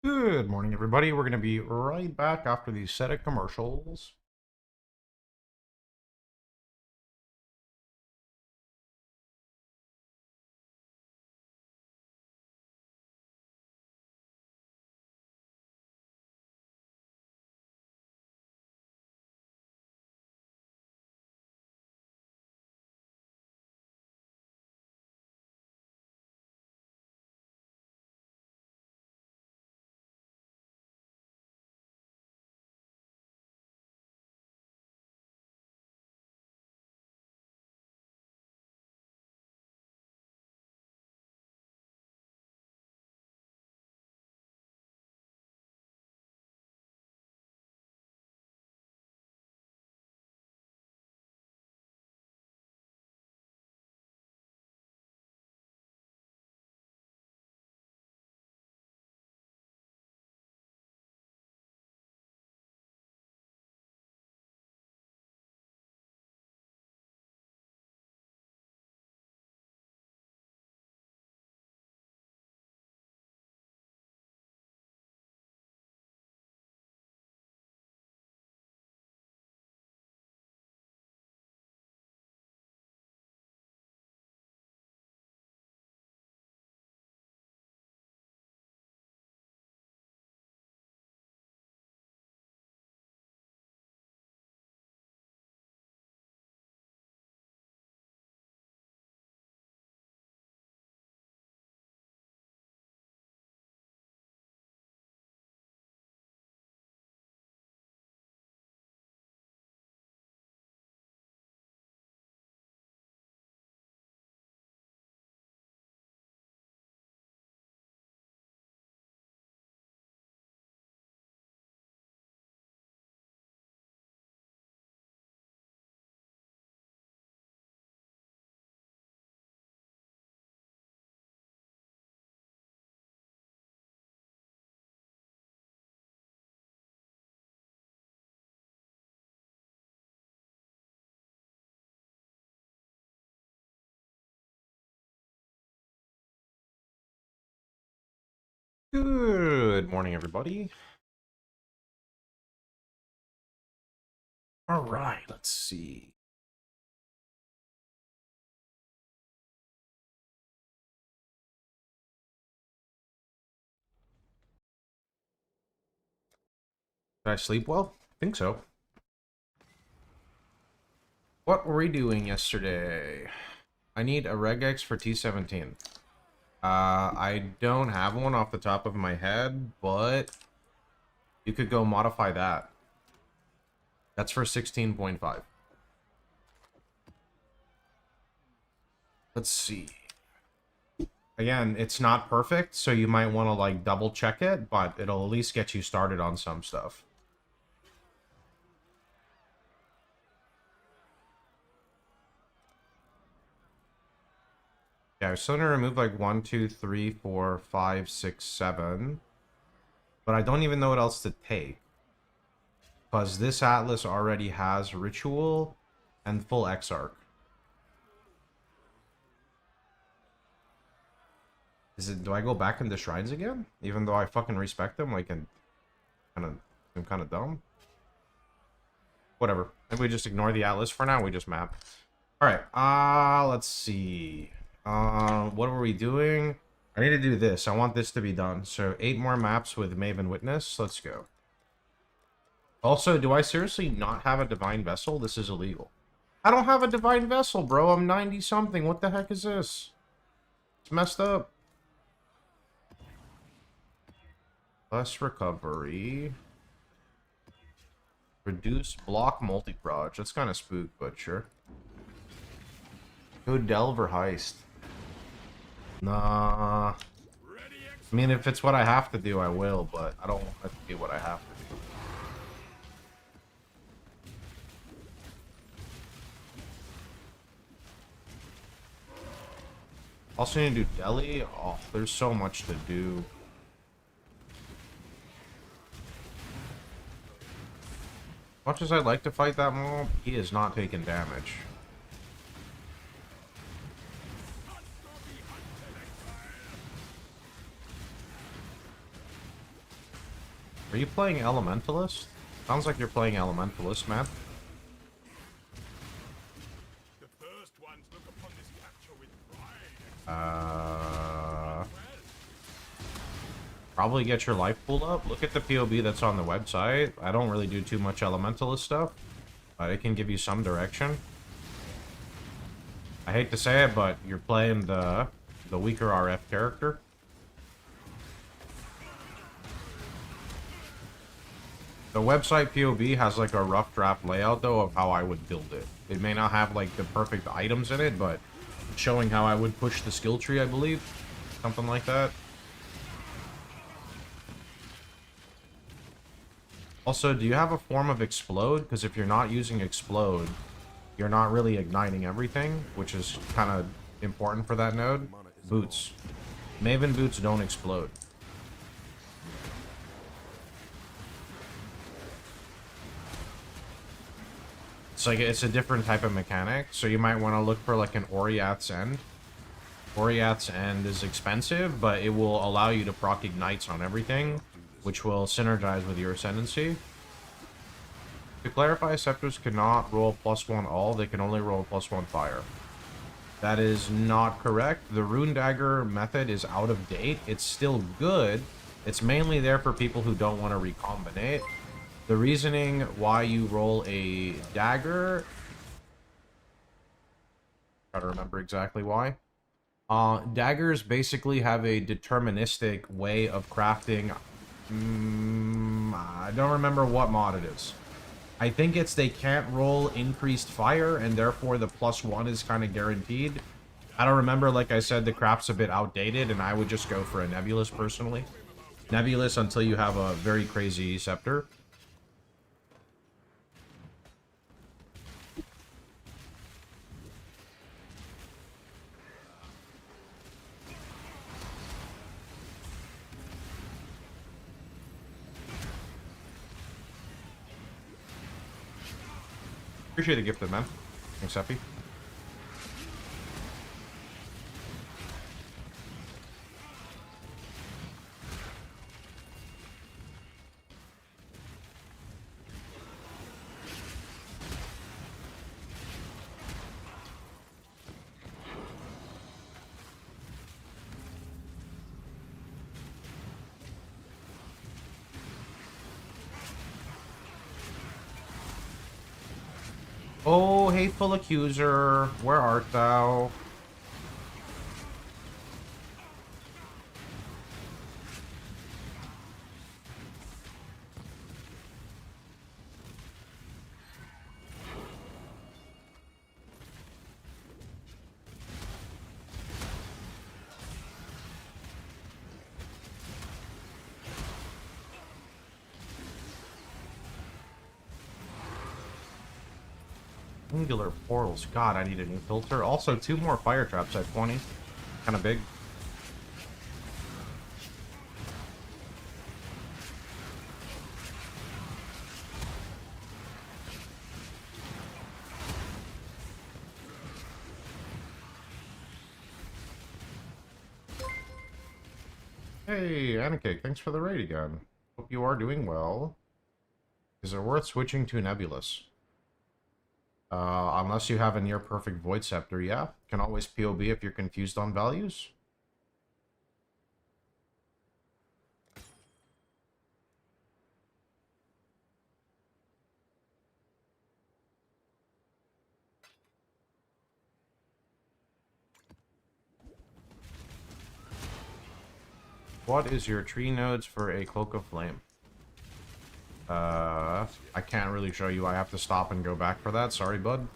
Good morning, everybody. We're going to be right back after these set of commercials. Good morning, everybody. All right, let's see. Did I sleep well? I think so. What were we doing yesterday? I need a regex for T17. I don't have one off the top of my head, but you could go modify that. That's for 16.5. Let's see. Again, it's not perfect, so you might want to like double check it, but it'll at least get you started on some stuff. Yeah, I was still gonna remove like 1, 2, 3, 4, 5, 6, 7. But I don't even know what else to take. Because this Atlas already has Ritual and full Exarch. Do I go back into Shrines again? Even though I fucking respect them, like, and I'm kind of dumb? Whatever. Maybe we just ignore the Atlas for now, we just map. Alright, let's see. What were we doing? I need to do this. I want this to be done. So 8 more maps with Maven Witness. Let's go. Also, do I seriously not have a Divine Vessel? This is illegal. I don't have a Divine Vessel, bro. I'm 90-something. What the heck is this? It's messed up. Less recovery. Reduce block multi-proj. That's kind of spook, but sure. Go Delve or Heist. Nah. I mean, if it's what I have to do, I will, but I don't want it to be what I have to do. Also need to do Delhi. Oh, there's so much to do. Much as I'd like to fight that mob, he is not taking damage. Are you playing Elementalist? Sounds like you're playing Elementalist, man. The first ones look upon this capture with pride. Probably get your life pool up. Look at the POB that's on the website. I don't really do too much Elementalist stuff, but it can give you some direction. I hate to say it, but you're playing the weaker RF character. The website POB has like a rough draft layout though of how I would build it. It may not have like the perfect items in it, but it's showing how I would push the skill tree, I believe. Something like that. Also, do you have a form of explode? Because if you're not using explode, you're not really igniting everything, which is kind of important for that node. Boots. Maven boots don't explode. It's like, it's a different type of mechanic, so you might want to look for like an Oriath's End. Oriath's End is expensive, but it will allow you to proc ignites on everything, which will synergize with your ascendancy. To clarify, scepters cannot roll +1 all, they can only roll +1 fire. That is not correct. The Rune Dagger method is out of date. It's still good. It's mainly there for people who don't want to recombinate. The reasoning why you roll a dagger... I don't remember exactly why. Daggers basically have a deterministic way of crafting. I don't remember what mod it is. I think it's they can't roll increased fire, and therefore the +1 is kind of guaranteed. I don't remember, like I said, the craft's a bit outdated, and I would just go for a Nebulous personally. Nebulous until you have a very crazy scepter. Appreciate the gifted, man. Thanks, Effie. Oh, hateful accuser, where art thou? Angular portals. God, I need a new filter. Also, 2 more fire traps at 20. Kind of big. Hey, Anacake, thanks for the raid again. Hope you are doing well. Is it worth switching to Nebulous? Unless you have a near-perfect Void Scepter, yeah. Can always POB if you're confused on values. What is your tree nodes for a Cloak of Flame? I can't really show you. I have to stop and go back for that. Sorry, bud.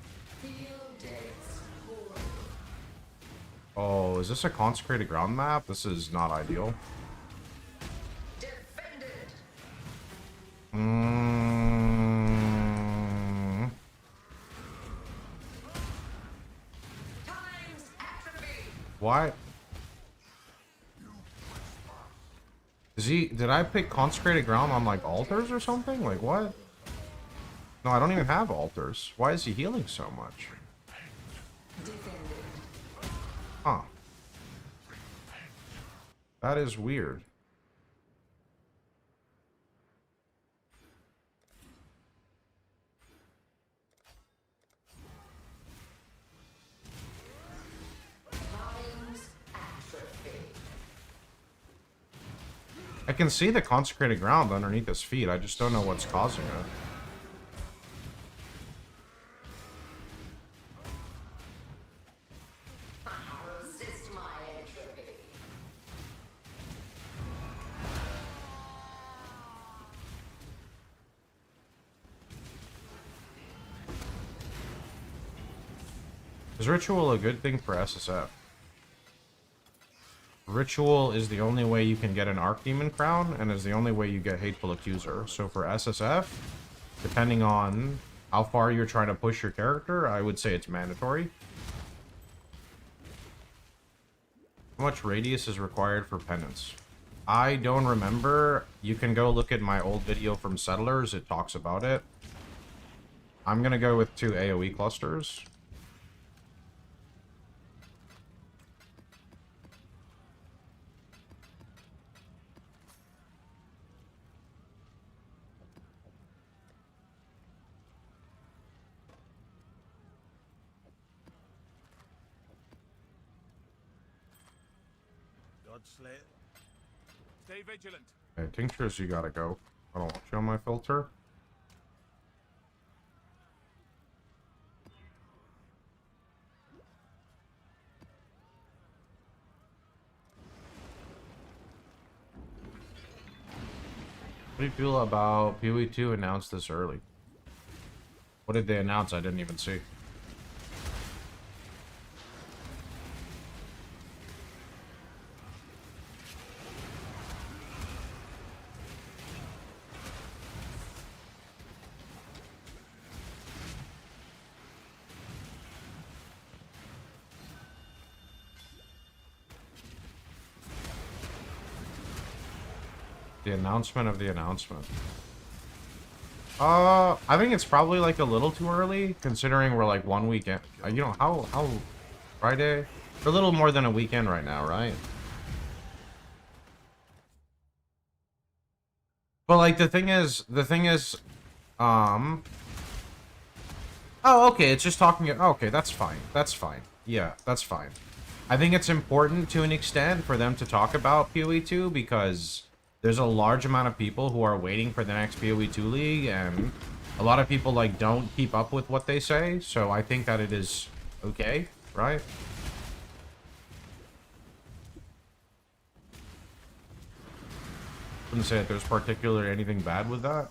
Oh, is this a consecrated ground map? This is not ideal. Why? Did I pick consecrated ground on like altars or something? Like what? No, I don't even have altars. Why is he healing so much? Huh. That is weird. I can see the consecrated ground underneath his feet. I just don't know what's causing it. Is Ritual a good thing for SSF? Ritual is the only way you can get an Archdemon crown, and is the only way you get Hateful Accuser. So for SSF, depending on how far you're trying to push your character, I would say it's mandatory. How much radius is required for penance? I don't remember. You can go look at my old video from Settlers. It talks about it. I'm gonna go with 2 AoE clusters. Stay vigilant. Okay, tinctures, you gotta go. I don't want you on my filter. What do you feel about PoE 2 announced this early? What did they announce? I didn't even see. The announcement of the announcement. I think it's probably like a little too early, considering we're like 1 weekend. You know, how Friday? We're a little more than a weekend right now, right? But like the thing is, oh, okay, it's just talking. Okay, that's fine. That's fine. Yeah, that's fine. I think it's important to an extent for them to talk about PoE 2 because there's a large amount of people who are waiting for the next PoE 2 league, and a lot of people like don't keep up with what they say. So I think that it is okay, right? Wouldn't say that there's particularly anything bad with that.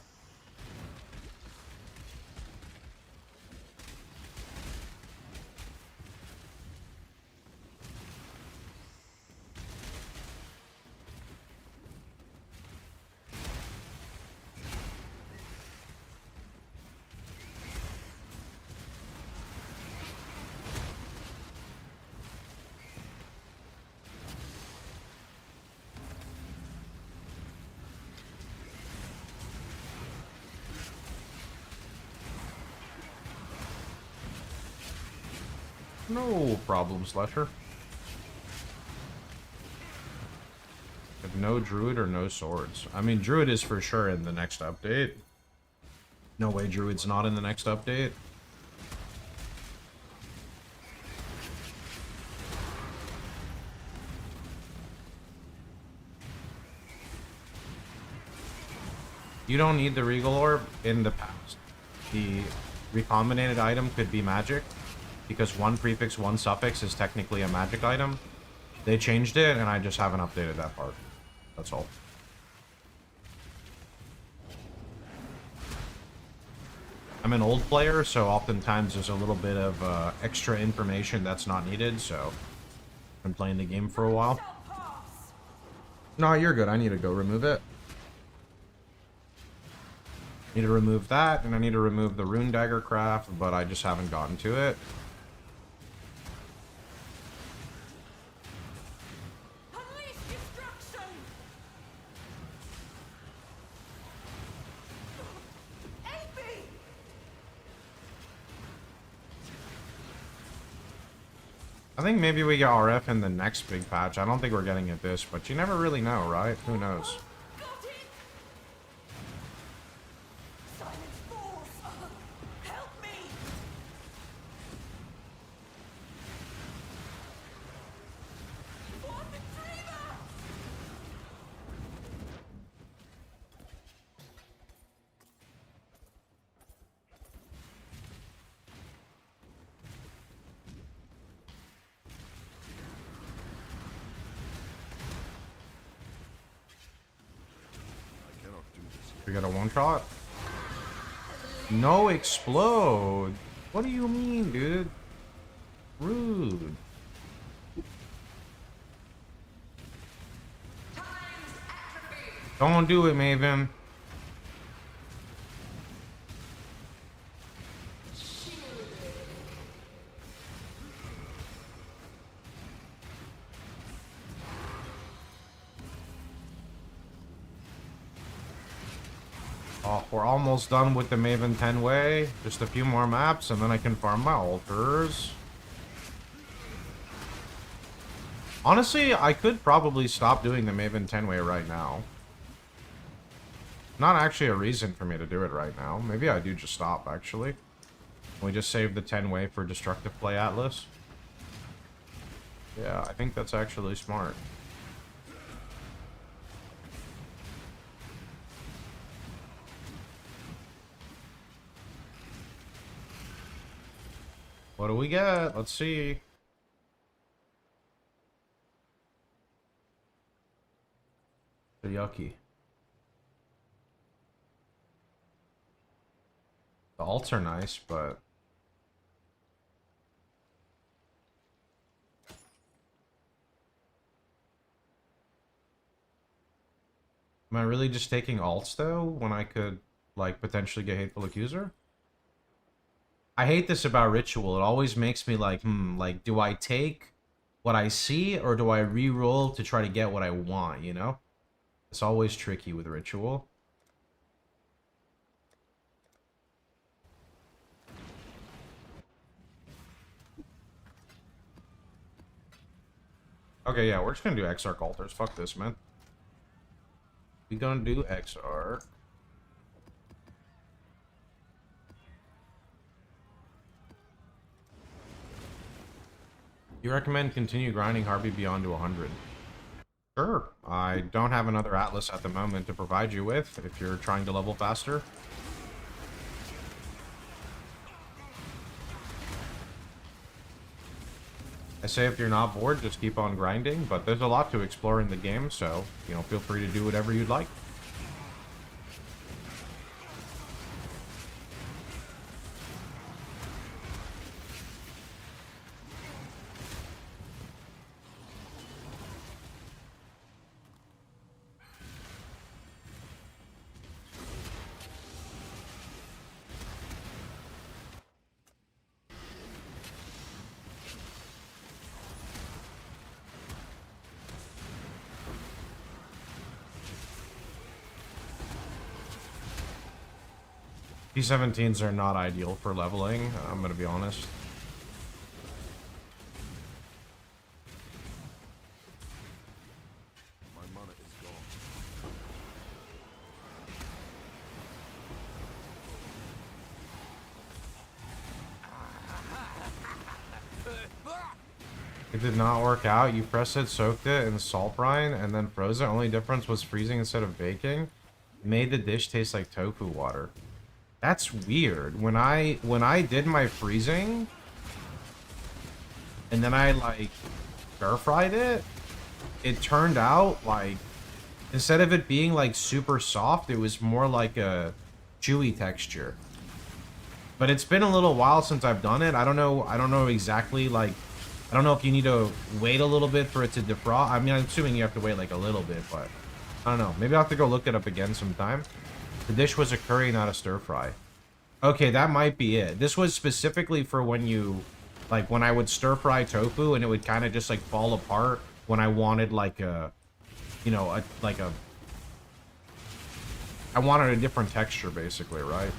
No problem, Slasher. Have no Druid or no swords. I mean, Druid is for sure in the next update. No way Druid's not in the next update. You don't need the Regal Orb in the past. The recombinated item could be magic, because 1 prefix, 1 suffix is technically a magic item. They changed it, and I just haven't updated that part. That's all. I'm an old player, so oftentimes there's a little bit of extra information that's not needed, so I've been playing the game for a while. No, you're good. I need to go remove it. Need to remove that, and I need to remove the Rune Dagger craft, but I just haven't gotten to it. I think maybe we get RF in the next big patch. I don't think we're getting it this, but you never really know, right? Who knows? We got a one shot. No explode. What do you mean, dude? Rude. Don't do it, Maven. Oh, we're almost done with the Maven 10 way. Just a few more maps, and then I can farm my altars. Honestly, I could probably stop doing the Maven 10 way right now. Not actually a reason for me to do it right now. Maybe I do just stop, actually. We just save the 10 way for Destructive Play Atlas. Yeah, I think that's actually smart. What do we get? Let's see. The yucky. The alts are nice, but... Am I really just taking alts, though, when I could, like, potentially get Hateful Accuser? I hate this about Ritual. It always makes me like, like, do I take what I see, or do I re-roll to try to get what I want, you know? It's always tricky with Ritual. Okay, yeah, we're just gonna do Exarch altars. Fuck this, man. We gonna do Exarch. You recommend continue grinding Harvey beyond to 100? Sure. I don't have another Atlas at the moment to provide you with if you're trying to level faster. I say if you're not bored, just keep on grinding, but there's a lot to explore in the game, so, you know, feel free to do whatever you'd like. P17s are not ideal for leveling, I'm gonna be honest. My mana is gone. It did not work out. You pressed it, soaked it in salt brine, and then froze it. Only difference was freezing instead of baking. It made the dish taste like tofu water. That's weird. When I did my freezing, and then I like stir fried it, it turned out like instead of it being like super soft, it was more like a chewy texture. But it's been a little while since I've done it. I don't know exactly like I don't know if you need to wait a little bit for it to defrost. I mean, I'm assuming you have to wait like a little bit, but I don't know. Maybe I'll have to go look it up again sometime. The dish was a curry, not a stir fry. Okay, that might be it. This was specifically for when you, like, when I would stir fry tofu and it would kind of just, like, fall apart when I wanted, like, a, you know, I wanted a different texture, basically, right?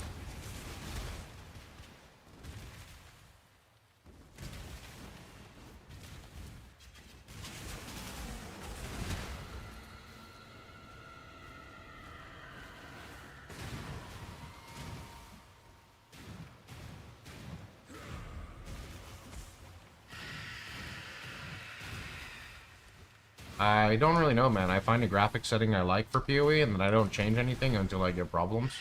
I don't really know, man. I find a graphic setting I like for PoE, and then I don't change anything until I get problems.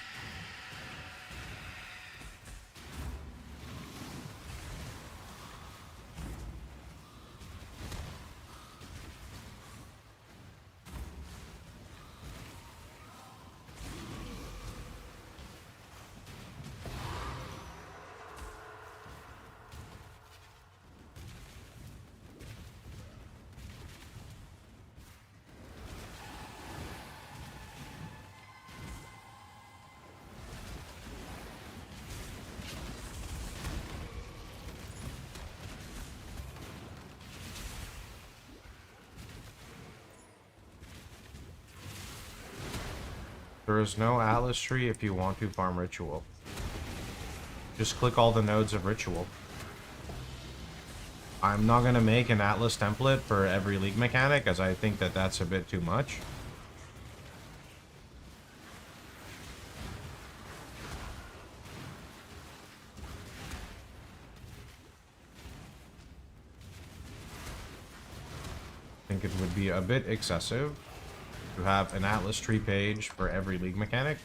There is no Atlas tree if you want to farm Ritual. Just click all the nodes of Ritual. I'm not going to make an Atlas template for every League mechanic, as I think that that's a bit too much. I think it would be a bit excessive to have an Atlas tree page for every League mechanic.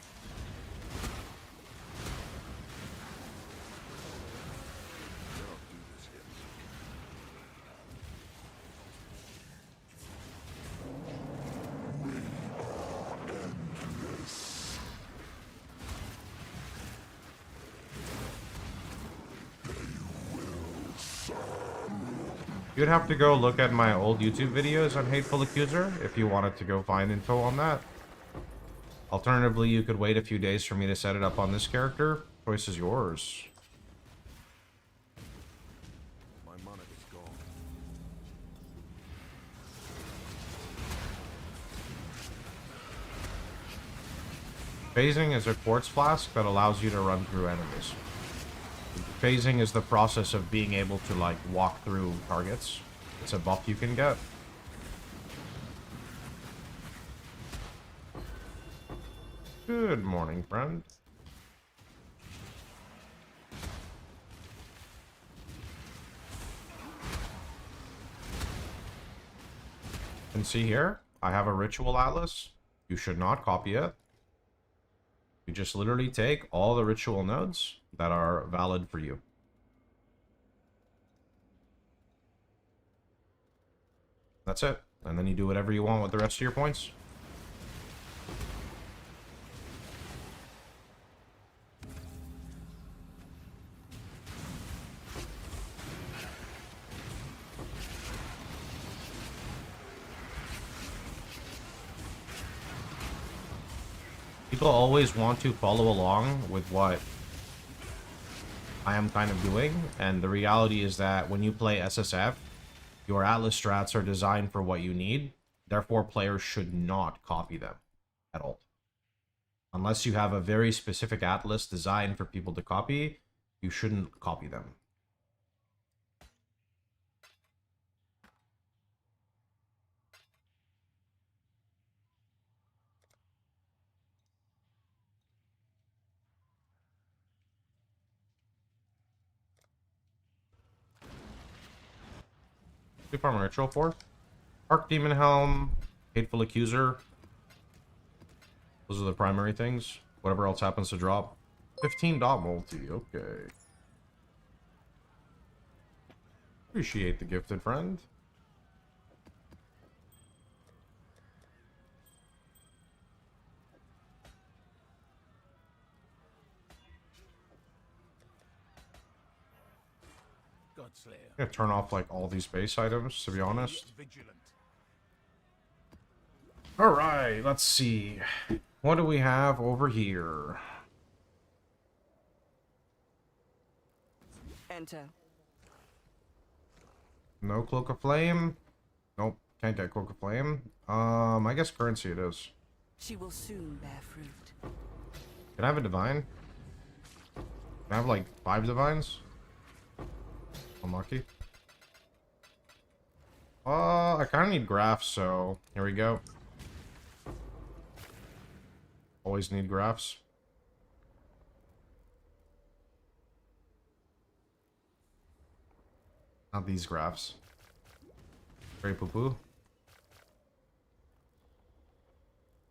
You'd have to go look at my old YouTube videos on Hateful Accuser if you wanted to go find info on that. Alternatively, you could wait a few days for me to set it up on this character. Choice is yours. My mana is gone. Phasing is a quartz flask that allows you to run through enemies. Phasing is the process of being able to, like, walk through targets. It's a buff you can get. Good morning, friend. And see here, I have a Ritual Atlas. You should not copy it. You just literally take all the Ritual nodes that are valid for you. That's it. And then you do whatever you want with the rest of your points. People always want to follow along with what I am kind of doing, and the reality is that when you play SSF, your Atlas strats are designed for what you need, therefore players should not copy them at all. Unless you have a very specific Atlas designed for people to copy, you shouldn't copy them. Two farm ritual for Archdemon Helm, Hateful Accuser. Those are the primary things. Whatever else happens to drop. 15 dot multi, okay. Appreciate the gifted friend. Godslayer. I'm gonna turn off like all these base items, to be honest. Vigilant. Alright, let's see. What do we have over here? Enter. No Cloak of Flame. Nope, can't get Cloak of Flame. I guess currency it is. She will soon bear fruit. Can I have a divine? Can I have like 5 divines? Unlucky. I kind of need graphs, so here we go. Always need graphs. Not these graphs. Very poo-poo.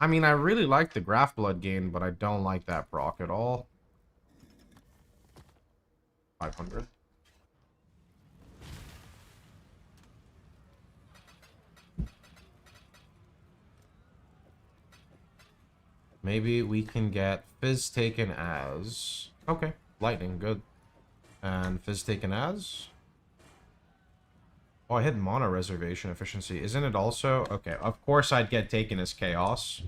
I mean, I really like the graph blood gain, but I don't like that proc at all. 500. Maybe we can get Fizz taken as... Okay, lightning, good. And Fizz taken as... Oh, I hit mana reservation efficiency. Isn't it also... Okay, of course I'd get taken as chaos.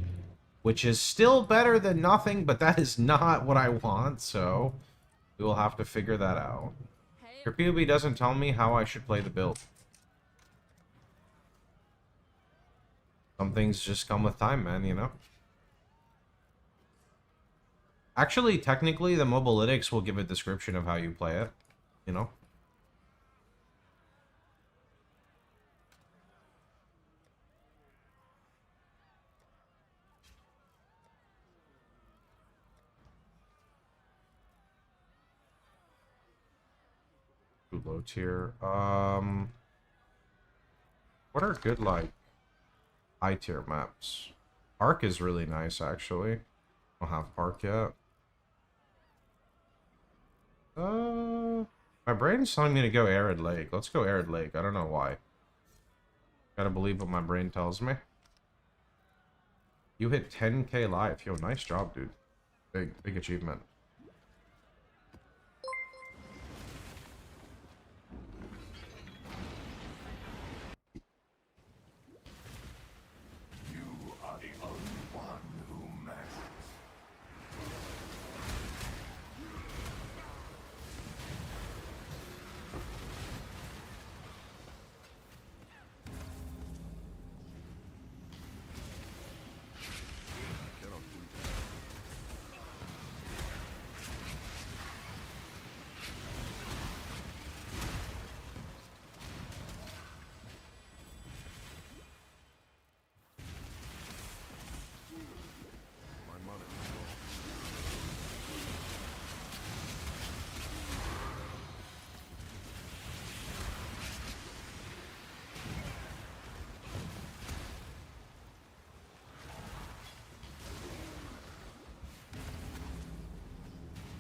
Which is still better than nothing, but that is not what I want, so... We will have to figure that out. Your PoE doesn't tell me how I should play the build. Some things just come with time, man, you know? Actually, technically, the mobalytics will give a description of how you play it. You know? Too low tier. What are good, like, high tier maps? Park is really nice, actually. I don't have Park yet. My brain's telling me to go Arid Lake. Let's go Arid Lake. I don't know why. Gotta believe what my brain tells me. You hit 10k live. Yo, nice job, dude. Big achievement. You are the only one who matters.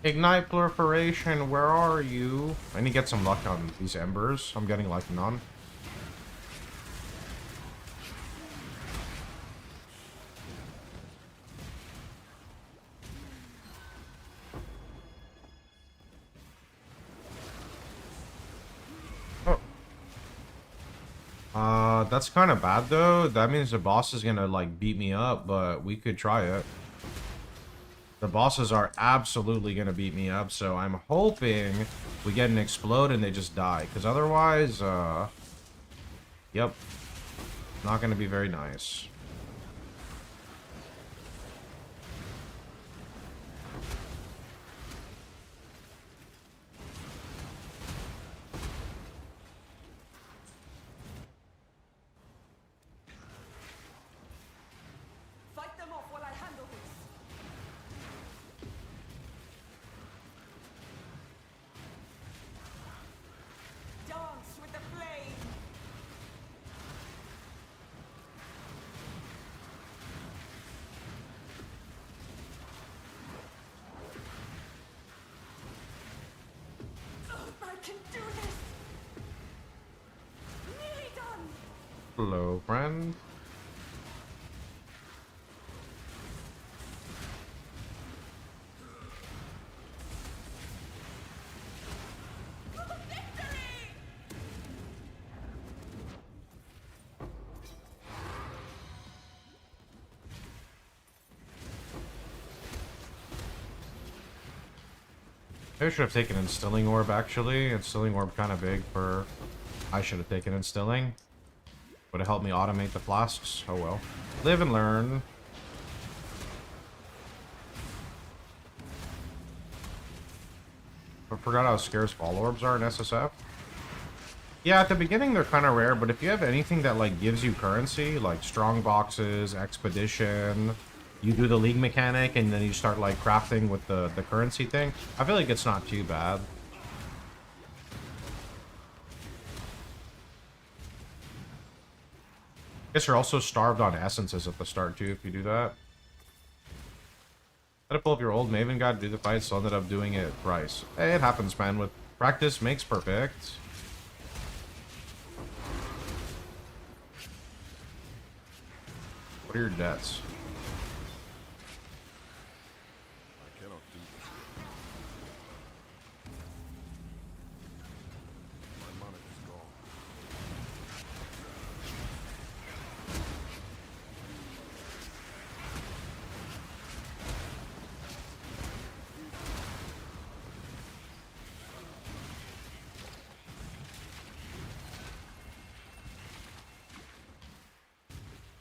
Ignite proliferation, where are you? I need to get some luck on these embers. I'm getting like none. That's kind of bad though. That means the boss is gonna like beat me up, but we could try it. The bosses are absolutely gonna beat me up, so I'm hoping we get an explode and they just die. Because otherwise, yep. Not gonna be very nice. Fight them off while I handle this. Dance with the flame. I can do this. Nearly done. Hello, friend. I should have taken Instilling Orb, actually. Instilling Orb kind of big for... I should have taken Instilling. Would have helped me automate the flasks. Oh well. Live and learn. I forgot how scarce Ball Orbs are in SSF. Yeah, at the beginning they're kind of rare, but if you have anything that like gives you currency, like strong boxes, expedition, you do the league mechanic, and then you start like crafting with the currency thing, I feel like it's not too bad. Guess you're also starved on essences at the start too if you do that. Had to pull up your old Maven guide to do the fight, so ended up doing it thrice. Hey, it happens, man. With practice makes perfect. What are your debts? I cannot do this. My mana is gone.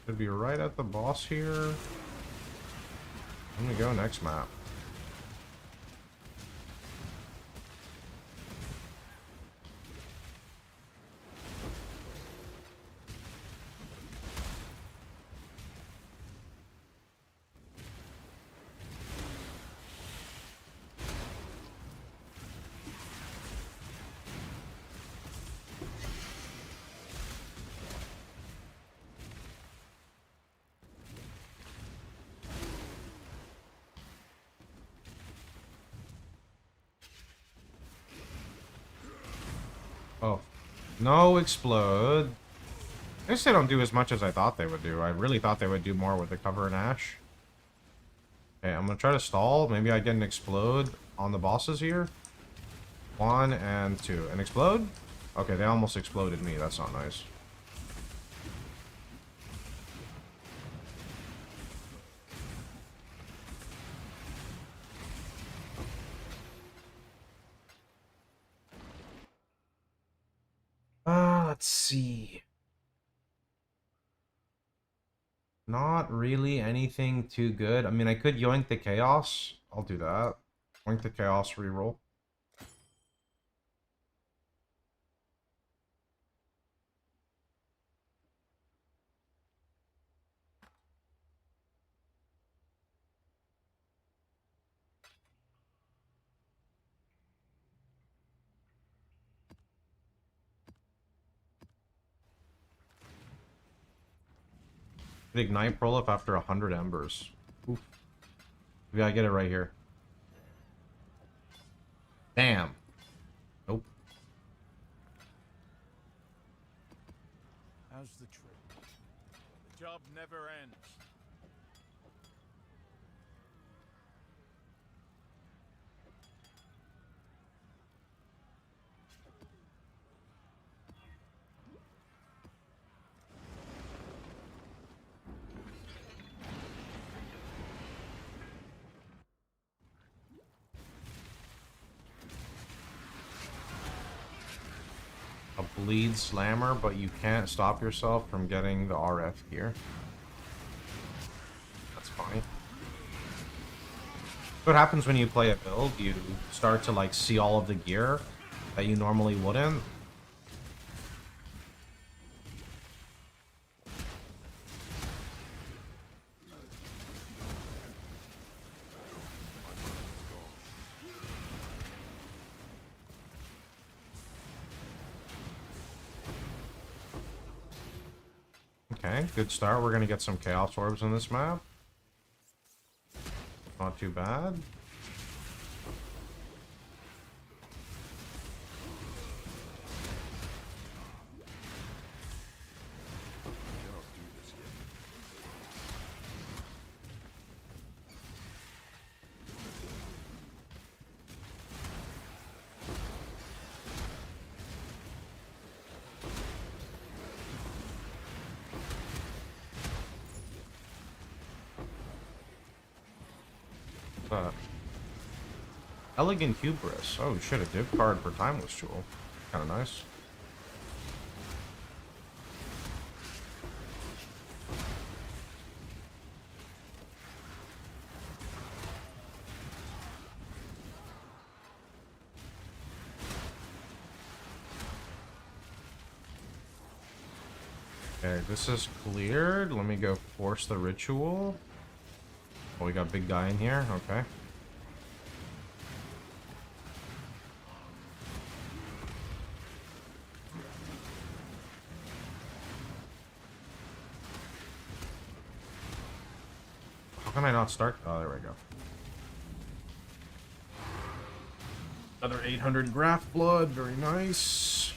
Should be right at the boss here. I'm gonna go next map. Oh. No explode. I guess they don't do as much as I thought they would do. I really thought they would do more with the cover and Ash. Okay, I'm gonna try to stall. Maybe I get an explode on the bosses here. 1 and 2. An explode? Okay, they almost exploded me. That's not nice. Let's see. Not really anything too good. I mean, I could yoink the chaos. I'll do that. Yoink the chaos reroll. Ignite Prolif after 100 embers. Oof. We gotta get it right here. Damn. Nope. How's the trip? The job never ends. A bleed slammer, but you can't stop yourself from getting the RF gear. That's fine. What happens when you play a build, you start to like see all of the gear that you normally wouldn't. Okay, good start. We're gonna get some Chaos Orbs in this map. Not too bad. Elegant Hubris. Oh shit, a div card for Timeless Jewel. Kinda nice. Okay, this is cleared. Let me go force the ritual. Oh, we got a big guy in here. Okay. How can I not start? Oh, there we go. Another 800 Graph Blood. Very nice.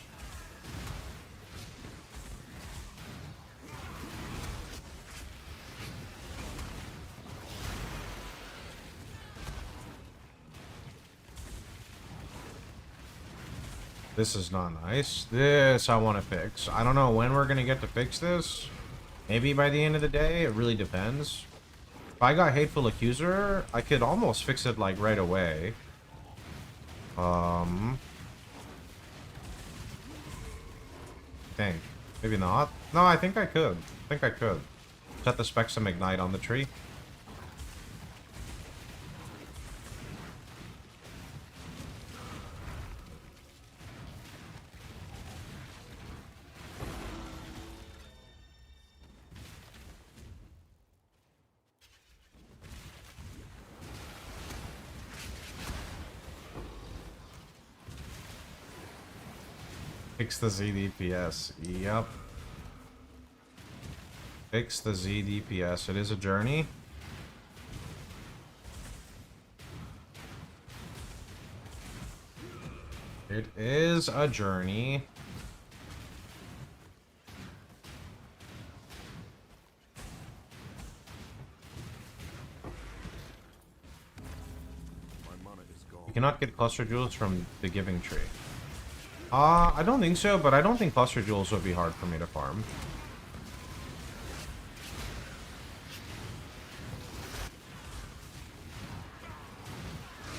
This is not nice. This I want to fix. I don't know when we're going to get to fix this. Maybe by the end of the day. It really depends. If I got Hateful Accuser, I could almost fix it like right away. I think. Maybe not. No, I think I could. I think I could. Set the Spectrum Ignite on the tree. Fix the ZDPS. Yep. Fix the ZDPS. It is a journey. It is a journey. You cannot get cluster jewels from the giving tree. I don't think so, but I don't think cluster jewels would be hard for me to farm.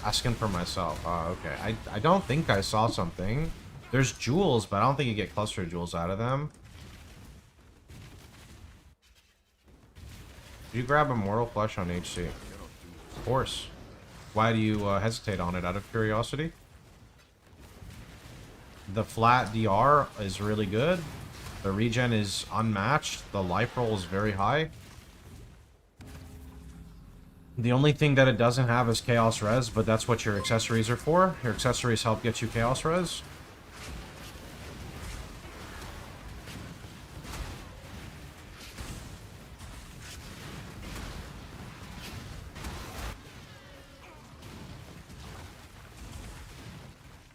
Asking for myself. Okay. I don't think I saw something. There's jewels, but I don't think you get cluster jewels out of them. Did you grab Immortal Flesh on HC? Of course. Why do you hesitate on it? Out of curiosity? The flat DR is really good. The regen is unmatched. The life roll is very high. The only thing that it doesn't have is Chaos Res, but that's what your accessories are for. Your accessories help get you Chaos Res.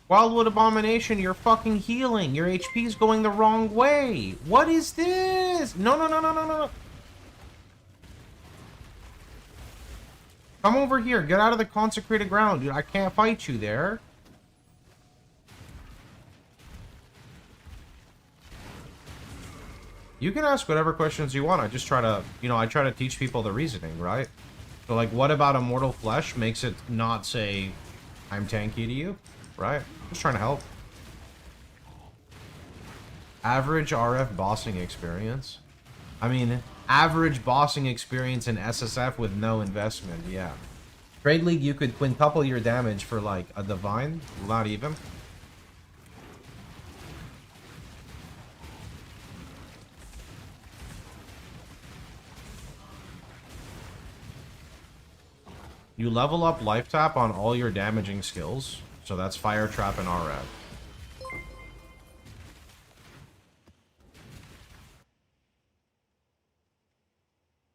Wildwood Abomination, you're fucking healing. Your HP's going the wrong way. What is this? No, no, no, no, no, no. Come over here. Get out of the consecrated ground, dude. I can't fight you there. You can ask whatever questions you want. I just try to, I try to teach people the reasoning, right? So, like, what about Immortal Flesh makes it not say, I'm tanky to you, right? Just trying to help. Average RF bossing experience. I mean, average bossing experience in SSF with no investment, yeah. Trade League, you could quintuple your damage for, like, a Divine. Not even. You level up Life Tap on all your damaging skills. So that's Fire Trap and RF.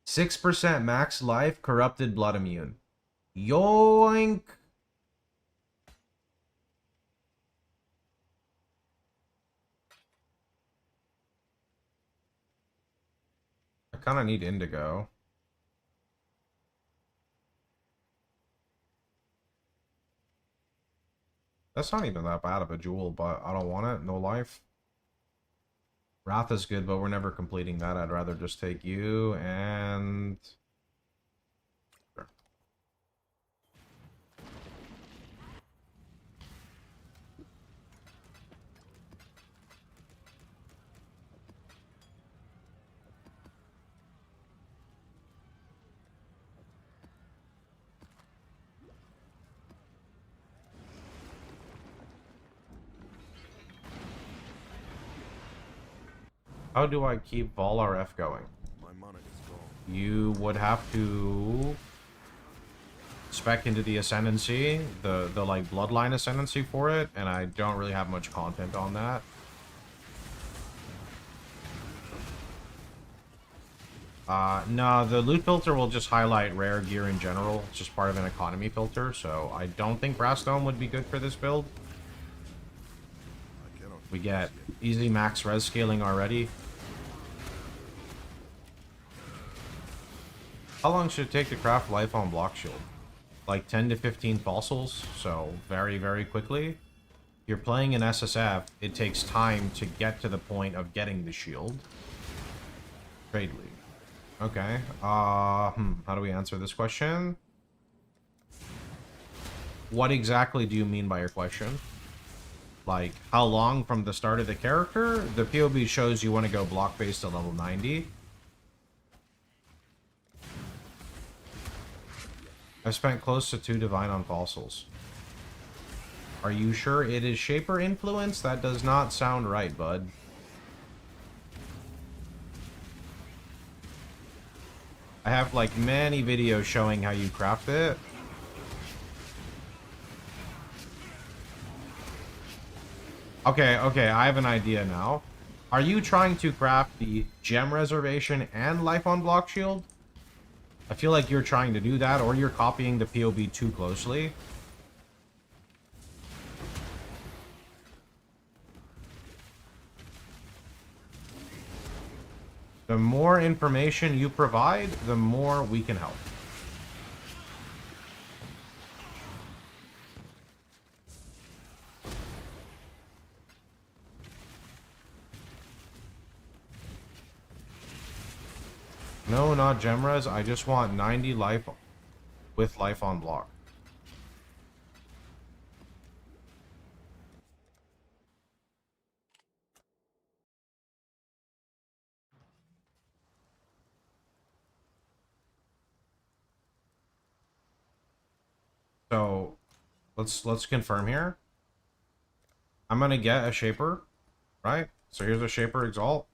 %, max life, corrupted blood immune. Yoink! I kind of need Indigo. That's not even that bad of a jewel, but I don't want it. No life. Wrath is good, but we're never completing that. I'd rather just take you and... Sure. How do I keep Vol RF going? My mana is gone. You would have to spec into the Ascendancy, the like Bloodline Ascendancy for it, and I don't really have much content on that. No, the loot filter will just highlight rare gear in general. It's just part of an economy filter, so I don't think Brass Dome would be good for this build. We get easy max res scaling already. How long should it take to craft Life on Block Shield? Like 10 to 15 fossils, so very, very quickly. If you're playing in SSF, it takes time to get to the point of getting the shield. Trade League. Okay. How do we answer this question? What exactly do you mean by your question? Like, how long from the start of the character? The POB shows you want to go block-based to level 90. I've spent close to 2 Divine on fossils. Are you sure it is Shaper influence? That does not sound right, bud. I have, like, many videos showing how you craft it. Okay, I have an idea now. Are you trying to craft the Gem Reservation and Life on Block Shield? I feel like you're trying to do that, or you're copying the POB too closely. The more information you provide, the more we can help. No, not Gemres. I just want 90 life with life on block. So let's confirm here. I'm gonna get a Shaper, right? So here's a Shaper Exalt.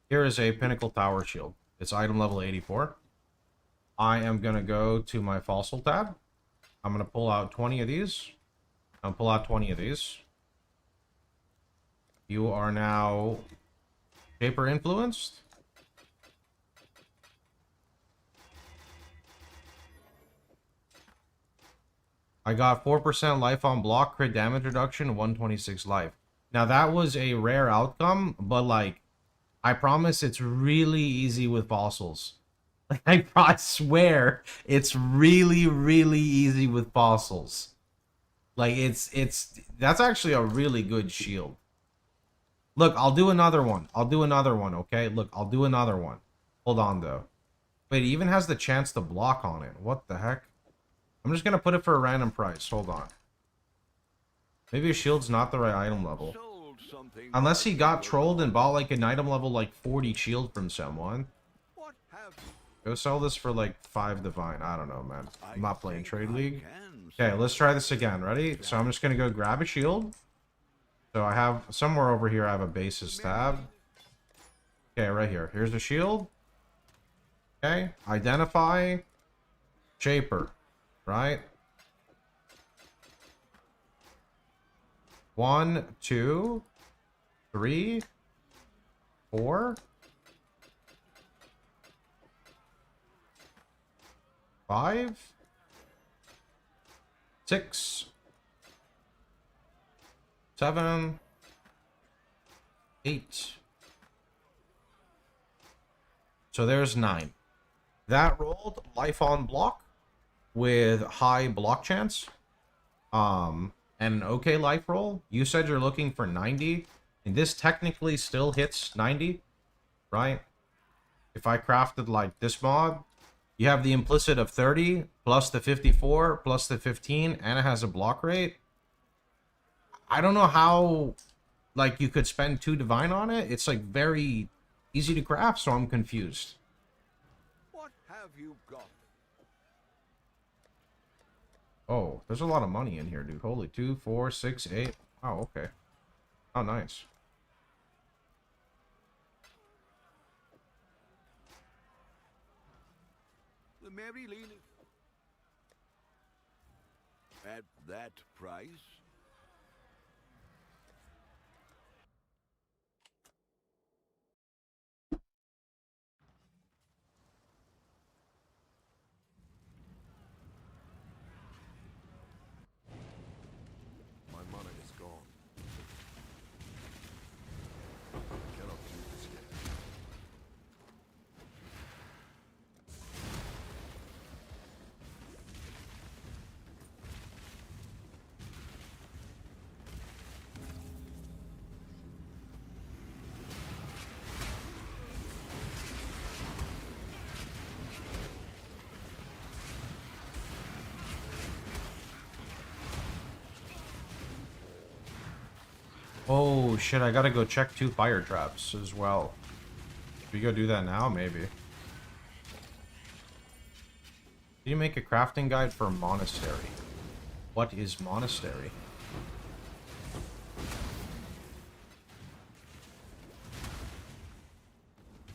Here is a Pinnacle Tower Shield. It's item level 84. I am gonna go to my Fossil tab. I'm gonna pull out 20 of these. I'll pull out 20 of these. You are now Shaper influenced. I got 4% life on block, crit damage reduction, 126 life. Now that was a rare outcome, but like, I promise it's really easy with fossils. Like, I swear, it's really, really easy with fossils. Like, that's actually a really good shield. Look, I'll do another one. I'll do another one, okay? Look, I'll do another one. Hold on, though. Wait, it even has the chance to block on it. What the heck? I'm just gonna put it for a random price. Hold on. Maybe a shield's not the right item level. Unless he got trolled and bought like an item level like 40 shield from someone. Go sell this for like 5 divine. I don't know, man. I'm not playing Trade League. Okay, let's try this again. Ready? So I'm just gonna go grab a shield. So I have somewhere over here I have a basis tab. Okay, right here. Here's a shield. Okay. Identify Shaper. Right? 1, 2, 3, 4, 5, 6, 7, 8. So there's 9. That rolled life on block with high block chance, and an okay life roll. You said you're looking for 90, and this technically still hits 90, right? If I crafted like this mod, you have the implicit of 30 plus the 54 plus the 15, and it has a block rate. I don't know how like you could spend 2 divine on it. It's like very easy to craft, so I'm confused. What have you got? Oh, there's a lot of money in here, dude. Holy, 2, 4, 6, 8. Oh, okay. Oh, nice. The Mary Lily. At that price? My mana is gone. Cannot do this yet. Oh, shit, I gotta go check 2 fire traps as well. Should we go do that now? Maybe. Did you make a crafting guide for monastery? What is monastery?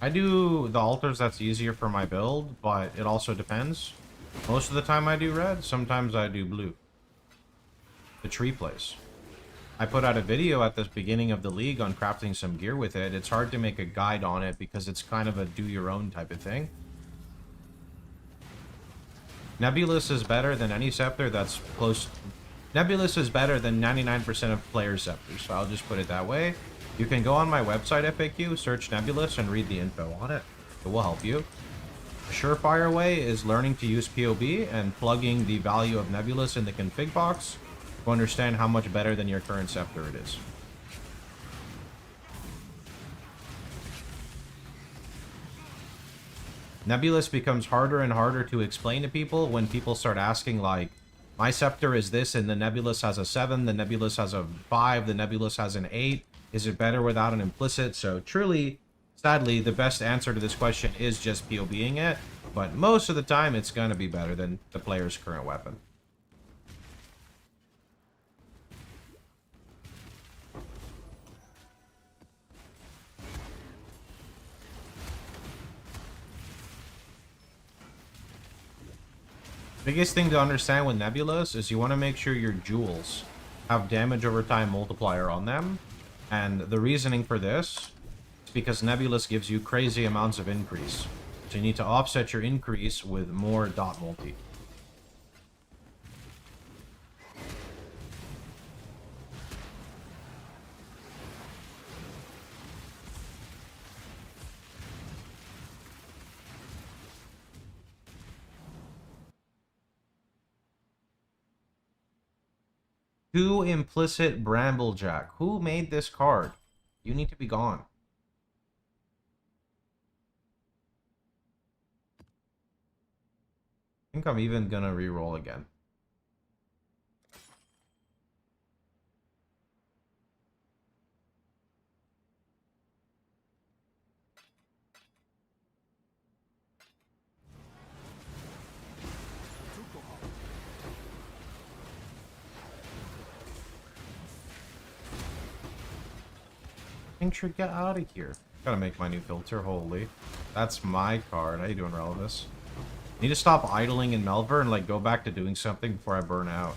I do the altars that's easier for my build, but it also depends. Most of the time I do red, sometimes I do blue. The tree place. I put out a video at the beginning of the league on crafting some gear with it. It's hard to make a guide on it because it's kind of a do-your-own type of thing. Nebulous is better than any scepter that's close. Nebulous is better than 99% of player scepters, so I'll just put it that way. You can go on my website FAQ, search Nebulous, and read the info on it. It will help you. A surefire way is learning to use PoB and plugging the value of Nebulous in the config box to understand how much better than your current scepter it is. Nebulous becomes harder and harder to explain to people when people start asking, like, my scepter is this and the Nebulous has a 7, the Nebulous has a 5, the Nebulous has an 8. Is it better without an implicit? So truly, sadly, the best answer to this question is just PoBing it, but most of the time it's going to be better than the player's current weapon. Biggest thing to understand with Nebulas is you want to make sure your jewels have damage over time multiplier on them. And the reasoning for this is because Nebulous gives you crazy amounts of increase. So you need to offset your increase with more dot multi. Two implicit Bramblejack. Who made this card? You need to be gone. I think I'm even gonna re-roll again. Thing should get out of here. Gotta make my new filter. Holy, that's my card. How you doing, Relivus? Need to stop idling in Melver and like go back to doing something before I burn out.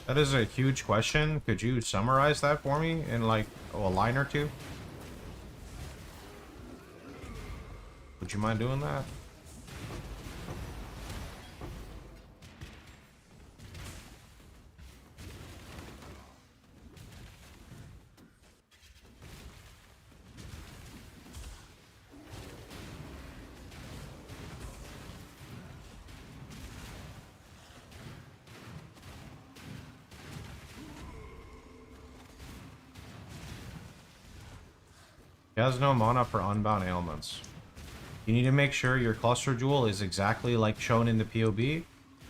That is a huge question. Could you summarize that for me in like a line or two? Would you mind doing that? He has no mana for unbound ailments. You need to make sure your cluster jewel is exactly like shown in the PoB. You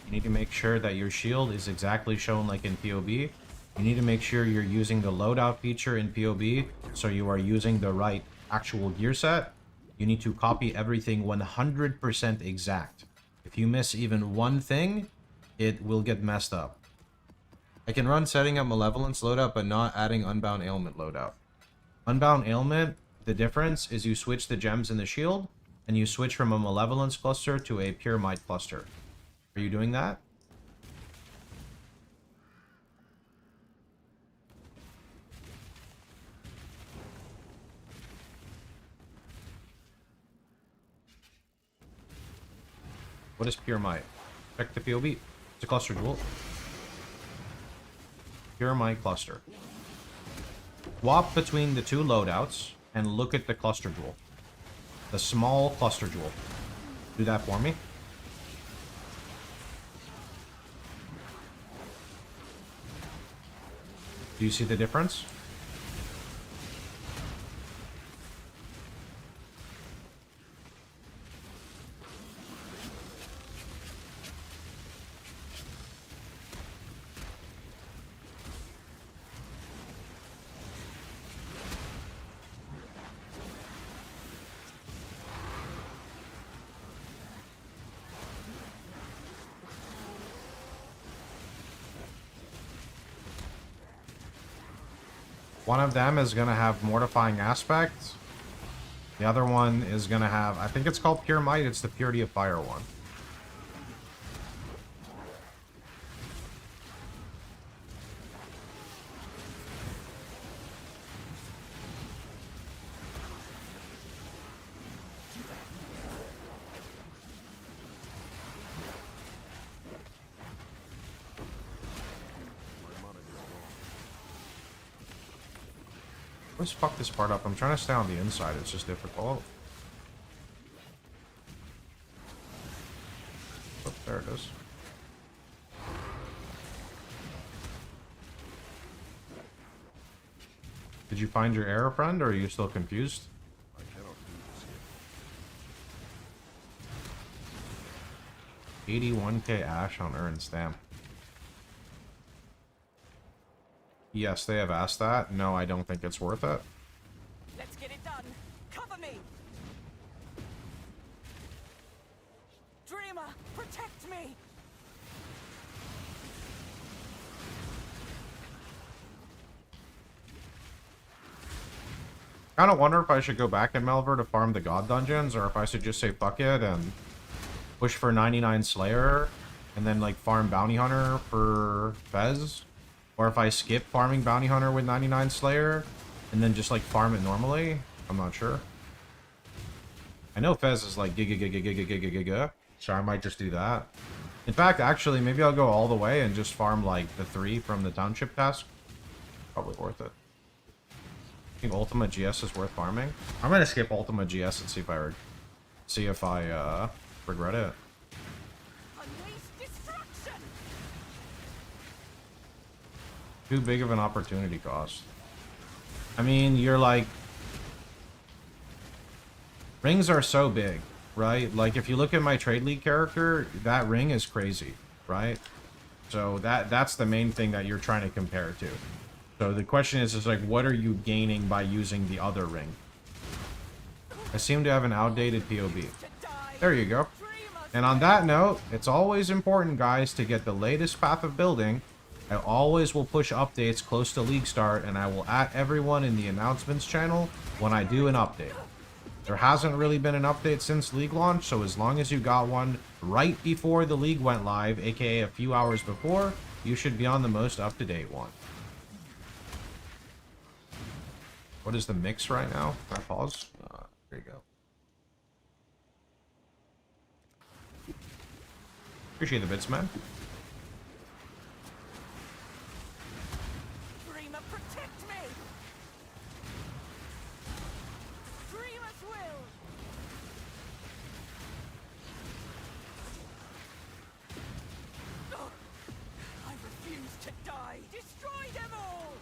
need to make sure that your shield is exactly shown like in PoB. You need to make sure you're using the loadout feature in PoB, so you are using the right actual gear set. You need to copy everything 100% exact. If you miss even one thing, it will get messed up. I can run setting up Malevolence loadout, but not adding Unbound Ailment loadout. Unbound Ailment, the difference is you switch the gems in the shield, and you switch from a Malevolence cluster to a Pure Might cluster. Are you doing that? What is Pure Might? Check the PoB. It's a cluster jewel. Pure Might cluster. Swap between the two loadouts and look at the cluster jewel. The small cluster jewel. Do that for me. Do you see the difference? One of them is going to have Mortifying Aspect. The other one is going to have, I think it's called Pure Might. It's the Purity of Fire one. Let's fuck this part up. I'm trying to stay on the inside. It's just difficult. Oh, there it is. Did you find your error, friend, or are you still confused? I cannot do this here. 81k Ash on Earn Stamp. Yes, they have asked that. No, I don't think it's worth it. Let's get it done. Cover me. Dreamer, protect me. Kind of wonder if I should go back in Melver to farm the God Dungeons, or if I should just say fuck it and push for 99 Slayer, and then like farm Bounty Hunter for Fez. Or if I skip farming Bounty Hunter with 99 Slayer, and then just like farm it normally. I'm not sure. I know Fez is like giga, so I might just do that. In fact, actually, maybe I'll go all the way and just farm like the 3 from the Township task. Probably worth it. I think Ultima GS is worth farming. I'm gonna skip Ultima GS and see if I regret it. Unleash destruction. Too big of an opportunity cost. I mean, you're like... Rings are so big, right? Like, if you look at my Trade League character, that ring is crazy, right? So that's the main thing that you're trying to compare to. So the question is like, what are you gaining by using the other ring? I seem to have an outdated POB. There you go. And on that note, it's always important, guys, to get the latest path of building. I always will push updates close to League start, and I will at everyone in the announcements channel when I do an update. There hasn't really been an update since League launch, so as long as you got one right before the League went live, aka a few hours before, you should be on the most up-to-date one. What is the mix right now? Can I pause? There you go. Appreciate the bits, man. Dreamer, protect me. Dreamer's will. Ugh. I refuse to die. Destroy them all.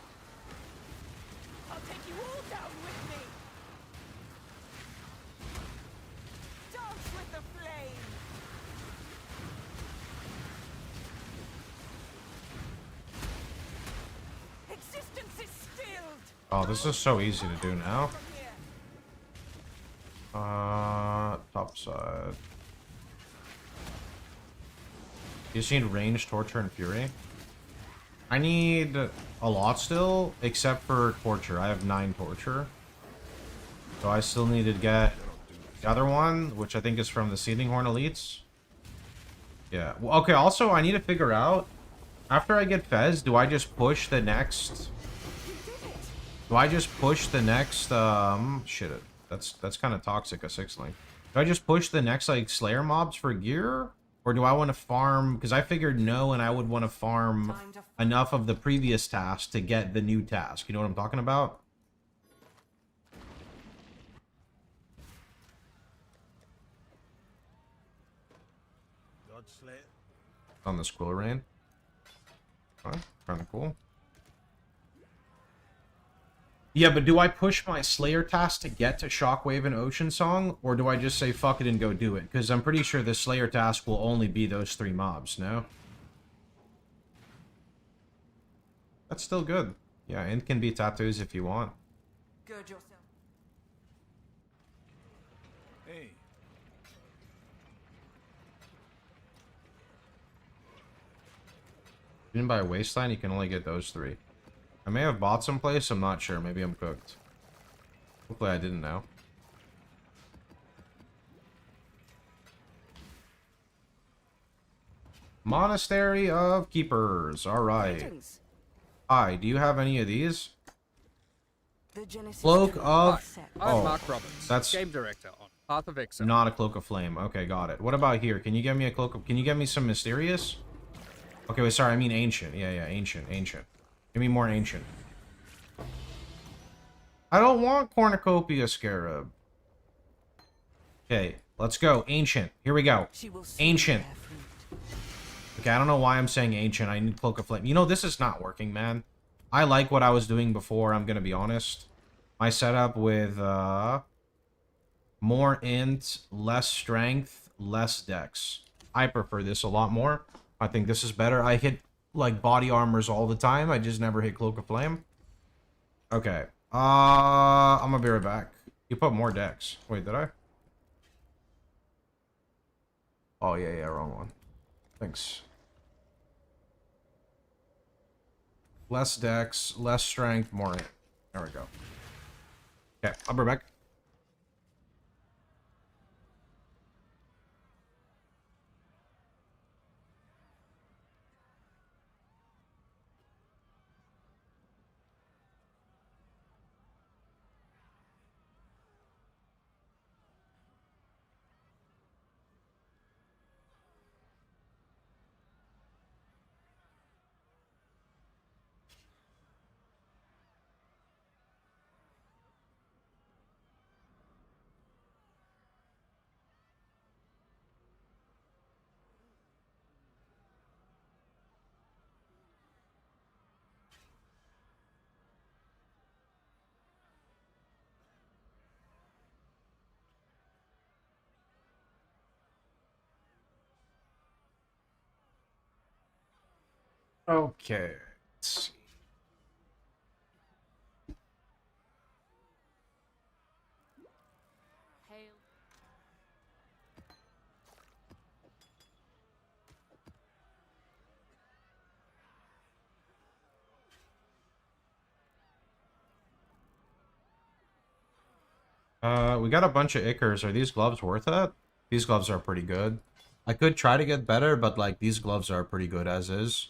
I'll take you all down with me. Dance with the flame. Existence is stilled. Oh, this is so easy to do now. From here. Top side. You just need range, torture, and fury. I need a lot still, except for torture. I have 9 torture. So I still need to get the other one, which I think is from the Seething Horn Elites. Yeah. Well, okay, also, I need to figure out, after I get Fez, do I just push the next... Do I just push the next, shit, that's kind of toxic, a 6-link. Do I just push the next, like, Slayer mobs for gear? Or do I want to farm, because I figured no, and I would want to farm enough of the previous task to get the new task. You know what I'm talking about? On the Squill Rain. Okay, kind of cool. Yeah, but do I push my Slayer task to get to Shockwave and Ocean Song? Or do I just say fuck it and go do it? Because I'm pretty sure the Slayer task will only be those 3 mobs, no? That's still good. Yeah, and can be tattoos if you want. Gird yourself. Hey, Even by Wasteland, you can only get those 3. I may have bought someplace, I'm not sure. Maybe I'm cooked. Hopefully I didn't know. Monastery of Keepers. Alright. Greetings. Hi, do you have any of these? The Genesis Cloak tree of... is set. I'm Oh, Mark Roberts, that's game director on Path of Exile. not a Cloak of Flame. Okay, got it. What about here? Can you get me a Cloak of... Can you get me some Mysterious? Okay, wait, sorry, I mean Ancient. Yeah, Ancient. Give me more Ancient. I don't want Cornucopia Scarab. Okay, let's go. Ancient. Here we go. She will soon Ancient. bear fruit. Okay, I don't know why I'm saying ancient. I need Cloak of Flame. You know, this is not working, man. I like what I was doing before, I'm gonna be honest. My setup with, more int, less strength, less dex. I prefer this a lot more. I think this is better. I hit, like, body armors all the time. I just never hit Cloak of Flame. Okay. I'm gonna be right back. You put more dex. Wait, did I? Oh, yeah, wrong one. Thanks. Less dex, less strength, more int. There we go. Okay, I'll be back. Okay. Let's see. Hail. We got a bunch of Icers. Are these gloves worth it? These gloves are pretty good. I could try to get better, but, like, these gloves are pretty good as is.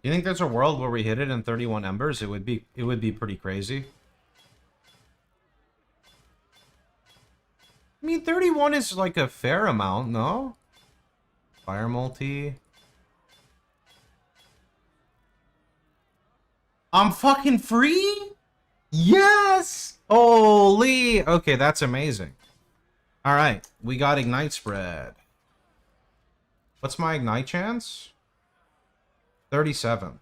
You think there's a world where we hit it in 31 embers? It would be pretty crazy. I mean, 31 is like a fair amount, no? Fire multi. I'm fucking free? Yes! Holy! Okay, that's amazing. Alright, we got Ignite Spread. What's my Ignite chance? 37.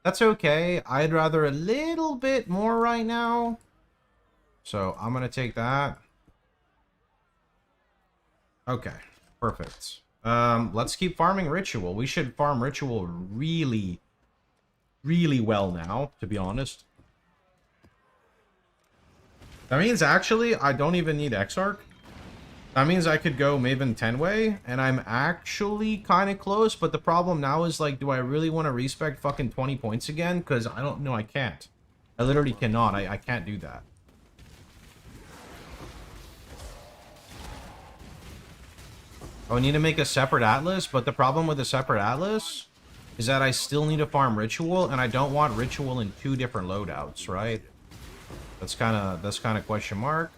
That's okay. I'd rather a little bit more right now. So, I'm gonna take that. Okay, perfect. Let's keep farming Ritual. We should farm Ritual really, really well now, to be honest. That means, actually, I don't even need Exarch. That means I could go Maven 10-way, and I'm actually kind of close, but the problem now is, like, do I really want to respec fucking 20 points again? Because I don't know, I can't. I literally cannot. I can't do that. Oh, I need to make a separate Atlas, but the problem with a separate Atlas is that I still need to farm Ritual, and I don't want Ritual in 2 different loadouts, right? That's kind of question mark.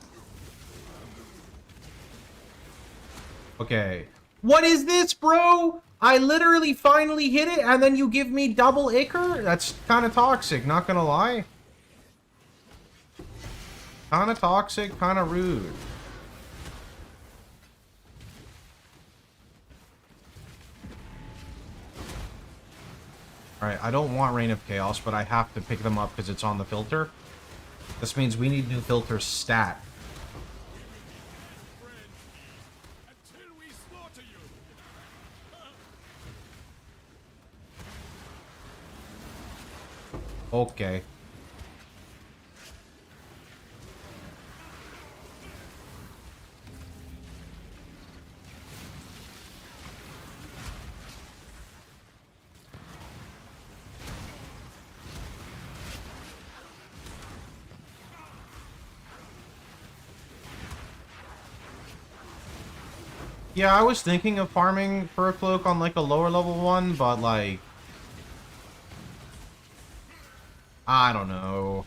Okay. What is this, bro? I literally finally hit it, and then you give me double Icar? That's kind of toxic, not gonna lie. Kind of toxic, kind of rude. Alright, I don't want Reign of Chaos, but I have to pick them up because it's on the filter. This means we need new filter stat. Until we slaughter you. Okay. Yeah, I was thinking of farming for a cloak on like a lower level one, but like, I don't know.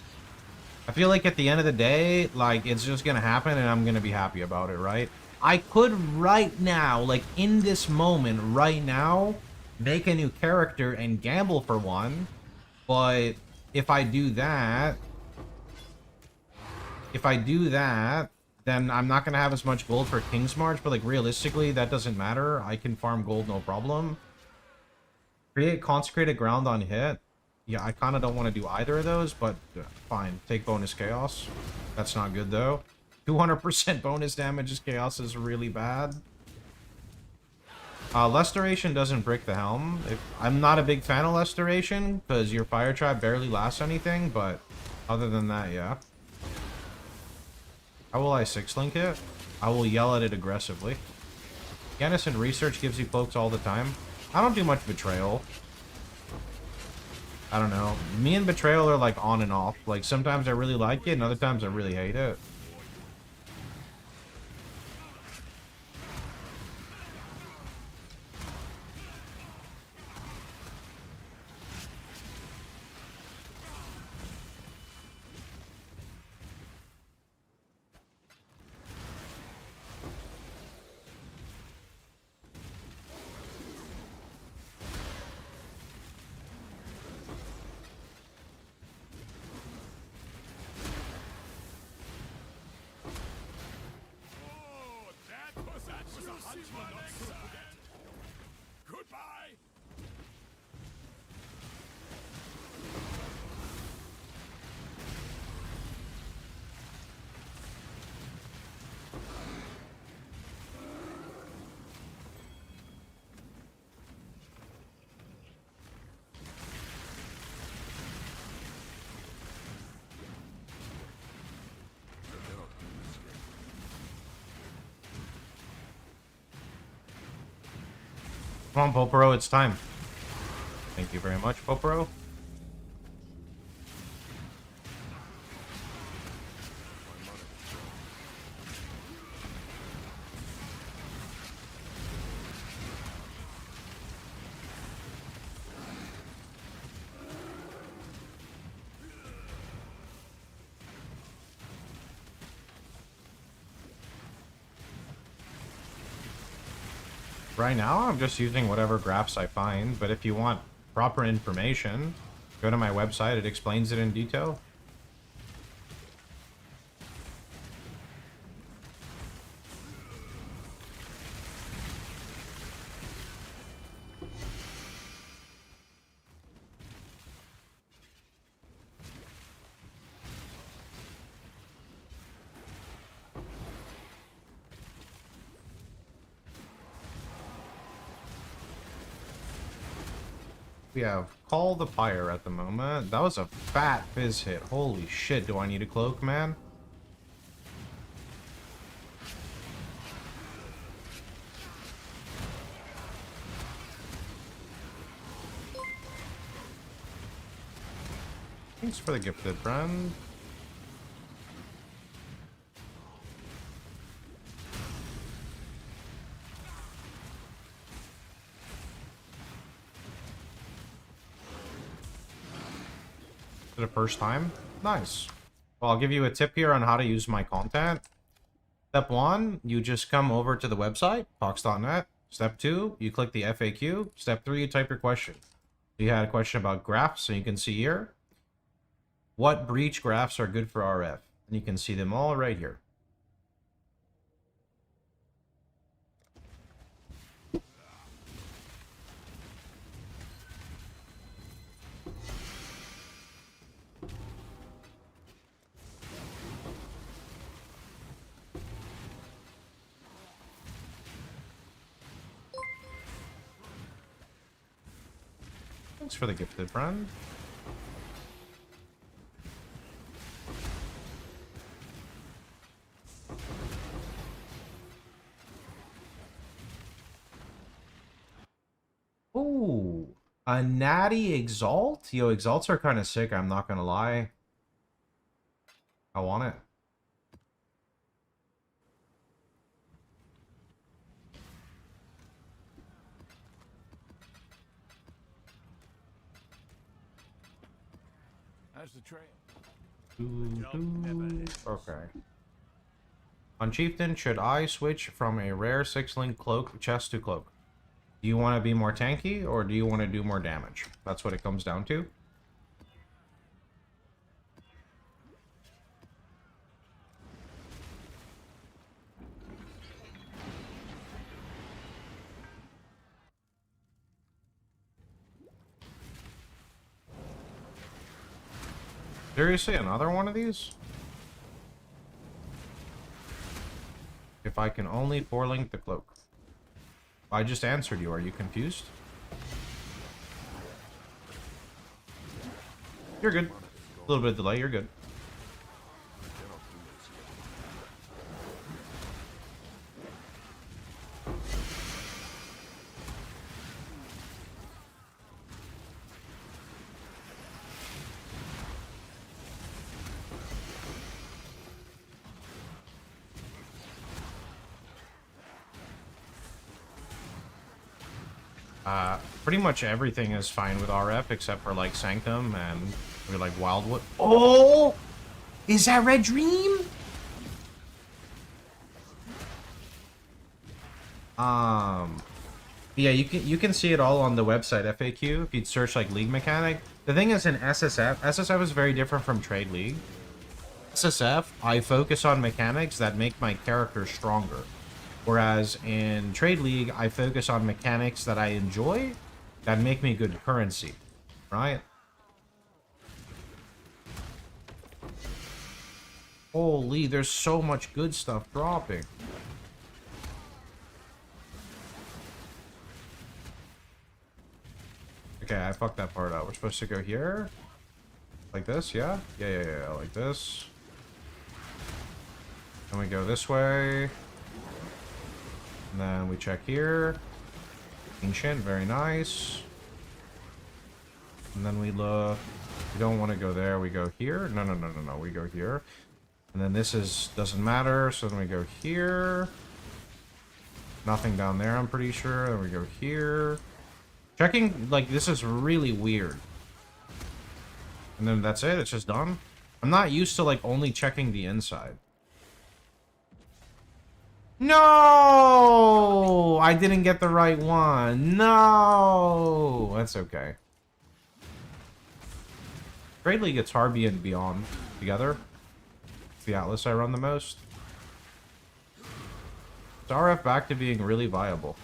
I feel like at the end of the day, like, it's just gonna happen and I'm gonna be happy about it, right? I could right now, like, in this moment, right now, make a new character and gamble for one, but if I do that, then I'm not gonna have as much gold for King's March, but, like, realistically, that doesn't matter. I can farm gold, no problem. Create consecrated ground on hit. Yeah, I kind of don't want to do either of those, but fine. Take bonus chaos. That's not good, though. 200% bonus damage as chaos is really bad. Lestoration doesn't break the helm. I'm not a big fan of Lestoration, because your fire trap barely lasts anything, but other than that, yeah. How will I 6-link it? I will yell at it aggressively. Garrison Research gives you cloaks all the time. I don't do much Betrayal. I don't know. Me and Betrayal are like on and off. Like sometimes I really like it and other times I really hate it. Oh, that was a hunch one not to forget. Goodbye. Come on, Poporo, it's time. Thank you very much, Poporo. Right now, I'm just using whatever graphs I find, but if you want proper information, go to my website, it explains it in detail. We have Call the Fire at the moment. That was a fat fizz hit. Holy shit, do I need a cloak, man? Thanks for the gifted friend. For the first time? Nice. Well, I'll give you a tip here on how to use my content. Step 1, you just come over to the website, pox.net. Step 2, you click the FAQ. Step 3, you type your question. You had a question about graphs, so you can see here. What breach graphs are good for RF? And you can see them all right here. Thanks for the gifted friend. Ooh, a natty Exalt? Yo, Exalts are kind of sick, I'm not gonna lie. I want it. How's the trail? Okay. On Chieftain, should I switch from a rare 6-link cloak chest to cloak? Do you want to be more tanky, or do you want to do more damage? That's what it comes down to. Seriously, another one of these? If I can only 4-link the cloak. I just answered you. Are you confused? You're good. A little bit of delay. You're good. Pretty much everything is fine with RF except for like Sanctum and maybe like Wildwood. Oh, is that Red Dream? Yeah, you can see it all on the website FAQ if you'd search like League Mechanic. The thing is in SSF is very different from Trade League. SSF, I focus on mechanics that make my character stronger. Whereas in Trade League, I focus on mechanics that I enjoy that make me good currency, right? Holy, there's so much good stuff dropping. Okay, I fucked that part up. We're supposed to go here? Like this, yeah? Yeah, like this. Then we go this way. And then we check here. Ancient, very nice. And then we look. We don't want to go there. We go here. No. We go here. And then this doesn't matter. So then we go here. Nothing down there, I'm pretty sure. Then we go here. Checking, like, this is really weird. And then that's it. It's just done. I'm not used to, like, only checking the inside. No! I didn't get the right one. No! That's okay. Trade League gets Harvey and Beyond together. It's the Atlas I run the most. It's RF back to being really viable.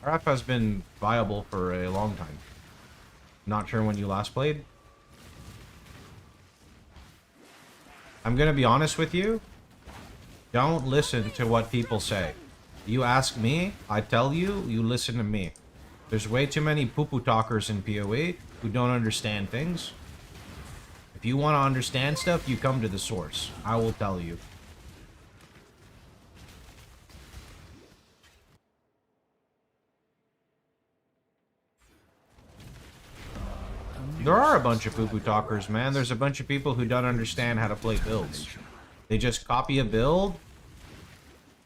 RF has been viable for a long time. Not sure when you last played. I'm gonna be honest with you. Don't listen to what people say. You ask me, I tell you, you listen to me. There's way too many poo-poo talkers in PoE who don't understand things. If you want to understand stuff, you come to the source. I will tell you. There are a bunch of poo-poo talkers, man. There's a bunch of people who don't understand how to play builds. They just copy a build.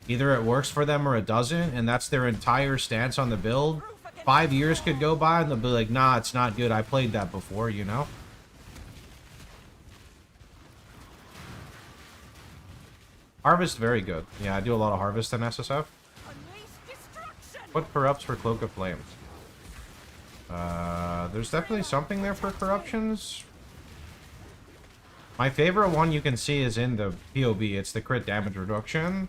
Either it works for them or it doesn't, and that's their entire stance on the build. 5 years could go by and they'll be like, nah, it's not good. I played that before, you know? Harvest, very good. Yeah, I do a lot of harvest in SSF. What corrupts for Cloak of Flames? There's definitely something there for corruptions. My favorite one you can see is in the POB. It's the crit damage reduction.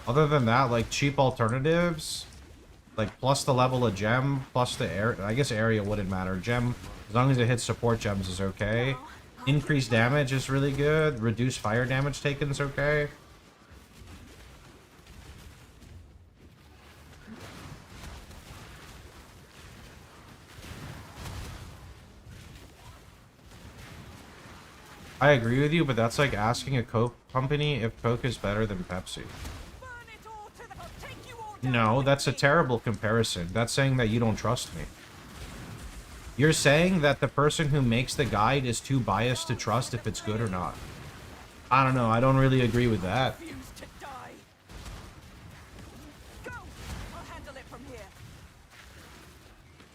Other than that, like, cheap alternatives, like, plus the level of gem, plus the air. I guess area wouldn't matter. Gem, as long as it hits support gems, is okay. Increased damage is really good. Reduced fire damage taken is okay. I agree with you, but that's like asking a Coke company if Coke is better than Pepsi. No, that's a terrible comparison. That's saying that you don't trust me. You're saying that the person who makes the guide is too biased to trust if it's good or not. I don't know. I don't really agree with that.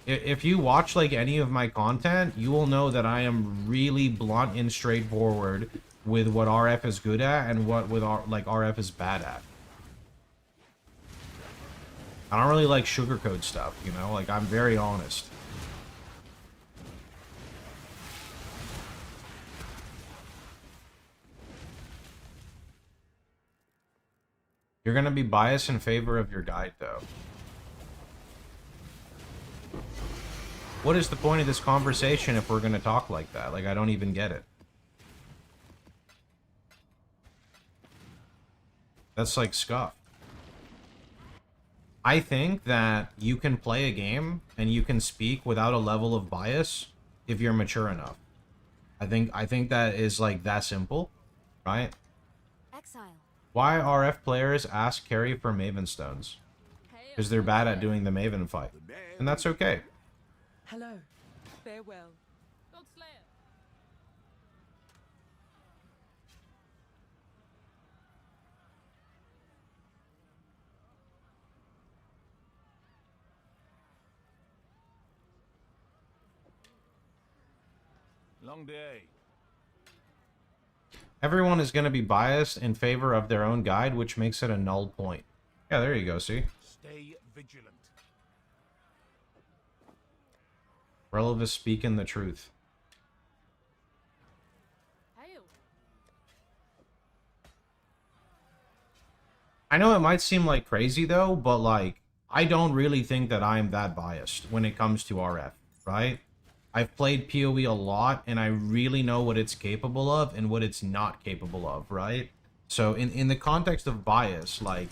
If you watch like any of my content, you will know that I am really blunt and straightforward with what RF is good at and what with RF is bad at. I don't really like sugarcoat stuff, you know? Like, I'm very honest. You're gonna be biased in favor of your guide, though. What is the point of this conversation if we're gonna talk like that? Like, I don't even get it. That's like scuff. I think that you can play a game and you can speak without a level of bias if you're mature enough. I think that is like that simple, right? Exile. Why RF players ask carry for Maven stones? Because they're bad at doing the Maven fight. And that's okay. Hello. Farewell. Long day. Everyone is going to be biased in favor of their own guide, which makes it a null point. Yeah, there you go, see? Stay vigilant. Relevus speaking the truth. I know it might seem like crazy, though, but, like, I don't really think that I'm that biased when it comes to RF, right? I've played PoE a lot, and I really know what it's capable of and what it's not capable of, right? So, in the context of bias, like,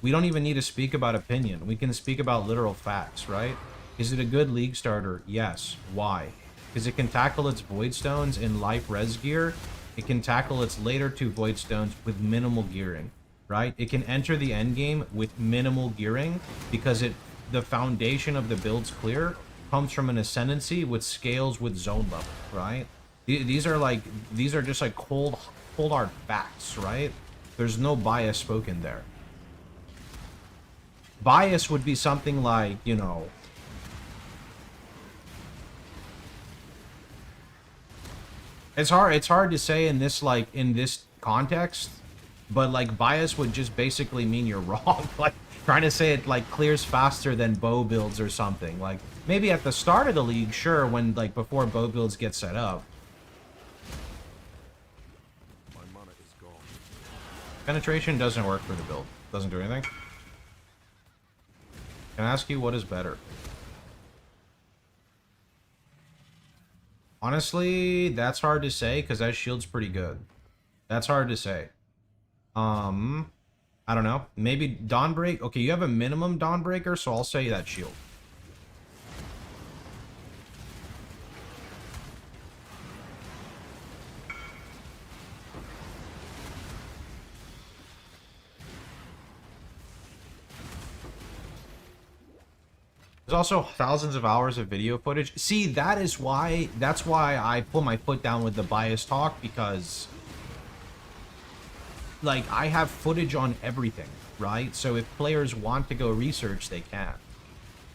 we don't even need to speak about opinion. We can speak about literal facts, right? Is it a good league starter? Yes. Why? Because it can tackle its Void Stones in life res gear. It can tackle its later 2 Void Stones with minimal gearing, right? It can enter the end game with minimal gearing because the foundation of the build's clear comes from an ascendancy which scales with zone level, right? These are just like cold hard facts, right? There's no bias spoken there. Bias would be something like, you know, it's hard to say in this context, but like bias would just basically mean you're wrong. Like trying to say it like clears faster than bow builds or something. Like maybe at the start of the league, sure, when like before bow builds get set up. My mana is gone. Penetration doesn't work for the build. Doesn't do anything. Can I ask you what is better? Honestly, that's hard to say because that shield's pretty good. That's hard to say. I don't know. Maybe Dawnbreak. Okay, you have a minimum Dawnbreaker, so I'll say that shield. There's also thousands of hours of video footage. See, that's why I put my foot down with the bias talk, because like I have footage on everything, right? So if players want to go research, they can.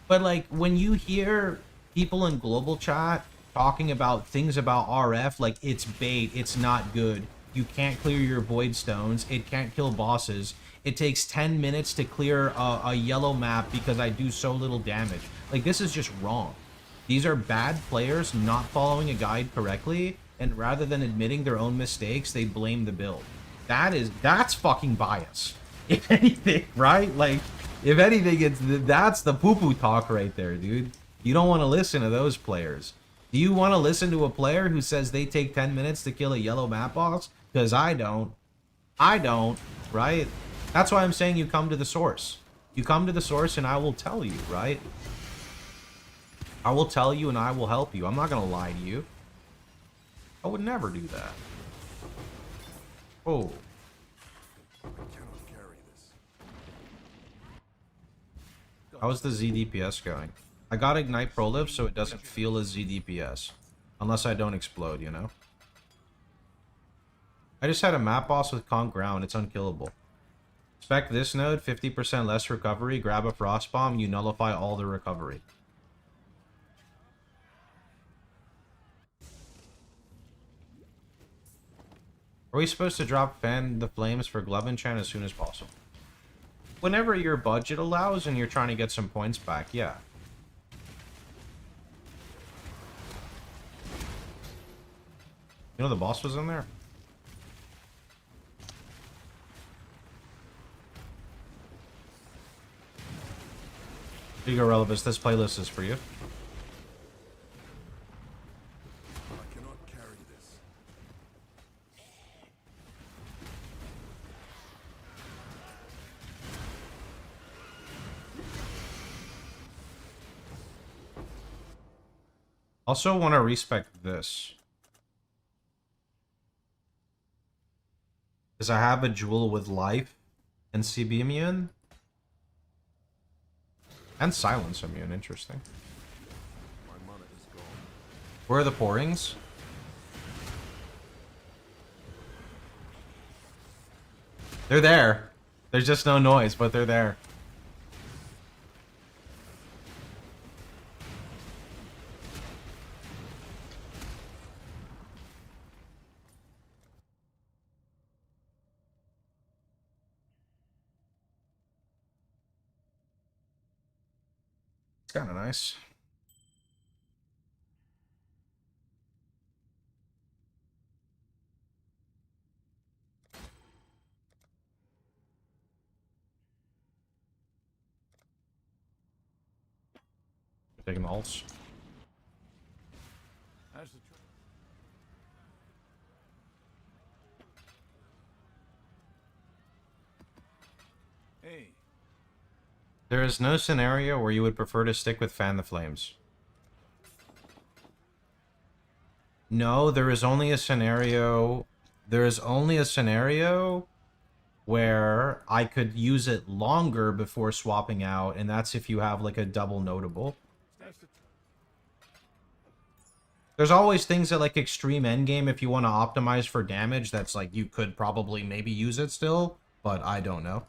But like when you hear people in global chat talking about things about RF, like it's bait, it's not good, you can't clear your void stones, it can't kill bosses, it takes 10 minutes to clear a yellow map because I do so little damage. Like, this is just wrong. These are bad players not following a guide correctly, and rather than admitting their own mistakes, they blame the build. That's fucking bias. If anything, right? Like, if anything, that's the poo-poo talk right there, dude. You don't want to listen to those players. Do you want to listen to a player who says they take 10 minutes to kill a yellow map boss? Because I don't. I don't, right? That's why I'm saying you come to the source. You come to the source and I will tell you, right? I will tell you and I will help you. I'm not going to lie to you. I would never do that. Oh. I cannot carry this. How's the ZDPS going? I got Ignite Proliv so it doesn't feel as ZDPS. Unless I don't explode, you know? I just had a map boss with Conk Ground. It's unkillable. Spec this node, 50% less recovery. Grab a Frost Bomb, you nullify all the recovery. Are we supposed to drop Fan the Flames for Glove Enchant as soon as possible? Whenever your budget allows and you're trying to get some points back, yeah. You know the boss was in there? Here you go, Relevus. This playlist is for you. I cannot carry this. Also want to respect this. Because I have a jewel with life and CB immune. And silence immune, interesting. My mana is gone. Where are the pourings? They're there. There's just no noise, but they're there. It's kind of nice. Taking ults. As the Hey, There is no scenario where you would prefer to stick with Fan the Flames. No, there is only a scenario... There is only a scenario where I could use it longer before swapping out, and that's if you have, like, a double notable. that's the There's always things at, like, extreme endgame if you want to optimize for damage that's, like, you could probably maybe use it still, but I don't know.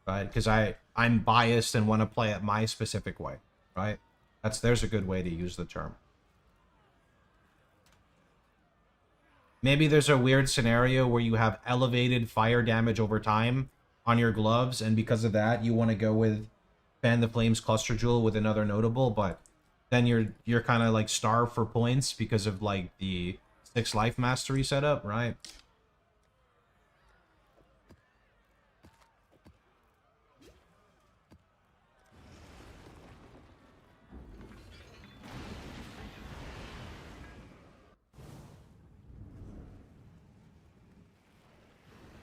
Right? Because I'm biased and want to play it my specific way, right? There's a good way to use the term. Maybe there's a weird scenario where you have elevated fire damage over time on your gloves, and because of that, you want to go with Fan the Flames Cluster Jewel with another notable, but then you're kind of like starved for points because of like the 6 life mastery setup, right?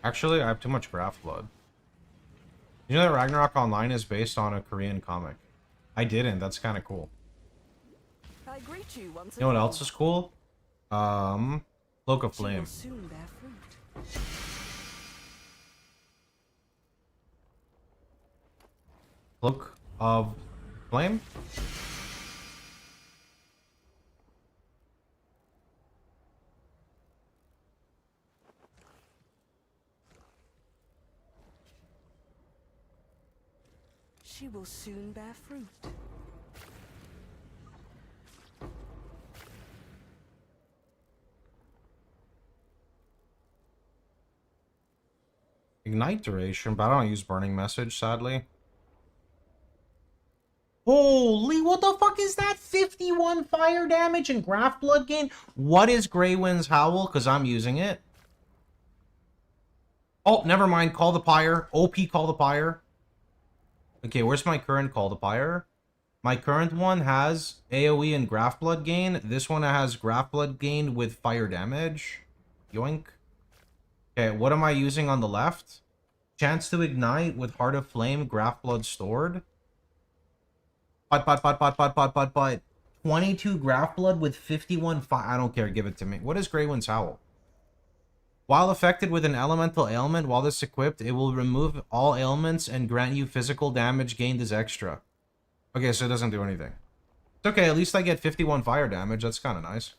Actually, I have too much Graph Blood. You know that Ragnarok Online is based on a Korean comic? I didn't. That's kind of cool. I greet you once You know what again. else is cool? Cloak of She will Flame. soon bear fruit. Cloak of Flame? She will soon bear fruit. Ignite duration, but I don't use Burning Message, sadly. Holy, what the fuck is that? 51 fire damage and Graph Blood gain? What is Greywind's Howl? Because I'm using it. Oh, never mind. Call the Pyre. OP Call the Pyre. Okay, where's my current Call the Pyre? My current one has AoE and Graph Blood gain. This one has Graph Blood gain with fire damage. Yoink. Okay, what am I using on the left? Chance to ignite with Heart of Flame, Graph Blood stored. But. 22 Graph Blood with 51 fire. I don't care, give it to me. What is Greywind's Howl? While affected with an elemental ailment, while this equipped, it will remove all ailments and grant you physical damage gained as extra. Okay, so it doesn't do anything. It's okay, at least I get 51 fire damage. That's kind of nice.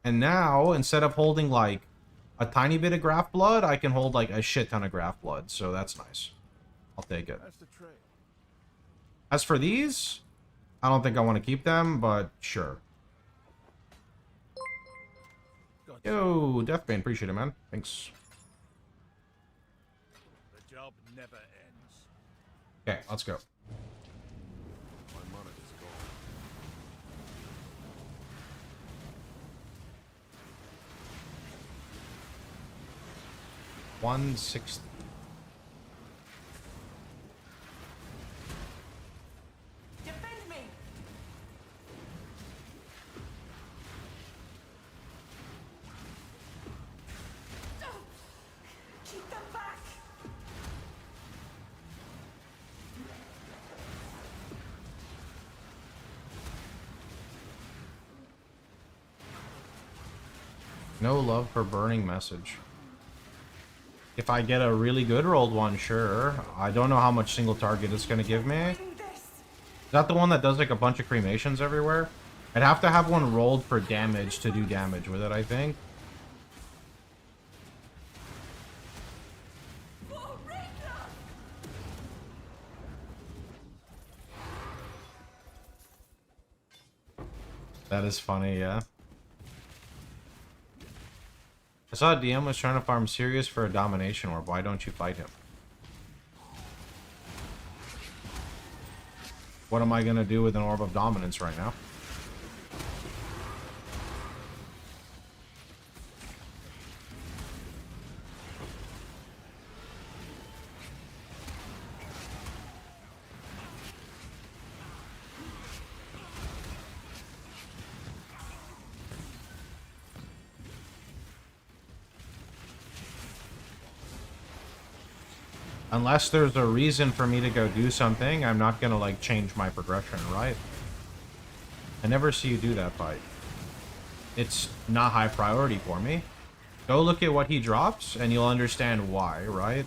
And now, instead of holding, like, a tiny bit of Graph Blood, I can hold, like, a shit ton of Graph Blood. So that's nice. I'll take it. that's the trade. As for these, I don't think I want to keep them, but sure. Yo, Deathbane, appreciate it, man. Thanks. The job never ends. Okay, let's go. My mana is gone. 160. Defend me! Keep them back! No love for burning message. If I get a really good rolled one, sure. I don't know how much single target it's going to give me. Is that the one that does like a bunch of cremations everywhere? I'd have to have one rolled for damage to do damage with it, I think. That is funny, yeah. I saw DM was trying to farm Sirius for a domination orb. Why don't you fight him? What am I gonna do with an orb of dominance right now? Unless there's a reason for me to go do something, I'm not gonna, like, change my progression, right? I never see you do that fight. It's not high priority for me. Go look at what he drops, and you'll understand why, right?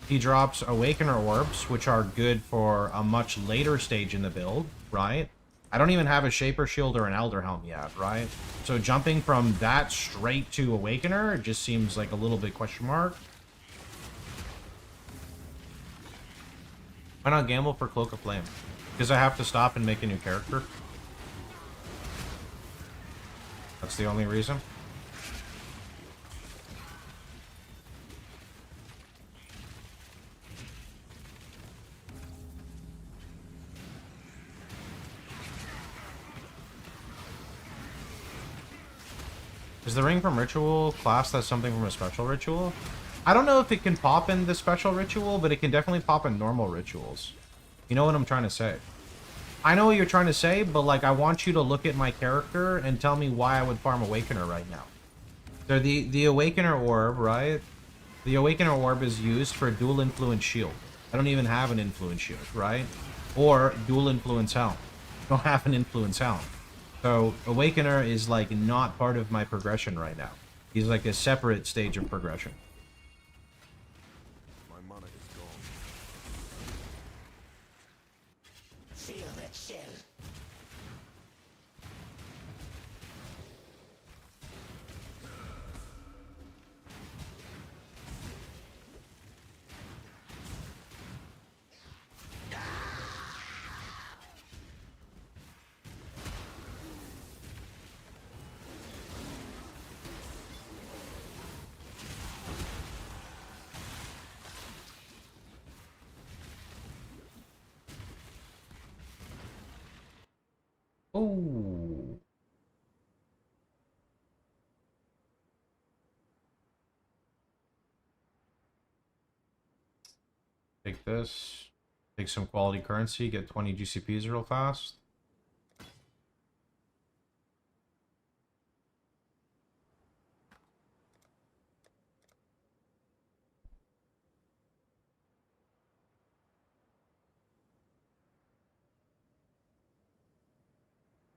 He drops Awakener Orbs, which are good for a much later stage in the build, right? I don't even have a Shaper Shield or an Elder Helm yet, right? So jumping from that straight to Awakener just seems like a little bit question mark. Why not gamble for Cloak of Flame? Because I have to stop and make a new character. That's the only reason. Is the ring from Ritual classed as something from a special ritual? I don't know if it can pop in the special ritual, but it can definitely pop in normal rituals. You know what I'm trying to say? I know what you're trying to say, but like I want you to look at my character and tell me why I would farm Awakener right now. So the Awakener Orb, right? The Awakener Orb is used for dual influence shield. I don't even have an influence shield, right? Or dual influence helm. I don't have an influence helm. So Awakener is like not part of my progression right now. He's like a separate stage of progression. My mana is gone. Feel that chill. Oh. Take this. Take some quality currency. Get 20 GCPs real fast.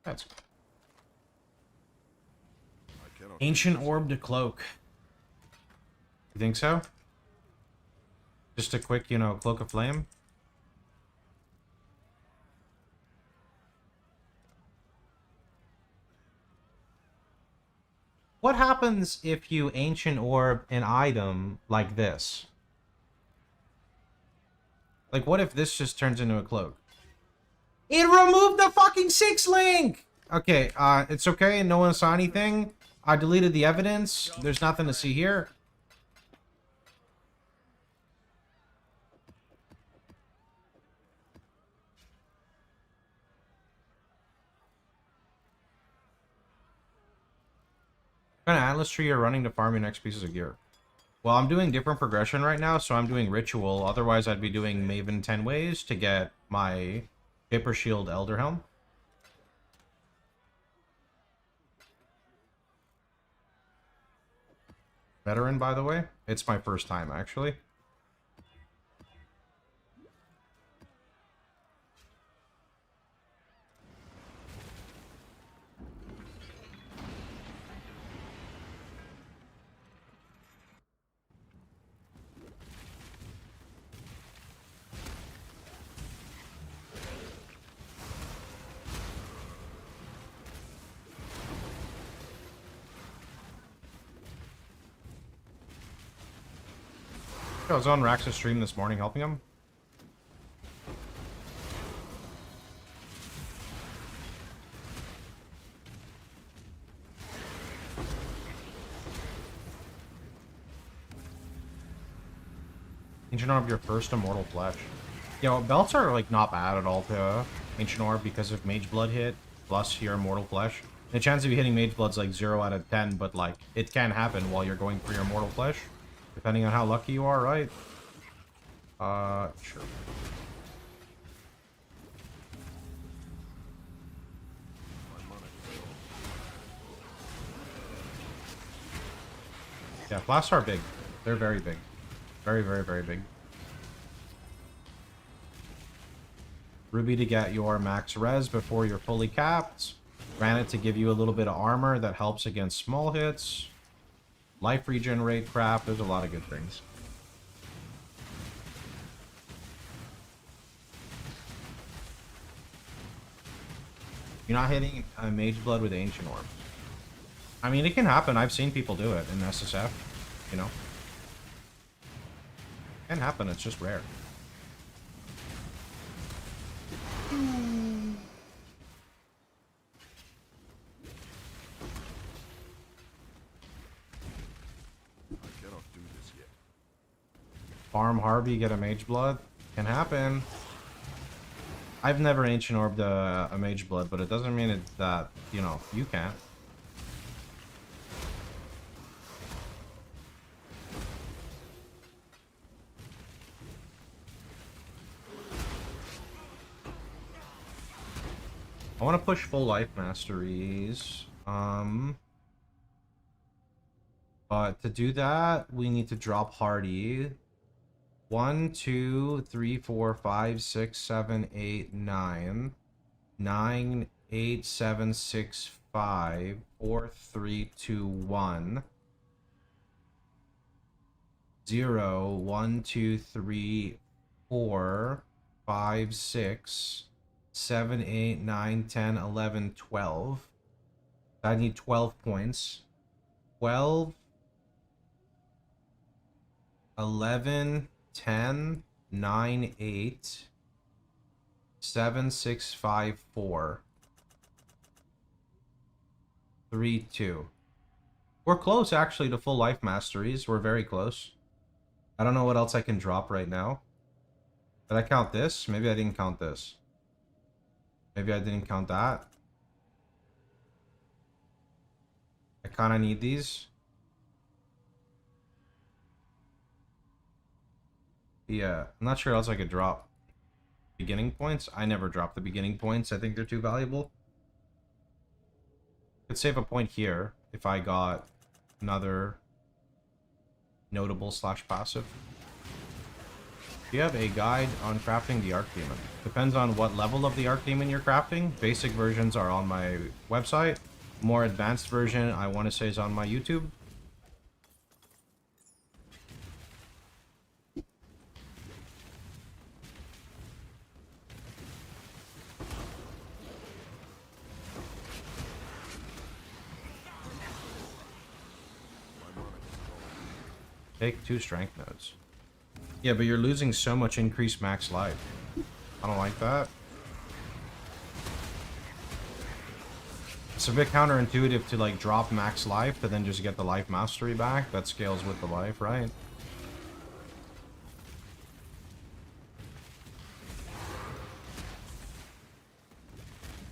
That's I cannot. Ancient Orb to Cloak. You think so? Just a quick, you know, Cloak of Flame? What happens if you Ancient Orb an item like this? Like, what if this just turns into a cloak? It removed the fucking 6 link! Okay, it's okay. No one saw anything. I deleted the evidence. There's nothing to see here. What kind of Atlas tree you're running to farm your next pieces of gear? Well, I'm doing different progression right now, so I'm doing Ritual. Otherwise, I'd be doing Maven 10 ways to get my Paper Shield Elder Helm. Veteran, by the way. It's my first time, actually. I was on Rax's stream this morning helping him. Ancient Orb, your first Immortal Flesh. Yeah, well, belts are like not bad at all to Ancient Orb because of Mage Blood hit plus your Immortal Flesh. The chance of you hitting Mage Blood's like 0 out of 10, but like it can happen while you're going for your Immortal Flesh. Depending on how lucky you are, right? Sure. Yeah, blasts are big. They're very big. Very, very, very big. Ruby to get your max res before you're fully capped. Granite to give you a little bit of armor that helps against small hits. Life regenerate crap. There's a lot of good things. You're not hitting a Mage Blood with Ancient Orb. I mean, it can happen. I've seen people do it in SSF, you know. It can happen. It's just rare. Farm Harvey, get a Mage Blood. Can happen. I've never Ancient Orbed a Mage Blood, but it doesn't mean that, you know, you can't. I want to push full life masteries. But to do that, we need to drop Hardy. 1, 2, 3, 4, 5, 6, 7, 8, 9. 9, 8, 7, 6, 5, 4, 3, 2, 1. 0, 1, 2, 3, 4, 5, 6, 7, 8, 9, 10, 11, 12. I need 12 points. 12, 11, 10, 9, 8, 7, 6, 5, 4, 3, 2. We're close, actually, to full life masteries. We're very close. I don't know what else I can drop right now. Did I count this? Maybe I didn't count this. Maybe I didn't count that. I kind of need these. Yeah, I'm not sure what else I could drop. Beginning points? I never drop the beginning points. I think they're too valuable. Could save a point here if I got another notable / passive. Do you have a guide on crafting the Archdemon? Depends on what level of the Archdemon you're crafting. Basic versions are on my website. More advanced version, I want to say, is on my YouTube. Take 2 strength nodes. Yeah, but you're losing so much increased max life. I don't like that. It's a bit counterintuitive to like drop max life to then just get the life mastery back. That scales with the life, right?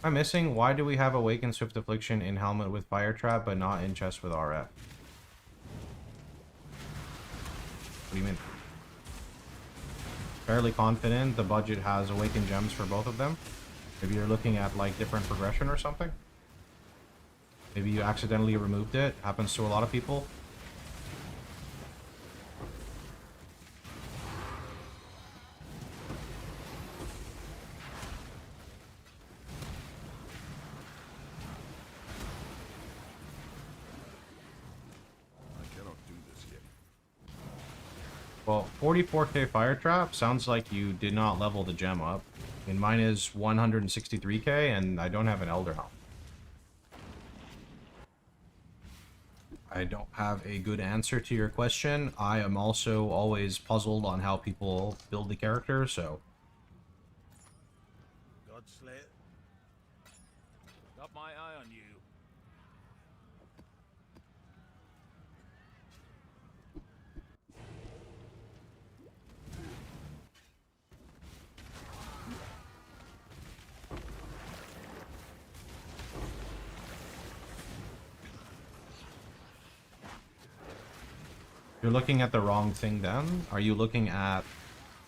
I'm missing. Why do we have Awakened Swift Affliction in helmet with Fire Trap, but not in chest with RF? What do you mean? Fairly confident the budget has Awakened Gems for both of them. Maybe you're looking at like different progression or something. Maybe you accidentally removed it. Happens to a lot of people. Well, 44k Fire Trap sounds like you did not level the gem up. And mine is 163k, and I don't have an Elder Helm. I don't have a good answer to your question. I am also always puzzled on how people build the character, so... Godslayer. Got my eye on you. You're looking at the wrong thing then. Are you looking at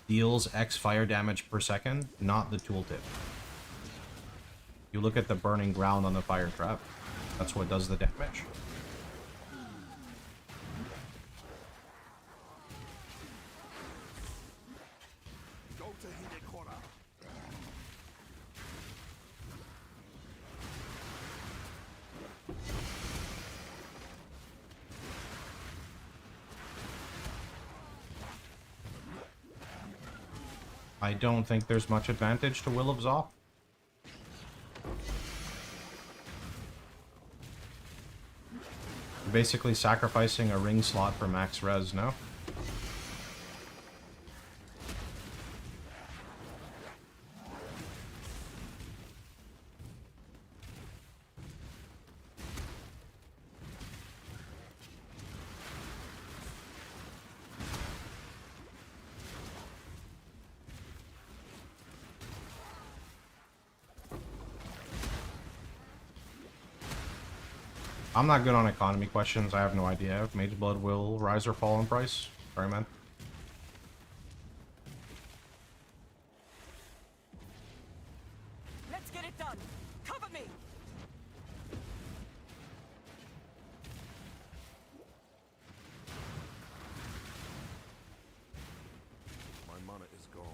deals X fire damage per second, not the tooltip? You look at the burning ground on the fire trap. That's what does the damage. Go to Hidekora. I don't think there's much advantage to Will of Zoth. You're basically sacrificing a ring slot for max res, no? I'm not good on economy questions. I have no idea if Mage Blood will rise or fall in price. Sorry, man. Let's get it done. Cover me. My mana is gone.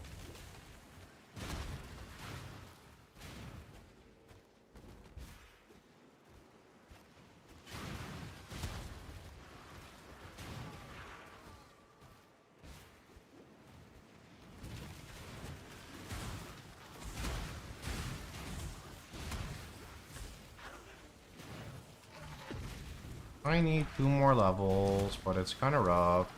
I need 2 more levels, but it's kind of rough.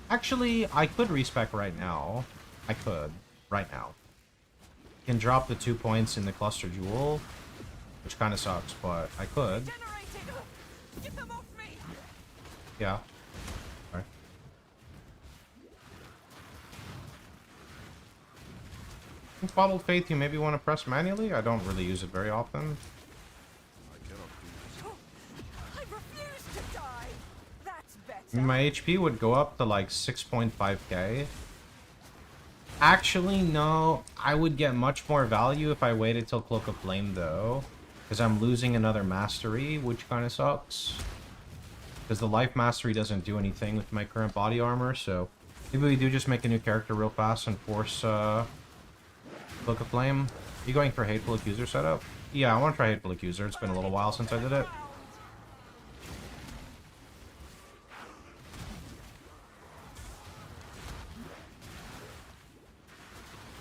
Actually, I could respec right now. I could. Right now. Can drop the 2 points in the cluster jewel, which kind of sucks, but I could. Generating. Get them off me. Yeah. Alright. Bottled Faith, you maybe want to press manually? I don't really use it very often. I cannot do this. I refuse to die. That's better. My HP would go up to like 6.5k. Actually, no. I would get much more value if I waited till Cloak of Flame, though. Because I'm losing another mastery, which kind of sucks. Because the life mastery doesn't do anything with my current body armor, so... Maybe we do just make a new character real fast and force, Cloak of Flame. Are you going for Hateful Accuser setup? Yeah, I want to try Hateful Accuser. It's been a little while since I did it.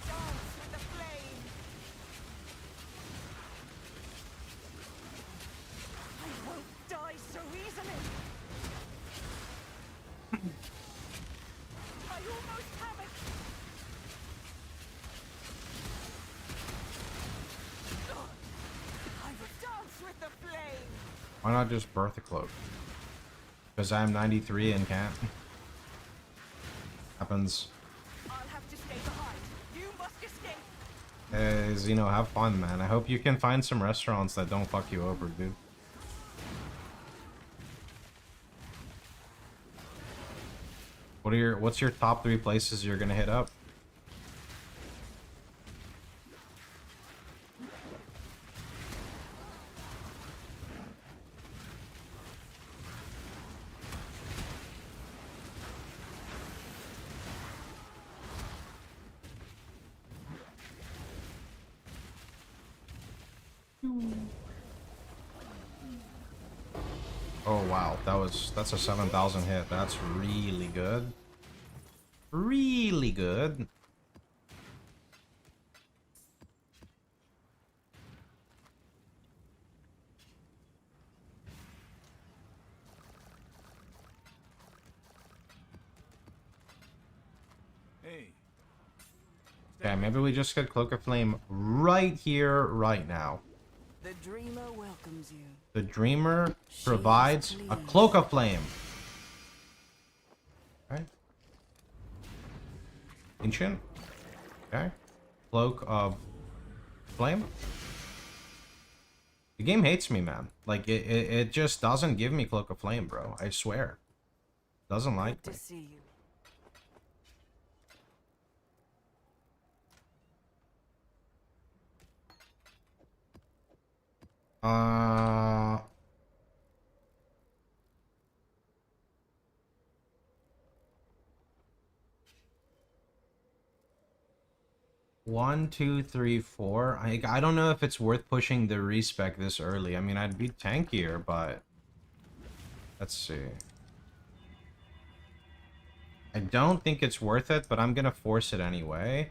Dance with the flame. I won't die so easily. I almost have it. Why not just birth a cloak? Because I'm 93 and can't. Happens. I'll have to stay behind. You must escape. Xeno, have fun, man. I hope you can find some restaurants that don't fuck you over, dude. What's your top 3 places you're gonna hit up? Oh wow, that's a 7,000 hit. That's really good. Really good. Hey. Okay, maybe we just get Cloak of Flame right here, right now. The dreamer welcomes you. The Dreamer provides a Cloak of Flame. Okay. Ancient. Okay. Cloak of Flame. The game hates me, man. Like, it just doesn't give me Cloak of Flame, bro. I swear. Doesn't like Good me. to see you. Uh... 1, 2, 3, 4. I don't know if it's worth pushing the respec this early. I mean, I'd be tankier, but let's see. I don't think it's worth it, but I'm gonna force it anyway.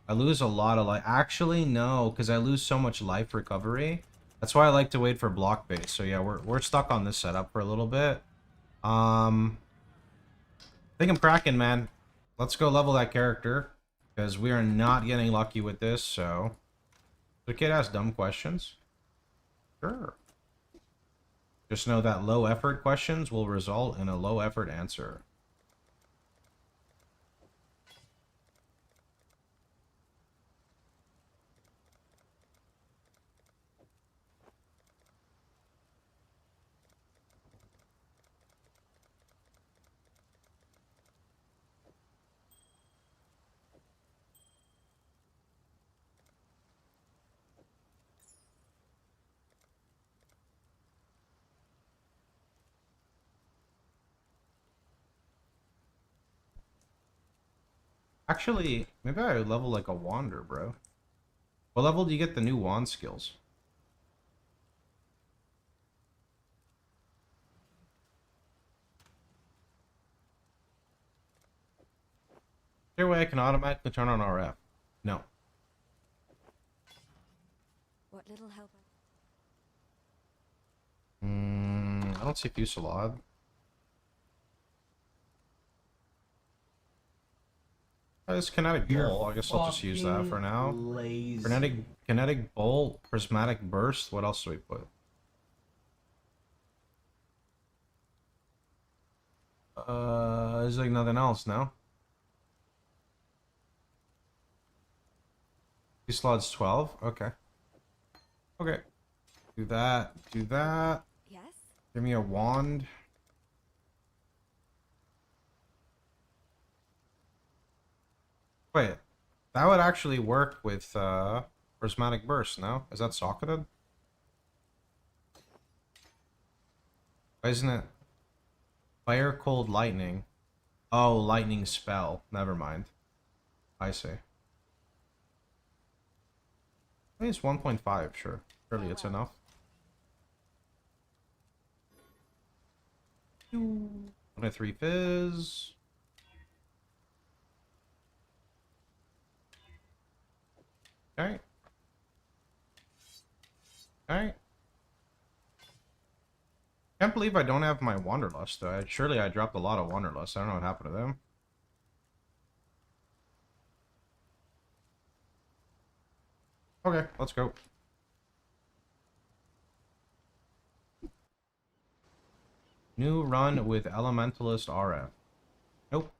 I lose a lot of life. Actually, no, because I lose so much life recovery. That's why I like to wait for block base. So yeah, we're stuck on this setup for a little bit. I think I'm cracking, man. Let's go level that character, because we are not getting lucky with this. So the kid asks dumb questions. Sure. Just know that low effort questions will result in a low effort answer. Actually, maybe I would level like a wander, bro. What level do you get the new wand skills? Is there a way I can automatically turn on RF? No. What little help? I don't see Fusillade. This kinetic bolt. I guess I'll just use that for now. Kinetic bolt, prismatic burst. What else do we put? There's like nothing else now. Fusillade's 12. Okay. Okay. Do that. Do that. Yes? Give me a wand. Wait. That would actually work with prismatic burst, no? Is that socketed? Why isn't it? Fire, cold, lightning. Oh, lightning spell. Never mind. I see. I think it's 1.5, sure. Surely it's enough. 23 fizz. Okay. Okay. Can't believe I don't have my Wanderlust, though. Surely I dropped a lot of Wanderlust. I don't know what happened to them. Okay, let's go. New run with Elementalist RF. Nope.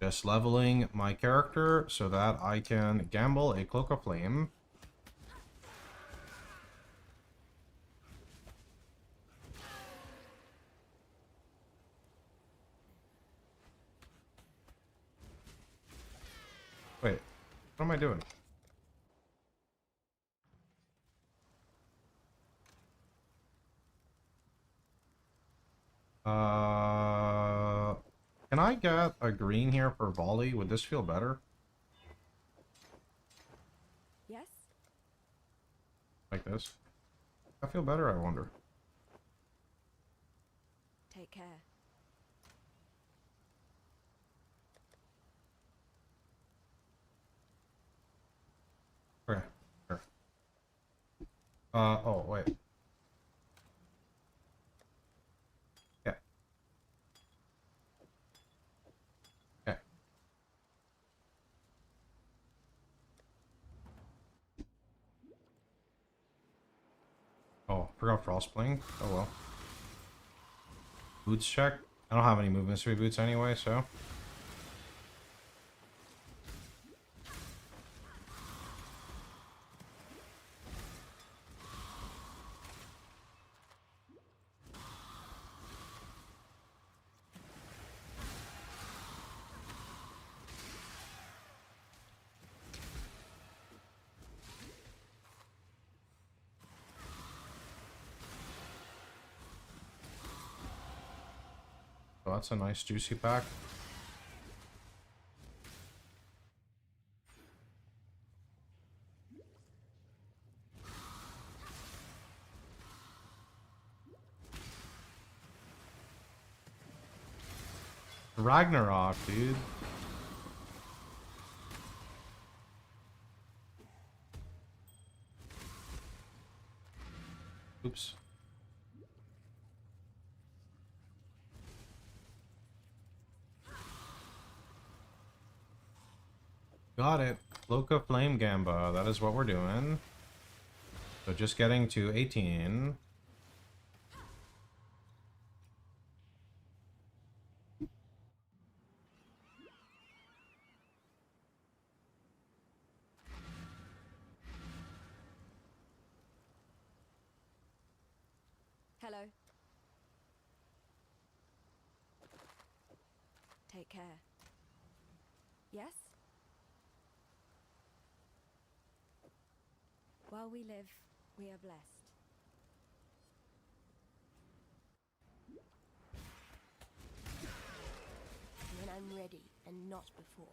Just leveling my character so that I can gamble a Cloak of Flame. Wait, what am I doing? Can I get a green here for volley? Would this feel better? Yes? Like this? I feel better, I wonder. Take care. Okay, sure. Oh, wait. Yeah. Okay. Oh, forgot Frostplaying. Oh well. Boots check. I don't have any movement speed boots anyway, so. Oh, that's a nice juicy pack. Ragnarok, dude. Oops. Got it. Cloak of Flame Gamba. That is what we're doing. So just getting to 18. Hello. Take care. Yes? While we live, we are blessed. When I'm ready, and not before.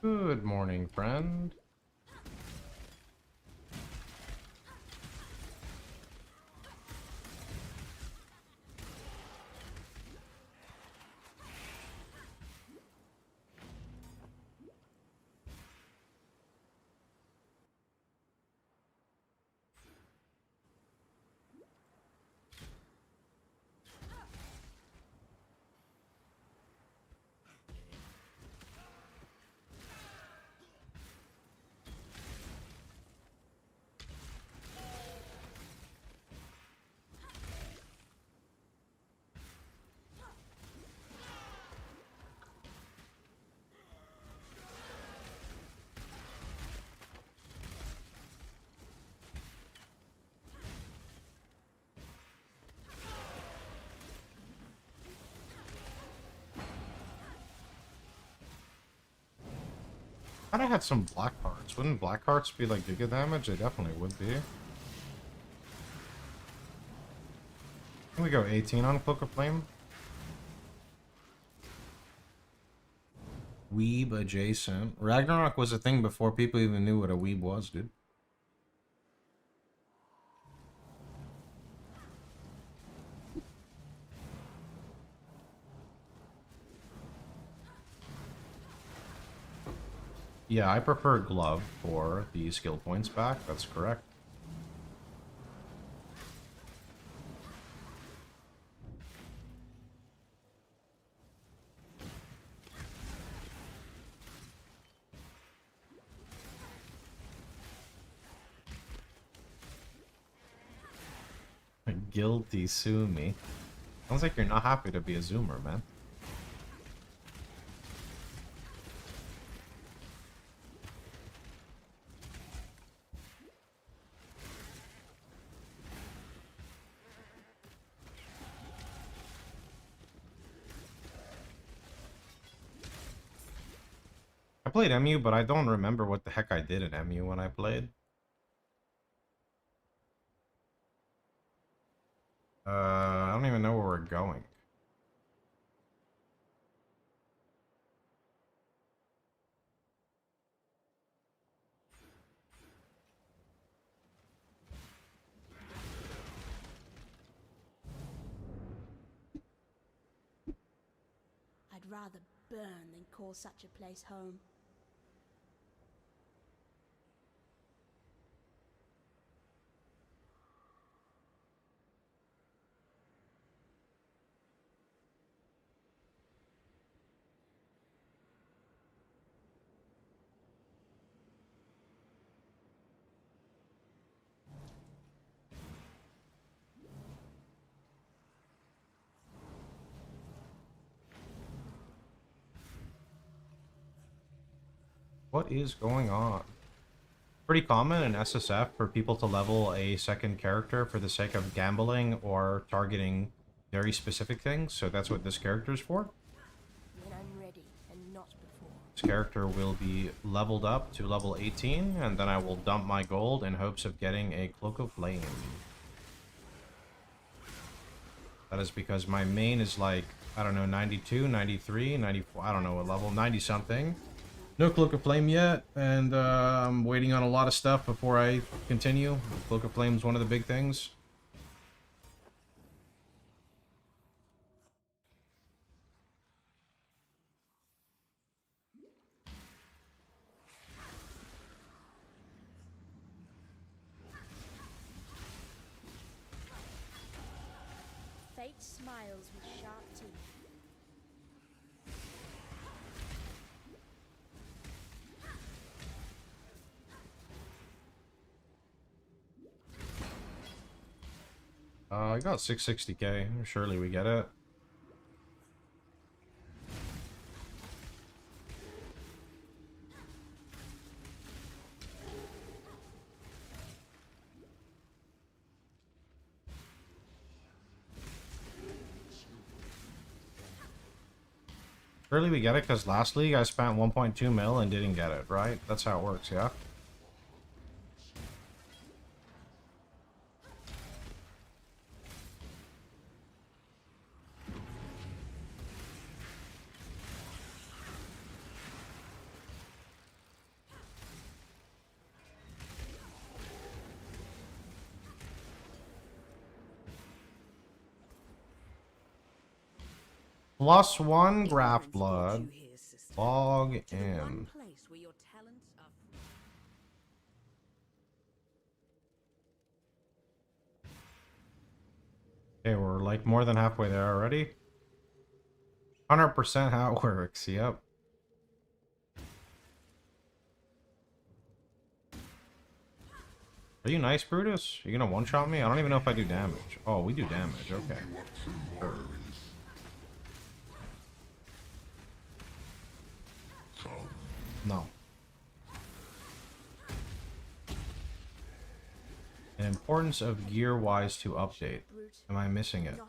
Good morning, friend. Thought I had some black hearts. Wouldn't black hearts be like giga damage? They definitely would be. Can we go 18 on Cloak of Flame? Weeb adjacent. Ragnarok was a thing before people even knew what a weeb was, dude. Yeah, I prefer Glove for the skill points back. That's correct. Guilty, sue me. Sounds like you're not happy to be a zoomer, man. I played MU, but I don't remember what the heck I did in MU when I played. I don't even know where we're going. I'd rather burn than call such a place home. What is going on? Pretty common in SSF for people to level a second character for the sake of gambling or targeting very specific things, so that's what this character is for. When I'm ready, and not before. This character will be leveled up to level 18, and then I will dump my gold in hopes of getting a Cloak of Flame. That is because my main is like, I don't know, 92, 93, 94, I don't know what level, 90 something. No Cloak of Flame yet, and I'm waiting on a lot of stuff before I continue. Cloak of Flame is one of the big things. Fate smiles with sharp teeth. I got 660k. Surely we get it. Surely we get it, because last league I spent 1.2 mil and didn't get it, right? That's how it works, yeah? +1 Graft Blood. Log in. Okay, we're like more than halfway there already. 100% how it works, yep. Are you nice, Brutus? Are you gonna one-shot me? I don't even know if I do damage. Oh, we do damage, okay. Sure. No. An importance of gear-wise to update. Am I missing it?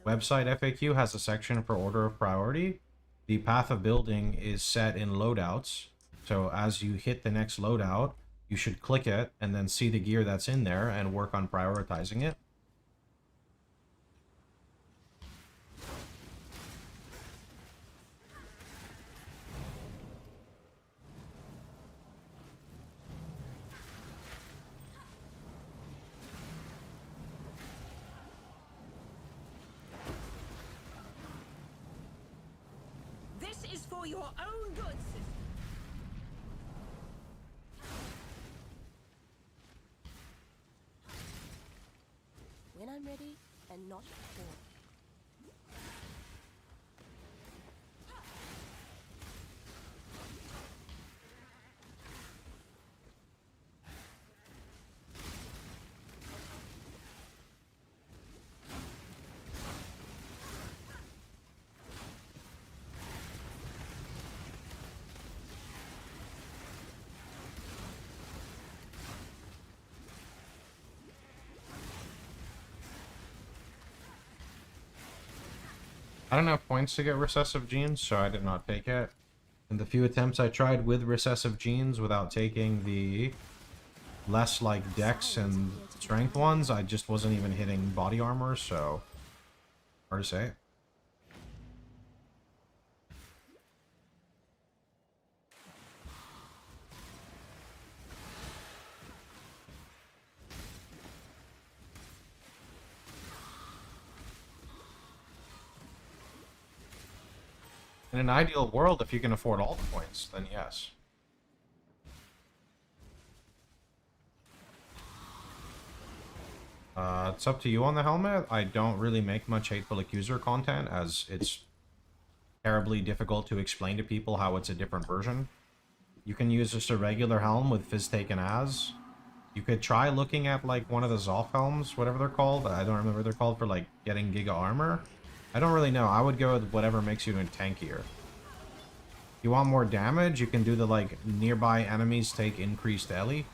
Website FAQ has a section for order of priority. The path of building is set in loadouts. So as you hit the next loadout, you should click it and then see the gear that's in there and work on prioritizing it. For your own good, sister. When I'm ready, and not before. I don't have points to get recessive genes, so I did not take it. And the few attempts I tried with recessive genes without taking the less like dex and strength ones, I just wasn't even hitting body armor, so hard to say. In an ideal world, if you can afford all the points, then yes. It's up to you on the helmet. I don't really make much Hateful Accuser content, as it's terribly difficult to explain to people how it's a different version. You can use just a regular helm with Fizz taken as. You could try looking at like one of the Zoff helms, whatever they're called. I don't remember what they're called for like getting Giga Armor. I don't really know. I would go with whatever makes you tankier. If you want more damage, you can do the like nearby enemies take increased Ellie.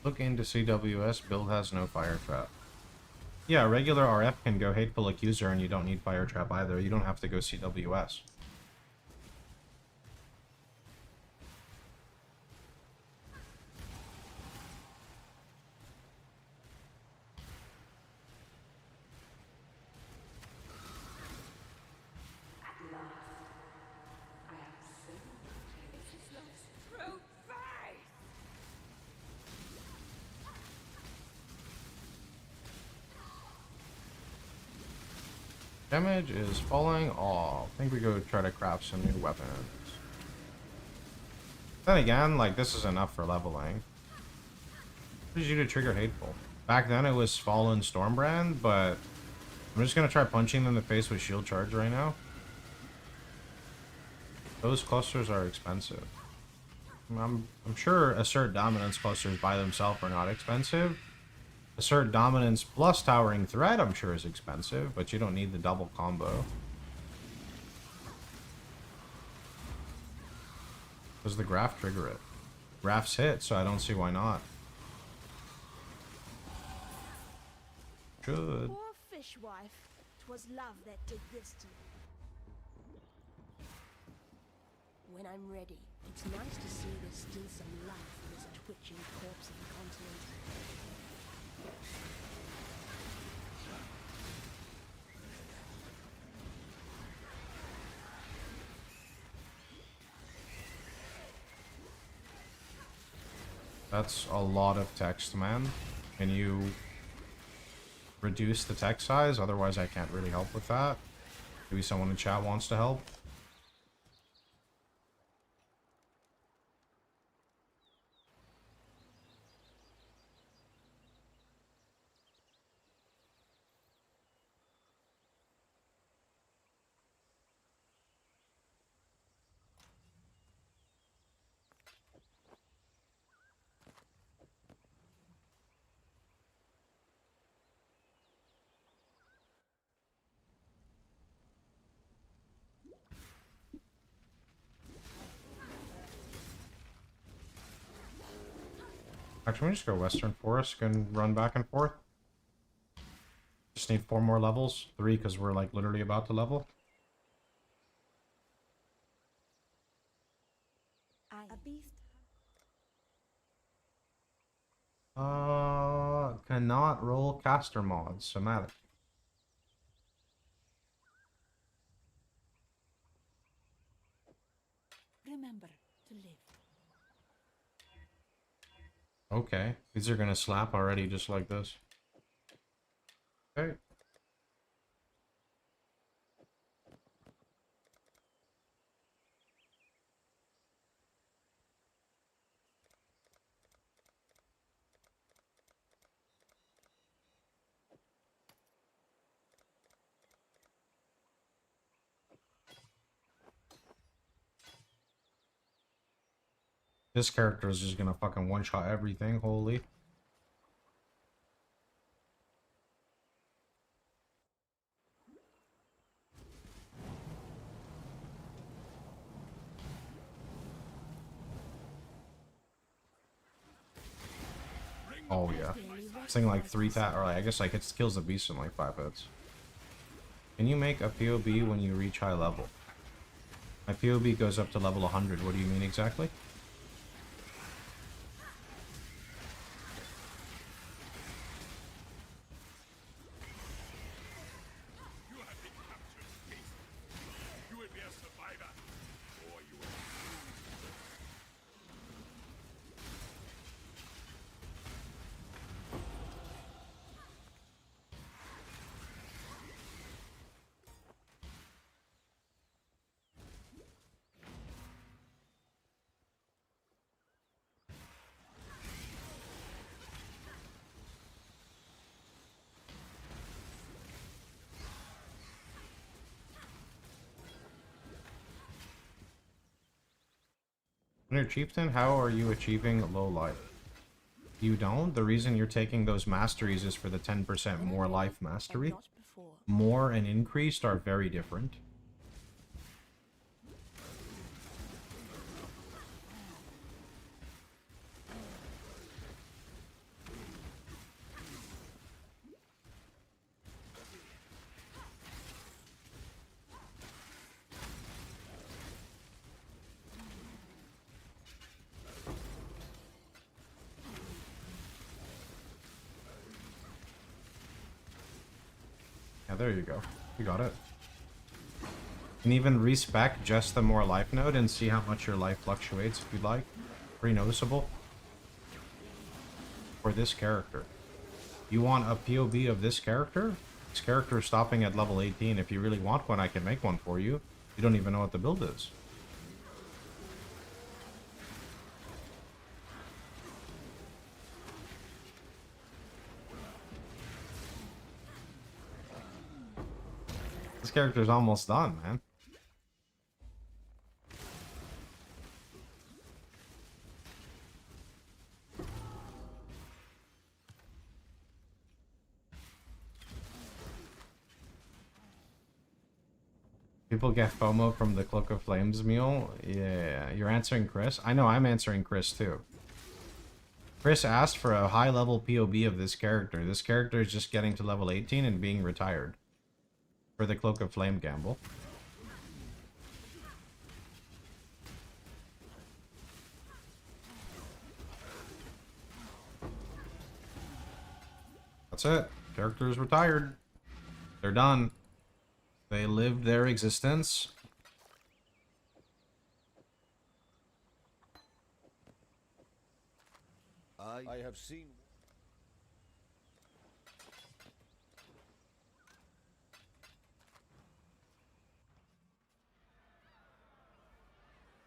Look into CWS, build has no fire trap. Yeah, regular RF can go Hateful Accuser and you don't need fire trap either. You don't have to go CWS. Through face! Damage is falling off. I think we go try to craft some new weapons. Then again, like, this is enough for leveling. What did you do to trigger Hateful? Back then it was Fallen Stormbrand, but I'm just gonna try punching them in the face with Shield Charge right now. Those clusters are expensive. I'm sure Assert Dominance clusters by themselves are not expensive. Assert Dominance plus Towering Threat I'm sure is expensive, but you don't need the double combo. Does the graph trigger it? Graph's hit, so I don't see why not. Should. Poor fishwife. 'Twas love that did this to me. When I'm ready, it's nice to see there's still some life in this twitching corpse of the continent. That's a lot of text, man. Can you reduce the text size? Otherwise, I can't really help with that. Maybe someone in chat wants to help. Actually, we just go Western Forest and run back and forth. Just need 4 more levels. 3 because we're like literally about to level. A beast. Cannot roll caster mods. Somatic. Remember to live. Okay. These are gonna slap already just like this. Okay. This character is just gonna fucking one-shot everything, holy. Oh yeah. This thing like 3,000, or like, I guess like it kills the beast in like 5 hits. Can you make a PoB when you reach high level? My PoB goes up to level 100. What do you mean exactly? You have been captured, Beast. You will be a survivor, or you will. When you're chieftain, how are you achieving low life? You don't? The reason you're taking those masteries is for the 10% more life mastery. Not before. More and increased are very different. Yeah, there you go. You got it. You can even respec just the more life node and see how much your life fluctuates if you'd like. Pretty noticeable. For this character. You want a PoB of this character? This character is stopping at level 18. If you really want one, I can make one for you. You don't even know what the build is. This character's almost done, man. People get FOMO from the Cloak of Flames meal. Yeah, you're answering Chris. I know, I'm answering Chris too. Chris asked for a high level PoB of this character. This character is just getting to level 18 and being retired. For the Cloak of Flame gamble. That's it. Character is retired. They're done. They lived their existence. I have seen.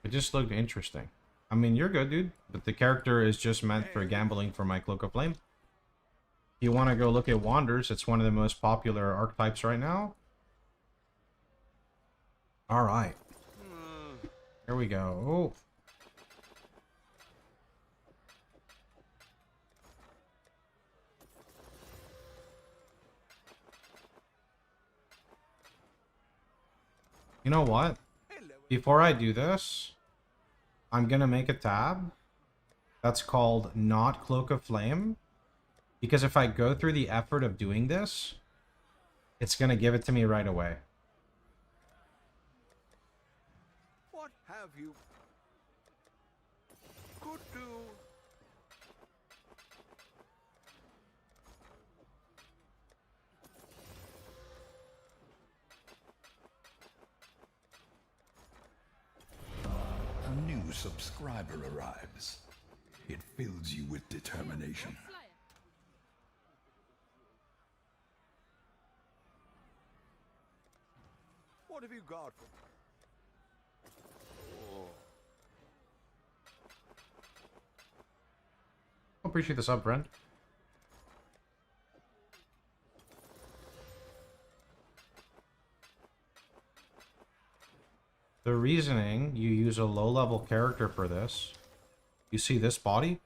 It just looked interesting. I mean, you're good, dude. But the character is just meant for gambling for my Cloak of Flame. If you want to go look at Wanders, it's one of the most popular archetypes right now. Alright. Here we go. Oh. You know what? Before I do this, I'm gonna make a tab that's called Not Cloak of Flame. Because if I go through the effort of doing this, it's gonna give it to me right away. What have you? Could do. A new subscriber arrives. It fills you with determination. What have you got for Appreciate the sub, friend. The reasoning you use a low-level character for this, you see this body?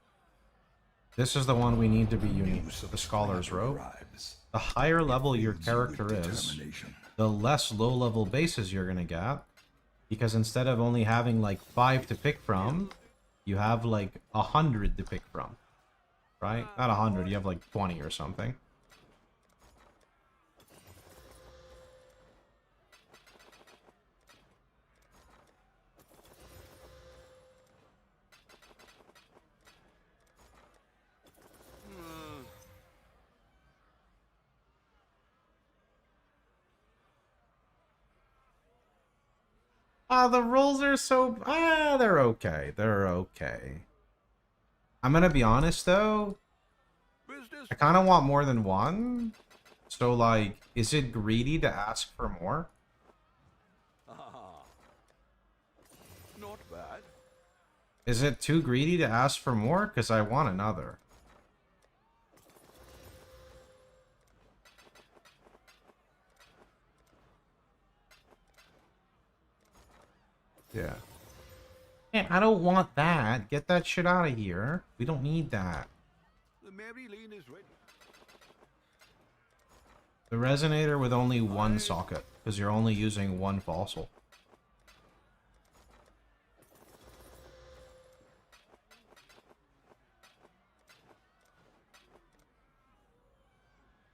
This is the one we need to be unique, the Scholar's Robe. The higher level your character is, the less low-level bases you're gonna get, because instead of only having like 5 to pick from, you have like 100 to pick from. Right? Not 100, you have like 20 or something. The rolls are so... they're okay. They're okay. I'm gonna be honest, though. business? I kind of want more than one. So, like, is it greedy to ask for more? Not bad. Is it too greedy to ask for more? Because I want another. Yeah. Man, I don't want that. Get that shit out of here. We don't need that. The Mary Lane is ready. The resonator with only one socket, because you're only using one fossil.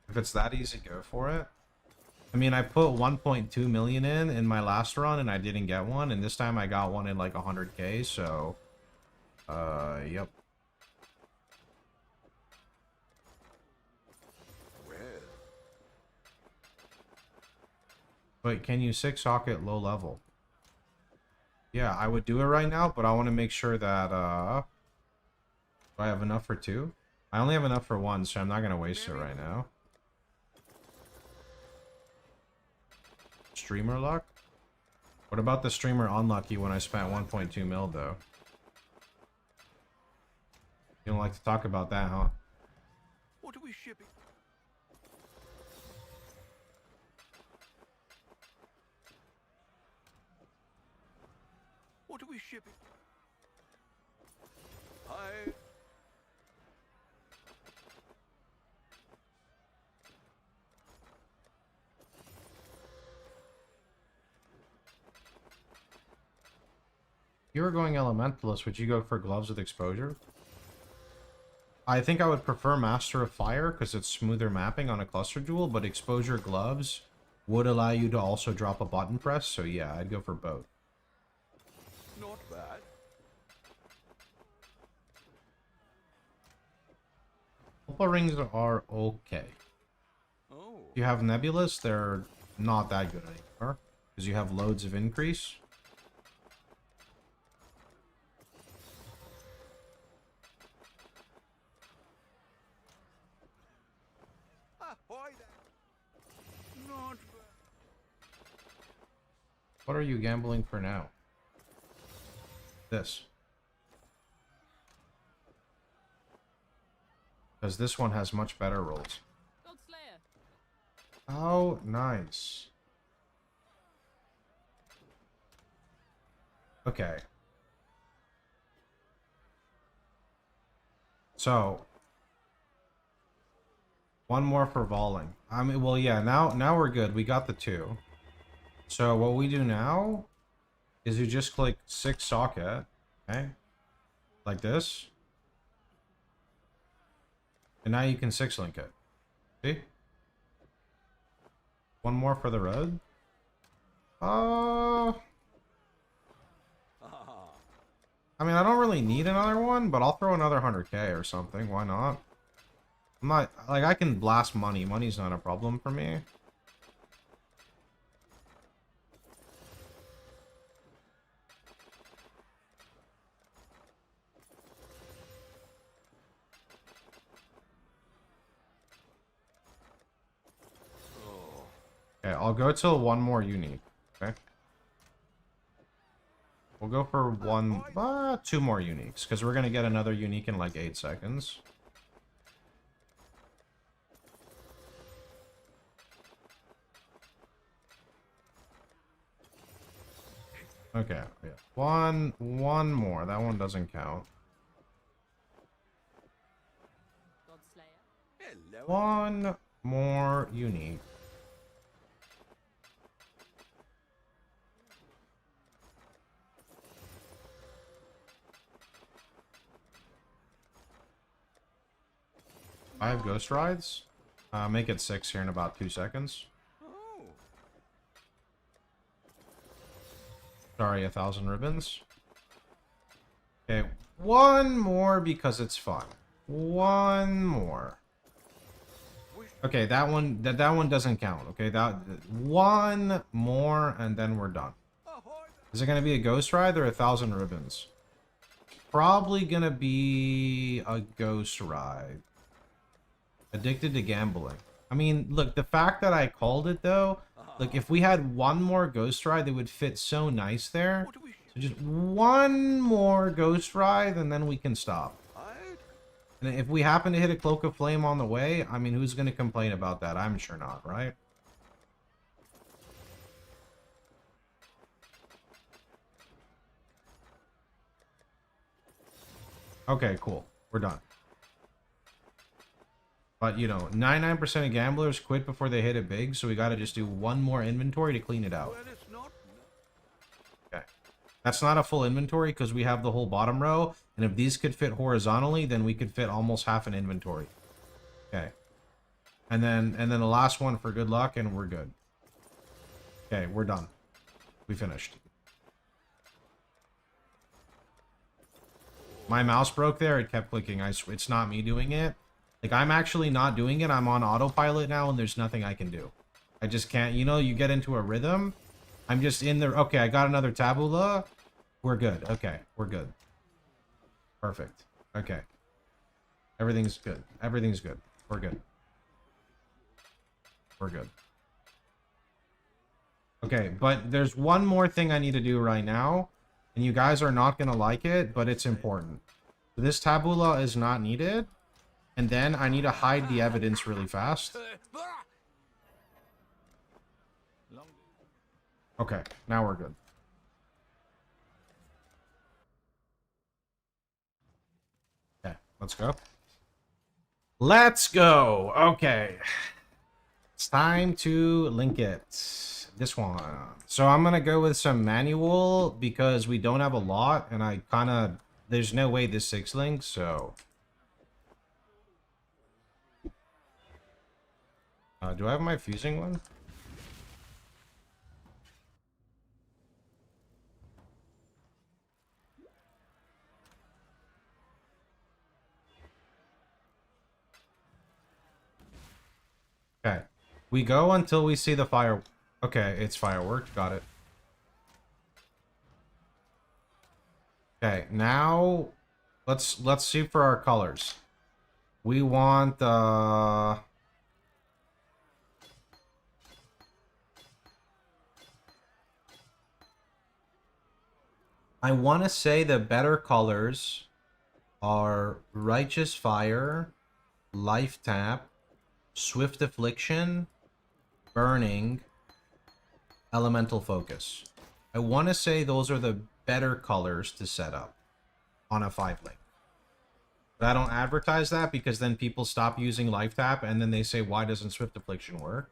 If it's that easy, go for it. I mean, I put 1.2 million in my last run, and I didn't get one, and this time I got one in like 100k, so... yep. Wait, can you 6-socket low level? Yeah, I would do it right now, but I want to make sure that, do I have enough for 2? I only have enough for 1, so I'm not going to waste it right now. Streamer luck? What about the streamer unlucky when I spent 1.2 mil, though? You don't like to talk about that, huh? What are we shipping? What are we shipping? I... If you were going Elementalist, would you go for Gloves with Exposure? I think I would prefer Master of Fire, because it's smoother mapping on a cluster duel, but Exposure Gloves would allow you to also drop a button press, so yeah, I'd go for both. Not bad. Purple rings are okay. Oh. If you have Nebulous, they're not that good anymore, because you have loads of increase. Ahoy there. Not bad. What are you gambling for now? This. Because this one has much better rolls. Oh, nice. Okay. So, one more for Voling. I mean, well, yeah, now we're good. We got the 2. So what we do now is you just click 6-socket, okay? Like this. And now you can 6-link it. See? One more for the road. I mean, I don't really need another one, but I'll throw another 100k or something. Why not? I'm not, like, I can blast money. Money's not a problem for me. Okay, I'll go till one more unique. Okay. We'll go for two more uniques, because we're gonna get another unique in like 8 seconds. Okay, yeah. One more. That one doesn't count. Hello. One more unique. Five ghost rides. Make it 6 here in about 2 seconds. Oh. Sorry, 1,000 ribbons. Okay, one more because it's fun. One more. Okay, that one doesn't count. Okay, that one more and then we're done. Is it gonna be a ghost ride or 1,000 ribbons? Probably gonna be a ghost ride. Addicted to gambling. I mean, look, the fact that I called it though, look, if we had one more ghost ride, they would fit so nice there. So just one more ghost ride and then we can stop. And if we happen to hit a Cloak of Flame on the way, I mean, who's going to complain about that? I'm sure not, right? Okay, cool. We're done. But, you know, 99% of gamblers quit before they hit it big, so we got to just do one more inventory to clean it out. Well, it's not. Okay. That's not a full inventory because we have the whole bottom row, and if these could fit horizontally, then we could fit almost half an inventory. Okay. And then the last one for good luck, and we're good. Okay, we're done. We finished. My mouse broke there. It kept clicking. It's not me doing it. Like, I'm actually not doing it. I'm on autopilot now, and there's nothing I can do. I just can't. You know, you get into a rhythm. I'm just in there. Okay, I got another tabula. We're good. Okay, we're good. Perfect. Okay. Everything's good. Everything's good. We're good. We're good. Okay, but there's one more thing I need to do right now, and you guys are not going to like it, but it's important. This tabula is not needed, and then I need to hide the evidence really fast. Okay, now we're good. Okay, let's go. Let's go! Okay. It's time to link it. This one. So I'm gonna go with some manual because we don't have a lot, and I kinda... There's no way this 6 links, so... do I have my fusing one? Okay. We go until we see the fire... Okay, it's firework. Got it. Okay, now... Let's see for our colors. We want, I want to say the better colors are Righteous Fire, Life Tap, Swift Affliction, Burning, Elemental Focus. I want to say those are the better colors to set up on a 5-link. But I don't advertise that because then people stop using Life Tap and then they say, why doesn't Swift Affliction work?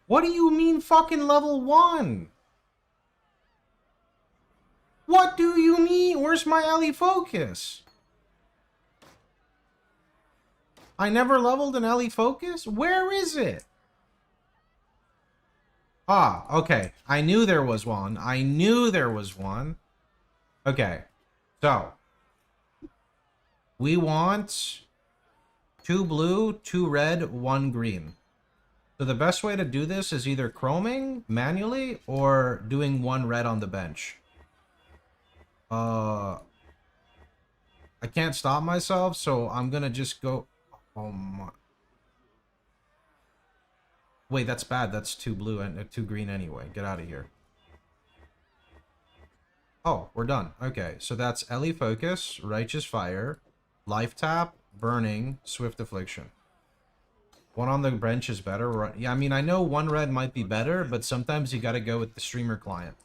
What do you mean fucking level 1? What do you mean? Where's my alley focus? I never leveled an alley focus? Where is it? Ah, okay. I knew there was one. I knew there was one. Okay. So. We want 2 blue, 2 red, 1 green. So the best way to do this is either chroming manually or doing 1 red on the bench. I can't stop myself, so I'm gonna just go... Oh my... Wait, that's bad. That's 2 blue and 2 green anyway. Get out of here. Oh, we're done. Okay, so that's Ellie Focus, Righteous Fire, Life Tap, Burning, Swift Affliction. 1 on the bench is better. Yeah, I mean, I know 1 red might be better, but sometimes you gotta go with the streamer client.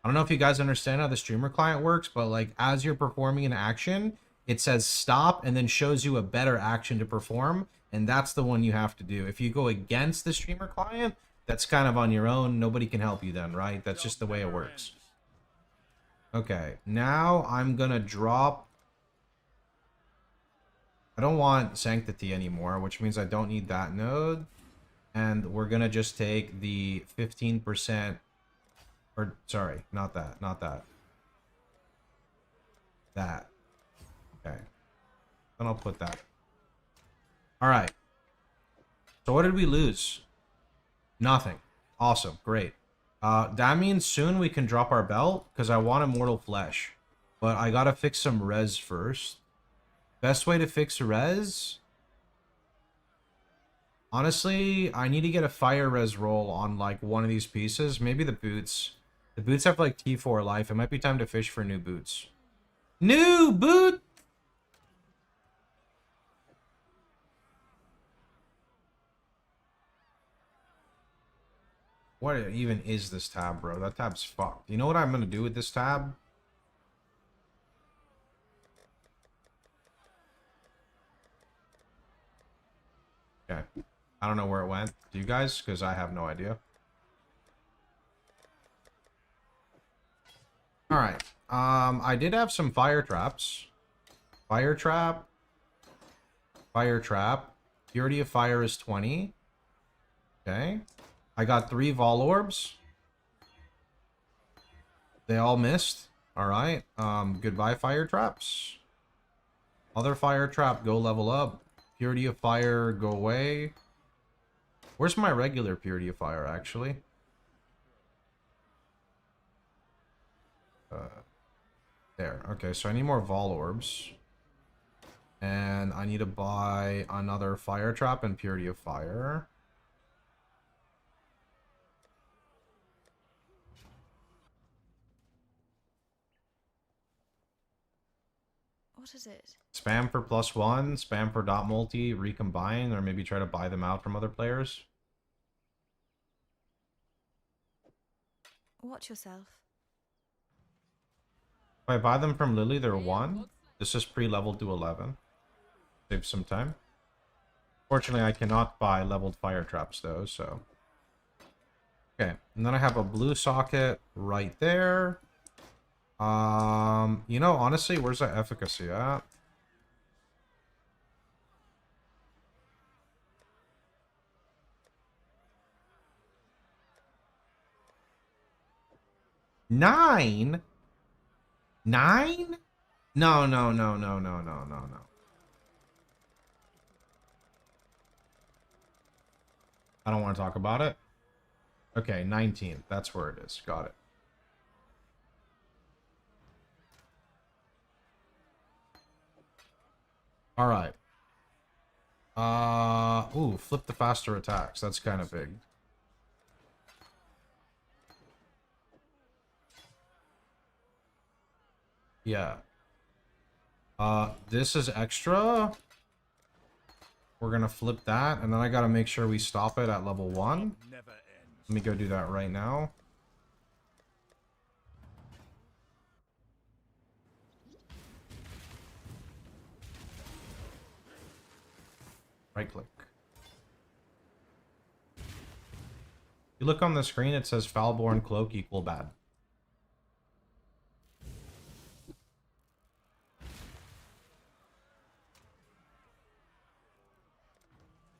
I don't know if you guys understand how the streamer client works, but like as you're performing an action, it says stop and then shows you a better action to perform, and that's the one you have to do. If you go against the streamer client, that's kind of on your own. Nobody can help you then, right? That's just the way it works. Okay, now I'm gonna drop... I don't want Sanctity anymore, which means I don't need that node. And we're gonna just take the 15%... Or, sorry, not that, not that. That. Okay. Then I'll put that. Alright. So what did we lose? Nothing. Awesome, great. That means soon we can drop our belt, because I want Immortal Flesh. But I gotta fix some res first. Best way to fix res? Honestly, I need to get a fire res roll on like one of these pieces. Maybe the boots. The boots have like T4 life. It might be time to fish for new boots. New boot! What even is this tab, bro? That tab's fucked. You know what I'm gonna do with this tab? Okay. I don't know where it went. Do you guys? Because I have no idea. Alright. I did have some fire traps. Fire trap. Fire trap. Purity of fire is 20. Okay. I got 3 Vol Orbs. They all missed. Alright. Goodbye, fire traps. Other fire trap, go level up. Purity of fire, go away. Where's my regular purity of fire, actually? There. Okay, so I need more Vol Orbs. And I need to buy another fire trap and purity of fire. What is it? Spam for +1, spam for dot multi, recombine, or maybe try to buy them out from other players. Watch yourself. If I buy them from Lily, they're 1. This is pre-leveled to 11. Save some time. Fortunately, I cannot buy leveled fire traps, though, so... Okay, and then I have a blue socket right there. You know, honestly, where's that efficacy at? Nine? No, no, no, no, no, no, no, no. I don't want to talk about it. Okay, 19. That's where it is. Got it. Alright. Ooh, flip the faster attacks. That's kind of big. Yeah. This is extra. We're gonna flip that, and then I gotta make sure we stop it at level 1. Let me go do that right now. Right click. You look on the screen, it says Foulborn Cloak equal bad.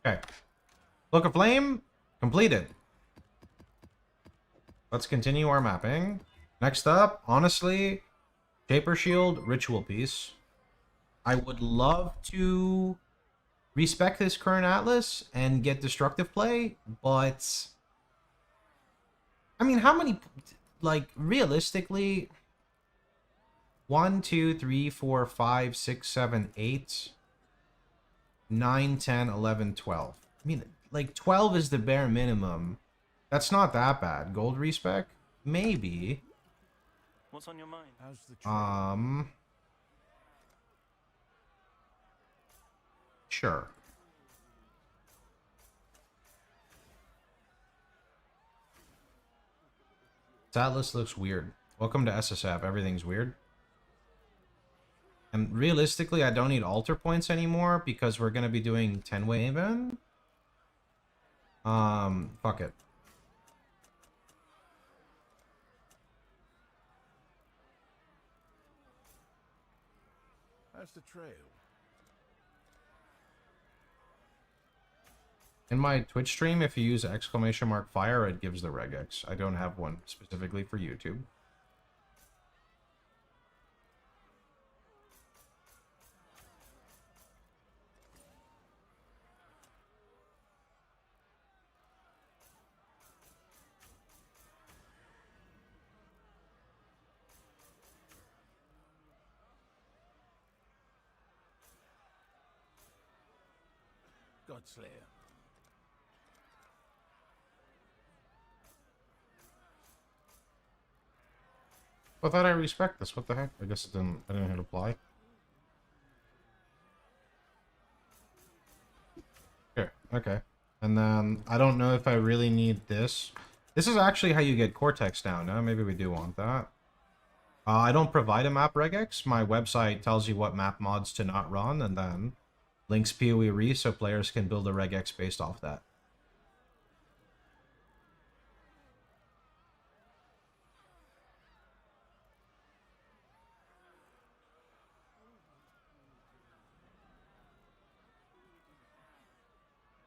Okay. Cloak of Flame completed. Let's continue our mapping. Next up, honestly, Shaper Shield, Ritual Piece. I would love to respect this current Atlas and get destructive play, but I mean, how many, like, realistically, 1, 2, 3, 4, 5, 6, 7, 8, 9, 10, 11, 12. I mean, like, 12 is the bare minimum. That's not that bad. Gold respec? Maybe. What's on your mind? How's the trail? Sure. That list looks weird. Welcome to SSF. Everything's weird. And realistically, I don't need altar points anymore because we're going to be doing 10-way event. Fuck it. How's the trail? In my Twitch stream, if you use !fire, it gives the regex. I don't have one specifically for YouTube. Godslayer. I thought I respect this. What the heck? I guess it didn't. I didn't hit apply. Okay. Okay. And then I don't know if I really need this. This is actually how you get Cortex down. No, maybe we do want that. I don't provide a map regex. My website tells you what map mods to not run, and then links PoE re so players can build a regex based off that.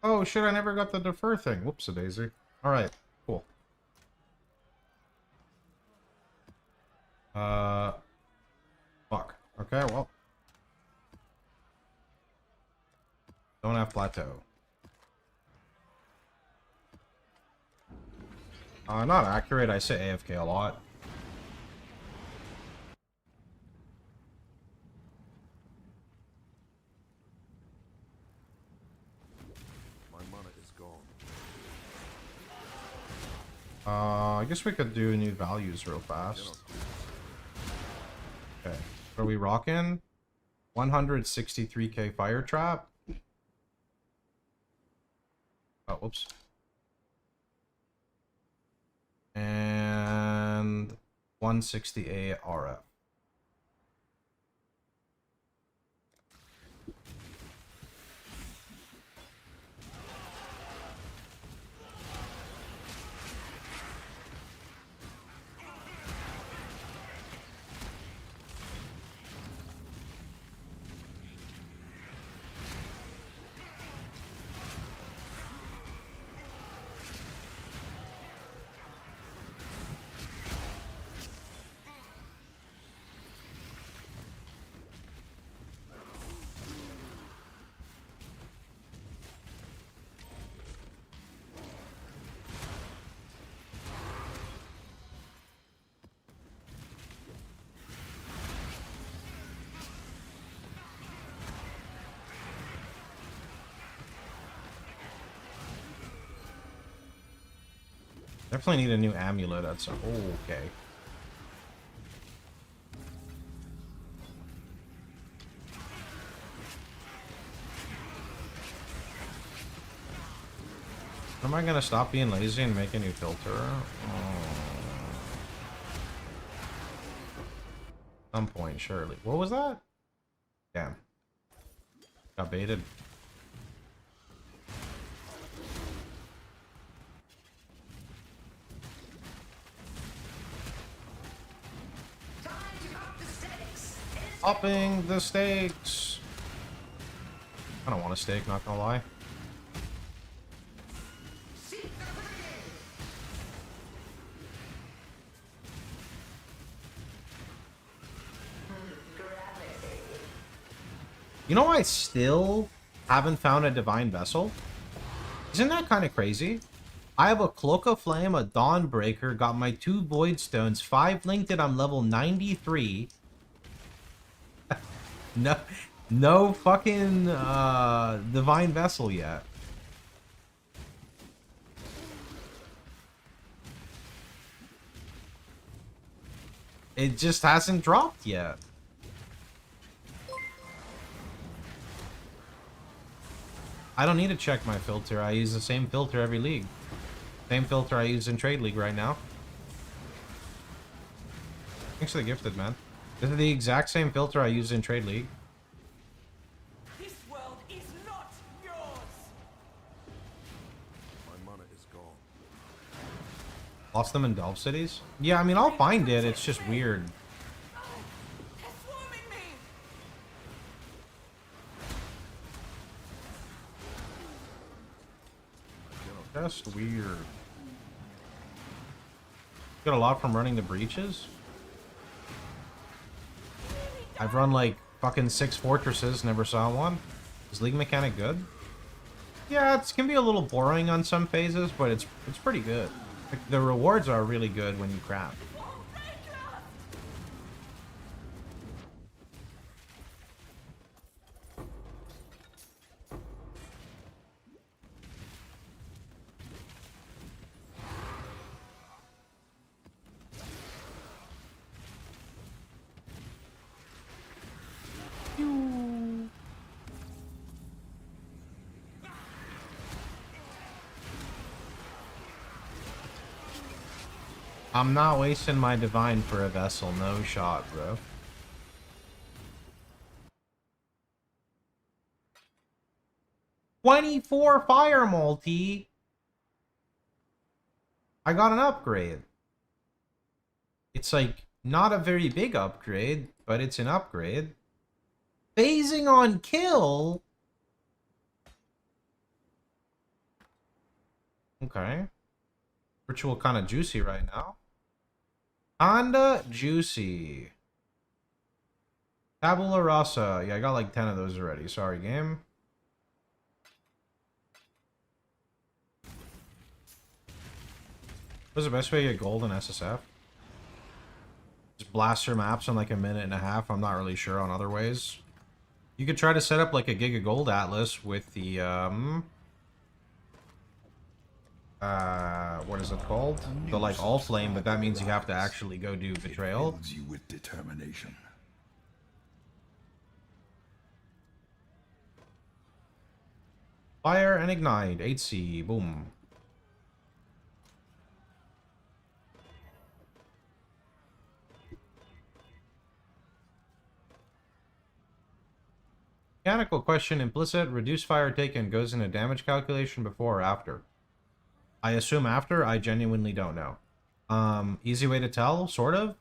Oh shit, I never got the defer thing. Whoops-a-daisy. Alright, cool. Fuck. Okay, well. Don't have plateau. Not accurate, I say AFK a lot. My mana is gone. I guess we could do new values real fast. Okay, what are we rocking? 163k fire trap. Oh, whoops. And 168 RF. Definitely need a new amulet. That's okay. Am I gonna stop being lazy and make a new filter? Some point, surely. What was that? Damn. Got baited. Upping the stakes. I don't want a stake, not gonna lie. You know, I still Haven't found a divine vessel? Isn't that kind of crazy? I have a Cloak of Flame, a Dawnbreaker, got my 2 Void Stones, 5 linked, and I'm level 93. No fucking divine vessel yet. It just hasn't dropped yet. I don't need to check my filter. I use the same filter every league. Same filter I use in Trade League right now. Thanks for the gifted, man. This is the exact same filter I use in Trade League. This world is not yours. My mana is gone. Lost them in Delve Cities? Yeah, I mean, I'll find it. It's just weird. They're swarming me. Just weird. Got a lot from running the breaches. I've run like fucking 6 fortresses, never saw one. Is league mechanic good? Yeah, it can be a little boring on some phases, but it's pretty good. Like, the rewards are really good when you craft. I'm not wasting my divine for a vessel. No shot, bro. $24 fire multi. I got an upgrade. It's like not a very big upgrade, but it's an upgrade. Phasing on kill. Okay. Ritual kind of juicy right now. Honda juicy. Tabula rasa. Yeah, I got like 10 of those already. Sorry, game. What's the best way to get gold in SSF? Just blast your maps in like a minute and a half. I'm not really sure on other ways. You could try to set up like a Giga Gold Atlas with the what is it called? The like all flame, but that means you have to actually go do betrayal. Fills you with determination. Fire and ignite, 8C, boom. Mechanical question: implicit reduce fire taken goes in a damage calculation before or after? I assume after. I genuinely don't know. Easy way to tell, sort of.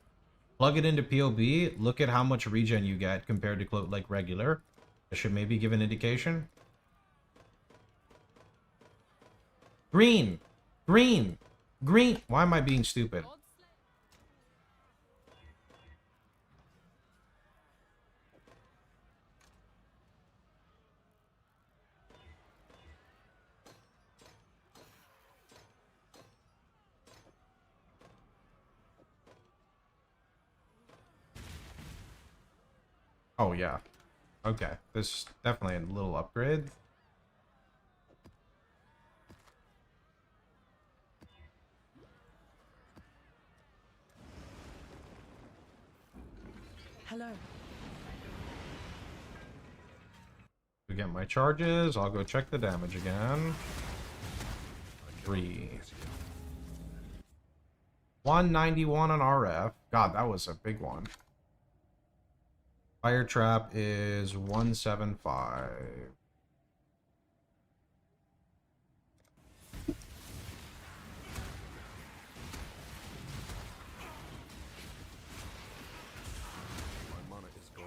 Plug it into PoB. Look at how much regen you get compared to like regular. It should maybe give an indication. Green, green, green. Why am I being stupid? Oh, yeah. Okay. This is definitely a little upgrade. Hello. We get my charges. I'll go check the damage again. 3. 191 on RF. God, that was a big one. Fire trap is 175. My mana is gone.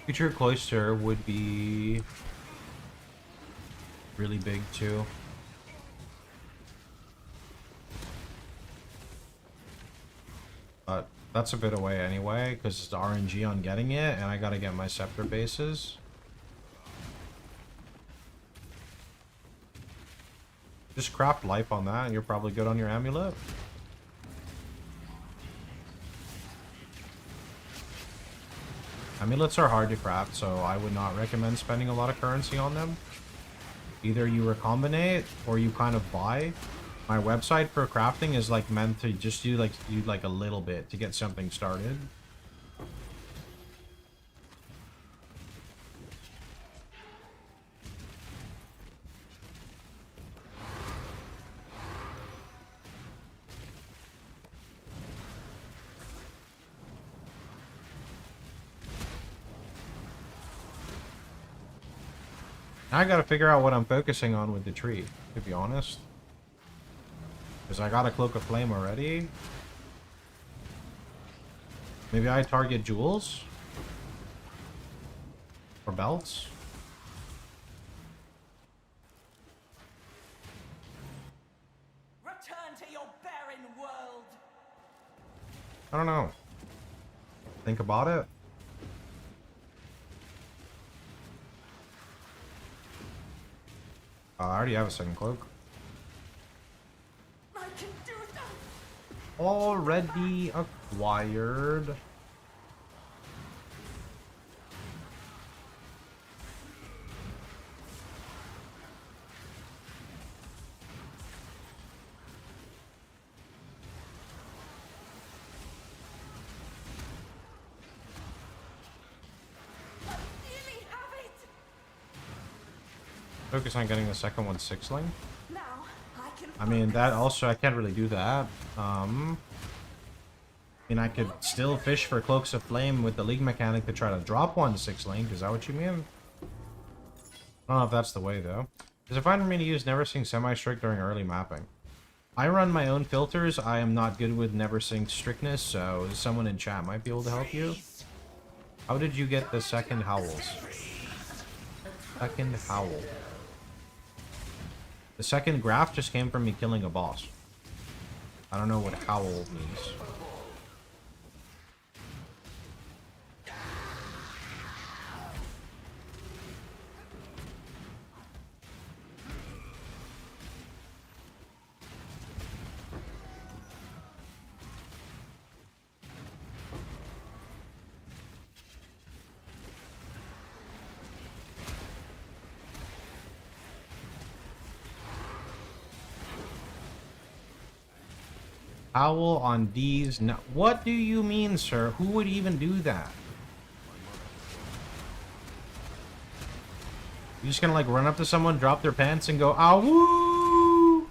Future Cloister would be really big too. But that's a bit away anyway, because it's RNG on getting it, and I gotta get my Scepter bases. Just craft life on that, and you're probably good on your amulet. Amulets are hard to craft, so I would not recommend spending a lot of currency on them. Either you recombinate, or you kind of buy. My website for crafting is like meant to just do like a little bit to get something started. I gotta figure out what I'm focusing on with the tree, to be honest. Because I got a Cloak of Flame already. Maybe I target jewels? Or belts? Return to your barren world. I don't know. Think about it. I already have a second cloak. I can do that. Already acquired. I really have it. Focus on getting the second one 6-ling. Now I can. I mean, that also, I can't really do that. I mean, I could still fish for Cloaks of Flame with the League mechanic to try to drop one 6-ling. Is that what you mean? I don't know if that's the way, though. Is it fine for me to use Never Sync Semi-Strict during early mapping? I run my own filters. I am not good with Never Sync Strictness, so someone in chat might be able to help you. How did you get the second howls? Second howl. The second graph just came from me killing a boss. I don't know what howl means. Howl on these. No, what do you mean, sir? Who would even do that? You just gonna like run up to someone, drop their pants, and go, "Ah woo!"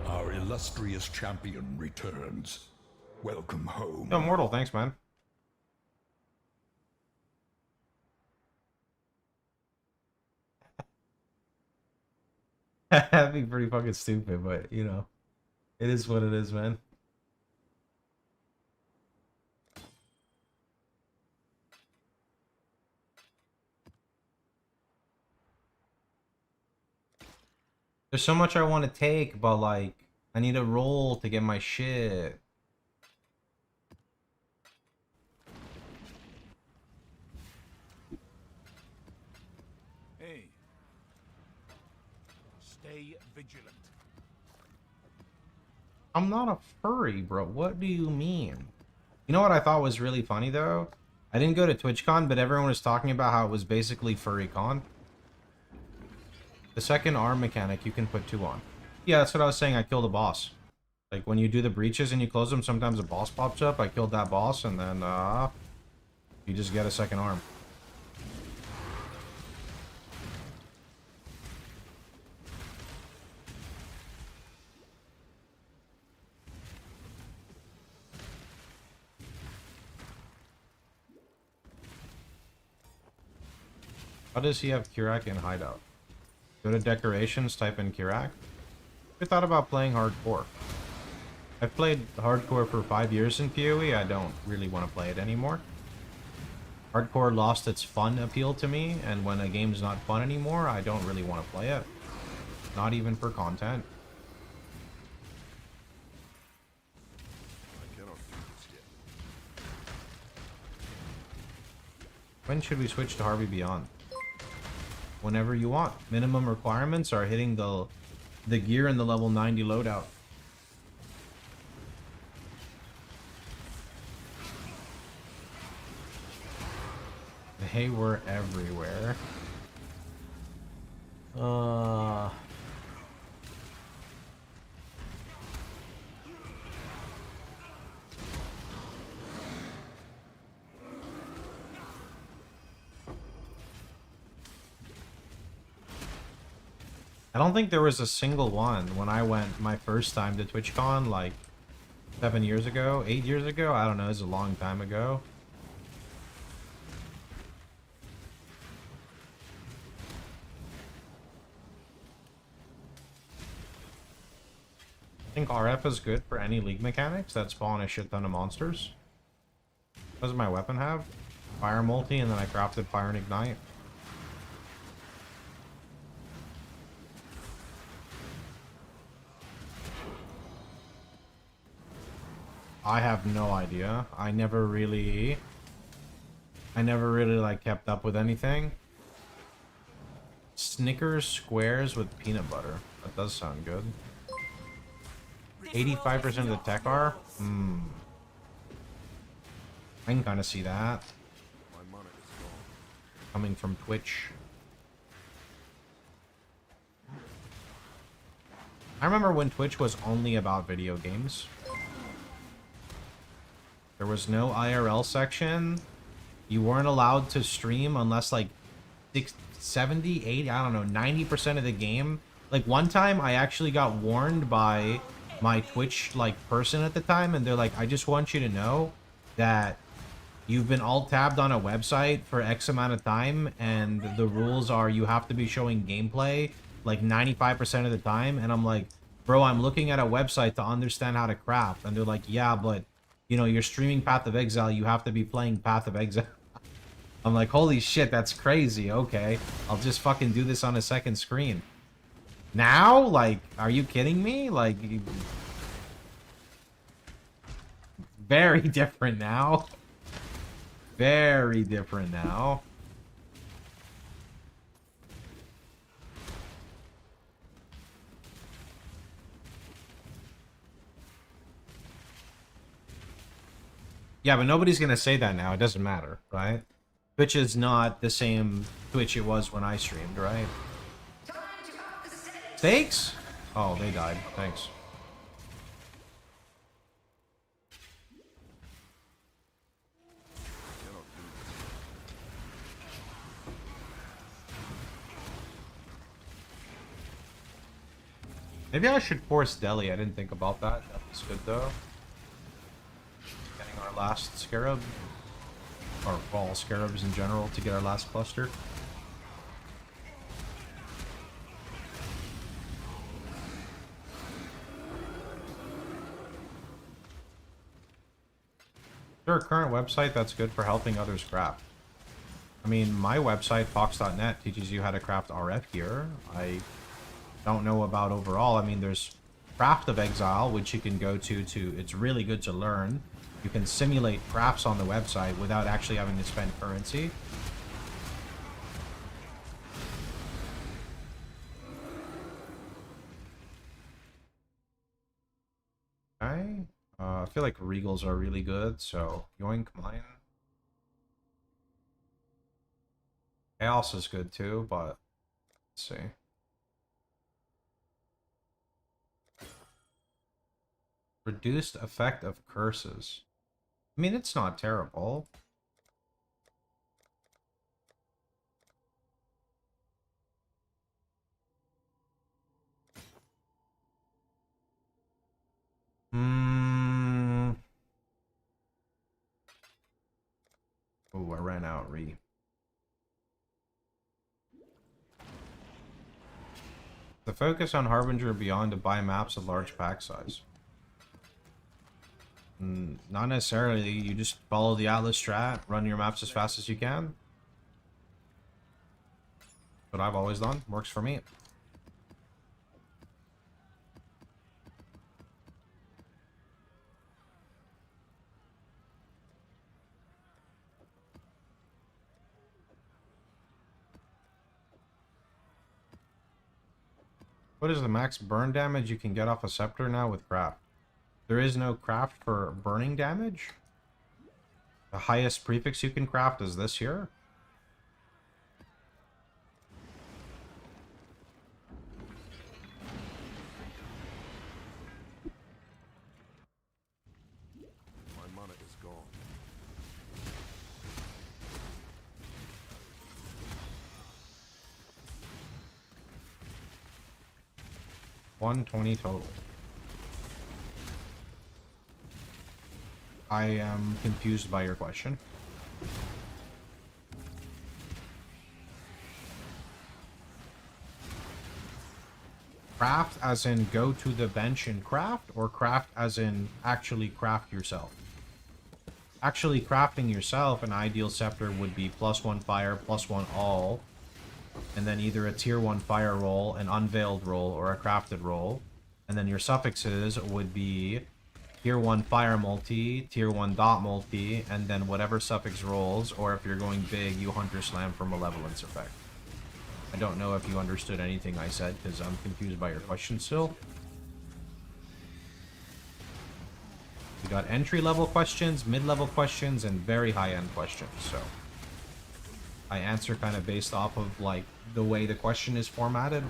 Our illustrious champion returns. Welcome home. Yo, Mortal, thanks, man. That'd be pretty fucking stupid, but you know, it is what it is, man. There's so much I want to take, but like, I need a roll to get my shit. Hey. Stay vigilant. I'm not a furry, bro. What do you mean? You know what I thought was really funny, though? I didn't go to TwitchCon, but everyone was talking about how it was basically FurryCon. The second arm mechanic, you can put 2 on. Yeah, that's what I was saying. I killed a boss. Like, when you do the breaches and you close them, sometimes a boss pops up. I killed that boss, and then, you just get a second arm. How does he have Kirak in Hideout? Go to Decorations, type in Kirak. I thought about playing hardcore. I've played hardcore for 5 years in PoE. I don't really want to play it anymore. Hardcore lost its fun appeal to me, and when a game's not fun anymore, I don't really want to play it. Not even for content. I cannot do this yet. When should we switch to Harvey Beyond? Whenever you want. Minimum requirements are hitting the gear in the level 90 loadout. They were everywhere. I don't think there was a single one when I went my first time to TwitchCon, like 7 years ago, 8 years ago. I don't know, it's a long time ago. I think RF is good for any league mechanics that spawn a shit ton of monsters. What does my weapon have? Fire multi, and then I crafted fire and ignite. I have no idea. I never really like kept up with anything. Snickers squares with peanut butter. That does sound good. 85% of the tech are? I can kind of see that. My mana is gone. Coming from Twitch. I remember when Twitch was only about video games. There was no IRL section. You weren't allowed to stream unless like 70, 80, I don't know, 90% of the game. Like one time I actually got warned by my Twitch like person at the time, and they're like, I just want you to know that you've been alt tabbed on a website for X amount of time, and the rules are you have to be showing gameplay like 95% of the time. And I'm like, bro, I'm looking at a website to understand how to craft. And they're like, yeah, but you know, you're streaming Path of Exile, you have to be playing Path of Exile. I'm like, holy shit, that's crazy. Okay, I'll just fucking do this on a second screen. Now? Like, are you kidding me? Like, very different now. Very different now. Yeah, but nobody's gonna say that now. It doesn't matter, right? Twitch is not the same Twitch it was when I streamed, right? Steaks? Oh, they died. Thanks. Cannot do this. Maybe I should force Deli. I didn't think about that. That was good, though. Getting our last scarab. Or all scarabs in general to get our last cluster. Is there a current website that's good for helping others craft? I mean, my website, fox.net, teaches you how to craft RF gear. I don't know about overall. I mean, there's Craft of Exile, which you can go to. It's really good to learn. You can simulate crafts on the website without actually having to spend currency. Okay. I feel like Regals are really good, so Yoink mine. Chaos is good too, but let's see. Reduced effect of curses. I mean, it's not terrible. Oh, I ran out, The focus on Harbinger Beyond to buy maps of large pack size. Not necessarily. You just follow the Atlas strat, run your maps as fast as you can. What I've always done. Works for me. What is the max burn damage you can get off a scepter now with craft? There is no craft for burning damage. The highest prefix you can craft is this here. My mana is gone. 120 total. I am confused by your question. Craft as in go to the bench and craft, or craft as in actually craft yourself? Actually crafting yourself, an ideal scepter would be +1 fire, +1 all, and then either a tier 1 fire roll, an unveiled roll, or a crafted roll. And then your suffixes would be tier 1 fire multi, tier 1 dot multi, and then whatever suffix rolls, or if you're going big, you hunter slam for malevolence effect. I don't know if you understood anything I said, because I'm confused by your question still. We got entry-level questions, mid-level questions, and very high-end questions, so I answer kind of based off of, like, the way the question is formatted.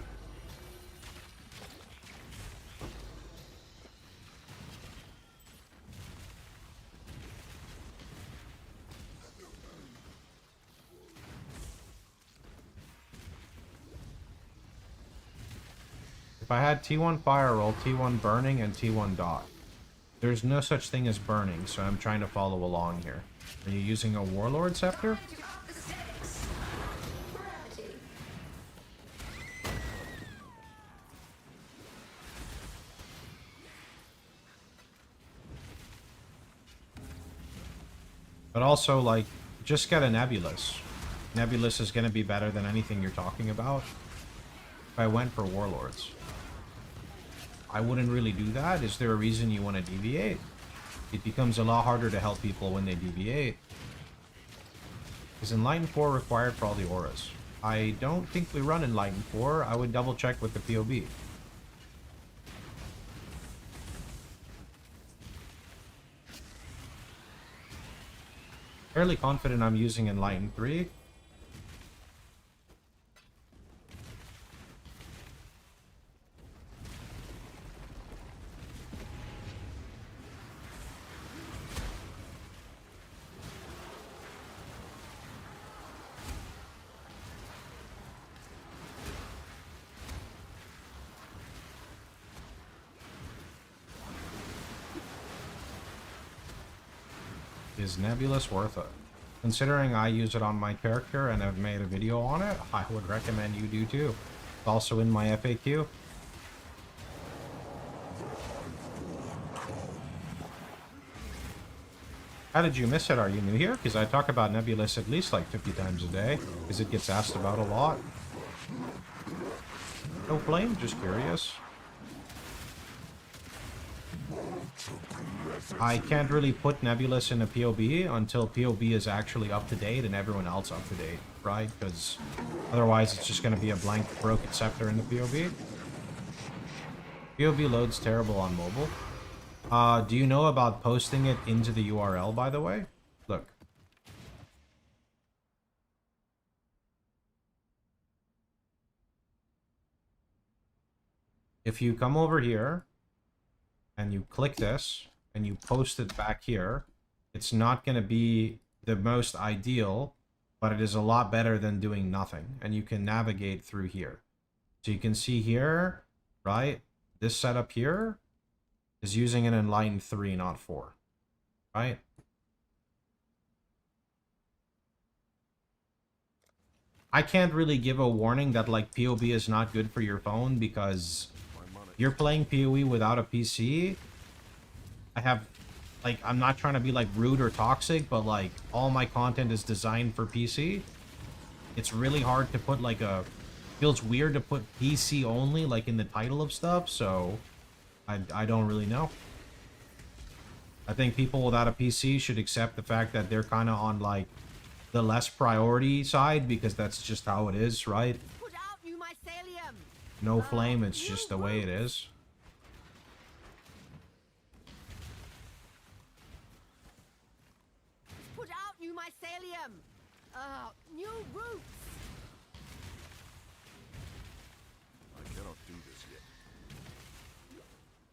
If I had T1 fire roll, T1 burning, and T1 dot. There's no such thing as burning, so I'm trying to follow along here. Are you using a warlord scepter? But also, like, just get a Nebulous. Nebulous is going to be better than anything you're talking about. If I went for warlords, I wouldn't really do that. Is there a reason you want to deviate? It becomes a lot harder to help people when they deviate. Is Enlighten 4 required for all the auras? I don't think we run Enlighten 4. I would double check with the POB. Fairly confident I'm using Enlighten 3. Is Nebulous worth it? Considering I use it on my character and have made a video on it, I would recommend you do too. It's also in my FAQ. How did you miss it? Are you new here? Because I talk about Nebulous at least like 50 times a day, because it gets asked about a lot. No blame, just curious. I can't really put Nebulous in a POB until POB is actually up to date and everyone else up to date, right? Because otherwise it's just going to be a blank broken scepter in the POB. POB loads terrible on mobile. Do you know about posting it into the URL, by the way? Look. If you come over here and you click this and you post it back here, it's not going to be the most ideal, but it is a lot better than doing nothing. And you can navigate through here. So you can see here, right? This setup here is using an Enlighten 3, not 4. Right? I can't really give a warning that, like, POB is not good for your phone because you're playing PoE without a PC. I have, like, I'm not trying to be like rude or toxic, but like all my content is designed for PC. It's really hard to put like a, feels weird to put PC only like in the title of stuff, so I don't really know. I think people without a PC should accept the fact that they're kind of on like the less priority side, because that's just how it is, right? Put out new mycelium. No flame, it's just the way it is. Put out new mycelium. New roots. I cannot do this yet.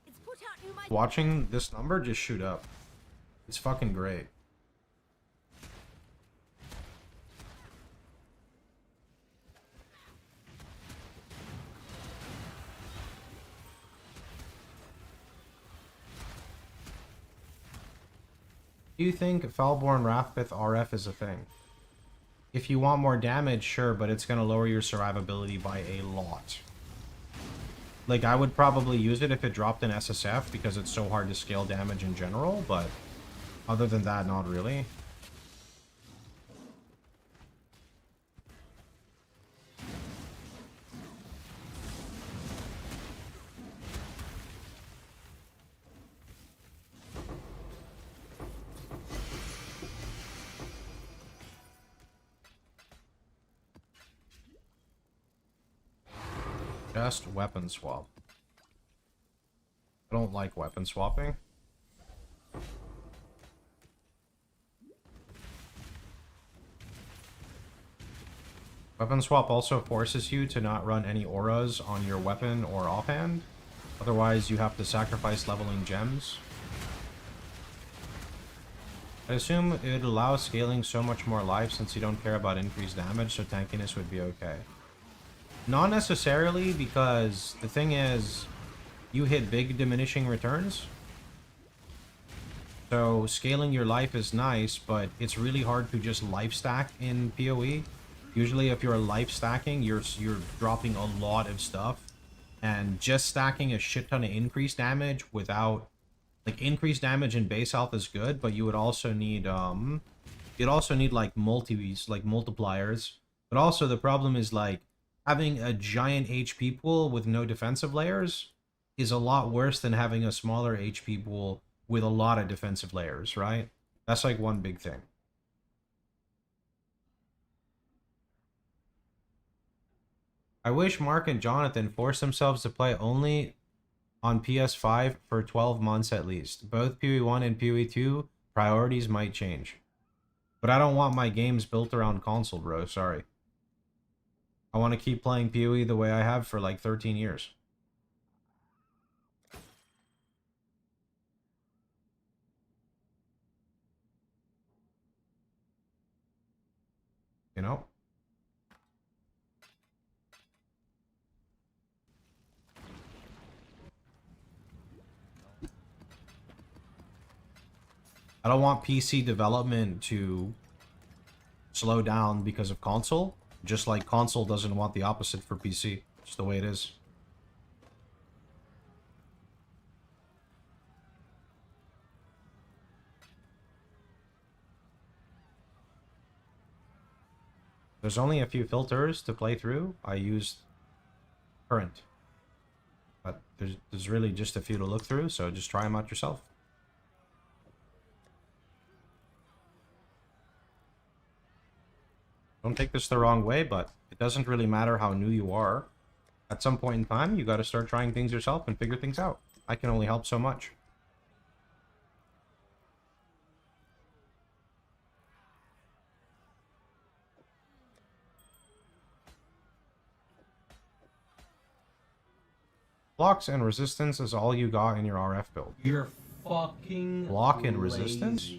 It's put out new my. Watching this number just shoot up. It's fucking great. Do you think Felborn Wrathpith RF is a thing? If you want more damage, sure, but it's going to lower your survivability by a lot. Like, I would probably use it if it dropped in SSF, because it's so hard to scale damage in general, but other than that, not really. Just weapon swap. I don't like weapon swapping. Weapon swap also forces you to not run any auras on your weapon or offhand. Otherwise, you have to sacrifice leveling gems. I assume it would allow scaling so much more life since you don't care about increased damage, so tankiness would be okay. Not necessarily, because the thing is, you hit big diminishing returns. So scaling your life is nice, but it's really hard to just life stack in PoE. Usually if you're life stacking, you're dropping a lot of stuff. And just stacking a shit ton of increased damage without, like, increased damage in base health is good, but you would also need you'd also need like multipliers. But also the problem is, like, having a giant HP pool with no defensive layers is a lot worse than having a smaller HP pool with a lot of defensive layers, right? That's like one big thing. I wish Mark and Jonathan forced themselves to play only on PS5 for 12 months at least. Both PoE 1 and PoE 2 priorities might change. But I don't want my games built around console, bro. Sorry. I want to keep playing PoE the way I have for like 13 years. You know? I don't want PC development to slow down because of console. Just like console doesn't want the opposite for PC. Just the way it is. There's only a few filters to play through. I used current. But there's really just a few to look through, so just try them out yourself. Don't take this the wrong way, but it doesn't really matter how new you are. At some point in time, you got to start trying things yourself and figure things out. I can only help so much. Blocks and resistance is all you got in your RF build. You're fucking Block and resistance?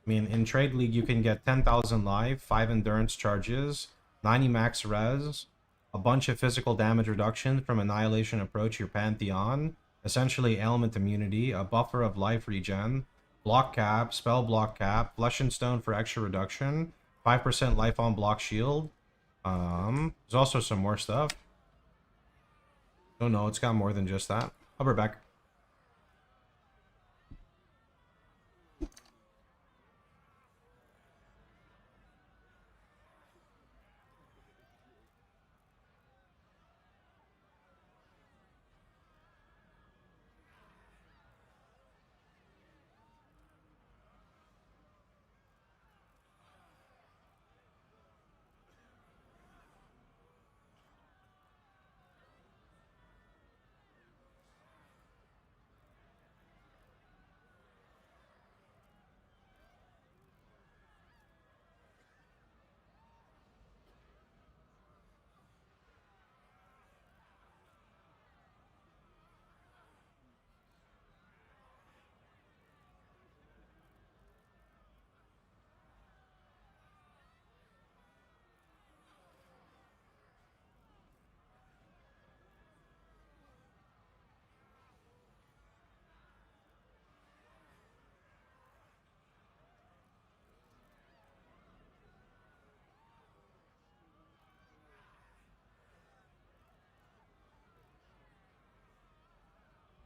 I mean, in Trade League, you can get 10,000 life, 5 endurance charges, 90 max res, a bunch of physical damage reduction from Annihilation Approach your Pantheon, essentially ailment immunity, a buffer of life regen, block cap, spell block cap, Flesh and Stone for extra reduction, 5% life on block shield. There's also some more stuff. Oh no, it's got more than just that. I'll be back.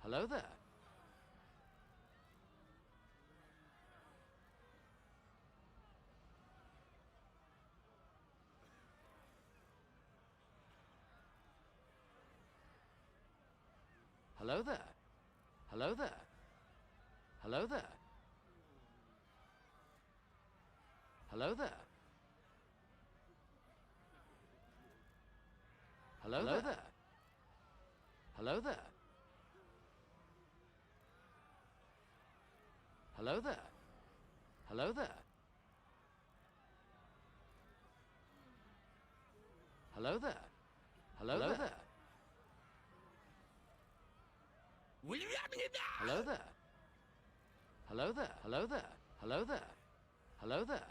Hello there. Hello there. Hello there. Hello there. Hello there. Hello there. Hello there. Hello there. Hello there. Hello there. Hello there. Hello there. Hello there. Hello there. Hello there. Hello there.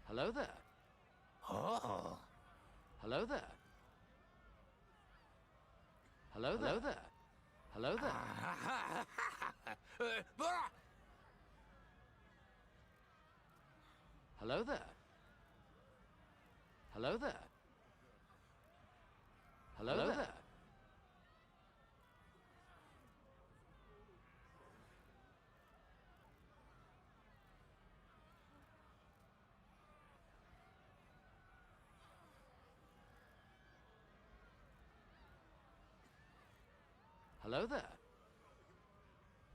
Hello there. Oh. Hello there. Hello there. Hello there. Hello there. Hello there. Hello there. Hello there. Hello there.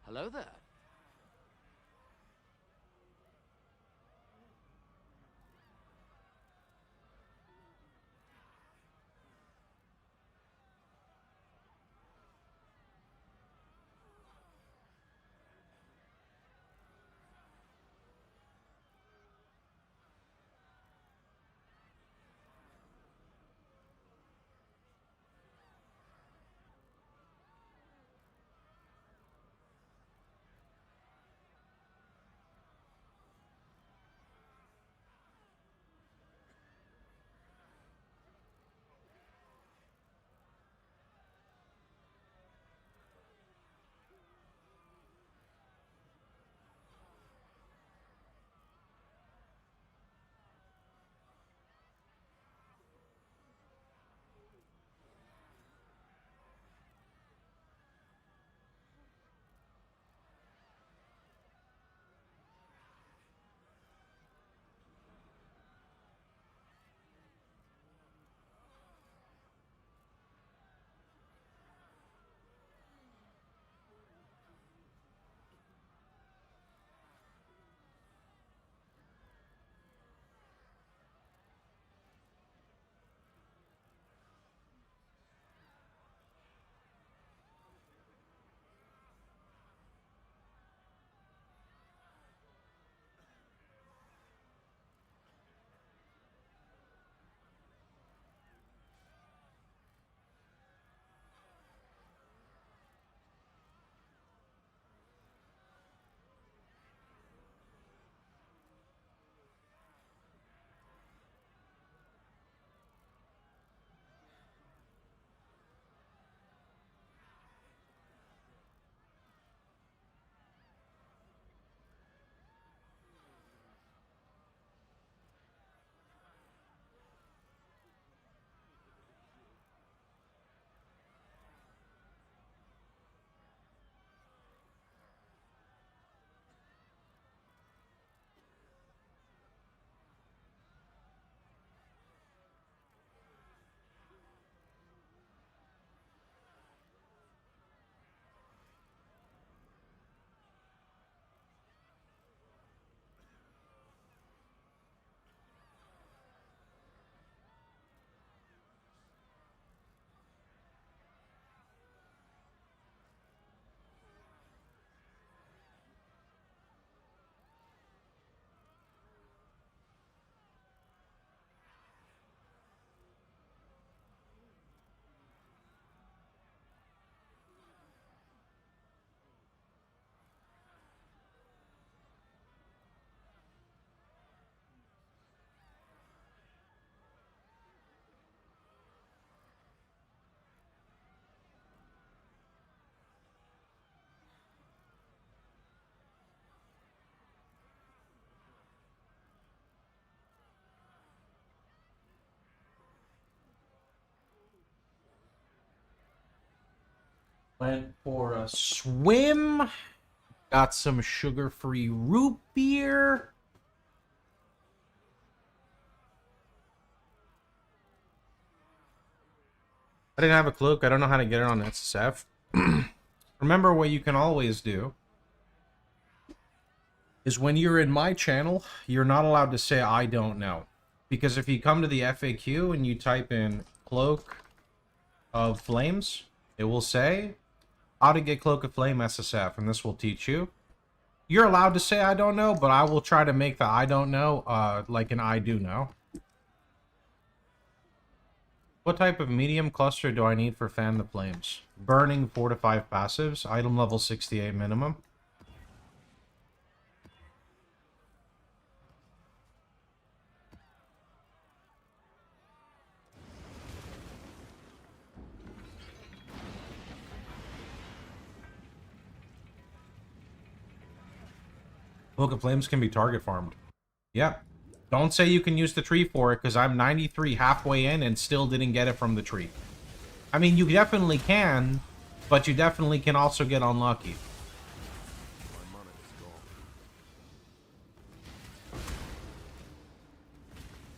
Hello there. Went for a swim. Got some sugar-free root beer. I didn't have a cloak. I don't know how to get it on SSF. Remember, what you can always do is when you're in my channel, you're not allowed to say, I don't know. Because if you come to the FAQ and you type in Cloak of Flames, it will say, how to get Cloak of Flame SSF, and this will teach you. You're allowed to say, I don't know, but I will try to make the I don't know, like an I do know. What type of medium cluster do I need for Fan the Flames? Burning 4 to 5 passives, item level 68 minimum. Cloak of Flames can be target farmed. Yep. Don't say you can use the tree for it, because I'm 93 halfway in and still didn't get it from the tree. I mean, you definitely can, but you definitely can also get unlucky. My mana is gone.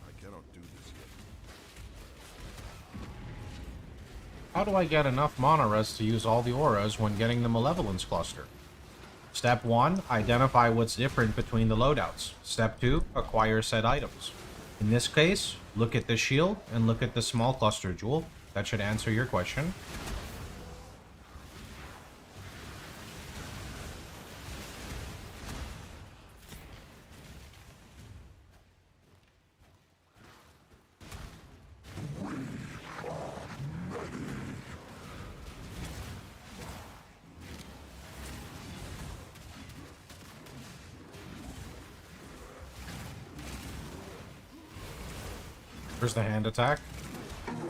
I cannot do this yet. How do I get enough mana res to use all the auras when getting the Malevolence cluster? Step 1, identify what's different between the loadouts. Step 2, acquire said items. In this case, look at the shield and look at the small cluster jewel. That should answer your question. Where's the hand attack?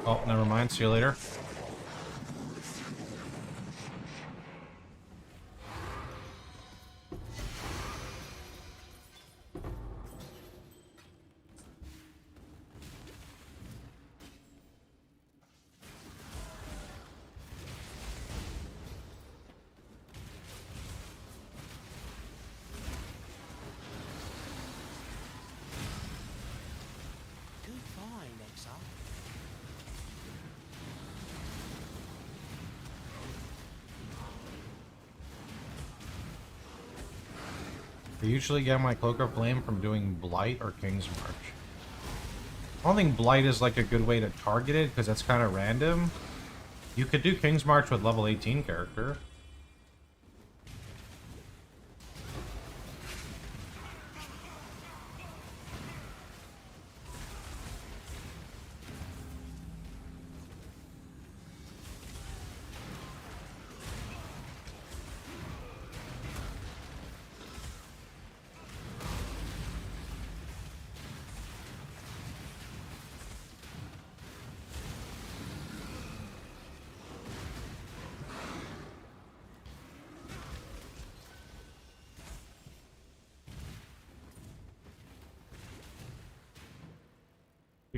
Oh, never mind. See you later. Goodbye, Exile. I usually get my Cloak of Flame from doing Blight or King's March. I don't think Blight is like a good way to target it because that's kind of random. You could do King's March with level 18 character.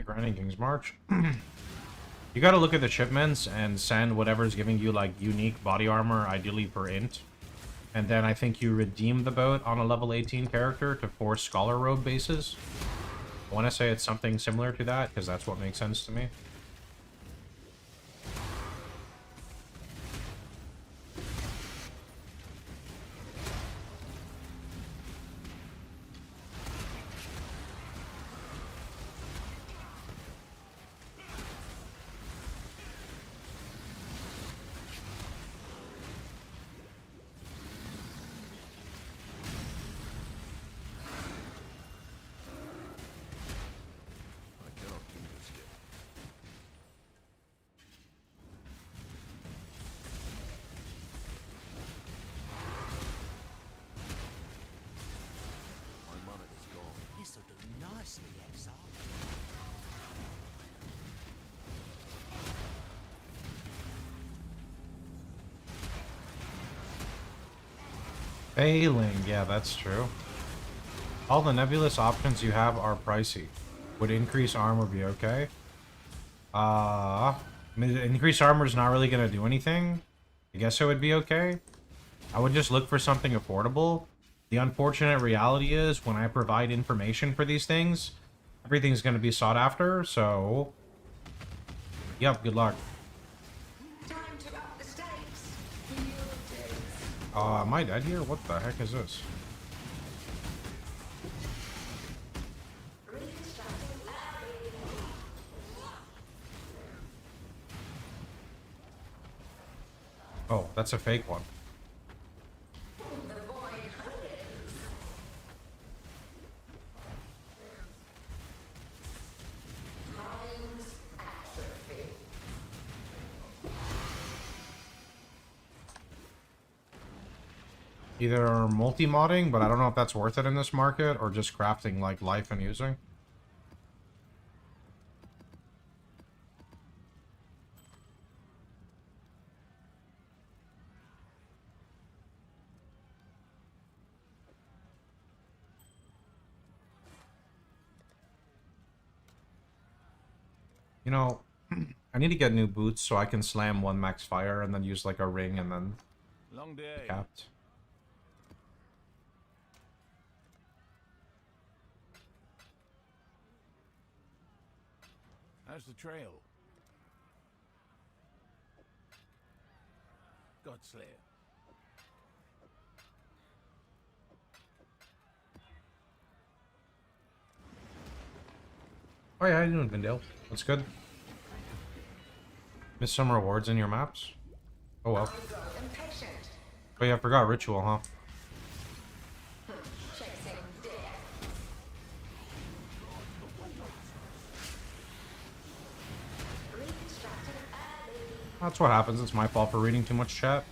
Grinding King's March. You gotta look at the shipments and send whatever's giving you like unique body armor, ideally per int. And then I think you redeem the boat on a level 18 character to force Scholar Robe bases. I want to say it's something similar to that, because that's what makes sense to me. I cannot do this yet. My mana is gone. This'll do nicely, Exile. Failing, yeah, that's true. All the nebulous options you have are pricey. Would increase armor be okay? I mean, increased armor is not really going to do anything. I guess it would be okay. I would just look for something affordable. The unfortunate reality is when I provide information for these things, everything's going to be sought after, so... Yep, good luck. Am I dead here? What the heck is this? Oh, that's a fake one. Either multi-modding, but I don't know if that's worth it in this market, or just crafting like life and using. You know, I need to get new boots so I can slam one max fire and then use like a ring and then Long day. capped. How's the trail? Godslayer. Oh yeah, how you doing, Vindale? That's good. Missed some rewards in your maps? Oh well. Oh yeah, I forgot Ritual, huh? That's what happens. It's my fault for reading too much chat.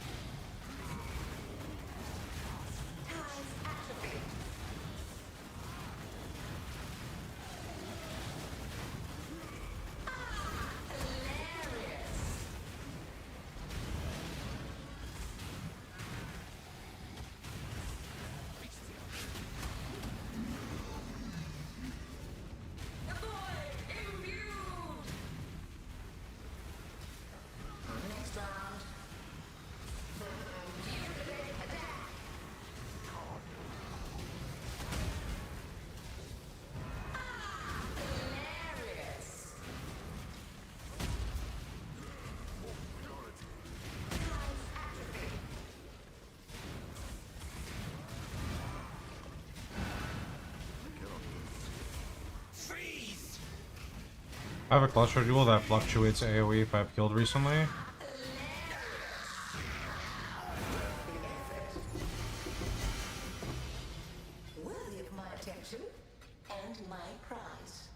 I have a cluster duel that fluctuates AoE if I've killed recently. Worthy of my attention and my prize.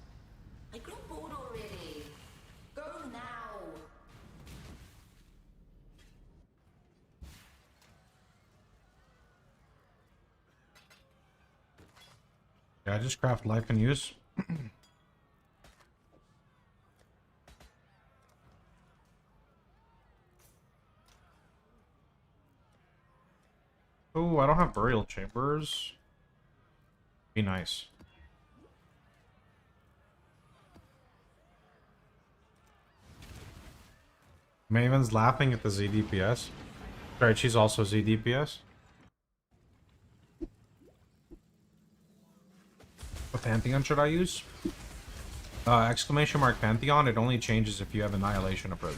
I grew bored already. Go now. Yeah, I just craft life and use. Oh, I don't have burial chambers. Be nice. Maven's laughing at the ZDPS. Right, she's also ZDPS. What Pantheon should I use? Exclamation mark Pantheon, it only changes if you have Annihilation approach.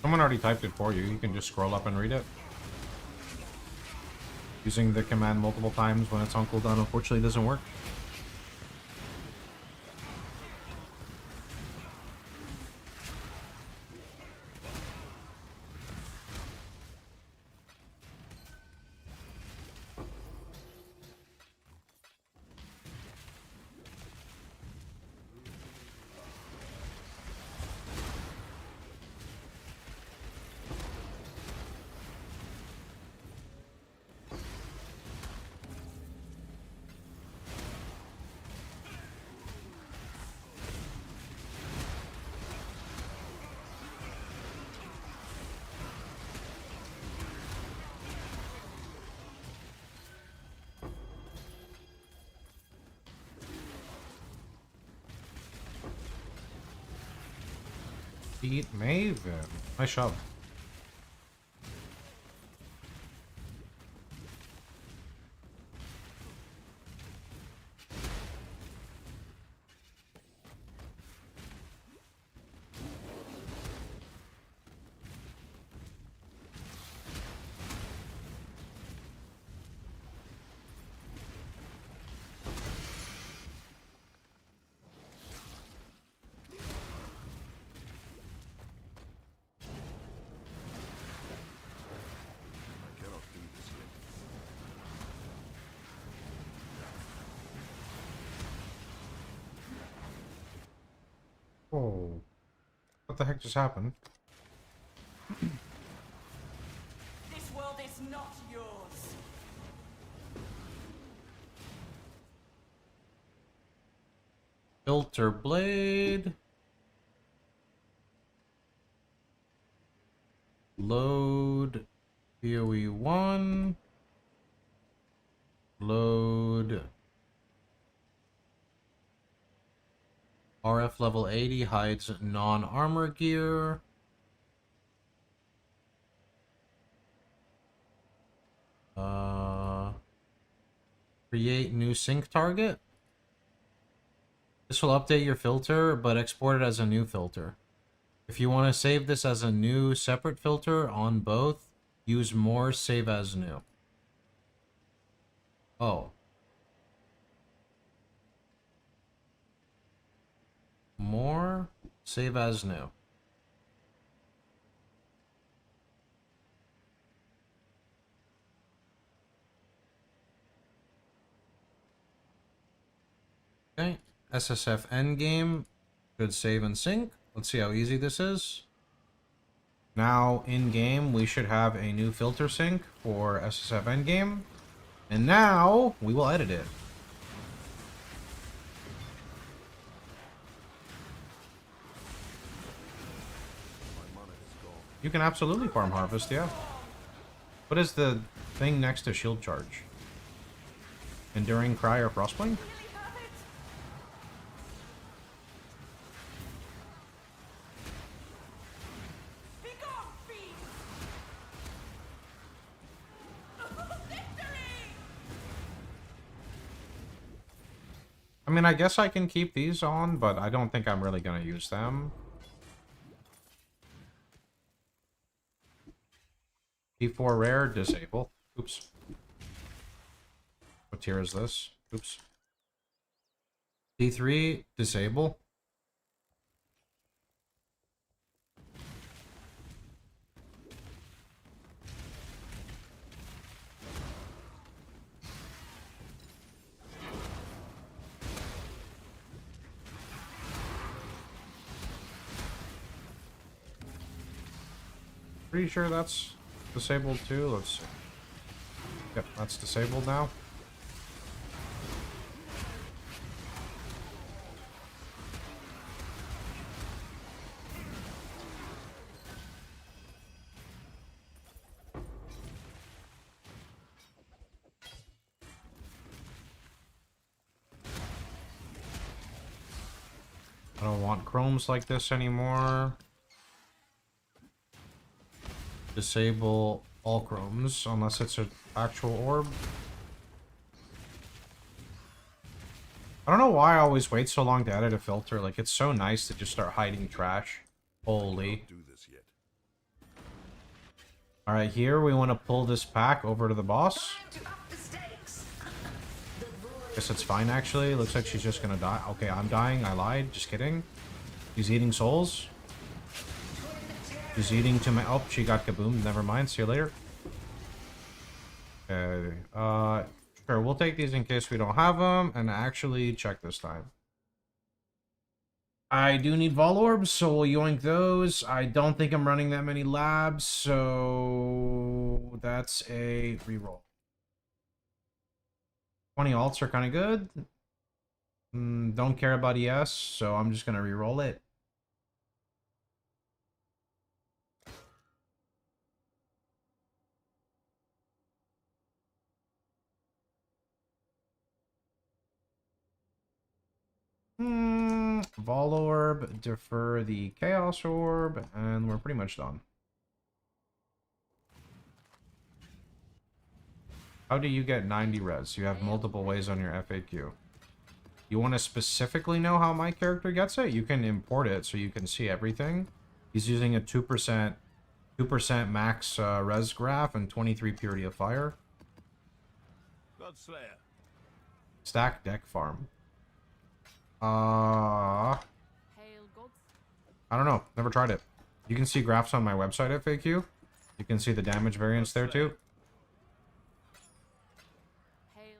Someone already typed it for you. You can just scroll up and read it. Using the command multiple times when it's on cooldown unfortunately doesn't work. Beat Maven. Nice shove. I cannot do this yet. Whoa. What the heck just happened? This world is not yours. Filter blade. Load PoE 1. Load RF level 80 hides non-armor gear. Create new sync target. This will update your filter, but export it as a new filter. If you want to save this as a new separate filter on both, use more save as new. Oh. More save as new. Okay. SSF endgame. Should save and sync. Let's see how easy this is. Now, in-game, we should have a new filter sync for SSF endgame. And now, we will edit it. My mana is gone. You can absolutely farm harvest, yeah. What is the thing next to shield charge? Enduring Cry or Frostwing? Really have it? Be gone, fiend! Victory! I mean, I guess I can keep these on, but I don't think I'm really going to use them. P4 rare, disable. Oops. What tier is this? Oops. D3, disable. Pretty sure that's disabled too. Let's see. Yep, that's disabled now. I don't want chromes like this anymore. Disable all chromes unless it's an actual orb. I don't know why I always wait so long to edit a filter. Like, it's so nice to just start hiding trash. Holy. Do this yet. Alright, here we want to pull this pack over to the boss. Time to up the stakes. Guess it's fine, actually. Looks like she's just gonna die. Okay, I'm dying. I lied. Just kidding. She's eating souls. She's eating to my... Oh, she got kaboomed. Never mind. See you later. Okay. Sure, we'll take these in case we don't have them. And actually, check this time. I do need Vol Orbs, so we'll yoink those. I don't think I'm running that many labs, so... That's a reroll. 20 alts are kind of good. Don't care about ES, so I'm just going to reroll it. Vol Orb, defer the Chaos Orb, and we're pretty much done. How do you get 90 res? You have multiple ways on your FAQ. You want to specifically know how my character gets it? You can import it so you can see everything. He's using a 2% max res graph and 23 purity of fire. Godslayer. Stack deck farm. Hail gods. I don't know. Never tried it. You can see graphs on my website FAQ. You can see the damage variance there too. Hail.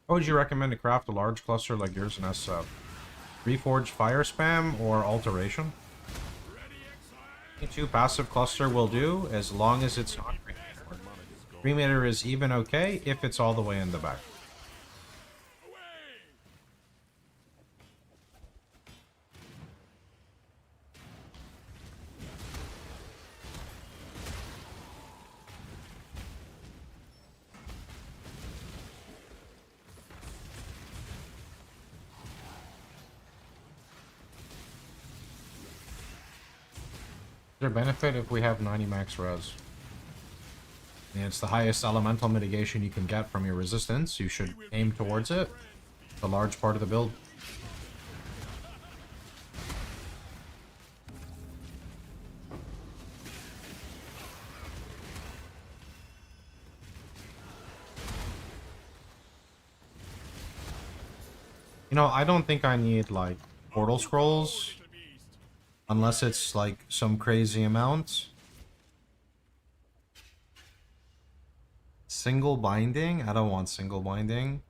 How would you recommend to craft a large cluster like yours in SSF? Reforged fire spam or alteration? Two passive cluster will do as long as it's not cremator. Cremator is even okay if it's all the way in the back. Is there benefit if we have 90 max res? And it's the highest elemental mitigation you can get from your resistance. You should aim towards it. It's a large part of the build. You know, I don't think I need, like, portal scrolls. Unless it's, like, some crazy amount. Single binding? I don't want single binding.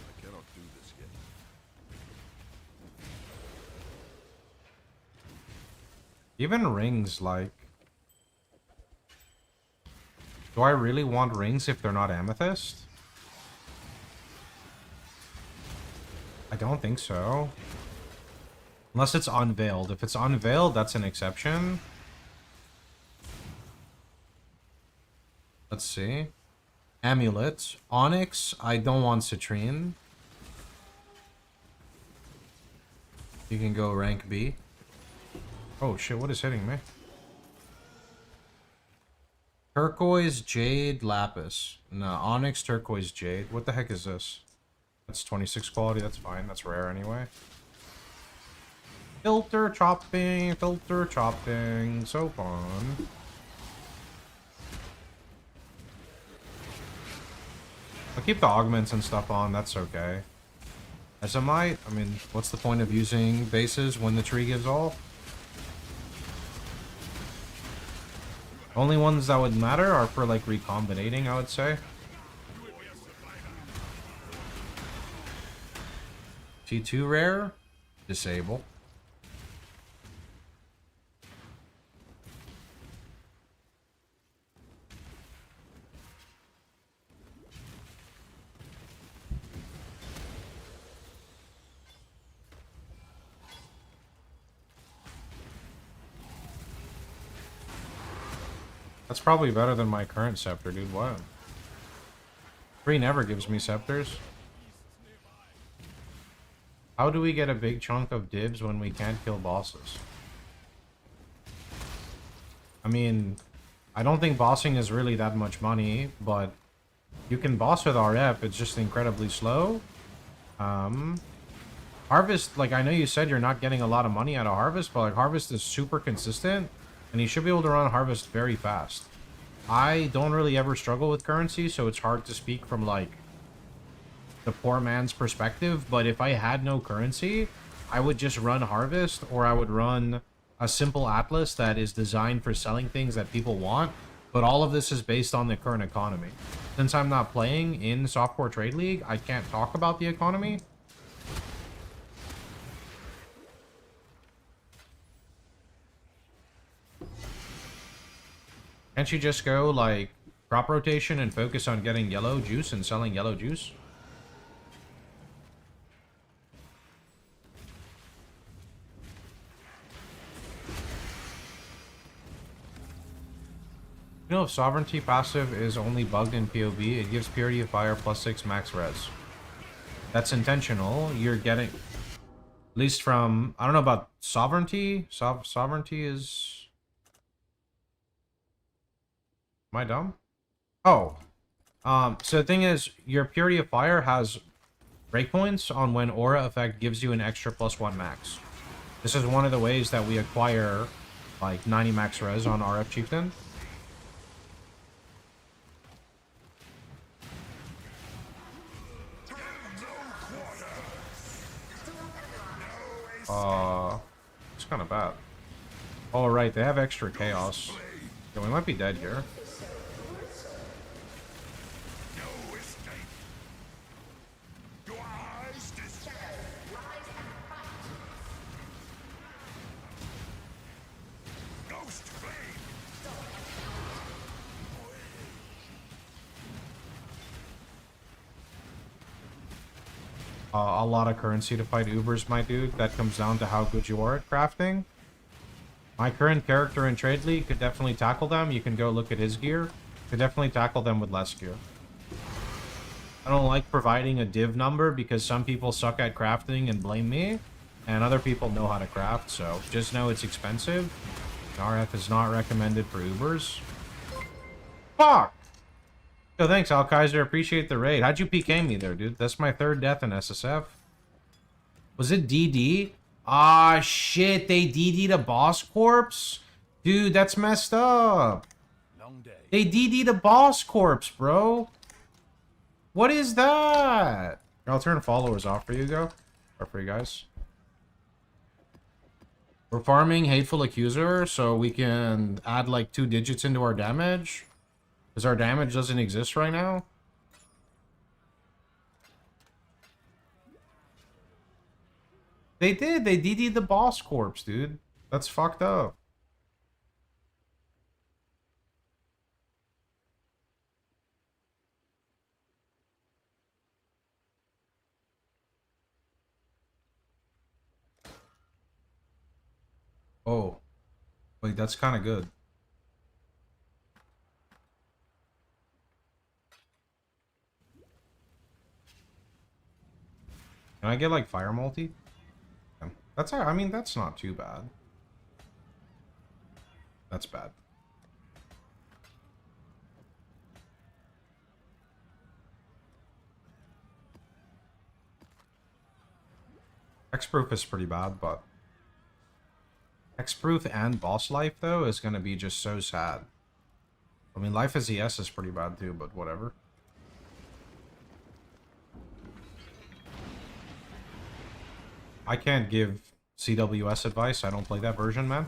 I cannot do this yet. Even rings, like... Do I really want rings if they're not amethyst? I don't think so. Unless it's unveiled. If it's unveiled, that's an exception. Let's see. Amulet. Onyx, I don't want citrine. You can go rank B. Oh shit, what is hitting me? Turquoise, Jade, Lapis. No, Onyx, Turquoise, Jade. What the heck is this? That's 26 quality, that's fine. That's rare anyway. Filter chopping, so fun. I'll keep the augments and stuff on, that's okay. Azamite, I mean, what's the point of using bases when the tree gives all? Only ones that would matter are for, like, recombinating, I would say. T2 rare, disable. That's probably better than my current scepter, dude. What? 3 never gives me scepters. How do we get a big chunk of dibs when we can't kill bosses? I mean, I don't think bossing is really that much money, but you can boss with RF, it's just incredibly slow. Harvest, like, I know you said you're not getting a lot of money out of Harvest, but, like, Harvest is super consistent, and you should be able to run Harvest very fast. I don't really ever struggle with currency, so it's hard to speak from, like, the poor man's perspective, but if I had no currency, I would just run Harvest, or I would run a simple Atlas that is designed for selling things that people want, but all of this is based on the current economy. Since I'm not playing in Softcore Trade League, I can't talk about the economy. Can't you just go, like, crop rotation and focus on getting yellow juice and selling yellow juice? You know, if Sovereignty passive is only bugged in PoE, it gives Purity of Fire +6 max res. That's intentional. You're getting... At least from... I don't know about Sovereignty. Sovereignty is... Am I dumb? Oh. So the thing is, your Purity of Fire has breakpoints on when Aura effect gives you an extra +1 max. This is one of the ways that we acquire, like, 90 max res on RF Chieftain. It's kind of bad. Oh, right, they have extra chaos. Yeah, we might be dead here. A lot of currency to fight Ubers, my dude. That comes down to how good you are at crafting. My current character in Trade League could definitely tackle them. You can go look at his gear. Could definitely tackle them with less gear. I don't like providing a div number because some people suck at crafting and blame me. And other people know how to craft, so just know it's expensive. RF is not recommended for Ubers. Fuck! Yo, thanks, Al Kaiser. Appreciate the raid. How'd you PK me there, dude? That's my 3rd death in SSF. Was it DD? Ah, shit. They DD'd a boss corpse? Dude, that's messed up. Long day. They DD'd a boss corpse, bro. What is that? I'll turn followers off for you, or for you guys. We're farming Hateful Accuser so we can add like 2 digits into our damage. Because our damage doesn't exist right now. They did. They DD'd the boss corpse, dude. That's fucked up. Oh. Wait, that's kind of good. Can I get, like, fire multi? That's, I mean, that's not too bad. That's bad. Hexproof is pretty bad, but... Hexproof and boss life, though, is gonna be just so sad. I mean, life as ES is pretty bad, too, but whatever. I can't give CWS advice. I don't play that version, man.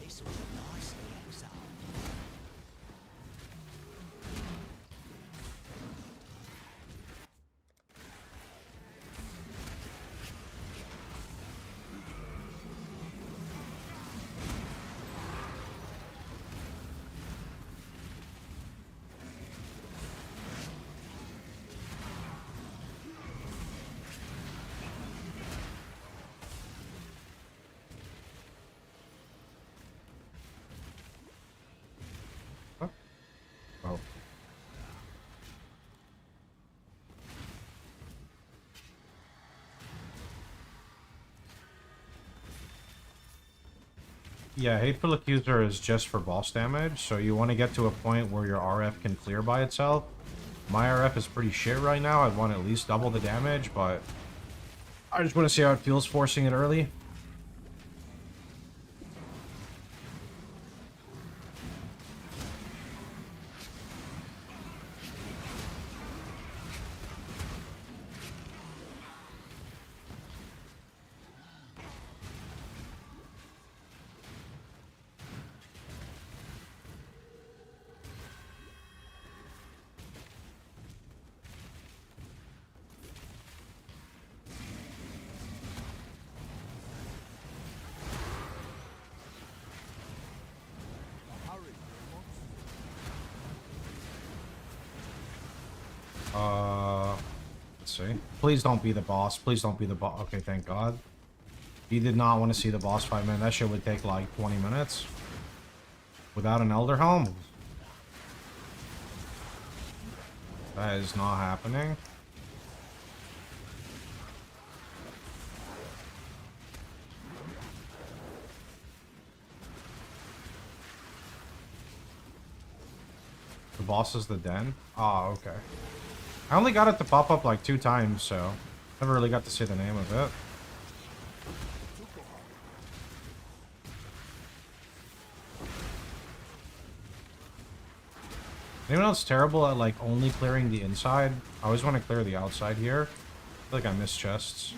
This was nicely exiled. Oh. Yeah, Hateful Accuser is just for boss damage, so you want to get to a point where your RF can clear by itself. My RF is pretty shit right now. I'd want at least double the damage, but I just want to see how it feels forcing it early. Please don't be the boss. Please don't be the boss. Okay, thank God. He did not want to see the boss fight, man. That shit would take like 20 minutes. Without an Elder Helm. That is not happening. The boss is the den? Ah, okay. I only got it to pop up like 2 times, so never really got to see the name of it. Anyone else terrible at like only clearing the inside? I always want to clear the outside here. I feel like I miss chests.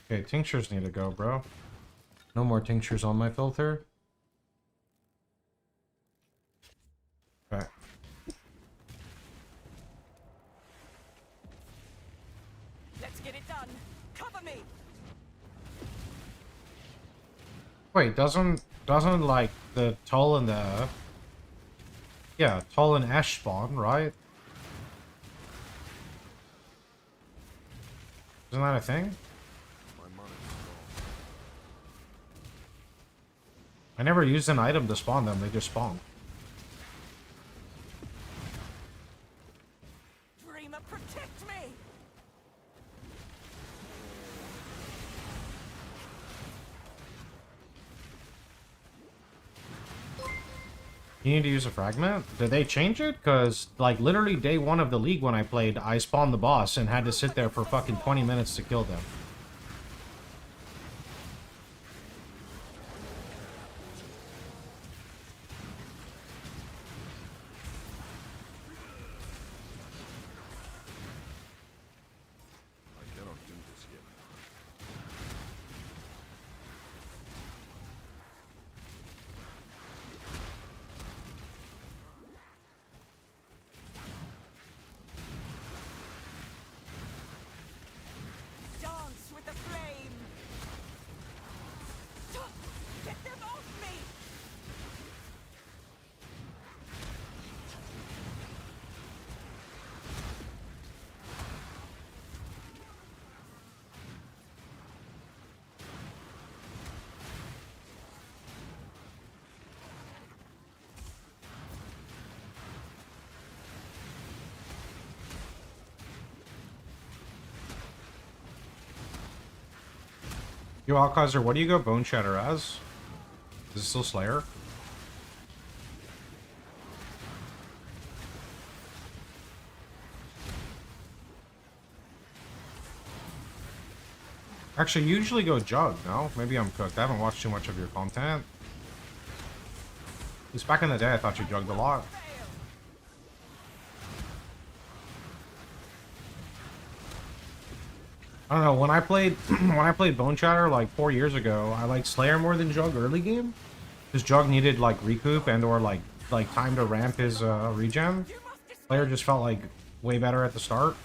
Okay, tinctures need to go, bro. No more tinctures on my filter. Okay. Let's get it done. Cover me. Wait, doesn't like the Tull and the... Yeah, Tull and Ash spawn, right? Isn't that a thing? I never used an item to spawn them, they just spawn. Dreamer, protect me. You need to use a fragment? Did they change it? Because, like, literally day 1 of the league when I played, I spawned the boss and had to sit there for fucking 20 minutes to kill them. I cannot do this yet. Dance with the flame. Get them off me. Yo, Alcazar, what do you go Bone Shatter as? Is it still Slayer? Actually, you usually go Jug, no? Maybe I'm cooked. I haven't watched too much of your content. At least back in the day, I thought you jugged a lot. I don't know, when I played when I played Bone Shatter like 4 years ago, I liked Slayer more than Jug early game. Because Jug needed like recoup and or like time to ramp his regen. Slayer just felt like way better at the start.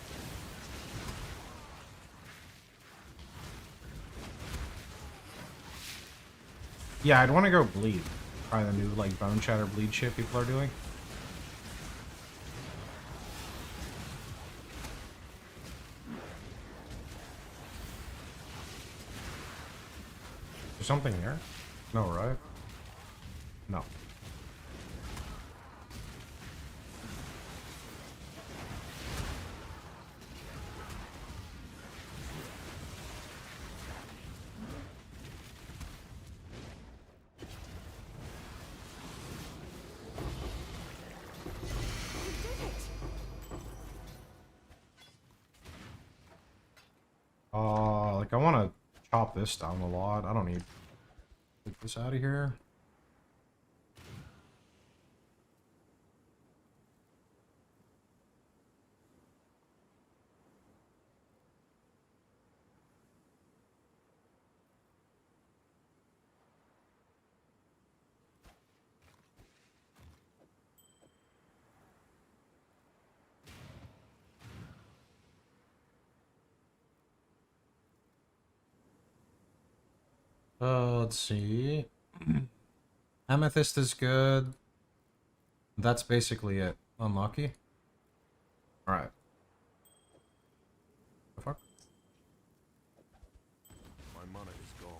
Yeah, I'd want to go Bleed. Try the new like Bone Shatter Bleed shit people are doing. There's something here? No, right? No. Like I want to chop this down a lot. I don't need. Get this out of here. Let's see. Amethyst is good. That's basically it. Unlucky. Alright. The fuck? My mana is gone.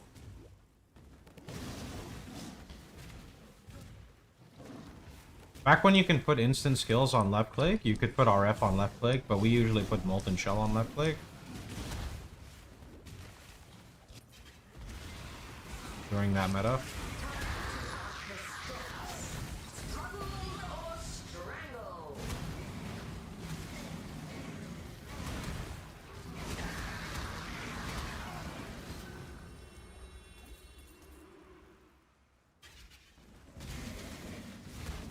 Back when you can put instant skills on left click, you could put RF on left click, but we usually put Molten Shell on left click. During that meta.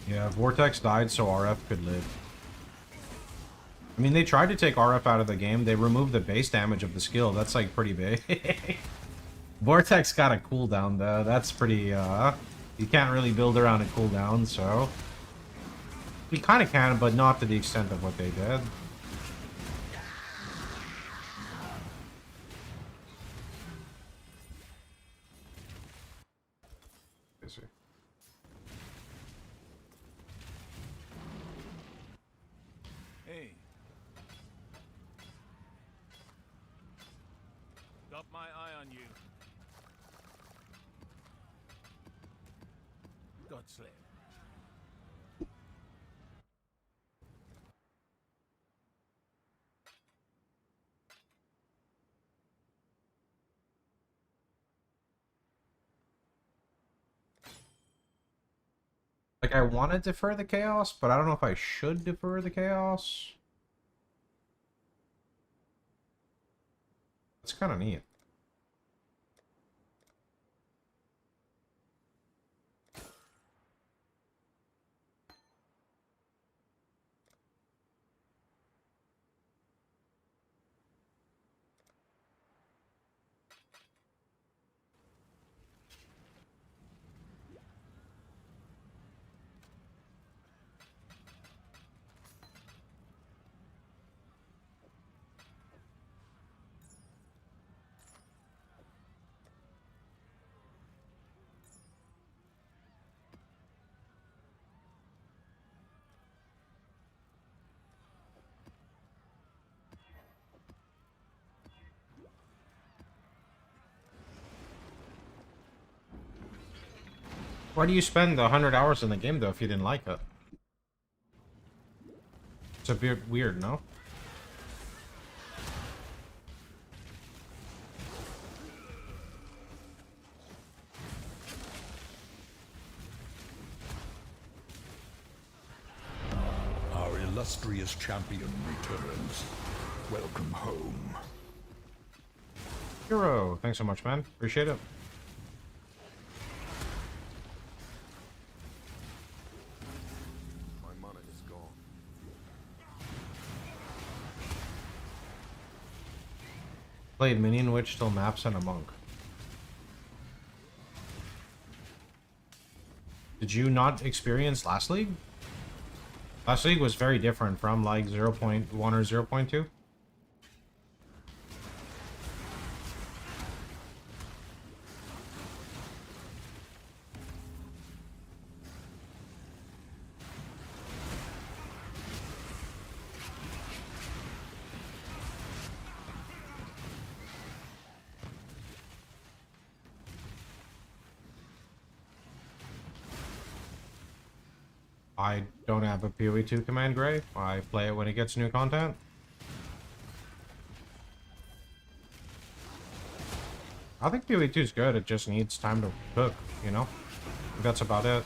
Yeah, Vortex died so RF could live. I mean, they tried to take RF out of the game. They removed the base damage of the skill. That's, like, pretty big. Vortex got a cooldown, though. That's pretty, you can't really build around a cooldown, so... We kind of can, but not to the extent of what they did. Hey. Got my eye on you. Godslave. Like, I want to defer the chaos, but I don't know if I should defer the chaos. That's kind of neat. Why do you spend 100 hours in the game, though, if you didn't like it? It's a bit weird, no? Our illustrious champion returns. Welcome home. Hero, thanks so much, man. Appreciate it. My mana is gone. Played Minion Witch till Maps and a Monk. Did you not experience last league? Last league was very different from like 0.1 or 0.2. I don't have a PoE 2 command, Gray. I play it when it gets new content. I think PoE 2 is good. It just needs time to cook, you know? That's about it.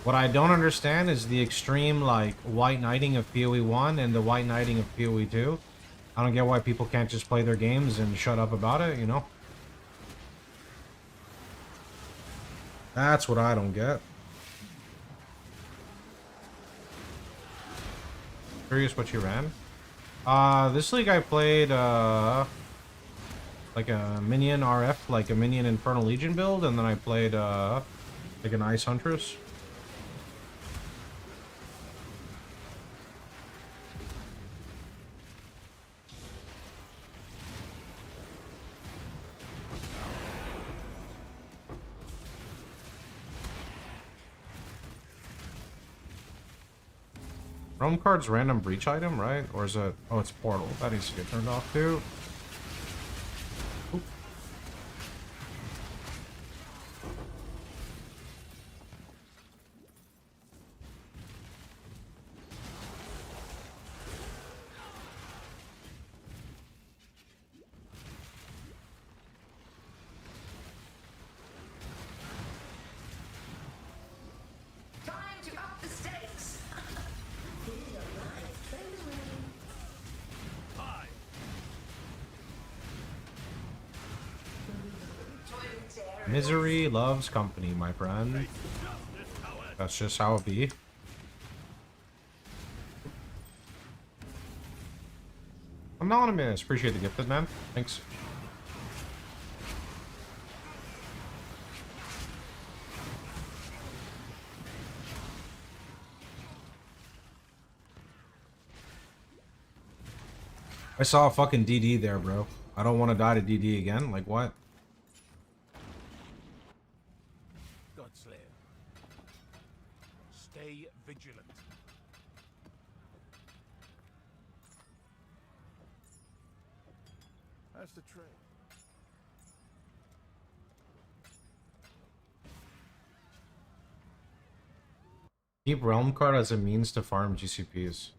What I don't understand is the extreme, like, white knighting of PoE 1 and the white knighting of PoE 2. I don't get why people can't just play their games and shut up about it, you know? That's what I don't get. Curious what you ran. This league I played, like a minion RF, like a minion Infernal Legion build, and then I played, like an Ice Huntress. Realm card's random breach item, right? Or is it... Oh, it's portal. That needs to get turned off too. Oop. Time to up the stakes. Feel your life trend away. Hi. Toilet Misery loves company, my friend. Justice, however. That's just how it be. Anonymous. Appreciate the gifted, man. Thanks. I saw a fucking DD there, bro. I don't want to die to DD again. Like, what? Godslayer. Stay vigilant. That's the trade. Keep Realm card as a means to farm GCPs.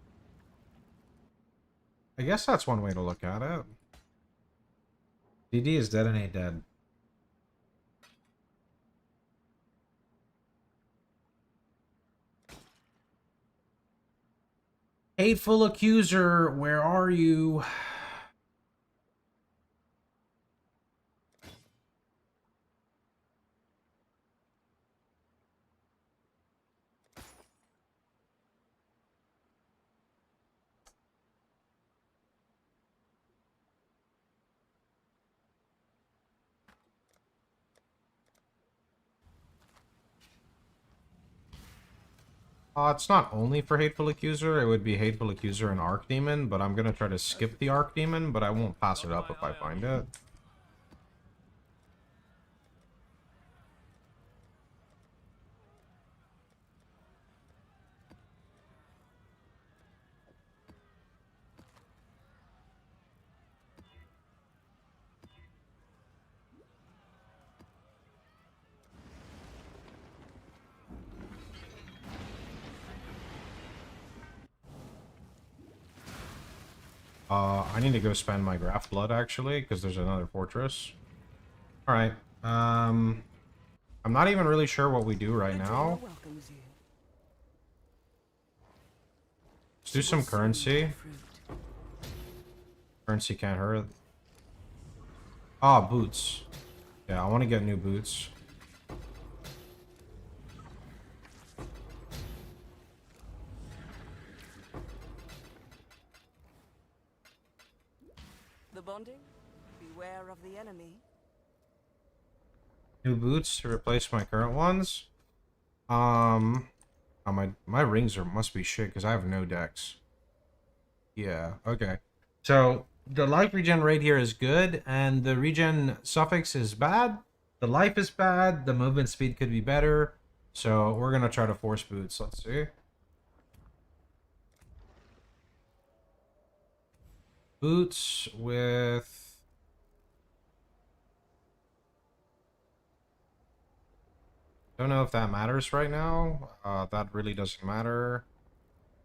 I guess that's one way to look at it. DD is dead and ain't dead. Hateful accuser, where are you? It's not only for Hateful Accuser, it would be Hateful Accuser and Archdemon, but I'm gonna try to skip the Archdemon, but I won't pass it up if I find it. I need to go spend my Graph Blood, actually, because there's another fortress. Alright, I'm not even really sure what we do right now. Let's do some currency. Currency can't hurt. Ah, boots. Yeah, I want to get new boots. The bonding? Beware of the enemy. New boots to replace my current ones. Oh, my rings must be shit because I have no decks. Yeah, okay. So the life regen rate here is good, and the regen suffix is bad. The life is bad. The movement speed could be better. So we're gonna try to force boots. Let's see. Boots with... Don't know if that matters right now. That really doesn't matter.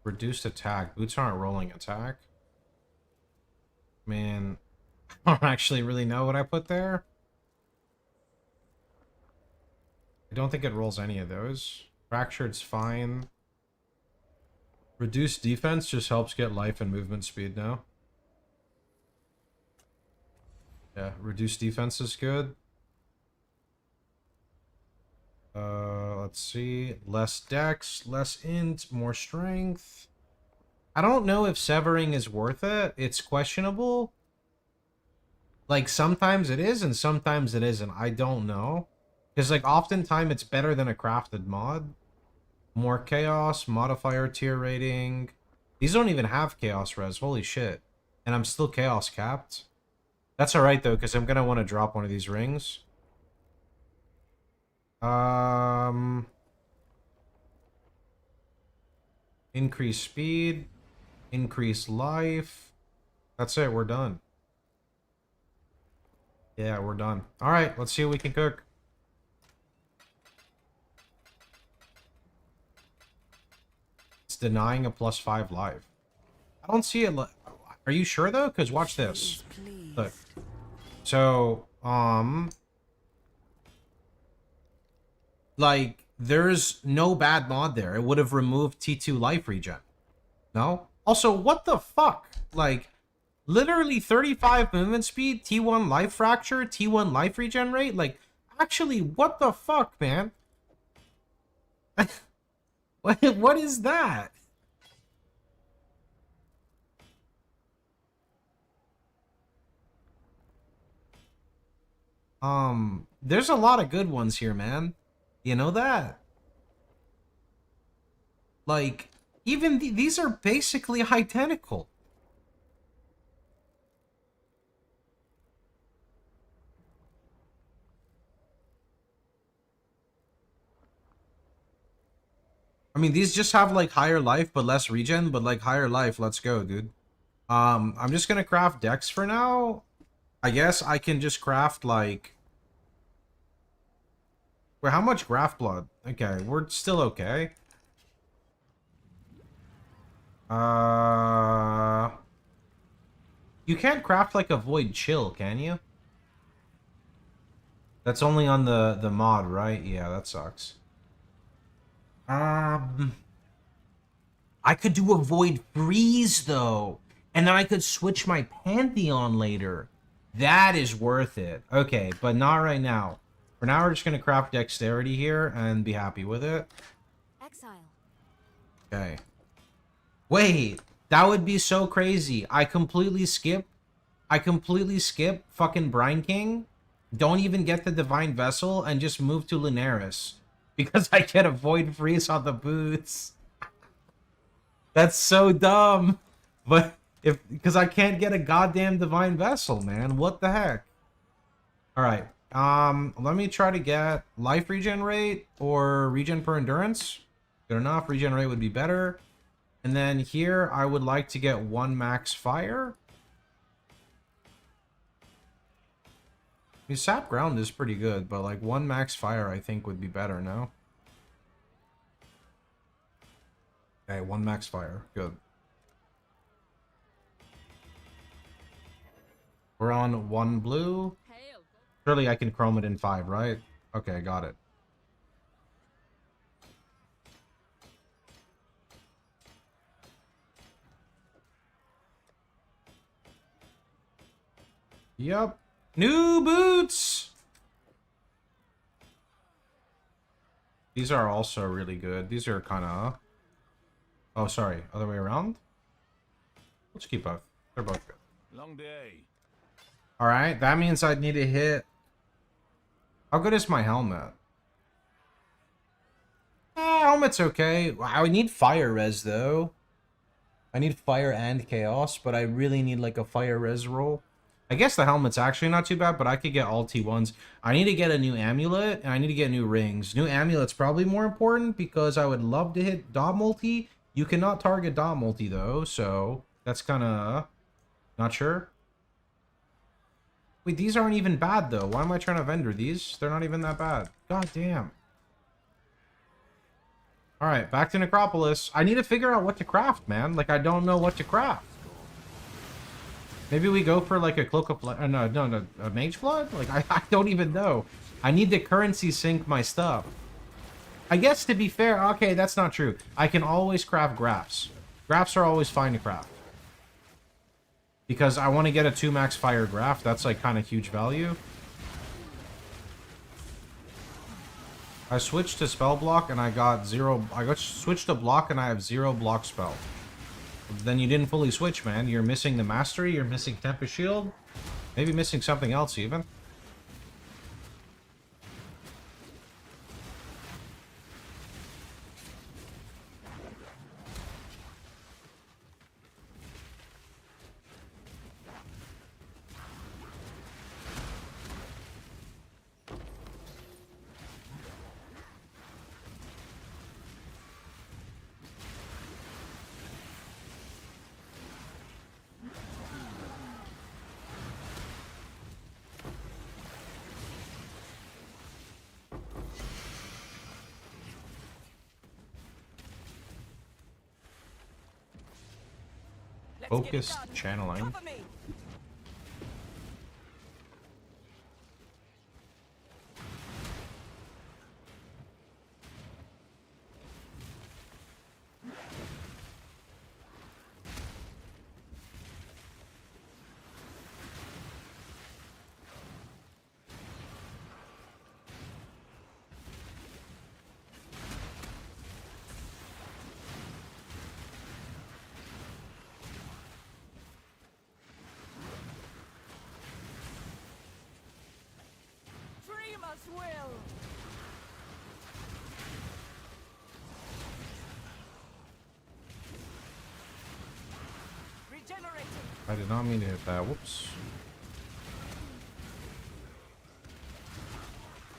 Reduced attack. Boots aren't rolling attack. Man, I don't actually really know what I put there. I don't think it rolls any of those. Fractured's fine. Reduced defense just helps get life and movement speed now. Yeah, reduced defense is good. Let's see. Less dex, less int, more strength. I don't know if severing is worth it. It's questionable. Like, sometimes it is and sometimes it isn't. I don't know. Because, like, oftentimes it's better than a crafted mod. More chaos, modifier tier rating. These don't even have chaos res. Holy shit. And I'm still chaos capped. That's alright, though, because I'm going to want to drop one of these rings. Increase speed. Increase life. That's it. We're done. Yeah, we're done. All right, let's see what we can cook. It's denying a +5 life. I don't see it. Are you sure though? Because watch this. Look. So, like, there's no bad mod there. It would have removed T2 life regen. No? Also, what the fuck? Like, literally 35 movement speed, T1 life fracture, T1 life regen rate? Like, actually, what the fuck, man? What is that? There's a lot of good ones here, man. You know that? Like, even these are basically identical. I mean, these just have, like, higher life but less regen, but, like, higher life. Let's go, dude. I'm just gonna craft Dex for now. I guess I can just craft, like... Wait, how much Graph Blood? Okay, we're still okay. You can't craft, like, a Void Chill, can you? That's only on the mod, right? Yeah, that sucks. I could do a Void Freeze, though. And then I could switch my Pantheon later. That is worth it. Okay, but not right now. For now, we're just going to craft Dexterity here and be happy with it. Exile. Okay. Wait, that would be so crazy. I completely skip fucking Brine King. Don't even get the Divine Vessel and just move to Lunaris. Because I get a Void Freeze on the boots. That's so dumb. But because I can't get a goddamn Divine Vessel, man. What the heck? Alright. Let me try to get life regen rate or regen per endurance. Good enough. Regen rate would be better. And then here, I would like to get 1 max fire. I mean, sap ground is pretty good, but like 1 max fire I think would be better, no? Okay, 1 max fire. Good. We're on 1 blue. Surely I can chrome it in 5, right? Okay, got it. Yep. New boots! These are also really good. These are kind of... Oh, sorry. Other way around? Let's keep both. They're both good. Long day. Alright, that means I'd need to hit... How good is my helmet? Helmet's okay. I would need fire res, though. I need fire and chaos, but I really need, like, a fire res roll. I guess the helmet's actually not too bad, but I could get all T1s. I need to get a new amulet, and I need to get new rings. New amulet's probably more important, because I would love to hit dot multi. You cannot target dot multi, though, so that's kind of... Not sure. Wait, these aren't even bad, though. Why am I trying to vendor these? They're not even that bad. God damn. Alright, back to Necropolis. I need to figure out what to craft, man. Like, I don't know what to craft. Maybe we go for, like, a Cloak of... No, a Mage Blood? Like, I don't even know. I need to currency sync my stuff. I guess, to be fair, okay, that's not true. I can always craft graphs. Graphs are always fine to craft. Because I want to get a 2 max fire graph. That's, like, kind of huge value. I switched to spell block and I got 0... switched to block and I have 0 block spell. Then you didn't fully switch, man. You're missing the mastery, you're missing Tempest Shield. Maybe missing something else, even. Focused channeling. Cover me. Dreamer's will. Regenerating. I did not mean to hit that. Whoops.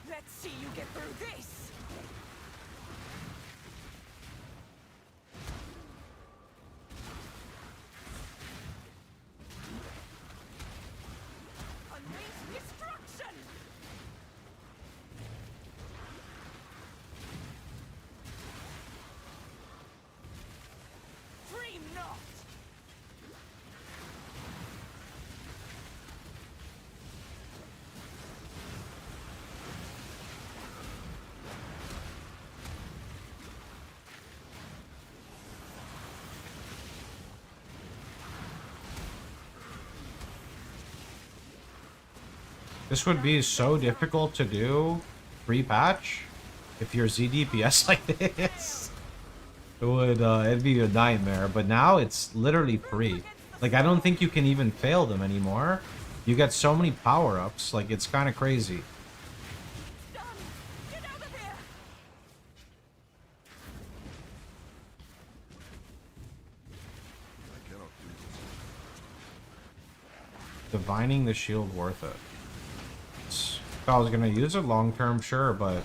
Let's see you get through this. Unleash destruction. Dream not. This would be so difficult to do pre-patch if you're ZDPS like this. It would it'd be a nightmare, but now it's literally free. Like, I don't think you can even fail them anymore. You get so many power-ups, like, it's kind of crazy. Done. Get out of here. I cannot do this. Divining the shield worth it. If I was gonna use it long term, sure, but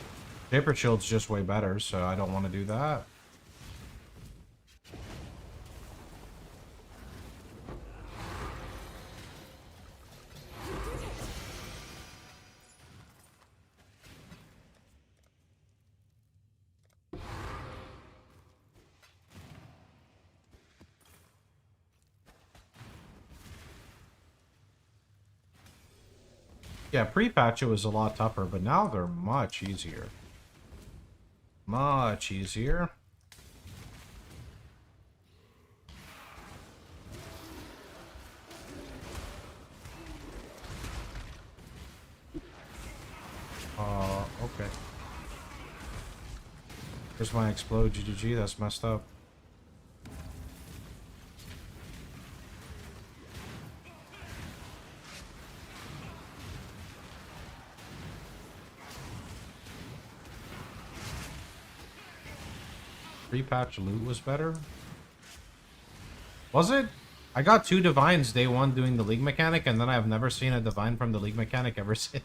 Shaper Shield's just way better, so I don't want to do that. Yeah, pre-patch it was a lot tougher, but now they're much easier. Much easier. Okay. Here's my explode GGG, that's messed up. Pre-patch loot was better? Was it? I got 2 divines day 1 doing the league mechanic, and then I've never seen a divine from the league mechanic ever since.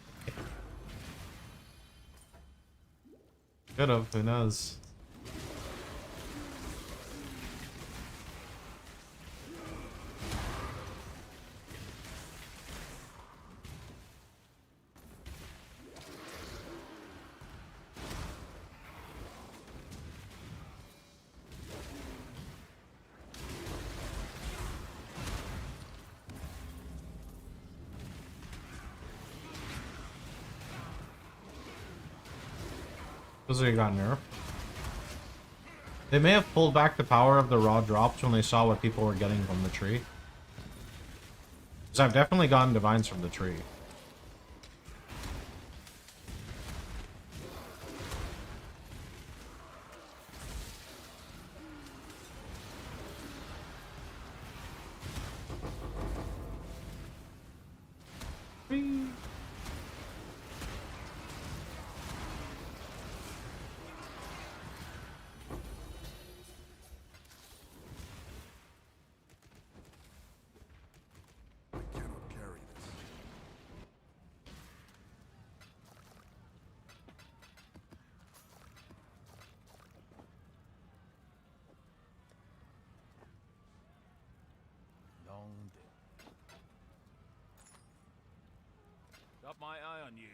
Could've, who knows? Because they got nerfed. They may have pulled back the power of the raw drops when they saw what people were getting from the tree. Because I've definitely gotten divines from the tree. Whee! I cannot carry this. Long day. Got my eye on you.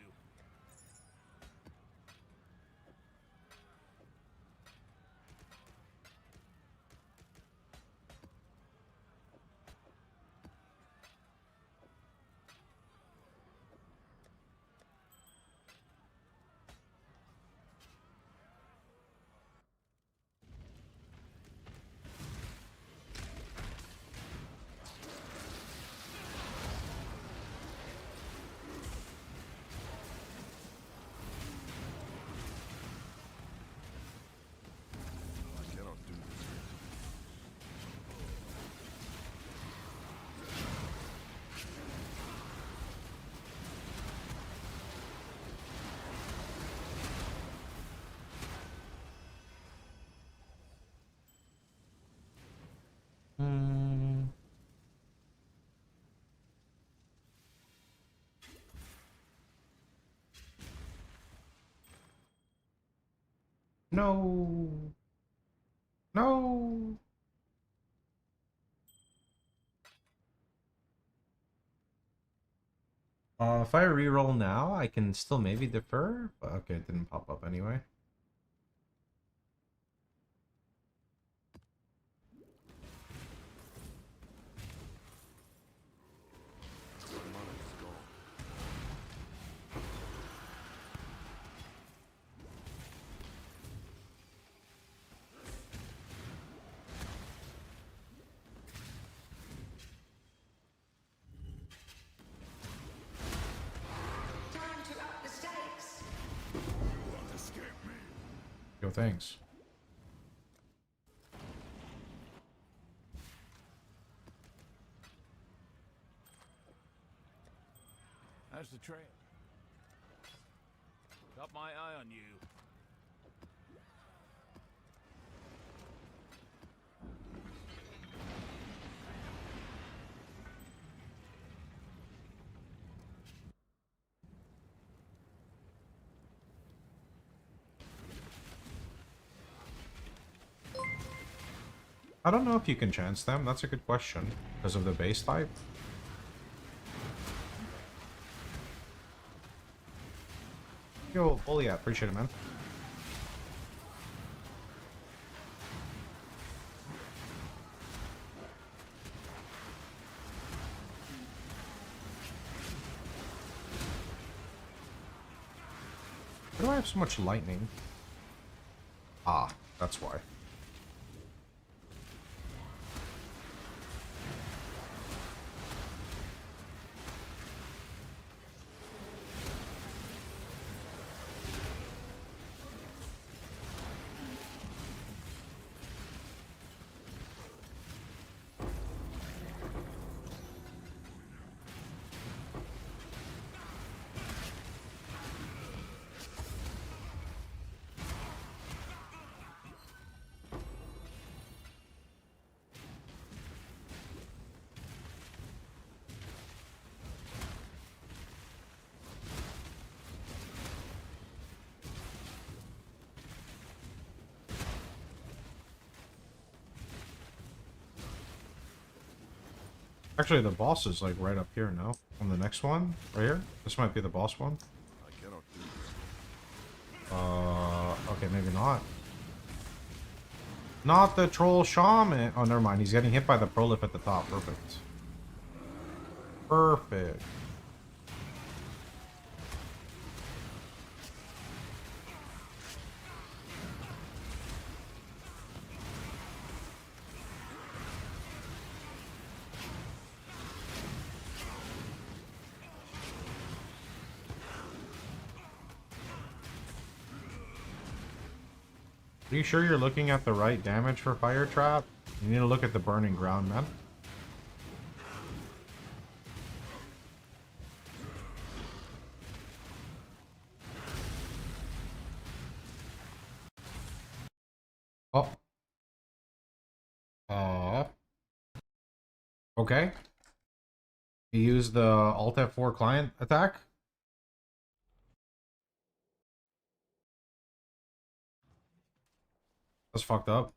No. No. If I reroll now, I can still maybe defer. But okay, it didn't pop up anyway. Time to up the stakes. Won't escape me. Yo, thanks. How's the trail? Got my eye on you. I don't know if you can chance them. That's a good question. Because of the base type. Yo, bully, appreciate it, man. Why do I have so much lightning? Ah, that's why. Actually, the boss is like right up here now. On the next one, right here. This might be the boss one. I cannot do this. Okay, maybe not. Not the troll shaman. Oh, never mind. He's getting hit by the prolip at the top. Perfect. Perfect. Are you sure you're looking at the right damage for Fire Trap? You need to look at the burning ground, man. Oh. Okay. You use the Alt F4 client attack? That's fucked up.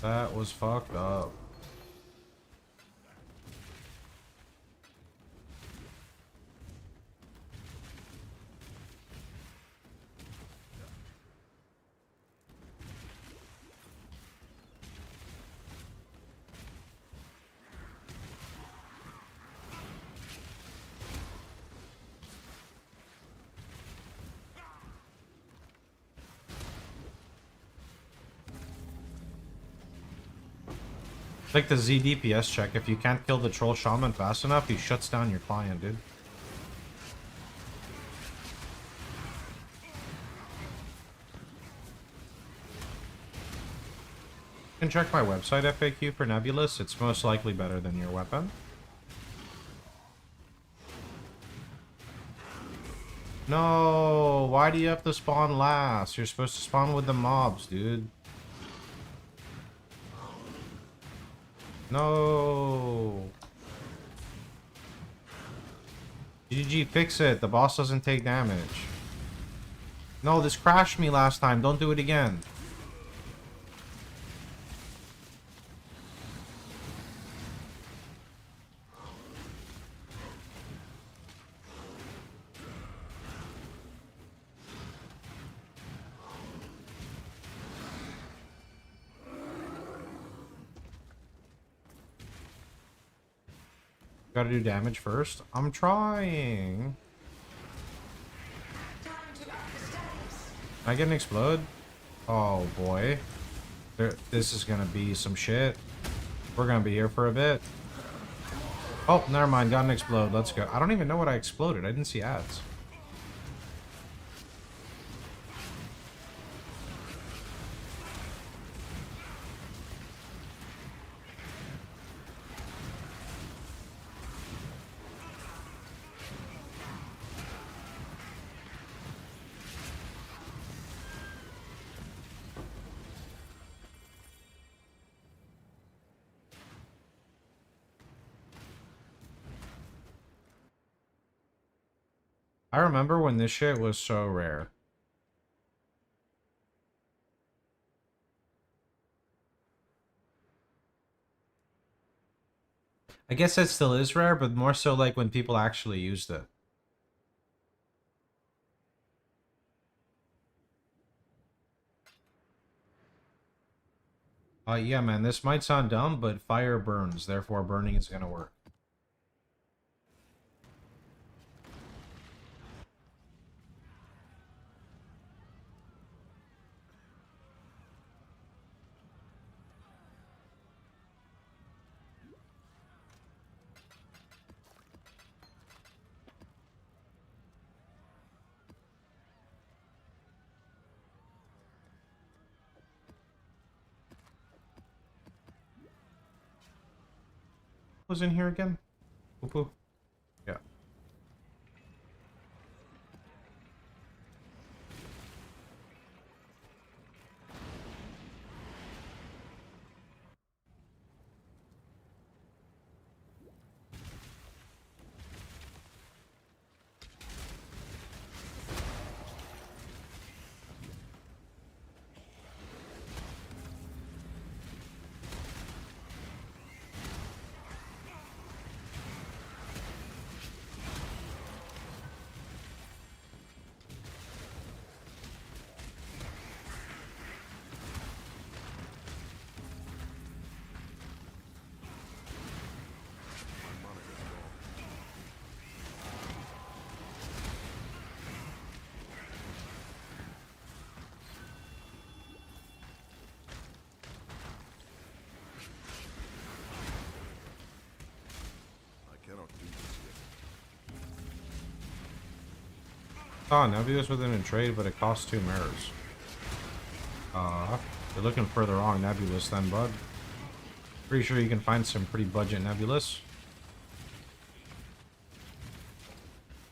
That was fucked up. Like the Z DPS check, if you can't kill the troll shaman fast enough, he shuts down your client, dude. You can check my website FAQ for Nebulous, it's most likely better than your weapon. No, why do you have to spawn last? You're supposed to spawn with the mobs, dude. No. GG, fix it. The boss doesn't take damage. No, this crashed me last time. Don't do it again. Gotta do damage first. I'm trying. Time to up the stakes. Can I get an explode? Oh boy. This is gonna be some shit. We're gonna be here for a bit. Oh, never mind. Got an explode. Let's go. I don't even know what I exploded. I didn't see ads. I remember when this shit was so rare. I guess that still is rare, but more so like when people actually used it. Yeah, man, this might sound dumb, but fire burns, therefore burning is gonna work. Was in here again? Poo-poo. Yeah. I cannot do this yet. Oh, Nebula's within a trade, but it costs 2 mirrors. You're looking further wrong Nebulous then, bud. Pretty sure you can find some pretty budget Nebulous.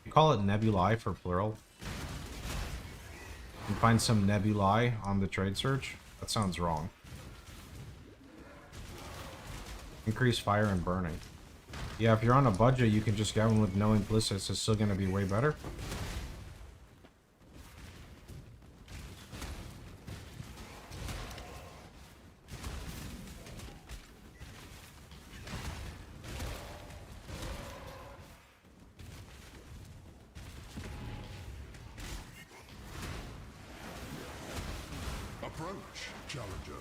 You call it Nebulae for plural. You can find some Nebulae on the trade search. That sounds wrong. Increase fire and burning. Yeah, if you're on a budget, you can just get one with no implicits. It's still going to be way better. Approach, challenger.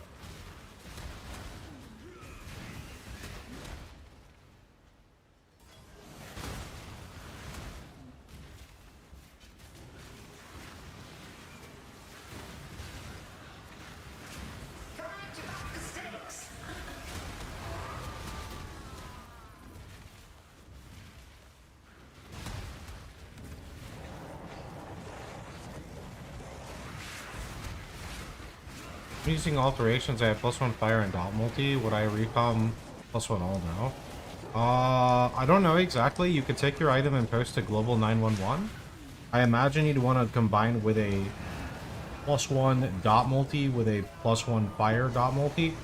Time to up the stakes. Using alterations, I have +1 fire and dot multi. Would I recom +1 all now? I don't know exactly. You could take your item and post to global 911. I imagine you'd want to combine with a +1 dot multi with a +1 fire dot multi,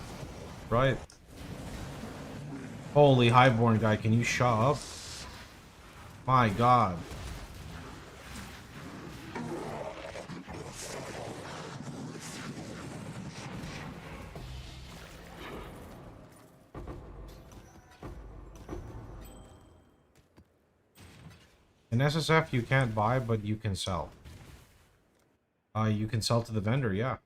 right? Holy highborn guy, can you shut up? My god. In SSF you can't buy, but you can sell. You can sell to the vendor, yeah.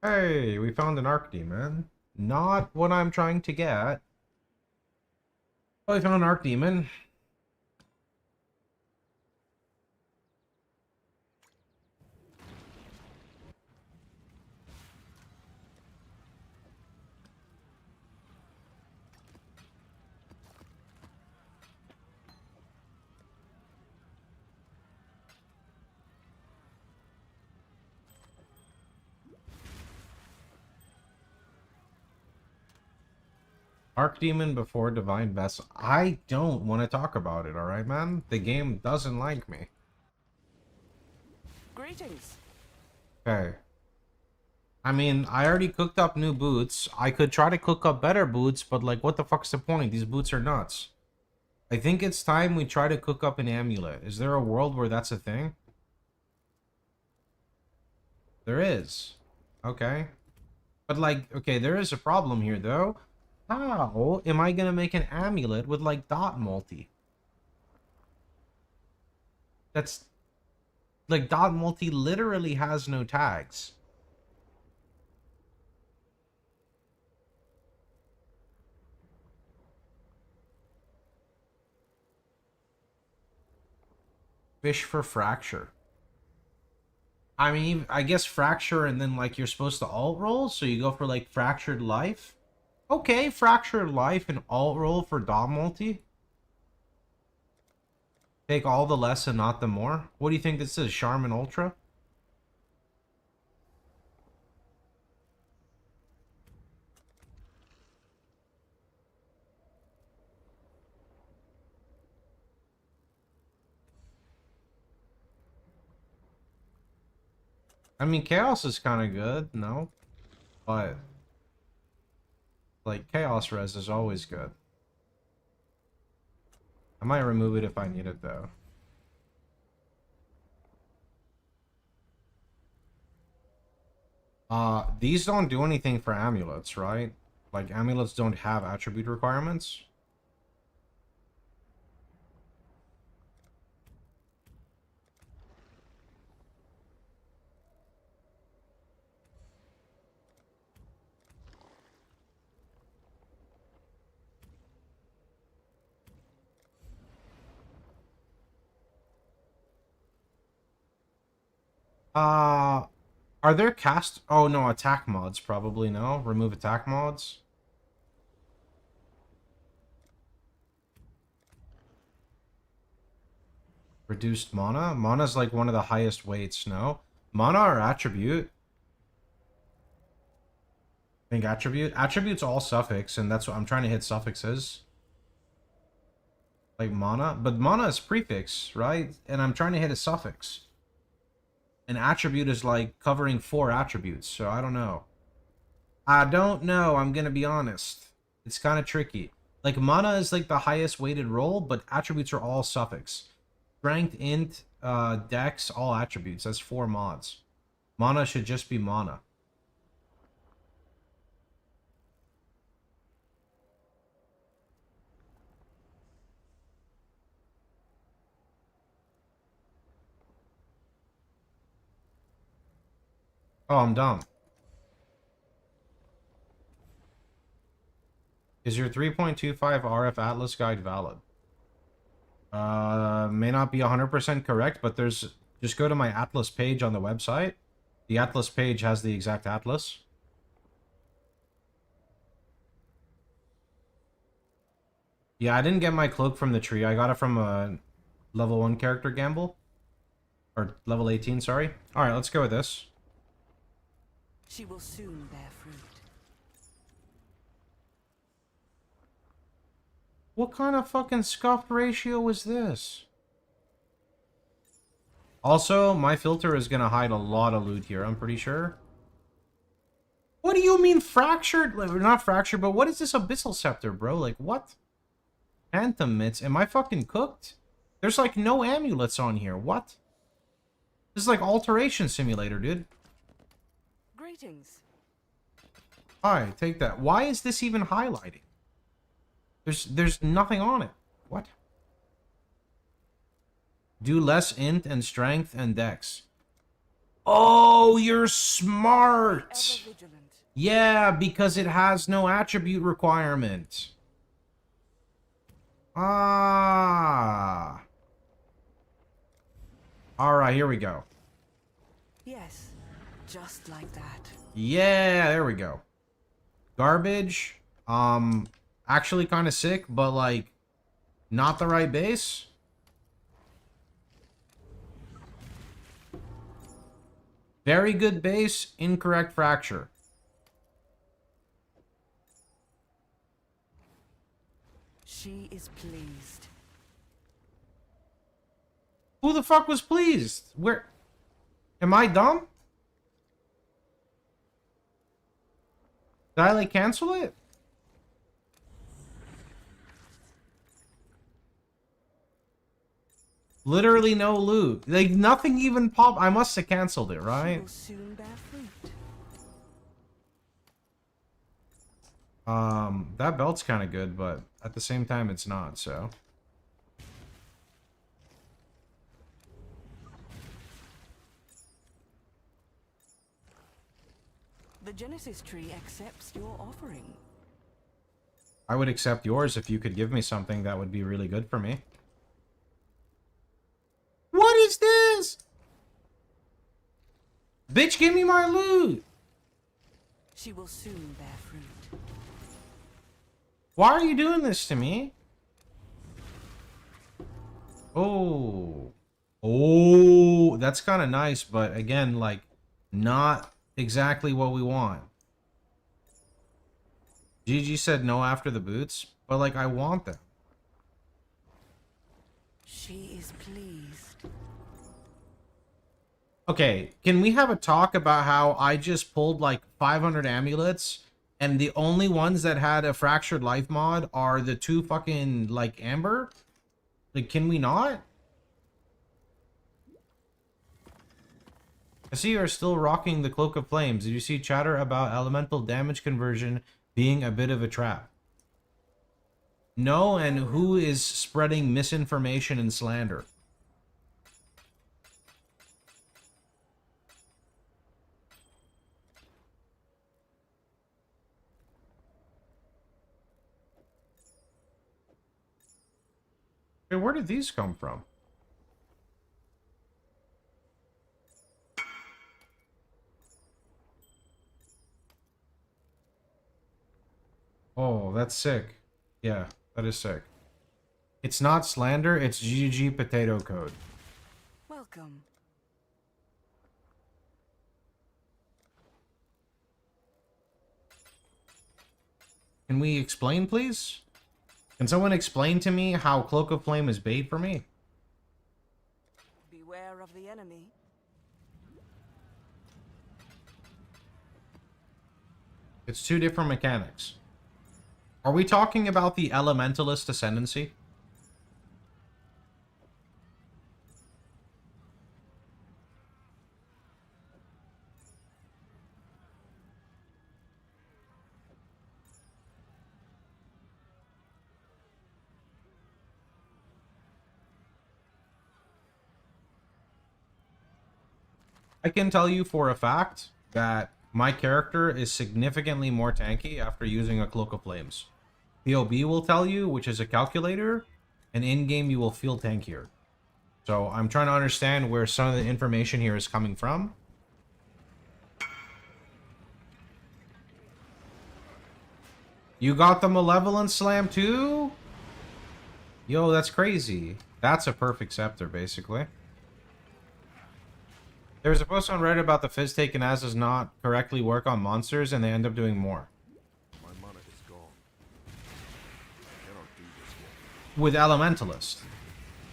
Hey, we found an Archdemon. Not what I'm trying to get. But we found an Archdemon. Archdemon before Divine Vessel. I don't want to talk about it, alright, man? The game doesn't like me. Greetings. Okay. I mean, I already cooked up new boots. I could try to cook up better boots, but like, what the fuck's the point? These boots are nuts. I think it's time we try to cook up an amulet. Is there a world where that's a thing? There is. Okay. But like, okay, there is a problem here though. How am I gonna make an amulet with like dot multi? That's like dot multi literally has no tags. Fish for fracture. I mean, I guess fracture and then like you're supposed to alt roll, so you go for like fractured life. Okay, fractured life and alt roll for dot multi. Take all the less and not the more. What do you think this is? Charmin Ultra? I mean, Chaos is kind of good, no? But, like, Chaos Res is always good. I might remove it if I need it, though. These don't do anything for amulets, right? Like, amulets don't have attribute requirements. Are there cast... Oh, no, attack mods, probably, no? Remove attack mods? Reduced mana? Mana's like one of the highest weights, no? Mana or attribute? I think attribute? Attribute's all suffix, and that's what I'm trying to hit suffixes. Like mana? But mana is prefix, right? And I'm trying to hit a suffix. An attribute is like covering 4 attributes, so I don't know. I don't know, I'm gonna be honest. It's kind of tricky. Like, mana is like the highest weighted roll, but attributes are all suffix. Strength, int, dex, all attributes. That's 4 mods. Mana should just be mana. Oh, I'm dumb. Is your 3.25 RF Atlas guide valid? May not be 100% correct, but there's... Just go to my Atlas page on the website. The Atlas page has the exact Atlas. Yeah, I didn't get my cloak from the tree. I got it from a level 1 character gamble. Or level 18, sorry. Alright, let's go with this. She will soon bear fruit. What kind of fucking scuffed ratio is this? Also, my filter is gonna hide a lot of loot here, I'm pretty sure. What do you mean fractured? Like, not fractured, but what is this Abyssal Scepter, bro? Like, what? Phantom Mitts. Am I fucking cooked? There's like no amulets on here. What? This is like Alteration Simulator, dude. Greetings. Hi, take that. Why is this even highlighting? There's nothing on it. What? Do less int and strength and dex. Oh, you're smart. Ever vigilant. Yeah, because it has no attribute requirement. Ah. Alright, here we go. Yes, just like that. Yeah, there we go. Garbage. Actually kind of sick, but like, not the right base. Very good base, incorrect fracture. She is pleased. Who the fuck was pleased? Where? Am I dumb? Did I like cancel it? Literally no loot. Like nothing even popped. I must have canceled it, She right? will soon bear fruit. That belt's kind of good, but at the same time it's not, so. The Genesis tree accepts your offering. I would accept yours if you could give me something that would be really good for me. What is this? Bitch, give me my loot! She will soon bear fruit. Why are you doing this to me? Oh. Oh, that's kind of nice, but again, like, not exactly what we want. GG said no after the boots, but like, I want them. She is pleased. Okay, can we have a talk about how I just pulled like 500 amulets and the only ones that had a fractured life mod are the two fucking like amber? Like, can we not? I see you are still rocking the Cloak of Flames. Did you see chatter about elemental damage conversion being a bit of a trap? No, and who is spreading misinformation and slander? Hey, where did these come from? Oh, that's sick. Yeah, that is sick. It's not slander, it's GG potato code. Welcome. Can we explain, please? Can someone explain to me how Cloak of Flame is bait for me? Beware of the enemy. It's two different mechanics. Are we talking about the Elementalist Ascendancy? I can tell you for a fact that my character is significantly more tanky after using a Cloak of Flames. PoB will tell you, which is a calculator, and in-game you will feel tankier. So I'm trying to understand where some of the information here is coming from. You got the Malevolent Slam too? Yo, that's crazy. That's a perfect scepter, basically. There was a post on Reddit about the fizz taken as does not correctly work on monsters, and they end up doing more. My mana is gone. I cannot do this yet. With Elementalist.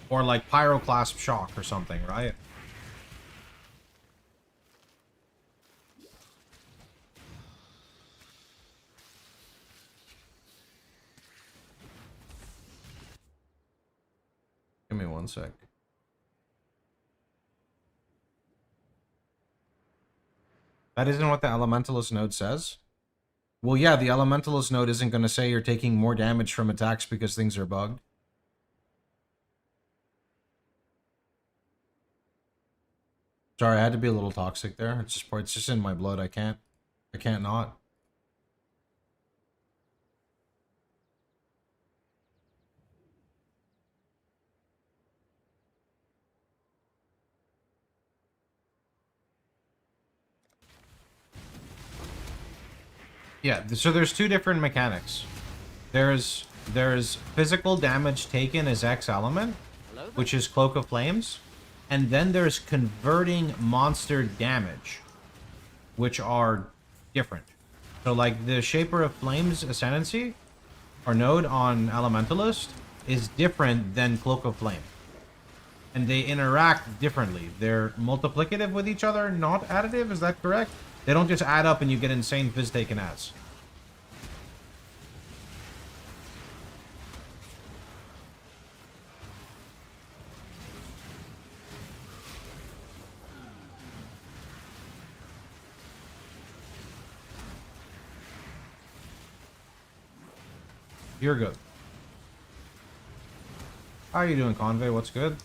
Or like Pyroclasp Shock or something, right? Give me one sec. That isn't what the Elementalist node says? Well, yeah, the Elementalist node isn't going to say you're taking more damage from attacks because things are bugged. Sorry, I had to be a little toxic there. It's just in my blood. I can't not. Yeah, so there's two different mechanics. There's physical damage taken as X element, which is Cloak of Flames, and then there's converting monster damage, which are different. So like the Shaper of Flames Ascendancy or node on Elementalist is different than Cloak of Flame. And they interact differently. They're multiplicative with each other, not additive, is that correct? They don't just add up and you get insane fizz taken as. You're good. How are you doing, Convey? What's good?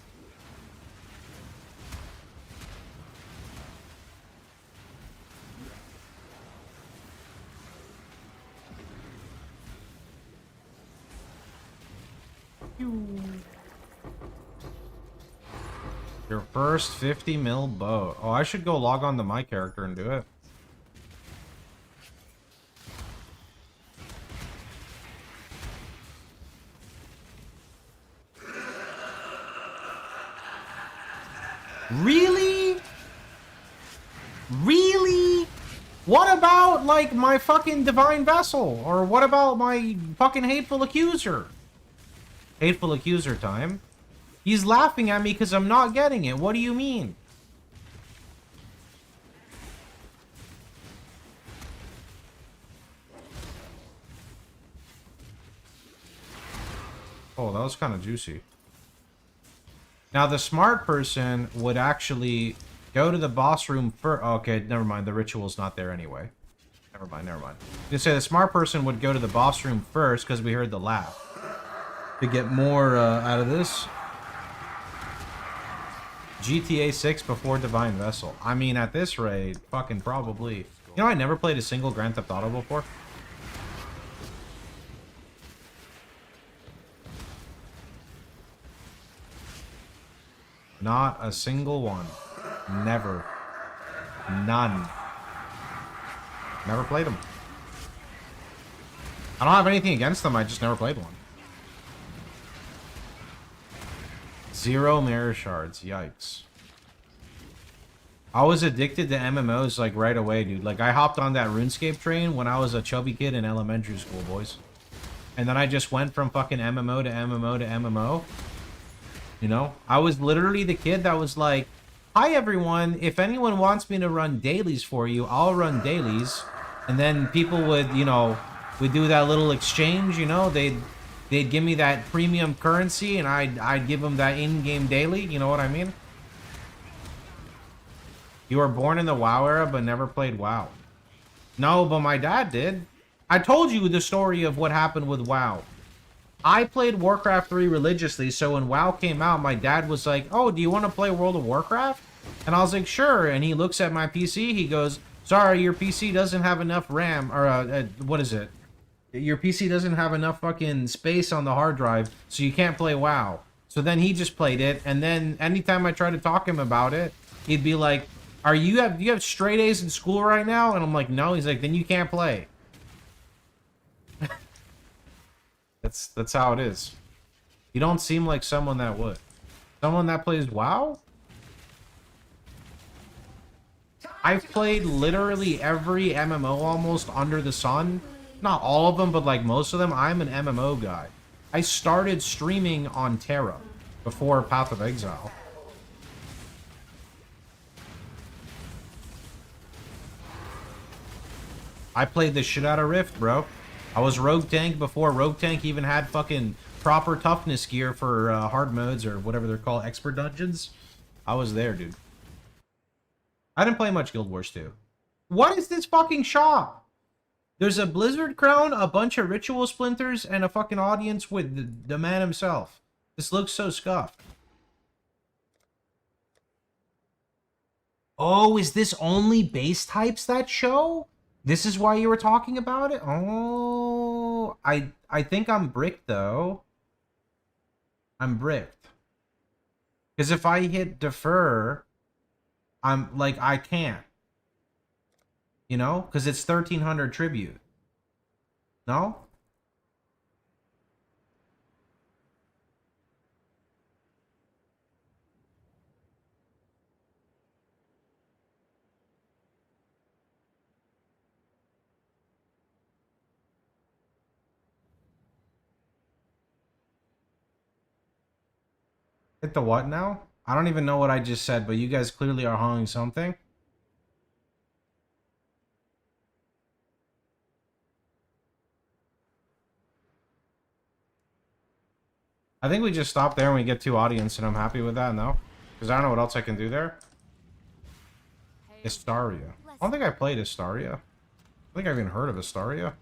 Your first 50 mil bow. Oh, I should go log on to my character and do it. Really? Really? What about, like, my fucking Divine Vessel? Or what about my fucking Hateful Accuser? Hateful Accuser time. He's laughing at me because I'm not getting it. What do you mean? Oh, that was kind of juicy. Now, the smart person would actually go to the boss room first. Okay, never mind. The ritual's not there anyway. Never mind, never mind. You say the smart person would go to the boss room first because we heard the laugh. To get more out of this. GTA 6 before Divine Vessel. I mean, at this rate, fucking probably. You know, I never played a single Grand Theft Auto before. Not a single one. Never. None. Never played them. I don't have anything against them, I just never played one. 0 mirror shards, yikes. I was addicted to MMOs like right away, dude. Like I hopped on that RuneScape train when I was a chubby kid in elementary school, boys. And then I just went from fucking MMO to MMO to MMO. You know, I was literally the kid that was like, hi everyone, if anyone wants me to run dailies for you, I'll run dailies. And then people would, you know, we'd do that little exchange, you know, they'd give me that premium currency and I'd give them that in-game daily, you know what I mean? You were born in the WoW era but never played WoW. No, but my dad did. I told you the story of what happened with WoW. I played Warcraft 3 religiously, so when WoW came out, my dad was like, oh, do you want to play World of Warcraft? And I was like, sure. And he looks at my PC, he goes, sorry, your PC doesn't have enough RAM, or, what is it? Your PC doesn't have enough fucking space on the hard drive, so you can't play WoW. So then he just played it, and then anytime I tried to talk to him about it, he'd be like, do you have straight A's in school right now? And I'm like, no. He's like, then you can't play. That's how it is. You don't seem like someone that would. Someone that plays WoW? I've played literally every MMO almost under the sun. Not all of them, but like most of them. I'm an MMO guy. I started streaming on Terra before Path of Exile. I played the shit out of Rift, bro. I was Rogue Tank before Rogue Tank even had fucking proper toughness gear for hard modes or whatever they're called, expert dungeons. I was there, dude. I didn't play much Guild Wars 2. What is this fucking shop? There's a Blizzard crown, a bunch of ritual splinters, and a fucking audience with the man himself. This looks so scuffed. Oh, is this only base types that show? This is why you were talking about it? Oh, I think I'm bricked, though. I'm bricked. Because if I hit defer, I'm like, I can't. You know? Because it's 1300 tribute. No? Hit the what now? I don't even know what I just said, but you guys clearly are hauling something. I think we just stop there and we get 2 audience, and I'm happy with that, no? Because I don't know what else I can do there. Astaria. I don't think I played Astaria. I think I've even heard of Astaria.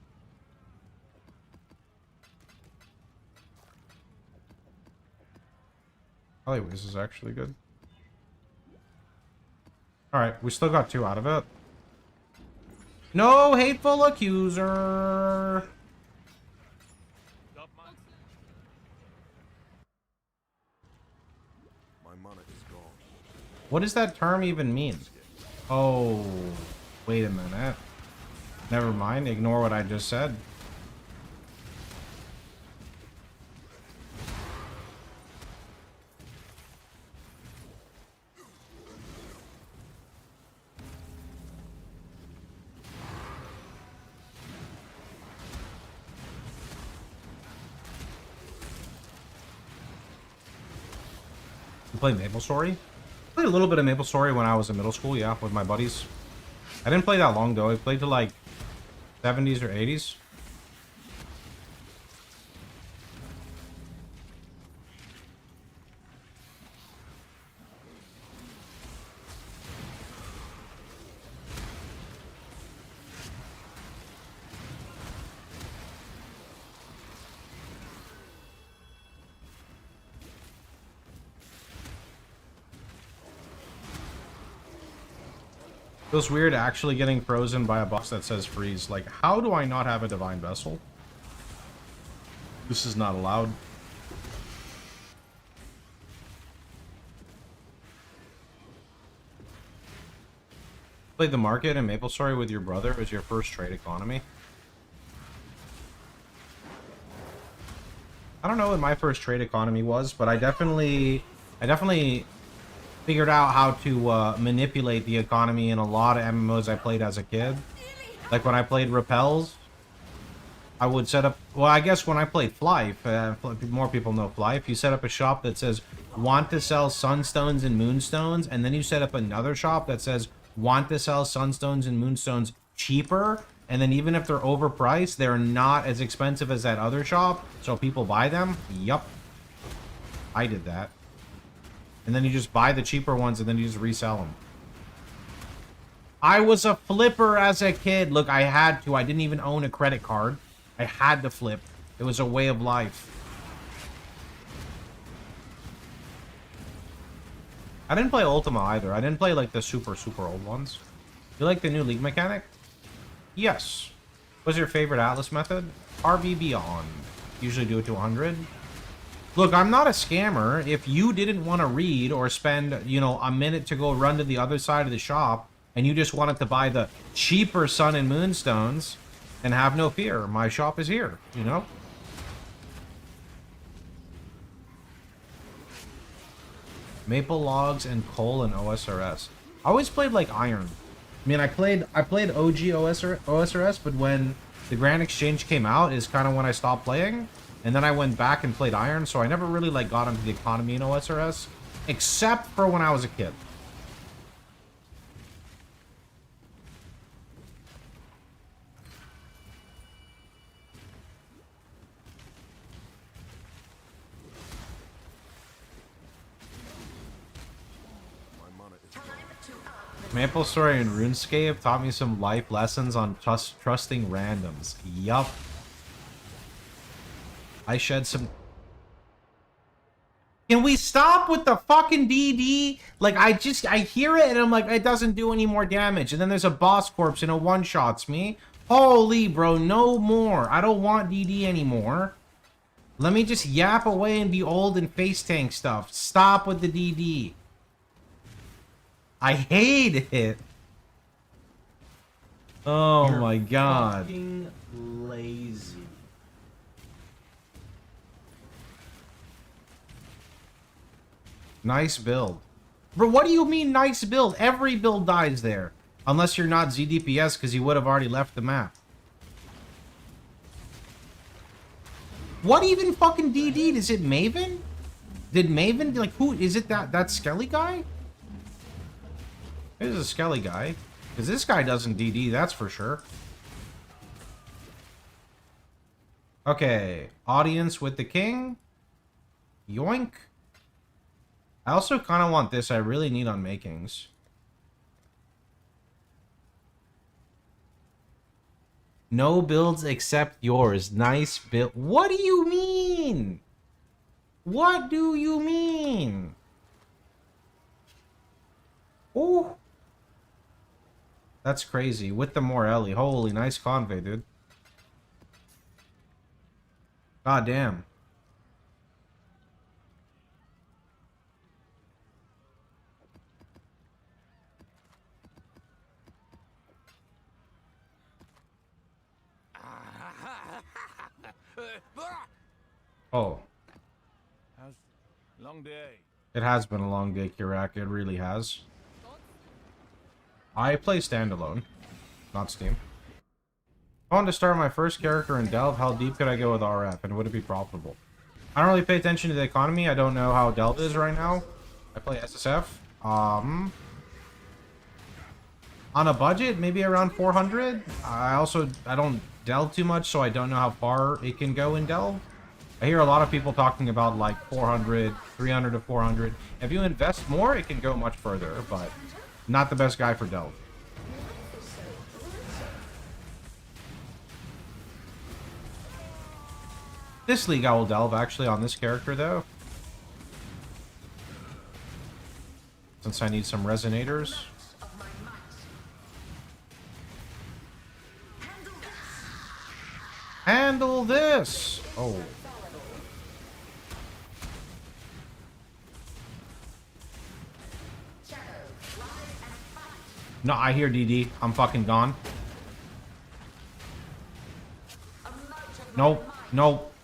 This is actually good. Alright, we still got 2 out of it. No hateful accuser! My mana is gone. What does that term even mean? Oh, wait a minute. Never mind, ignore what I just said. You play MapleStory? I played a little bit of MapleStory when I was in middle school, yeah, with my buddies. I didn't play that long though. I played to like 70s or 80s. Feels weird actually getting frozen by a box that says freeze. Like, how do I not have a Divine Vessel? This is not allowed. Played the market and MapleStory with your brother as your first trade economy. I don't know what my first trade economy was, but I definitely figured out how to manipulate the economy in a lot of MMOs I played as a kid. Like when I played Repels, I would set up, well, I guess when I played Flife, more people know Flife, you set up a shop that says, want to sell Sunstones and Moonstones, and then you set up another shop that says, want to sell Sunstones and Moonstones cheaper, and then even if they're overpriced, they're not as expensive as that other shop, so people buy them. Yup. I did that. And then you just buy the cheaper ones and then you just resell them. I was a flipper as a kid. Look, I had to. I didn't even own a credit card. I had to flip. It was a way of life. I didn't play Ultima either. I didn't play like the super old ones. You like the new League mechanic? Yes. What's your favorite Atlas method? RV Beyond. Usually do it to 100. Look, I'm not a scammer. If you didn't want to read or spend, you know, a minute to go run to the other side of the shop, and you just wanted to buy the cheaper Sun and Moonstones, then have no fear. My shop is here, you know? Maple logs and coal and OSRS. I always played like iron. I mean, I played OG OSRS, but when the Grand Exchange came out is kind of when I stopped playing. And then I went back and played iron, so I never really like got into the economy in OSRS, except for when I was a kid. Maple Story and RuneScape taught me some life lessons on trusting randoms. Yup. I shed some... Can we stop with the fucking DD? Like, I hear it and I'm like, it doesn't do any more damage. And then there's a boss corpse and it one-shots me. Holy, bro, no more. I don't want DD anymore. Let me just yap away and be old and face tank stuff. Stop with the DD. I hate it. Oh You're my god. Fucking lazy. Nice build. Bro, what do you mean nice build? Every build dies there. Unless you're not ZDPS because you would have already left the map. What even fucking DD'd? Is it Maven? Did Maven, like, who, is it that Skelly guy? It is a Skelly guy. Because this guy doesn't DD, that's for sure. Okay, audience with the king. Yoink. I also kind of want this. I really need unmakings. No builds except yours. Nice build. What do you mean? What do you mean? Oh. That's crazy. With the Morelli. Holy, nice convey, dude. God damn. Oh. Long day. It has been a long day, Kirak. It really has. I play standalone, not Steam. I wanted to start my first character in Delve. How deep could I go with RF, and would it be profitable? I don't really pay attention to the economy. I don't know how Delve is right now. I play SSF. On a budget, maybe around 400. I don't delve too much, so I don't know how far it can go in Delve. I hear a lot of people talking about like 400, 300 to 400. If you invest more, it can go much further, but not the best guy for Delve. This league I will delve actually on this character though. Since I need some resonators. Handle this! Oh. No, I hear DD. I'm fucking gone. Nope. Nope.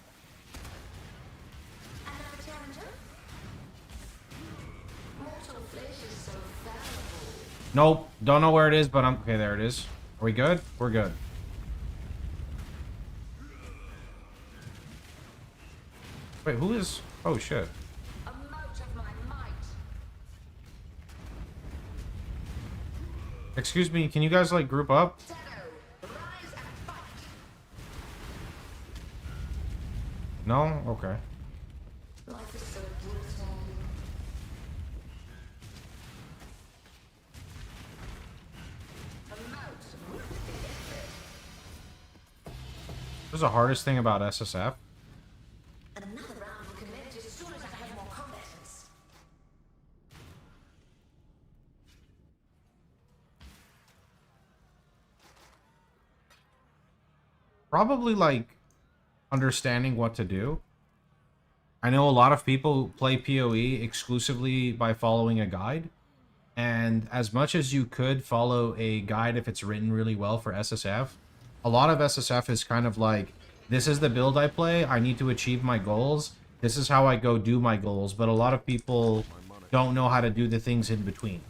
Nope. Don't know where it is, but I'm... Okay, there it is. Are we good? We're good. Wait, who is... Oh, shit. Excuse me, can you guys, like, group up? No? Okay. What's the hardest thing about SSF? Probably, like, understanding what to do. I know a lot of people play PoE exclusively by following a guide. And as much as you could follow a guide if it's written really well for SSF, a lot of SSF is kind of like, this is the build I play, I need to achieve my goals, this is how I go do my goals, but a lot of people don't know how to do the things in between,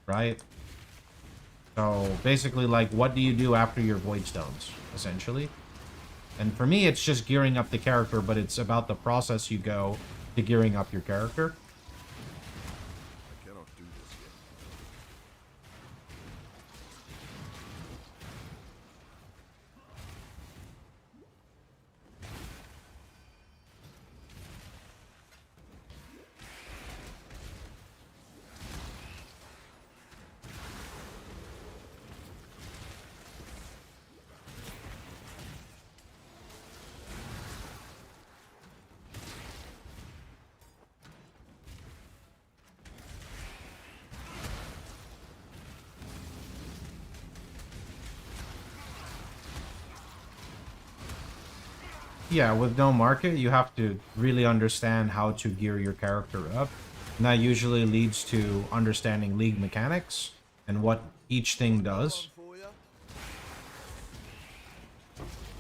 right? So, basically, like, what do you do after your Void Stones, essentially? And for me, it's just gearing up the character, but it's about the process you go to gearing up your character. I cannot do this yet. Yeah, with no market, you have to really understand how to gear your character up. And that usually leads to understanding league mechanics and what each thing does.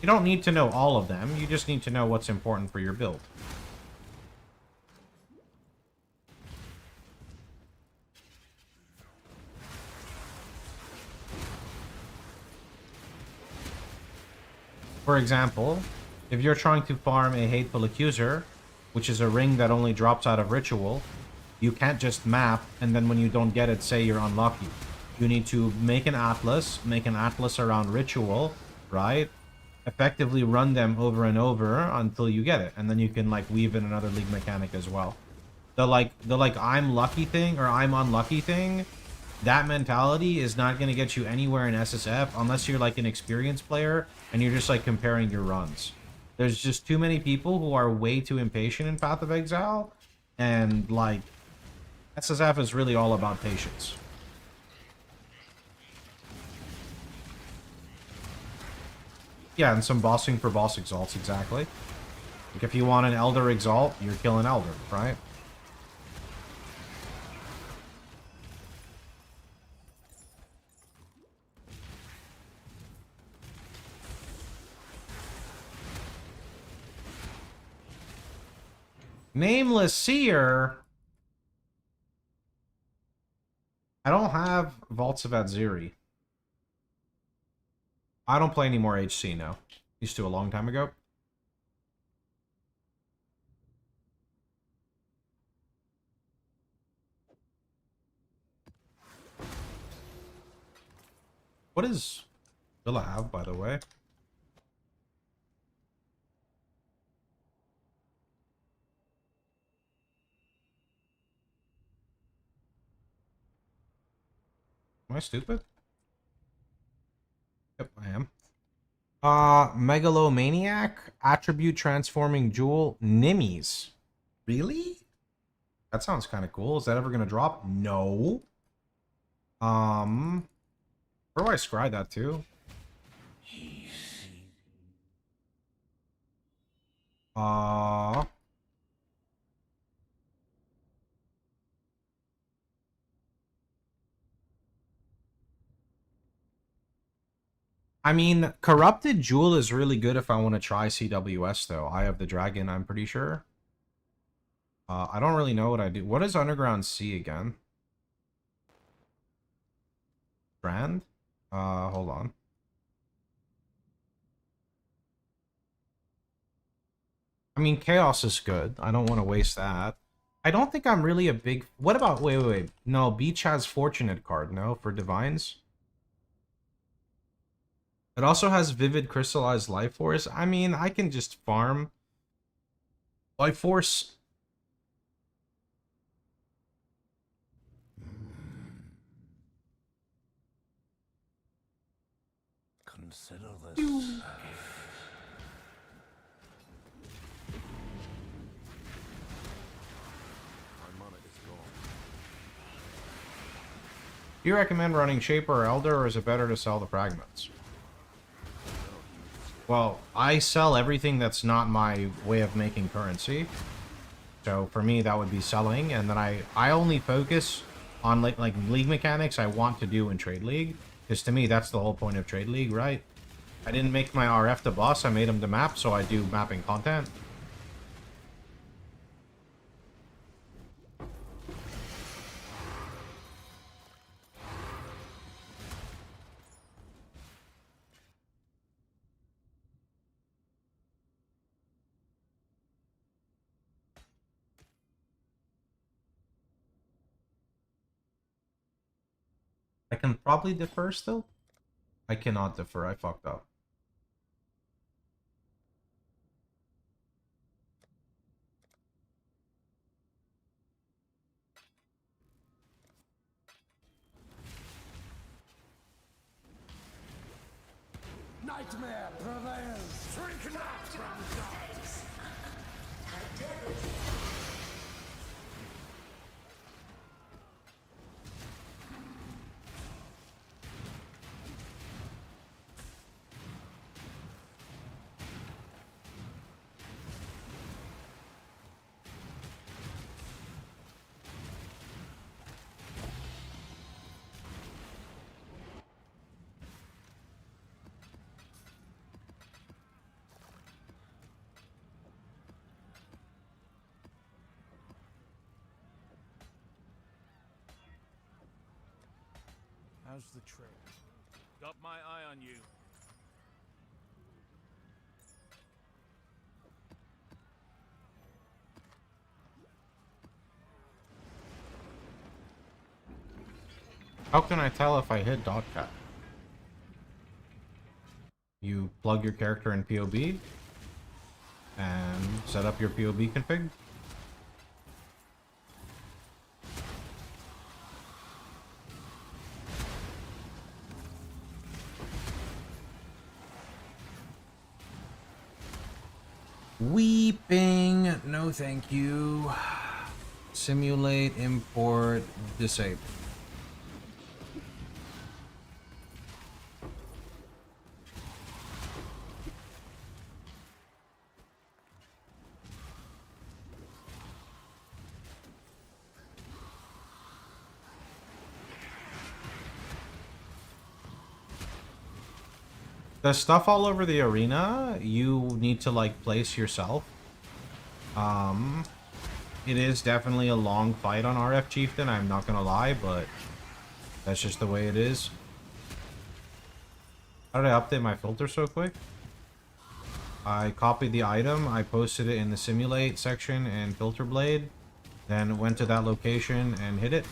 You don't need to know all of them, you just need to know what's important for your build. For example, if you're trying to farm a Hateful Accuser, which is a ring that only drops out of Ritual, you can't just map, and then when you don't get it, say you're unlucky. You need to make an atlas around Ritual, right? Effectively run them over and over until you get it, and then you can, like, weave in another league mechanic as well. The I'm lucky thing, or I'm unlucky thing, that mentality is not going to get you anywhere in SSF unless you're like an experienced player and you're just like comparing your runs. There's just too many people who are way too impatient in Path of Exile, and like SSF is really all about patience. Yeah, and some bossing for boss exalts, exactly. Like if you want an Elder exalt, you're killing Elder, right? Nameless Seer. I don't have Vaults of Adziri. I don't play any more HC now. Used to a long time ago. What does Villa have, by the way? Am I stupid? Yep, I am. Megalomaniac, Attribute Transforming Jewel, Nimmies. Really? That sounds kind of cool. Is that ever gonna drop? No. Where do I scry that to? I mean, Corrupted Jewel is really good if I want to try CWS, though. Eye of the Dragon, I'm pretty sure. I don't really know what I do. What is Underground Sea again? Strand? Hold on. I mean, Chaos is good. I don't want to waste that. I don't think I'm really a big... What about... Wait. No, Beach has Fortunate card, no? For Divines? It also has Vivid Crystallized Life Force. I mean, I can just farm Life Force. Consider this. Do you recommend running Shaper or Elder, or is it better to sell the fragments? Well, I sell everything that's not my way of making currency. So for me, that would be selling, and then I only focus on like league mechanics I want to do in Trade League, because to me, that's the whole point of Trade League, right? I didn't make my RF the boss, I made him the map, so I do mapping content. I can probably defer still? I cannot defer, I fucked up. Nightmare prevails. Shrink not from darkness. How's the trade? Got my eye on you. How can I tell if I hit dot cap? You plug your character in POB and set up your POB config. Weeping, no thank you. Simulate, import, disable. The stuff all over the arena, you need to like place yourself. It is definitely a long fight on RF Chieftain, I'm not gonna lie, but that's just the way it is. How did I update my filter so quick? I copied the item, I posted it in the simulate section and filter blade, then went to that location and hit it.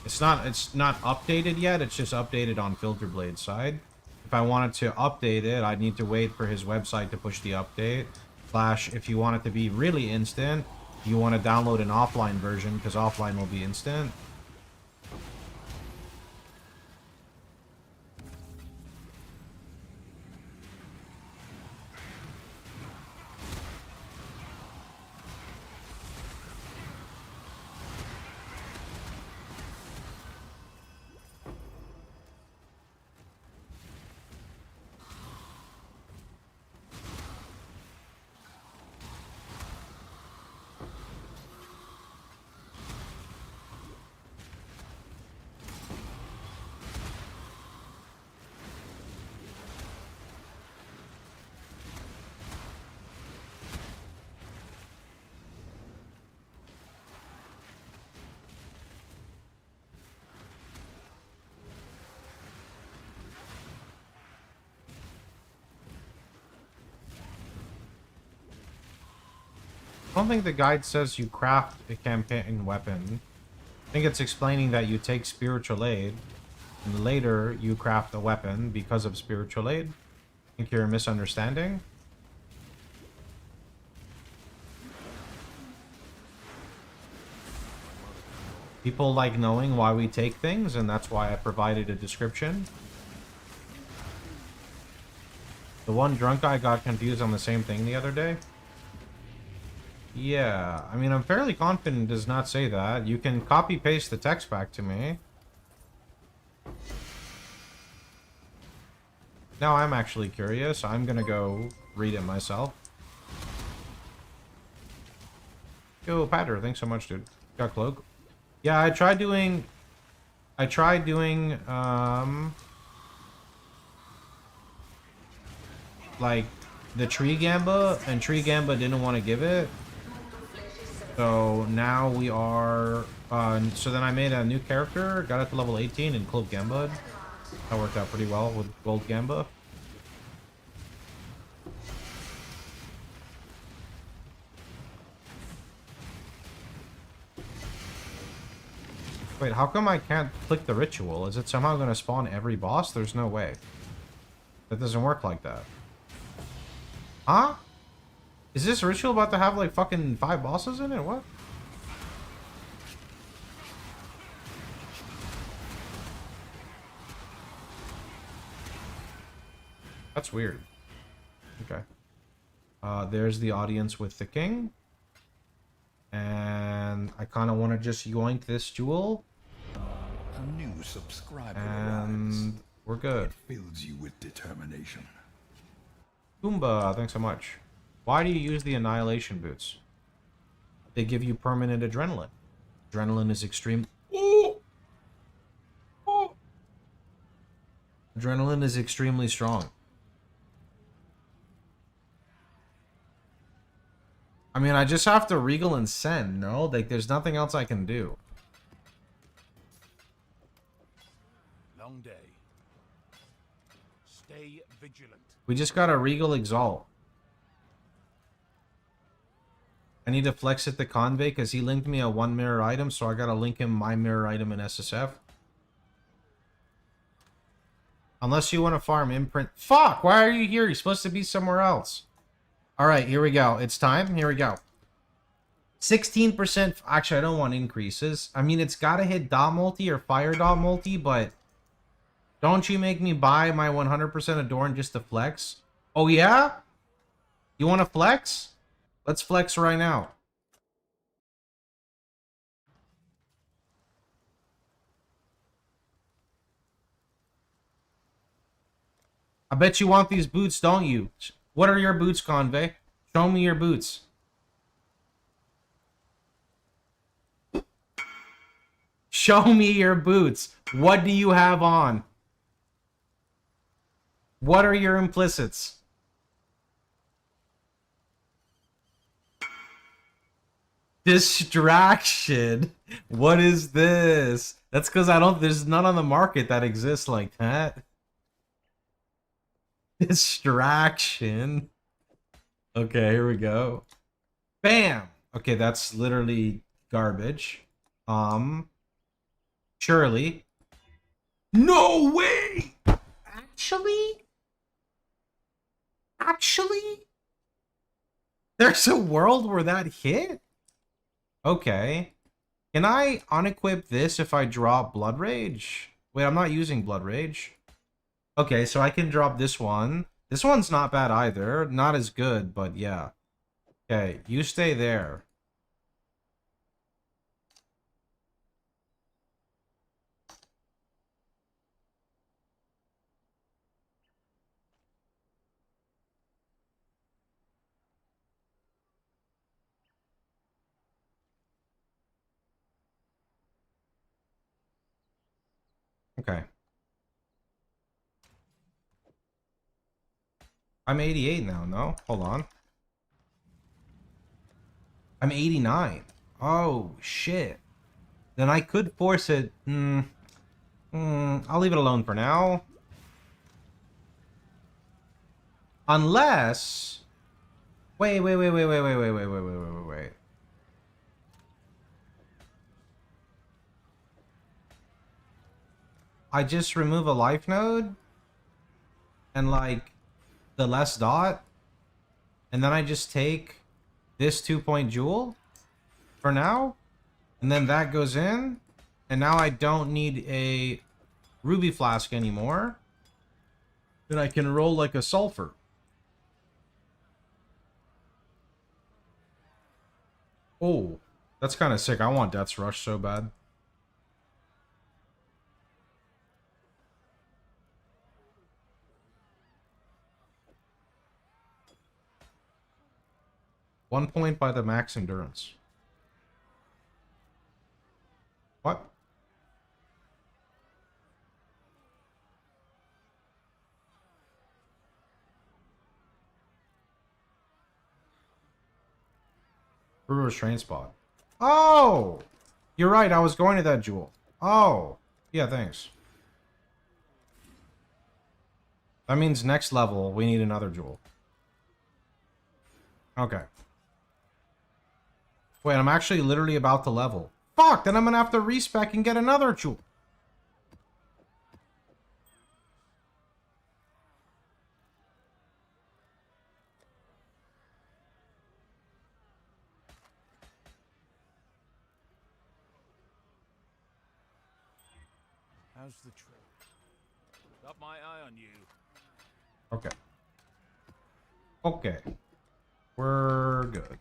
It's not updated yet, it's just updated on filter blade side. If I wanted to update it, I'd need to wait for his website to push the update. Slash, if you want it to be really instant, you want to download an offline version, because offline will be instant. I don't think the guide says you craft a campaign weapon. I think it's explaining that you take spiritual aid, and later you craft a weapon because of spiritual aid. I think you're misunderstanding. People like knowing why we take things, and that's why I provided a description. The one drunk guy got confused on the same thing the other day. Yeah, I mean, I'm fairly confident it does not say that. You can copy-paste the text back to me. Now I'm actually curious. I'm gonna go read it myself. Yo, Patter, thanks so much, dude. Got cloak. Yeah, I tried doing, like, the Tree Gamba, and Tree Gamba didn't want to give it. So now we are, so then I made a new character, got it to level 18, and Cloak Gamba. That worked out pretty well with Gold Gamba. Wait, how come I can't click the ritual? Is it somehow going to spawn every boss? There's no way. That doesn't work like that. Huh? Is this ritual about to have like fucking 5 bosses in it? What? That's weird. Okay. There's the audience with the king. And I kind of want to just yoink this jewel. A new subscriber and arrives. We're good. It fills you with determination. Goomba, thanks so much. Why do you use the Annihilation boots? They give you permanent adrenaline. Adrenaline is extreme. Oh! Oh! Adrenaline is extremely strong. I mean, I just have to regal and send, no? Like, there's nothing else I can do. Long day. Stay vigilant. We just got a Regal Exalt. I need to flex it to Convey because he linked me a 1 mirror item, so I gotta link him my mirror item in SSF. Unless you want to farm imprint. Fuck! Why are you here? You're supposed to be somewhere else. Alright, here we go. It's time. Here we go. 16%. Actually, I don't want increases. I mean, it's gotta hit dot multi or fire dot multi, but don't you make me buy my 100% Adorn just to flex. Oh, yeah? You want to flex? Let's flex right now. I bet you want these boots, don't you? What are your boots, Convey? Show me your boots. Show me your boots. What do you have on? What are your implicits? Distraction. What is this? That's because there's none on the market that exists like that. Distraction. Okay, here we go. Bam. Okay, that's literally garbage. Surely. No way! Actually? There's a world where that hit? Okay. Can I unequip this if I drop Blood Rage? Wait, I'm not using Blood Rage. Okay, so I can drop this one. This one's not bad either. Not as good, but yeah. Okay, you stay there. Okay. I'm 88 now, no? Hold on. I'm 89. Oh, shit. Then I could force it. I'll leave it alone for now. Unless... Wait. I just remove a life node and like the less dot, and then I just take this 2-point jewel for now, and then that goes in, and now I don't need a ruby flask anymore. Then I can roll like a sulfur. Oh, that's kind of sick. I want Death's Rush so bad. One point by the max endurance. What? Brewer Restraint Spot. Oh! You're right, I was going to that jewel. Oh! Yeah, thanks. That means next level, we need another jewel. Okay. Wait, I'm actually literally about to level. Fuck, then I'm gonna have to respec and get another jewel. How's the trip? Got my eye on you. Okay. Okay. We're good.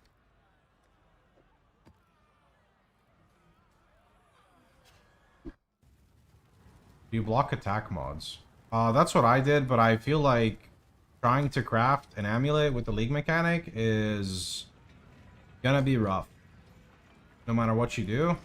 Do you block attack mods? That's what I did, but I feel like trying to craft an amulet with the League mechanic is gonna be rough. No matter what you do.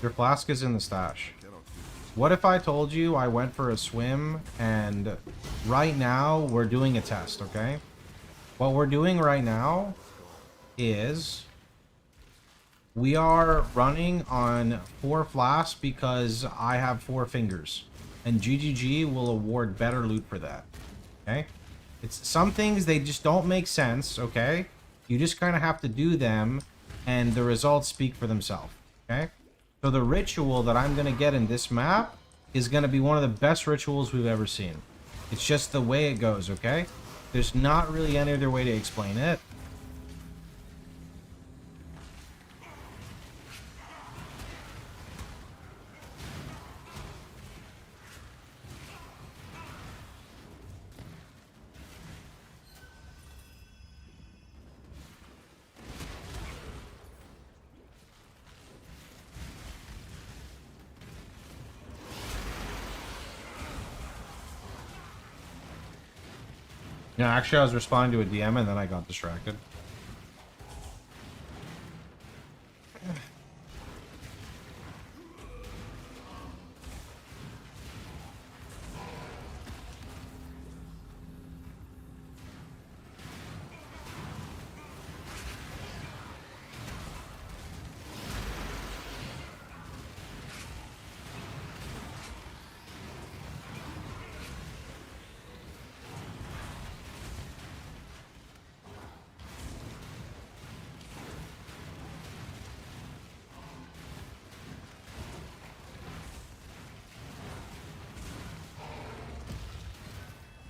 Your flask is in the stash. What if I told you I went for a swim and right now we're doing a test, okay? What we're doing right now is we are running on 4 flasks because I have 4 fingers. And GGG will award better loot for that. Okay? It's some things, they just don't make sense, okay? You just kind of have to do them and the results speak for themselves, okay? So the ritual that I'm going to get in this map is going to be one of the best rituals we've ever seen. It's just the way it goes, okay? There's not really any other way to explain it. Yeah, actually I was responding to a DM and then I got distracted.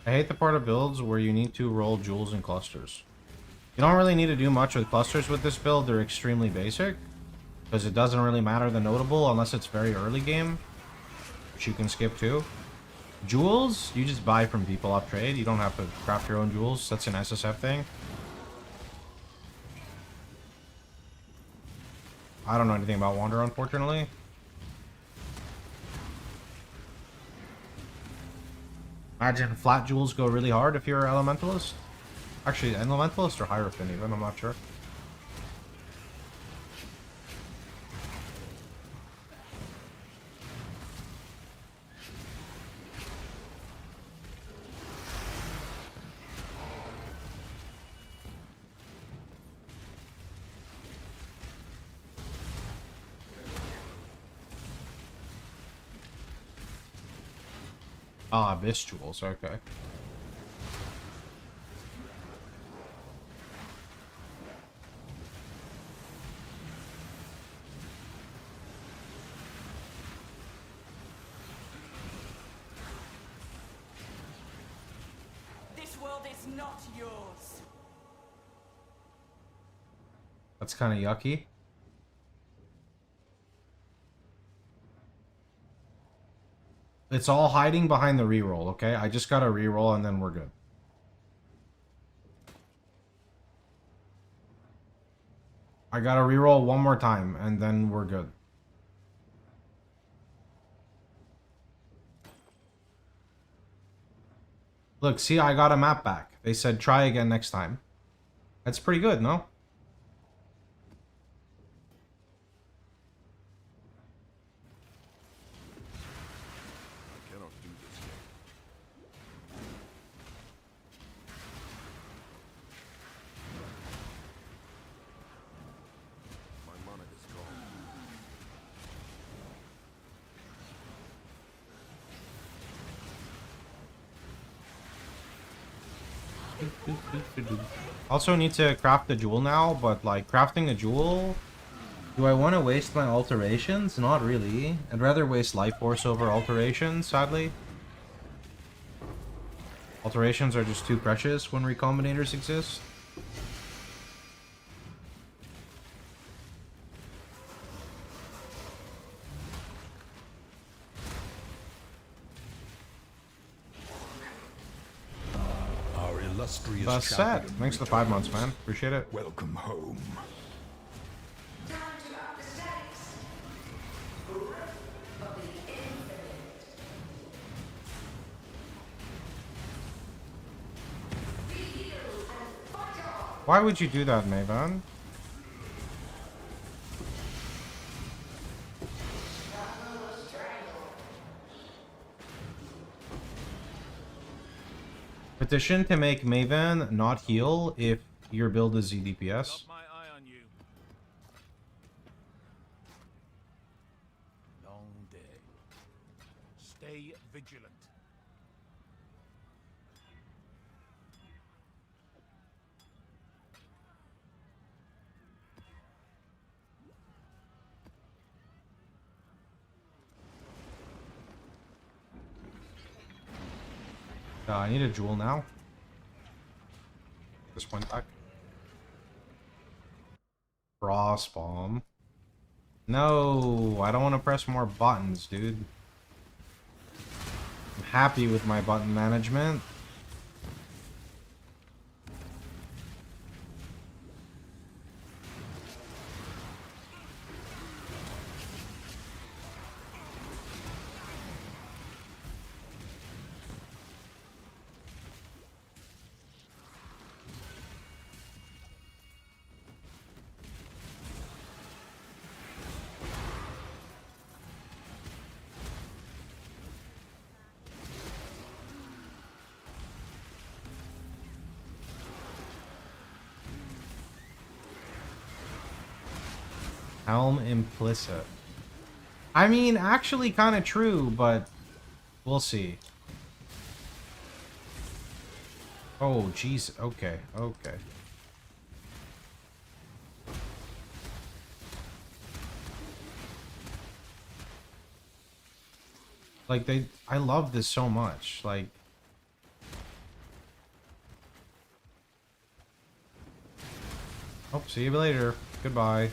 I hate the part of builds where you need to roll jewels in clusters. You don't really need to do much with clusters with this build. They're extremely basic. Because it doesn't really matter the notable unless it's very early game. Which you can skip too. Jewels, you just buy from people off trade. You don't have to craft your own jewels. That's an SSF thing. I don't know anything about Wander, unfortunately. Imagine flat jewels go really hard if you're an elementalist. Actually, elementalist or hierophant even, I'm not sure. Ah, Abyss jewels, okay. This world is not yours. That's kind of yucky. It's all hiding behind the reroll, okay? I just got a reroll and then we're good. I gotta reroll one more time and then we're good. Look, see, I got a map back. They said try again next time. That's pretty good, no? Cannot do this yet. My mana is gone. Also need to craft the jewel now, but like crafting a jewel, do I want to waste my alterations? Not really. I'd rather waste life force over alterations, sadly. Alterations are just too precious when recombinators exist. Our illustrious That's sad. champion Thanks for the 5 months, returns. man. Appreciate it. Welcome home. Time to up the stakes. Breath of the infinite. Be healed and fight on. Why would you do that, Maven? Petition to make Maven not heal if your build is ZDPS. Got my eye on you. Long day. Stay vigilant. I need a jewel now. This one back. Frost bomb. No, I don't want to press more buttons, dude. I'm happy with my button management. Helm implicit. I mean, actually kind of true, but we'll see. Oh, jeez. Okay, okay. Like, I love this so much. Like, oh, see you later. Goodbye.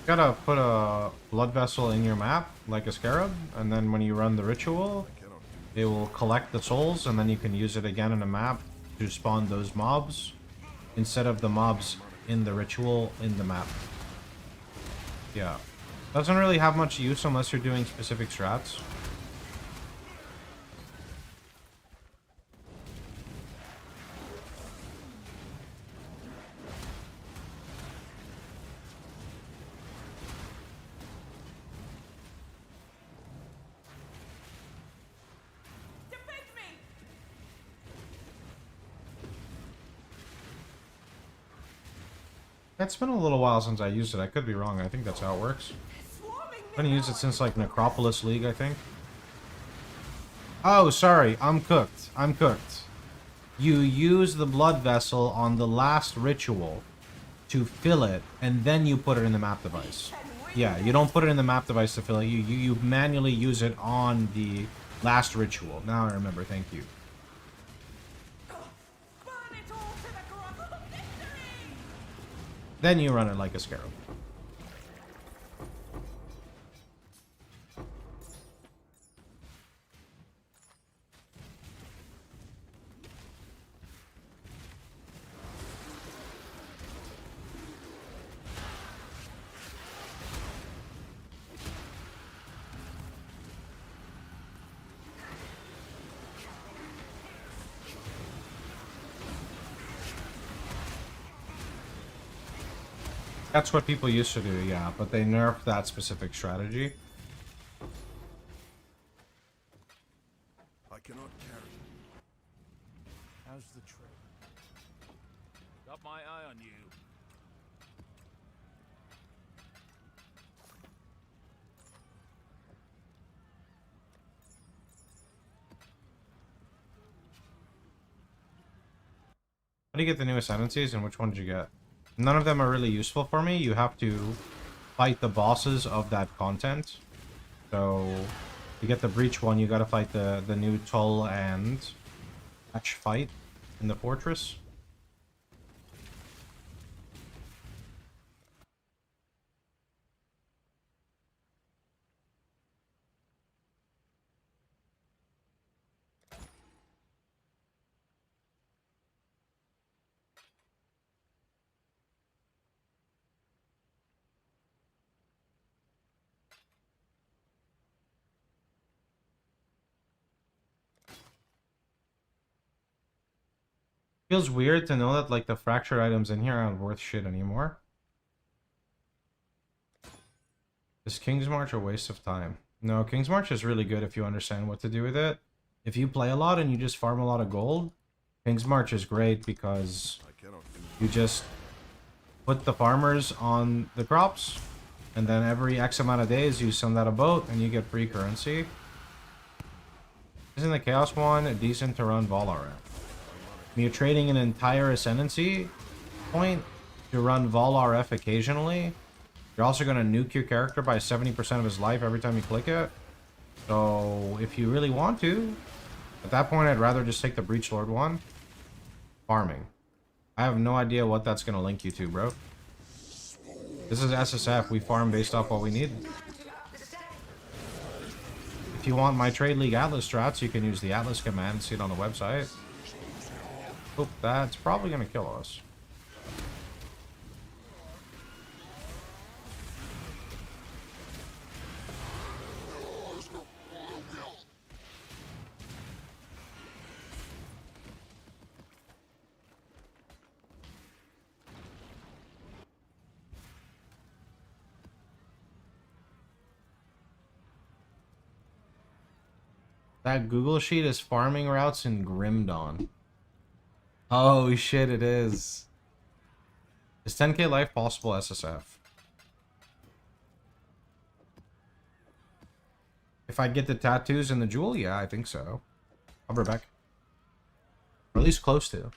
Gotta put a blood vessel in your map, like a scarab, and then when you run the ritual, it will collect the souls, and then you can use it again in a map to spawn those mobs, instead of the mobs in the ritual in the map. Yeah. Doesn't really have much use unless you're doing specific strats. Defend me! It's been a little while since I used it. I could be wrong. I think that's how it works. I've been used it since like Necropolis League, I think. Oh, sorry. I'm cooked. I'm cooked. You use the blood vessel on the last ritual to fill it, and then you put it in the map device. Yeah, you don't put it in the map device to fill it. You manually use it on the last ritual. Now I remember. Thank you. Burn it all to the ground! Victory! Then you run it like a scarab. That's what people used to do, yeah, but they nerfed that specific strategy. I cannot carry. How's the trade? Got my eye on you. How do you get the new ascendancies, and which one did you get? None of them are really useful for me. You have to fight the bosses of that content. So, to get the Breach one, you gotta fight the new Tull and Hatch fight in the fortress. Feels weird to know that like the fractured items in here aren't worth shit anymore. Is King's March a waste of time? No, King's March is really good if you understand what to do with it. If you play a lot and you just farm a lot of gold, King's March is great because I cannot do you just put the farmers on the crops, and then every X amount of days you send out a boat and you get free currency. Isn't the Chaos one decent to run Valar at? You're trading an entire Ascendancy point to run Valar F occasionally. You're also going to nuke your character by 70% of his life every time you click it. So, if you really want to, at that point I'd rather just take the Breach Lord one. Farming. I have no idea what that's going to link you to, bro. This is SSF. We farm based off what we need. If you want my Trade League Atlas strats, you can use the Atlas command. See it on the website. Oop, that's probably going to kill us. That Google sheet is farming routes in Grimdawn. Oh shit, it is. Is 10k life possible SSF? If I get the tattoos and the jewel, yeah, I think so. I'll be back. Or at least close to.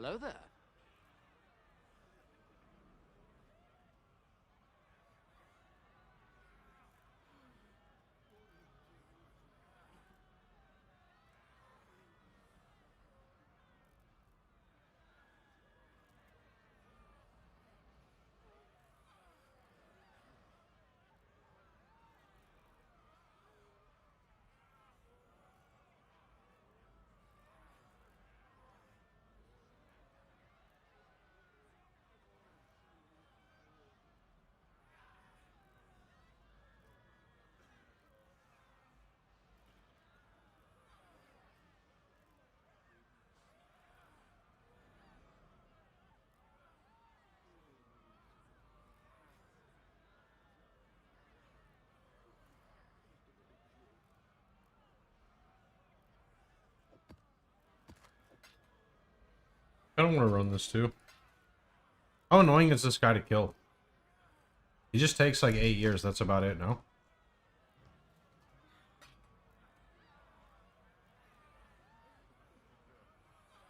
Hello there. I don't want to run this too. How annoying is this guy to kill? He just takes like 8 years. That's about it, no?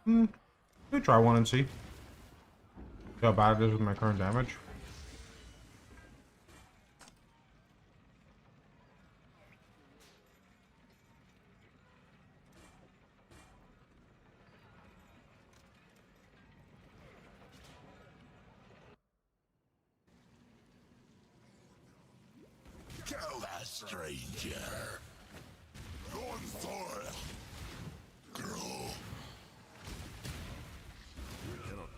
Let me try one and see how bad it is with my current damage. Kill that stranger. Going for it.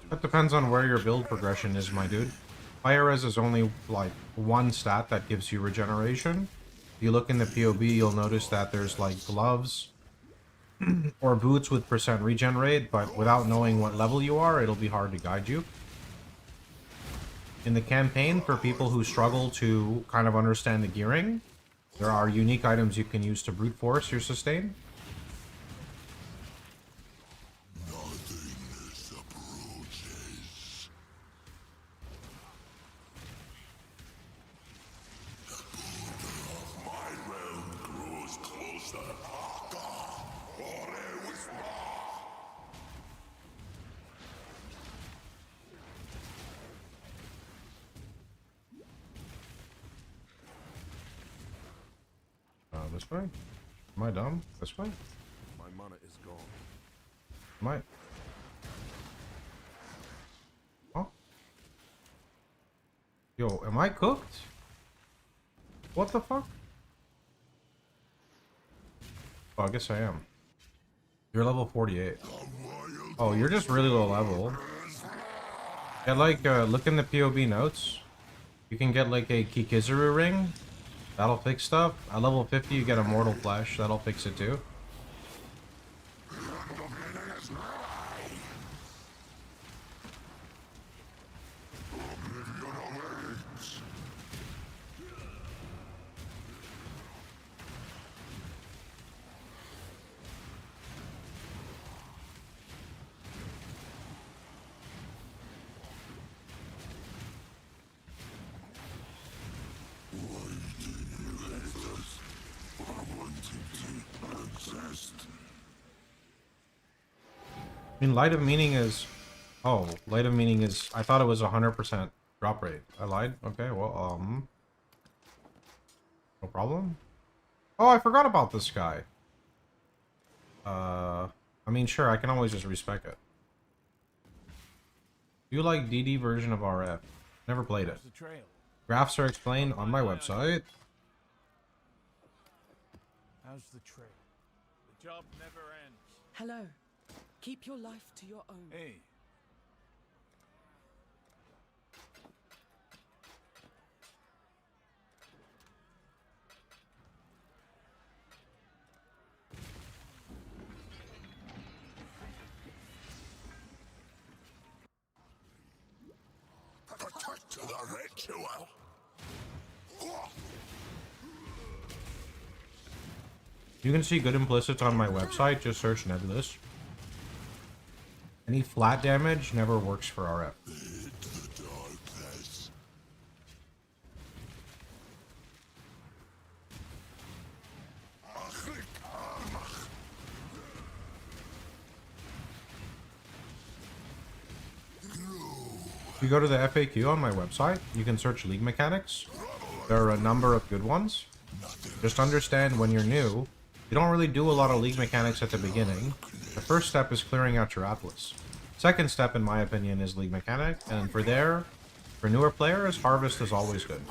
That depends on where your build progression is, my dude. Fire res is only like one stat that gives you regeneration. If you look in the PoB, you'll notice that there's like gloves or boots with percent regen rate, but without knowing what level you are, it'll be hard to guide you. In the campaign, for people who struggle to kind of understand the gearing, there are unique items you can use to brute force your sustain. Nothingness approaches. The border of my realm grows closer. This way? Am I dumb? This way? My mana is gone. Am I? Oh? Yo, am I cooked? What the fuck? Oh, I guess I am. You're level 48. Oh, you're just really low level. Yeah, like, look in the PoB notes. You can get, like, a Kikizuru ring. That'll fix stuff. At level 50, you get a Mortal Flesh. That'll fix it, too. I mean, Light of Meaning is... Oh, Light of Meaning is... I thought it was 100% drop rate. I lied? Okay, well, no problem. Oh, I forgot about this guy. I mean, sure, I can always just respec it. Do you like DD version of RF? Never played it. Graphs are explained on my website. How's the trail? The job never ends. Hello. Keep your life to your own. Hey. Protect the ritual. You can see good implicits on my website. Just search Nebulous. Any flat damage never works for RF. The darkness. If you go to the FAQ on my website, you can search League Mechanics. There are a number of good ones. Just understand when you're new, you don't really do a lot of League Mechanics at the beginning. The first step is clearing out your Atlas. Second step, in my opinion, is League Mechanics, and for newer players, Harvest is always good.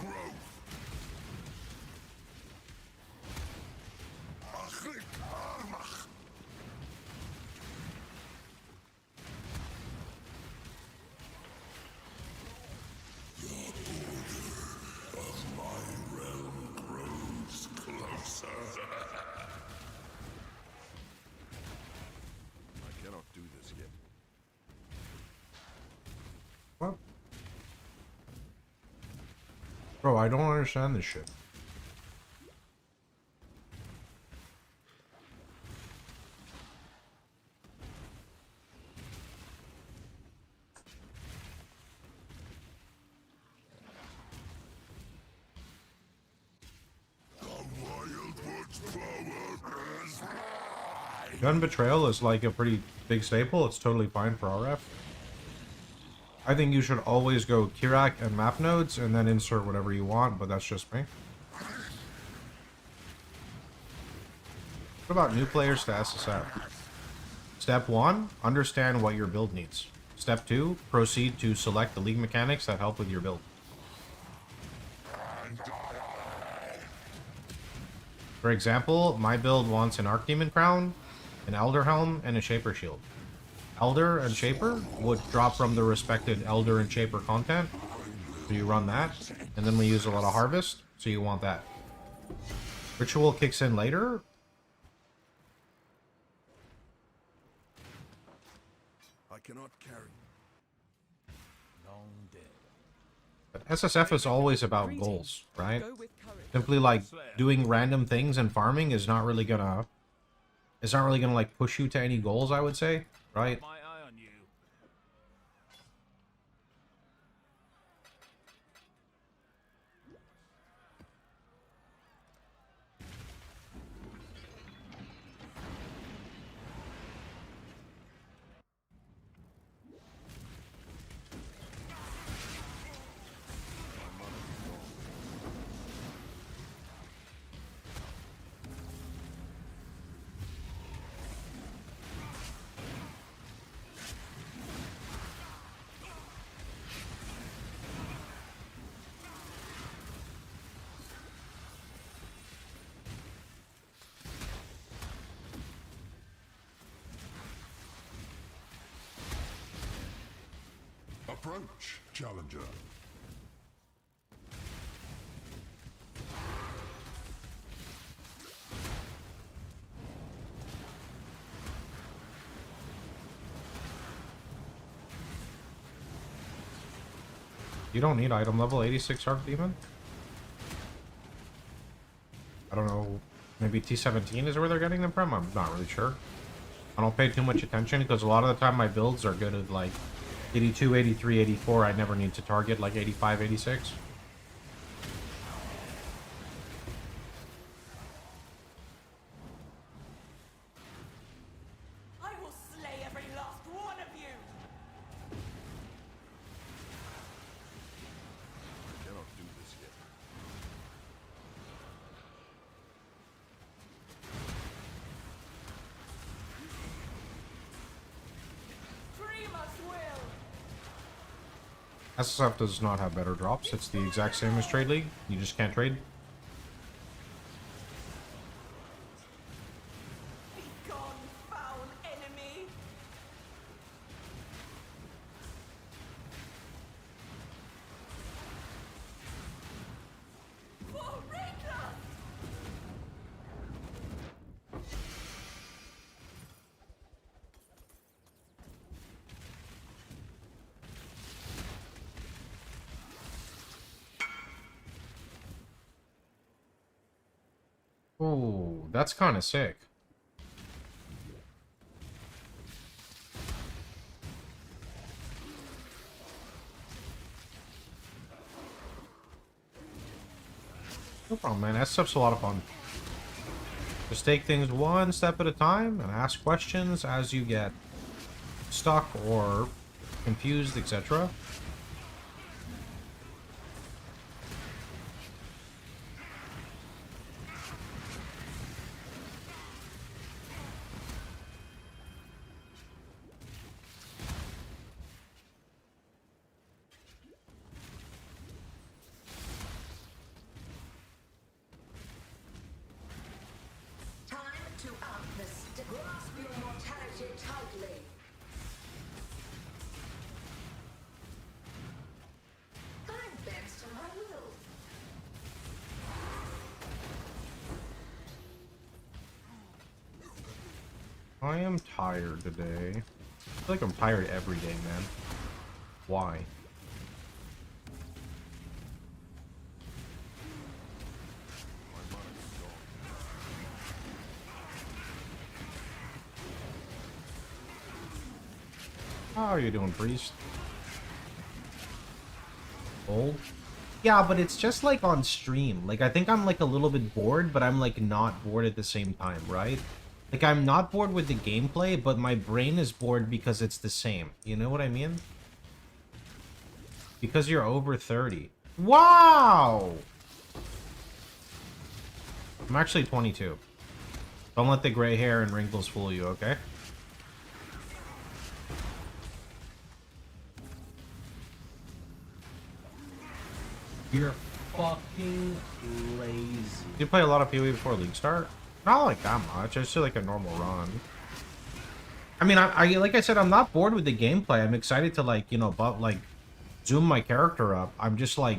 What? Bro, I don't understand this shit. Gun Betrayal is like a pretty big staple. It's totally fine for RF. I think you should always go Kirak and map nodes and then insert whatever you want, but that's just me. What about new players to SSF? Step 1, understand what your build needs. Step 2, proceed to select the league mechanics that help with your build. For example, my build wants an Archdemon Crown, an Elder Helm, and a Shaper Shield. Elder and Shaper would drop from the respected Elder and Shaper content, so you run that, and then we use a lot of Harvest, so you want that. Ritual kicks in later. I cannot carry. Long dead. But SSF is always about goals, right? Go with courage. Simply like doing random things and farming is not really gonna like push you to any goals, I would say, right? My eye on you. Approach, challenger. You don't need item level 86 Archdemon. I don't know. Maybe T17 is where they're getting them from? I'm not really sure. I don't pay too much attention because a lot of the time my builds are good at like 82, 83, 84. I never need to target like 85, 86. I will slay every last one of you! I cannot do this yet. Dreamers will! SSF does not have better drops. It's the exact same as Trade League. You just can't trade. Be gone, foul enemy! For Reckless! Ooh, that's kind of sick. No problem, man. SSF's a lot of fun. Just take things one step at a time and ask questions as you get stuck or confused, etc. Time to outlast. Grasp your mortality tightly. I'm bent to my will. I am tired today. I feel like I'm tired every day, man. Why? How are you doing, priest? Old? Yeah, but it's just like on stream. Like, I think I'm like a little bit bored, but I'm like not bored at the same time, right? Like, I'm not bored with the gameplay, but my brain is bored because it's the same. You know what I mean? Because you're over 30. Wow! I'm actually 22. Don't let the gray hair and wrinkles fool you, okay? You're fucking lazy. You play a lot of PoE before League start? Not like that much. It's just like a normal run. I mean, I like I said, I'm not bored with the gameplay. I'm excited to like, you know, but like zoom my character up. I'm just like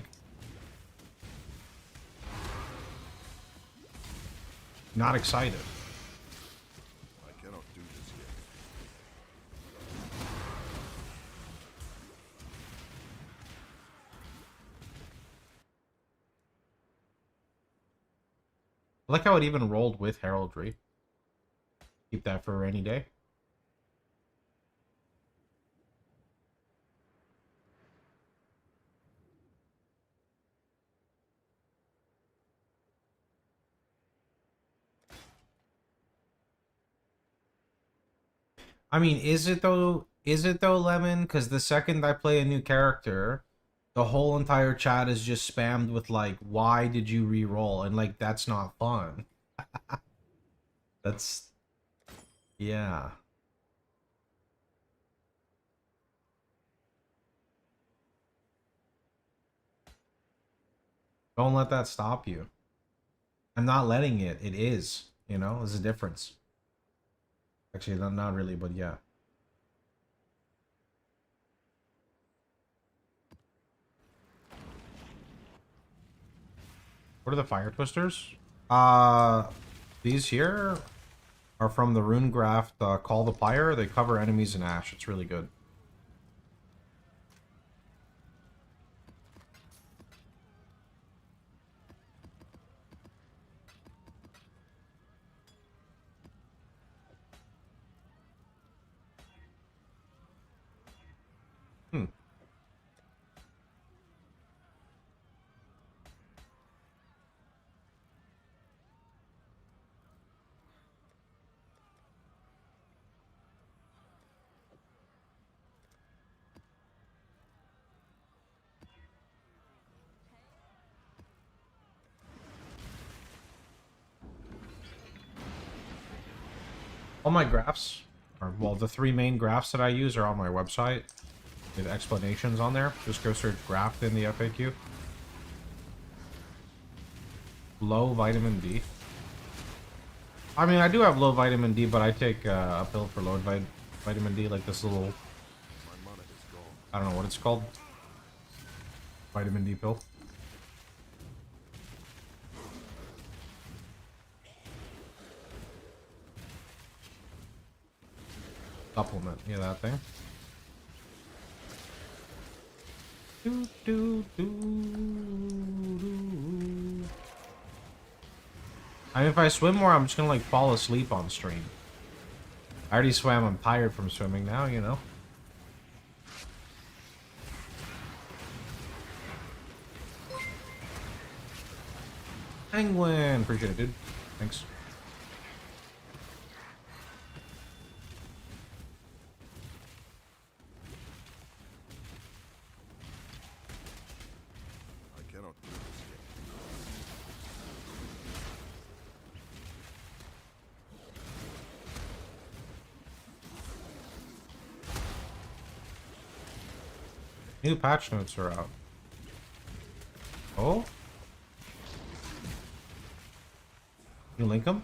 not excited. I cannot do this yet. I like how it even rolled with heraldry. Keep that for a rainy day. I mean, is it though? Is it though, Lemon? Because the second I play a new character, the whole entire chat is just spammed with like, "Why did you re-roll?" And like, that's not fun. That's yeah. Don't let that stop you. I'm not letting it. It is. You know, there's a difference. Actually, not really, but yeah. What are the fire twisters? These here are from the rune graft Call the Pyre. They cover enemies in ash. It's really good. Hmm. All my graphs, or well, the 3 main graphs that I use are on my website with explanations on there. Just go search graph in the FAQ. Low vitamin D. I mean, I do have low vitamin D, but I take a pill for low vitamin D, like this little, My mana is gone. I don't know what it's called. Vitamin D pill. Supplement, yeah, that thing. Do, do, do, do. I mean, if I swim more, I'm just gonna like fall asleep on stream. I already swam. I'm tired from swimming now, you know. Penguin, appreciate it, dude. Thanks. I cannot do this yet. New patch notes are out. Oh? You link them?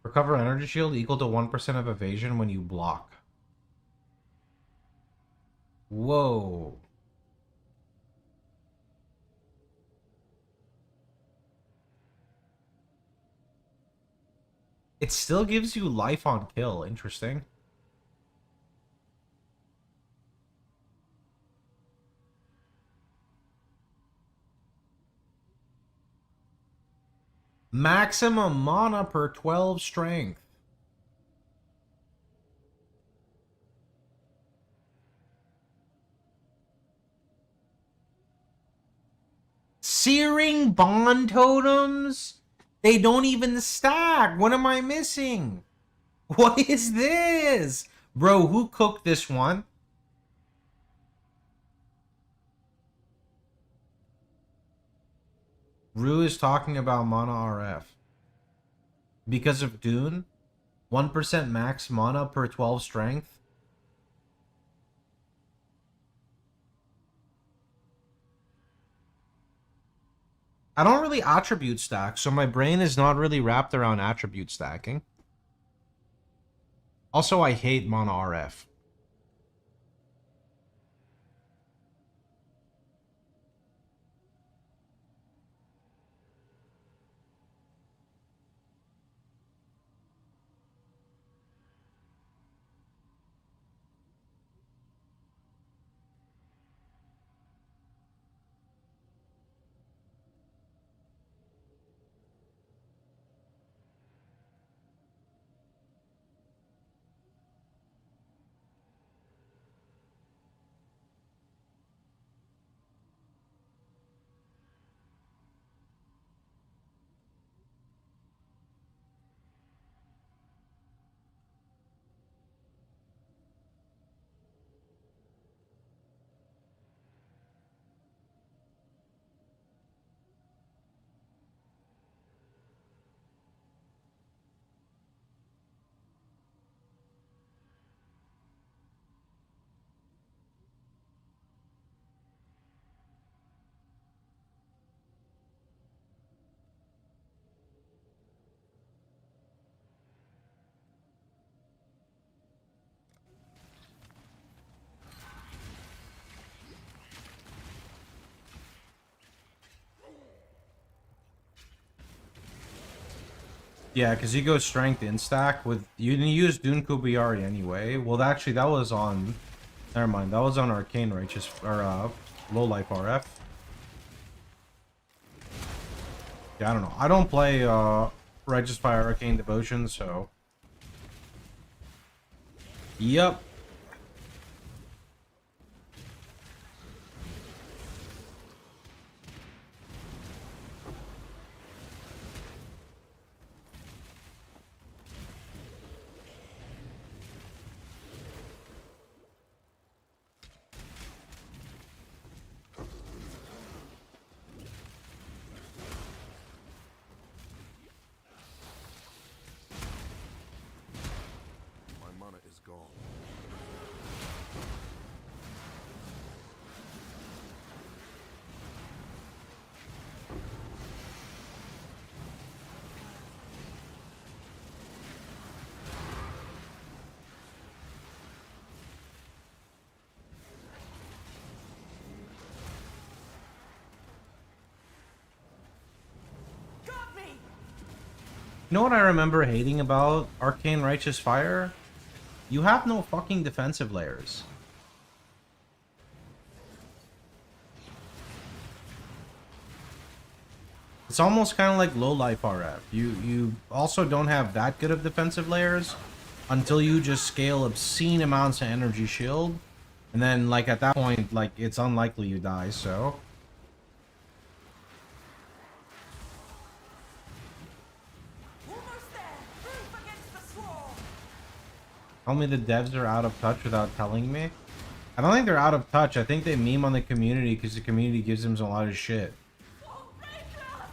Recover energy shield equal to 1% of evasion when you block. Whoa. It still gives you life on kill. Interesting. Maximum mana per 12 strength. Searing bond totems? They don't even stack. What am I missing? What is this? Bro, who cooked this one? Rue is talking about mana RF. Because of Dune? 1% max mana per 12 strength? I don't really attribute stack, so my brain is not really wrapped around attribute stacking. Also, I hate mana RF. Yeah, because you go strength in stack with you didn't use Dune Kubiari anyway. Well, actually, that was on. Never mind, that was on Arcane Righteous or Low Life RF. Yeah, I don't know. I don't play Righteous Fire Arcane Devotion, so. Yep. My mana is gone. Got me! You know what I remember hating about Arcane Righteous Fire? You have no fucking defensive layers. It's almost kind of like low life RF. You also don't have that good of defensive layers until you just scale obscene amounts of energy shield. And then like at that point, like it's unlikely you die, so. Almost there! Proof against the swarm! Tell me the devs are out of touch without telling me. I don't think they're out of touch. I think they meme on the community because the community gives them a lot of shit. Oh, Blackout!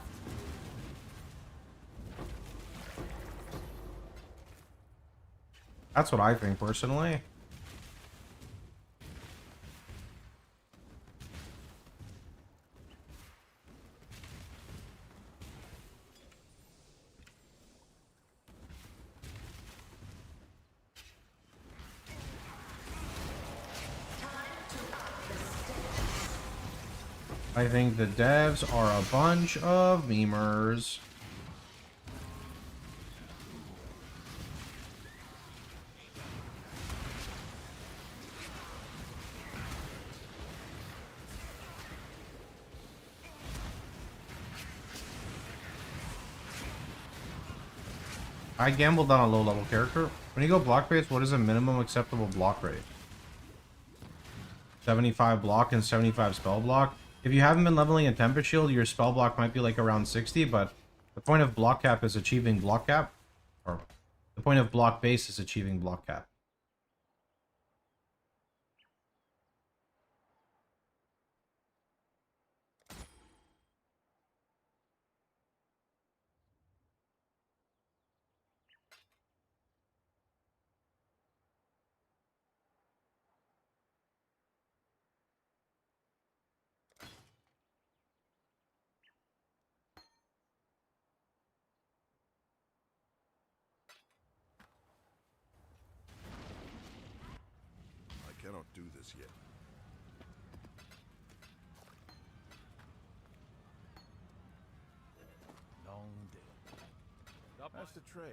That's what I think personally. I think the devs are a bunch of memers. I gambled on a low level character. When you go block base, what is a minimum acceptable block rate? 75 block and 75 spell block. If you haven't been leveling a Tempest Shield, your spell block might be like around 60, but the point of block cap is achieving block cap. Or the point of block base is achieving block cap. I cannot do this yet. Long day. That's the trail.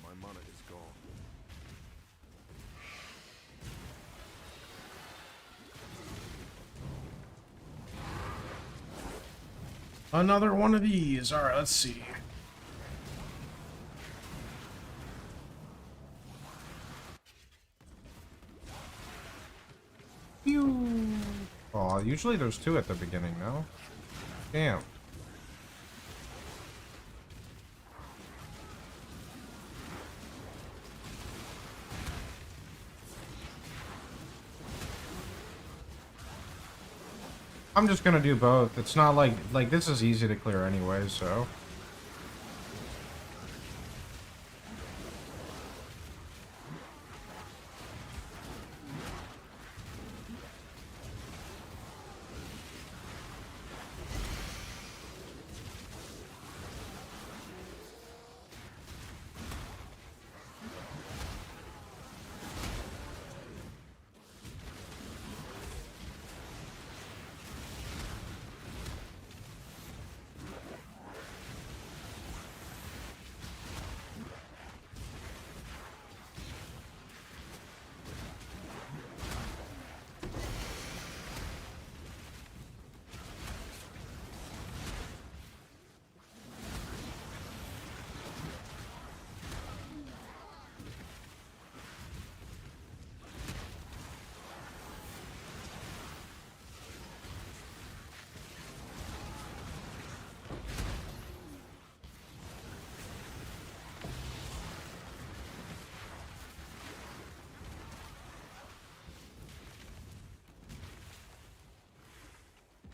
My mana is gone. Another one of these. Alright, let's see. Pew. Oh, usually there's two at the beginning, no? Damn. I'm just gonna do both. It's not like this is easy to clear anyway, so.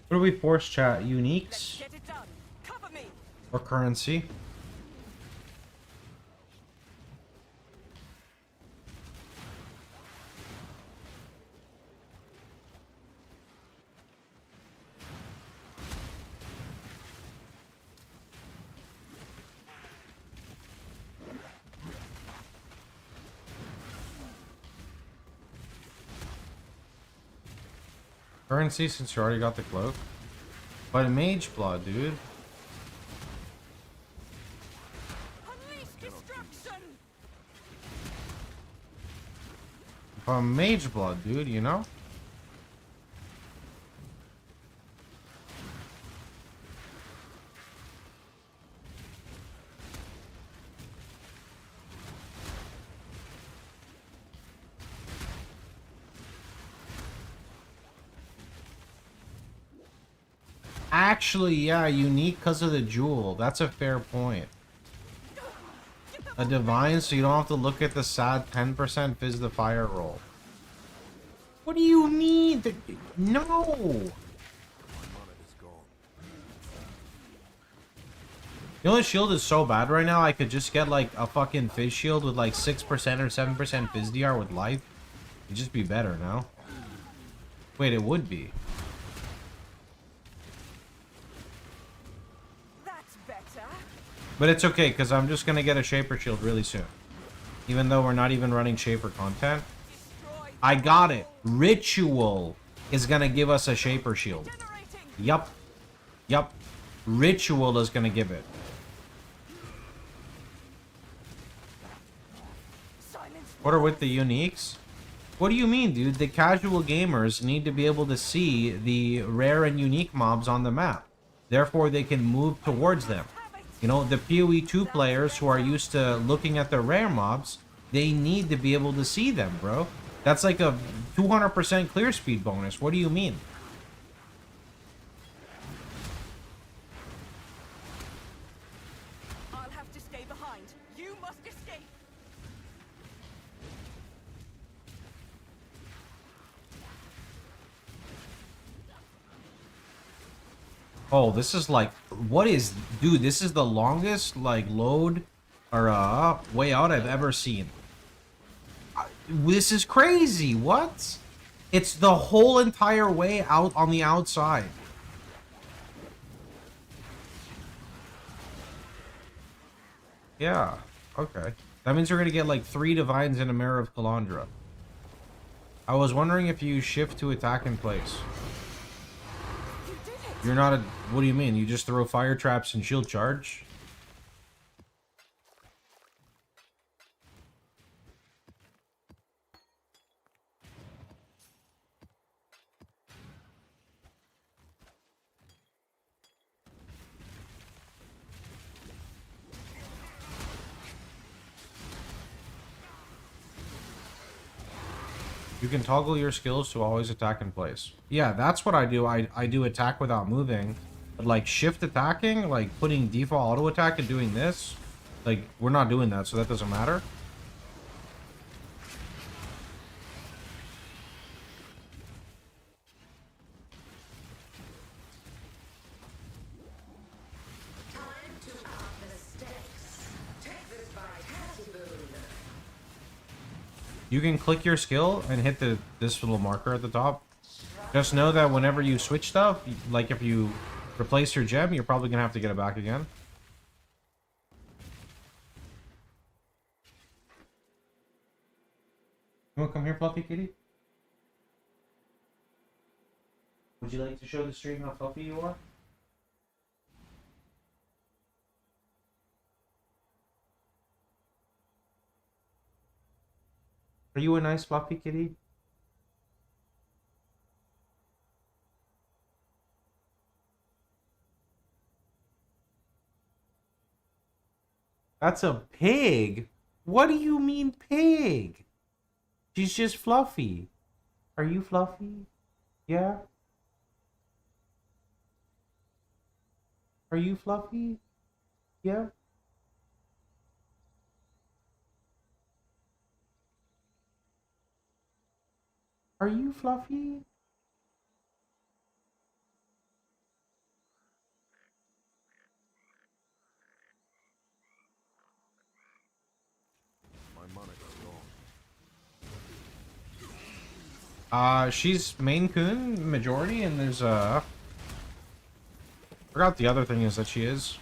What do we force chat? Uniques Get it done. Cover me. or currency? Currency, since you already got the cloak. But mage blood, dude. Unleash destruction. But mage blood, dude, you know? Actually, yeah, unique because of the jewel. That's a fair point. A divine, so you don't have to look at the sad 10% fizz the fire roll. What do you mean? No! My mana is gone. The only shield is so bad right now, I could just get like a fucking fizz shield with like 6% or 7% fizz DR with life. It'd just be better, no? Wait, it would be. That's better. But it's okay, because I'm just going to get a Shaper Shield really soon. Even though we're not even running Shaper content. Destroy. I got it. Ritual. is gonna give us a Shaper Shield. Generating. Yup. Yup. Ritual is gonna give it. Silence. What are with the uniques? What do you mean, dude? The casual gamers need to be able to see the rare and unique mobs on the map. Therefore, they can move towards them. You know, the PoE 2 players who are used to looking at the rare mobs, they need to be able to see them, bro. That's like a 200% clear speed bonus. What do you mean? I'll have to stay behind. You must escape. Oh, this is like, what is, dude, this is the longest, like, load or way out I've ever seen. This is crazy. What? It's the whole entire way out on the outside. Yeah, okay. That means we're gonna get like 3 Divines and a Mirror of Calandra. I was wondering if you shift to attack in place. You did it. You're not a... What do you mean? You just throw fire traps and shield charge? You can toggle your skills to always attack in place. Yeah, that's what I do. I do attack without moving. But like shift attacking, like putting default auto attack and doing this, like we're not doing that, so that doesn't matter. Time to up the stakes. Take this vitality boon. You can click your skill and hit this little marker at the top. Just know that whenever you switch stuff, like if you replace your gem, you're probably gonna have to get it back again. You wanna come here, Fluffy Kitty? Would you like to show the stream how fluffy you are? Are you a nice fluffy kitty? That's a pig. What do you mean pig? She's just fluffy. Are you fluffy? Yeah? Are you fluffy? Yeah? Are you fluffy? My Monica's gone. She's main Kun majority, and there's forgot the other thing is that she is.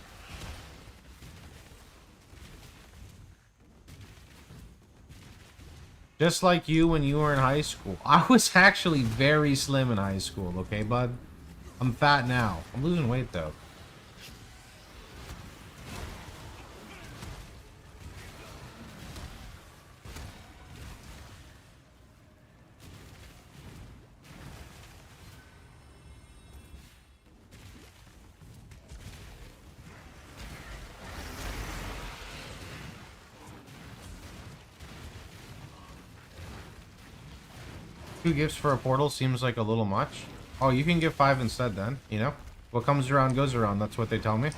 Just like you when you were in high school. I was actually very slim in high school, okay, bud? I'm fat now. I'm losing weight, though. Two gifts for a portal seems like a little much. Oh, you can give 5 instead then, you know? What comes around goes around, that's what they tell me.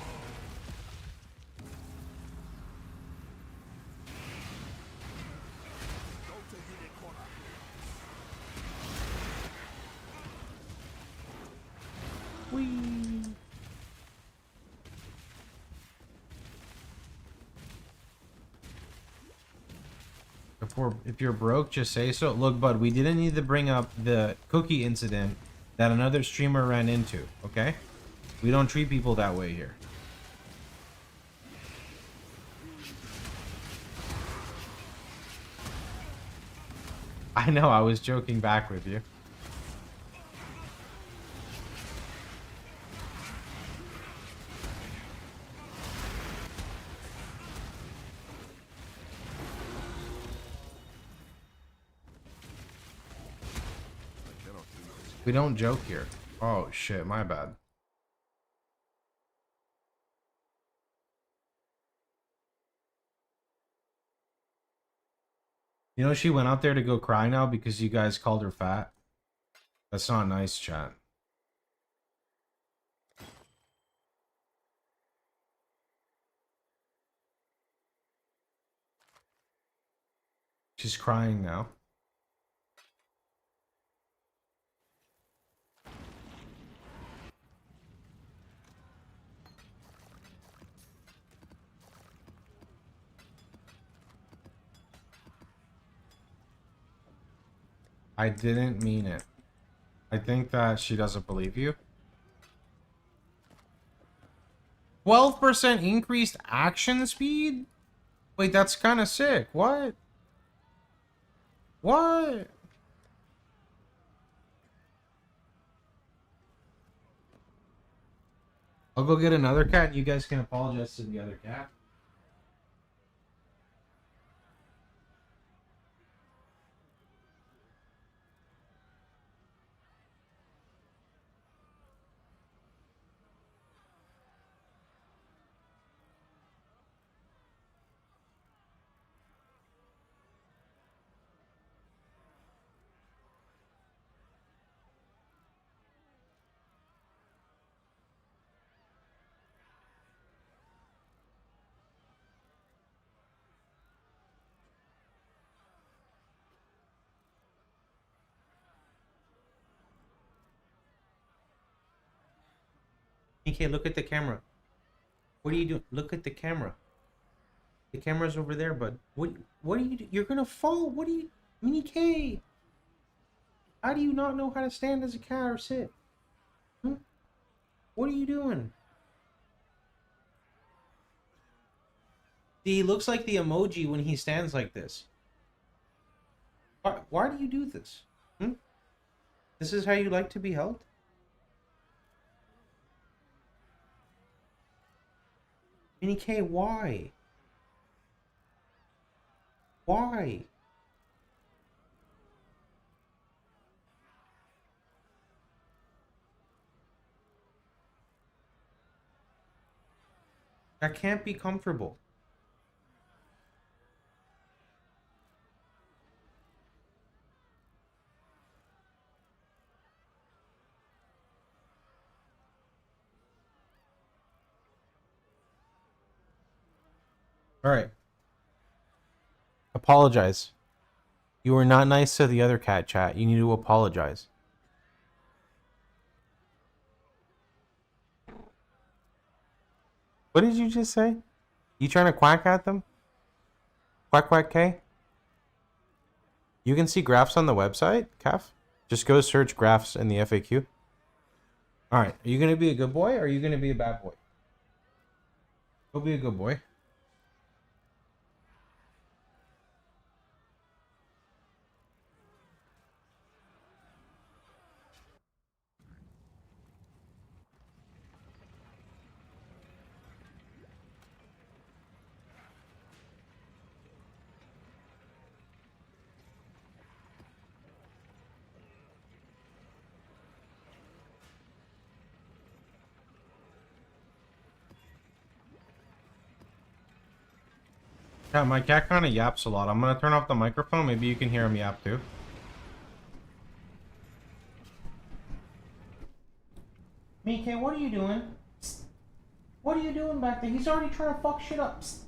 Whee! If you're broke, just say so. Look, bud, we didn't need to bring up the cookie incident that another streamer ran into, okay? We don't treat people that way here. I know, I was joking back with you. We don't joke here. Oh shit, my bad. You know she went out there to go cry now because you guys called her fat? That's not nice, chat. She's crying now. I didn't mean it. I think that she doesn't believe you. 12% increased action speed? Wait, that's kind of sick. What? What? I'll go get another cat and you guys can apologize to the other cat. Okay, look at the camera. What are you doing? Look at the camera. The camera's over there, bud. What are you doing? You're gonna fall. What are you... Mini K! How do you not know how to stand as a cat or sit? Hmm? What are you doing? He looks like the emoji when he stands like this. Why do you do this? Hmm? This is how you like to be held? Mini K, why? Why? That can't be comfortable. Alright. Apologize. You were not nice to the other cat, chat. You need to apologize. What did you just say? You trying to quack at them? Quack quack K? You can see graphs on the website, Kef? Just go search graphs in the FAQ. Alright, are you going to be a good boy or are you going to be a bad boy? Go be a good boy. Yeah, my cat kind of yaps a lot. I'm going to turn off the microphone. Maybe you can hear him yap too. Mike, what are you doing? Psst. What are you doing back there? He's already trying to fuck shit up. Psst.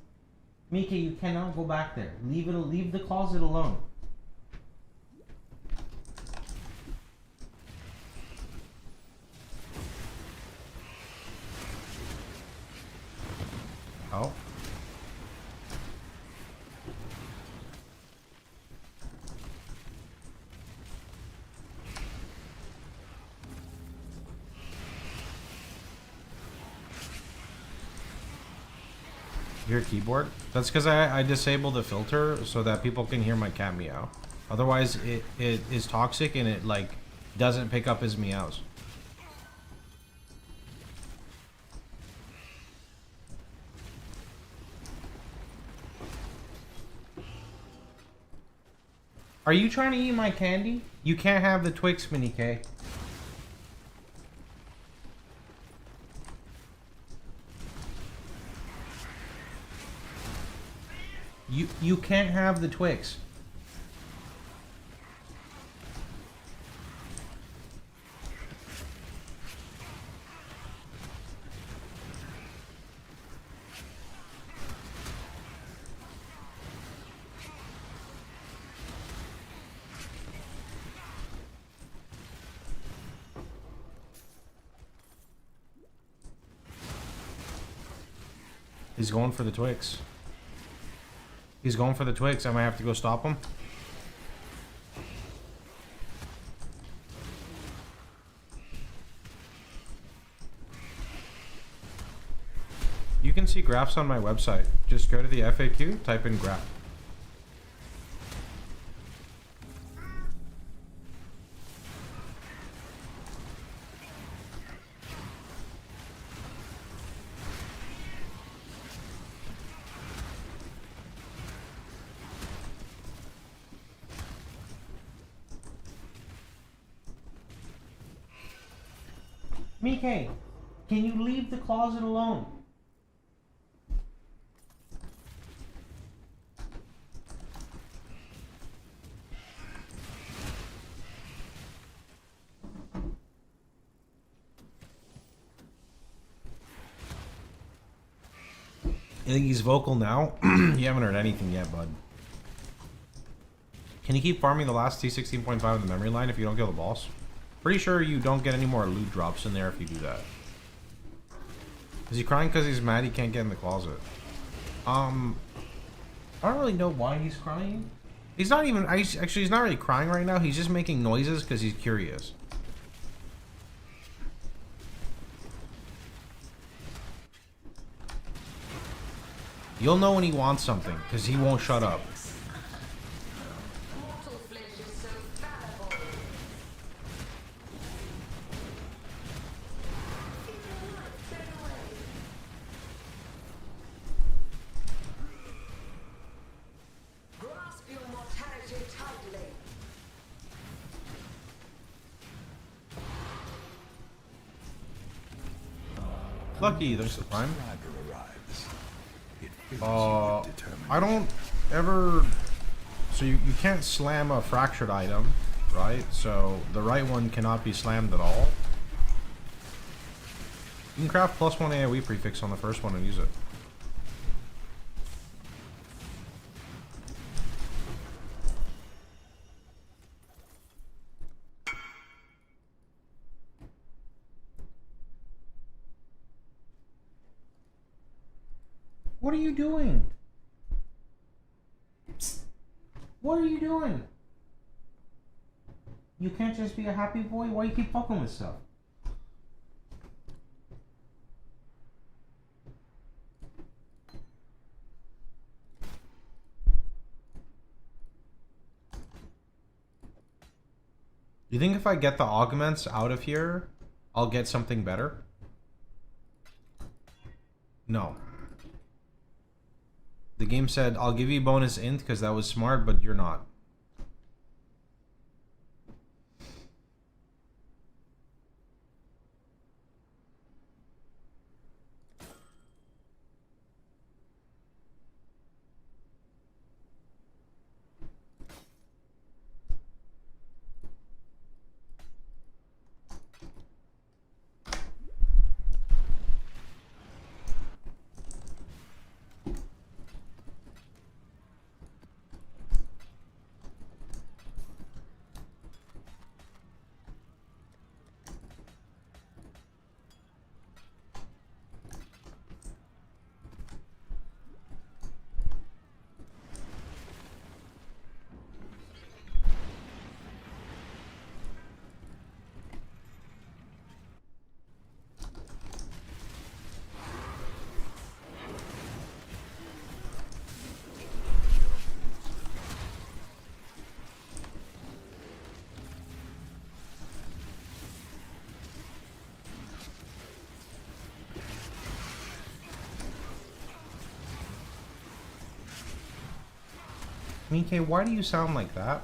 Mika, you cannot go back there. Leave the closet alone. Oh. Your keyboard? That's because I disabled the filter so that people can hear my cat meow. Otherwise, it is toxic and it, like, doesn't pick up his meows. Are you trying to eat my candy? You can't have the Twix, Mini K. You can't have the Twix. He's going for the Twix. He's going for the Twix. I might have to go stop him. You can see graphs on my website. Just go to the FAQ, type in graph. Mike, can you leave the closet alone? You think he's vocal now? You haven't heard anything yet, bud. Can you keep farming the last T16.5 of the memory line if you don't kill the boss? Pretty sure you don't get any more loot drops in there if you do that. Is he crying because he's mad he can't get in the closet? I don't really know why he's crying. He's not even... Actually, he's not really crying right now. He's just making noises because he's curious. You'll know when he wants something, because he won't shut up. Mortal flesh is so fallible. Keep your life turn away. Grasp your mortality tightly. Lucky, there's the prime. I don't ever... So you can't slam a fractured item, right? So the right one cannot be slammed at all. You can craft +1 AoE prefix on the first one and use it. What are you doing? What are you doing? You can't just be a happy boy? Why you keep fucking with stuff? You think if I get the augments out of here, I'll get something better? No. The game said, I'll give you bonus int because that was smart, but you're not. Mike, why do you sound like that?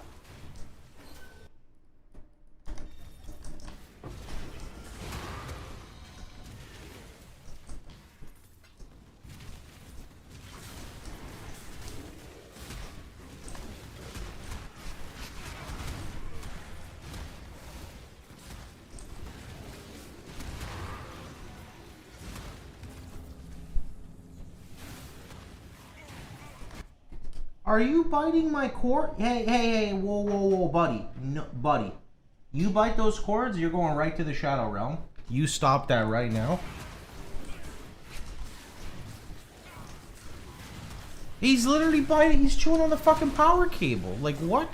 Are you biting my cord? Hey, whoa, buddy. No, buddy. You bite those cords, you're going right to the Shadow Realm. You stop that right now. He's literally biting, he's chewing on the fucking power cable. Like, what?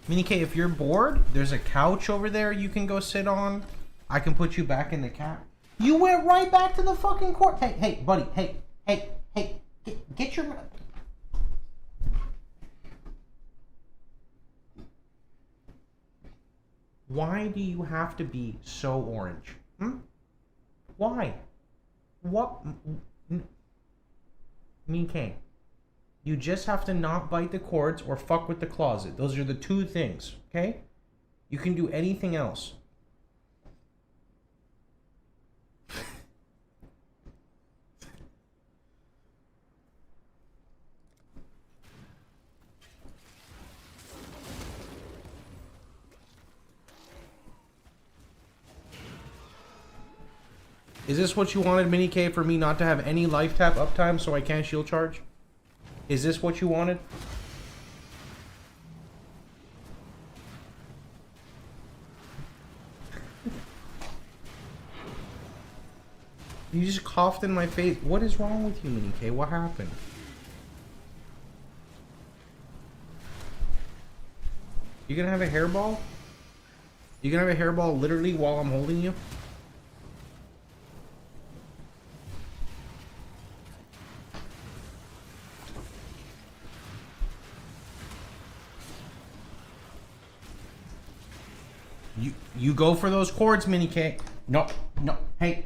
Mini K, if you're bored, there's a couch over there you can go sit on. I can put you back in the cat. You went right back to the fucking cord. Hey, buddy. Hey. Get your... Why do you have to be so orange? Why? What? Mini K. You just have to not bite the cords or fuck with the closet. Those are the two things, okay? You can do anything else. Is this what you wanted, Mini K, for me not to have any life tap uptime so I can't shield charge? Is this what you wanted? You just coughed in my face. What is wrong with you, Mini K? What happened? You gonna have a hairball? You gonna have a hairball literally while I'm holding you? You go for those cords, Mini K. No. Hey.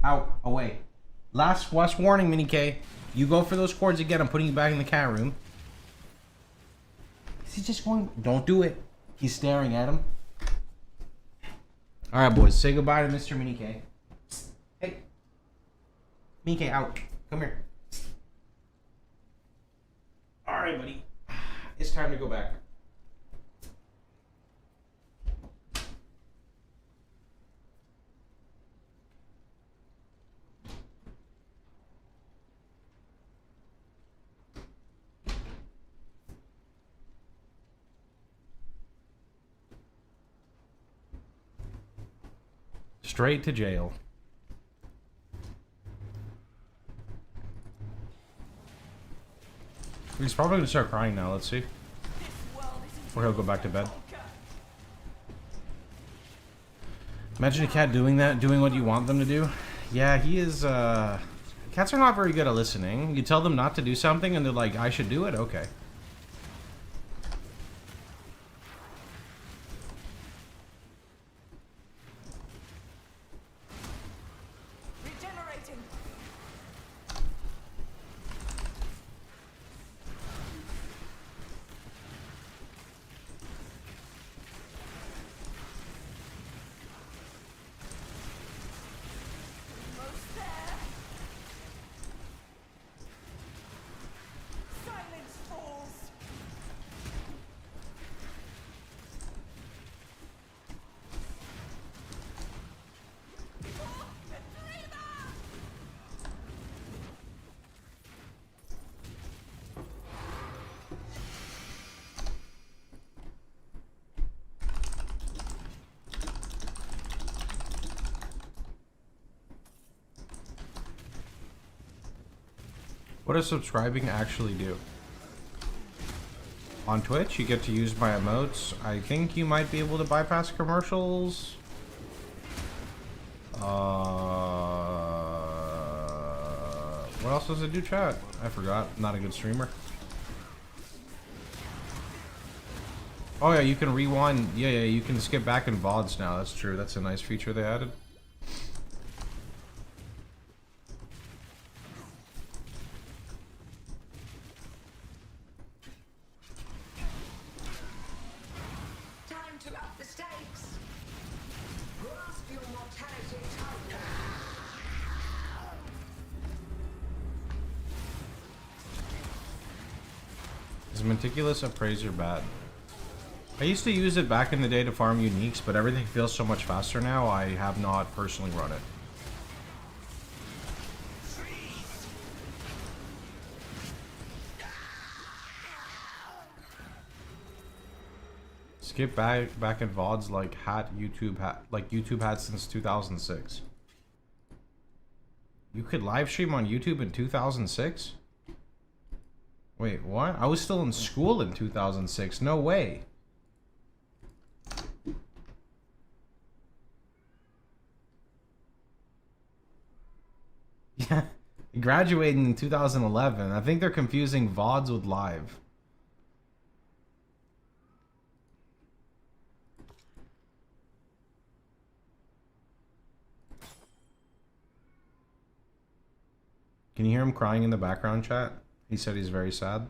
Out. Away. Last warning, Mini K. You go for those cords again. I'm putting you back in the cat room. Is he just going? Don't do it. He's staring at him. Alright, boys. Say goodbye to Mr. Mini K. Hey. Mini K, out. Come here. Alright, buddy. It's time to go back. Straight to jail. He's probably gonna start crying now. Let's see. Or he'll go back to bed. Imagine a cat doing that, doing what you want them to do. Yeah, he is, cats are not very good at listening. You tell them not to do something and they're like, I should do it? Okay. What does subscribing actually do? On Twitch, you get to use my emotes. I think you might be able to bypass commercials. What else does it do, chat? I forgot. Not a good streamer. Oh yeah, you can rewind. Yeah, you can skip back in VODs now. That's true. That's a nice feature they added. Is Meticulous Appraiser bad? I used to use it back in the day to farm uniques, but everything feels so much faster now, I have not personally run it. Skip back in VODs like YouTube had since 2006. You could live stream on YouTube in 2006? Wait, what? I was still in school in 2006. No way. Yeah, graduated in 2011. I think they're confusing VODs with live. Can you hear him crying in the background, chat? He said he's very sad.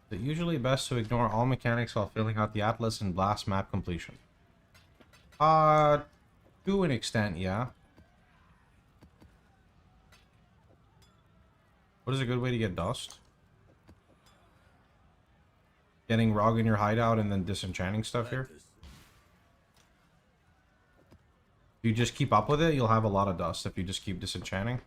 Is it usually best to ignore all mechanics while filling out the atlas and blast map completion? To an extent, yeah. What is a good way to get dust? Getting Rog in your hideout and then disenchanting stuff here? If you just keep up with it, you'll have a lot of dust if you just keep disenchanting.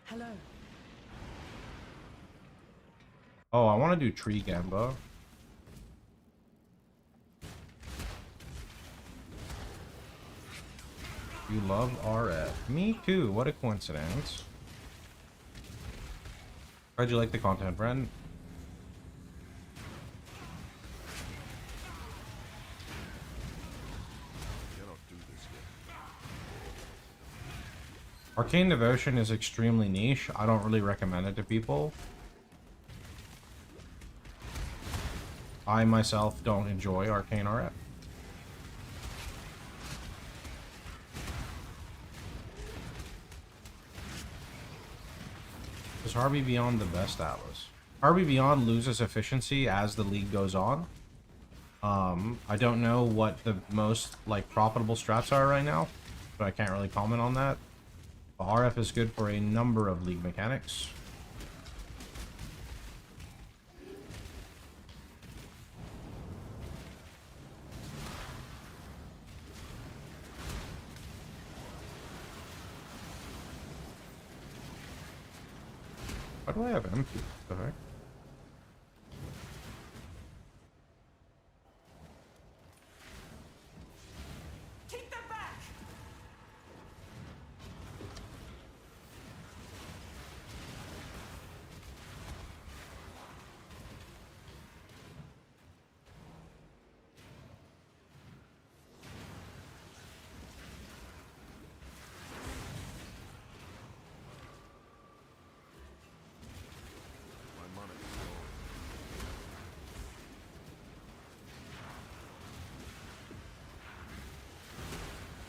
Hello. Oh, I want to do Tree Gamba. You love RF. Me too. What a coincidence. How'd you like the content, Bren? Arcane Devotion is extremely niche. I don't really recommend it to people. I myself don't enjoy Arcane RF. Is Harvey Beyond the best Atlas? Harvey Beyond loses efficiency as the league goes on. I don't know what the most profitable strats are right now, so I can't really comment on that. But RF is good for a number of league mechanics. Why do I have empty? What the heck? Keep them back!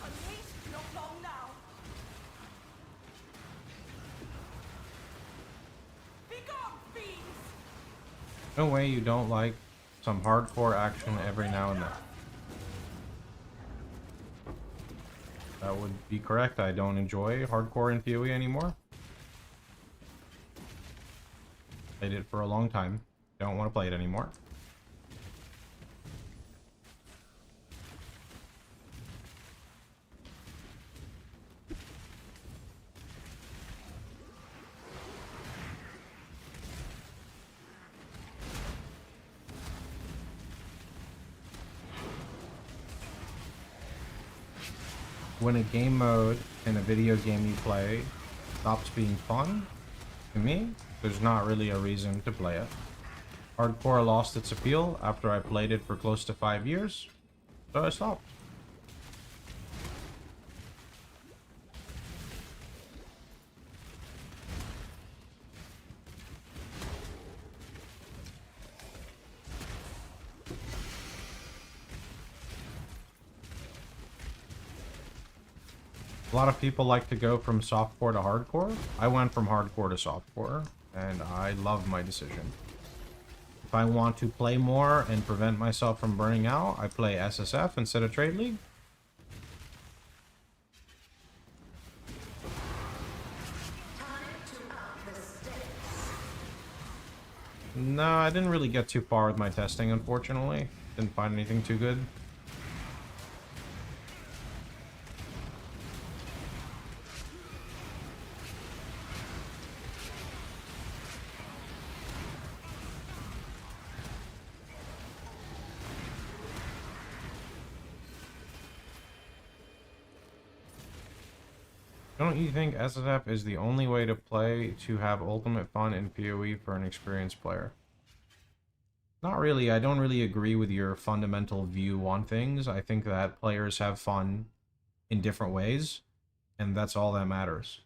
Unleashed, not long now. Be gone, fiends! No way you don't like some hardcore action every now and then. That would be correct. I don't enjoy hardcore in PoE anymore. Played it for a long time. Don't want to play it anymore. When a game mode in a video game you play stops being fun, to me, there's not really a reason to play it. Hardcore lost its appeal after I played it for close to 5 years, so I stopped. A lot of people like to go from softcore to hardcore. I went from hardcore to softcore, and I love my decision. If I want to play more and prevent myself from burning out, I play SSF instead of Trade League. No, I didn't really get too far with my testing, unfortunately. Didn't find anything too good. Don't you think SSF is the only way to play to have ultimate fun in PoE for an experienced player? Not really. I don't really agree with your fundamental view on things. I think that players have fun in different ways, and that's all that matters.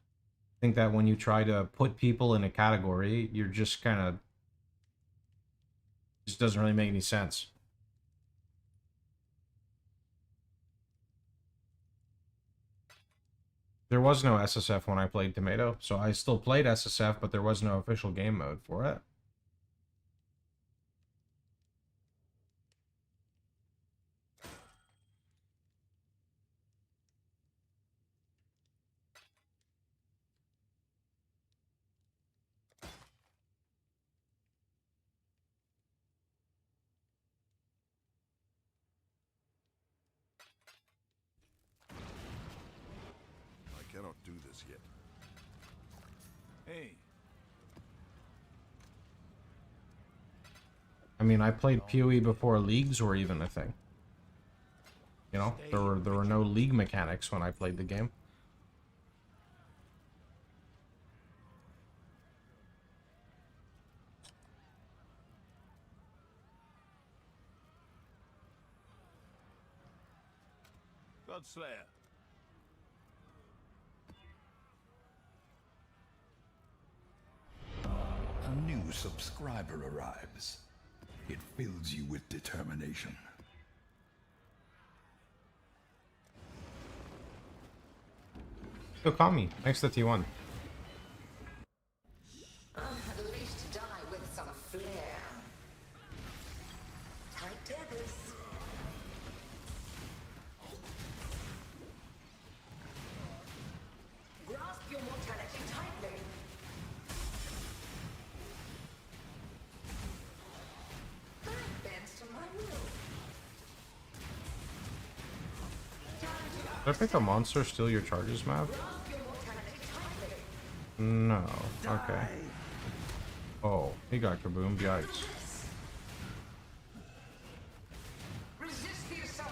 I think that when you try to put people in a category, you're just kind of... just doesn't really make any sense. There was no SSF when I played Tomato, so I still played SSF, but there was no official game mode for it. I cannot do this yet. Hey, I mean, I played PoE before leagues were even a thing. You know, there were no league mechanics when I played the game. Godslayer. A new subscriber arrives. It fills you with determination. Yo, call me. Thanks to T1. At least die with some flair. Tight tethers. Grasp your mortality tightly. Bends to my will. Did I pick a monster steal your charges map? No. Okay. Oh, he got kaboomed. Yikes. Resist the assault.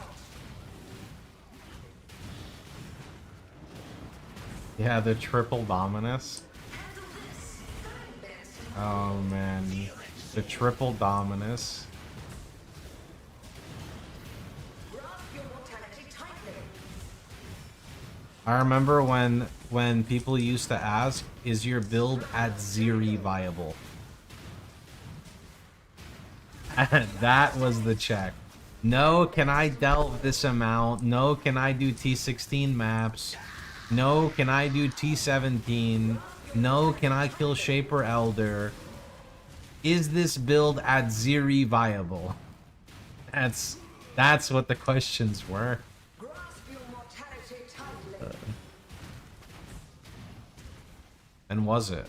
Yeah, the triple Dominus. Handle this. Bends to Oh man, the triple Dominus. grasp your mortality tightly. I remember when people used to ask, "Is your build at Zeri viable?" That was the check. No, can I delve this amount? No, can I do T16 maps? No, can I do T17? No, can I kill Shaper Elder? Is this build at Zeri viable? That's what the questions were. Grasp your mortality tightly. And was it?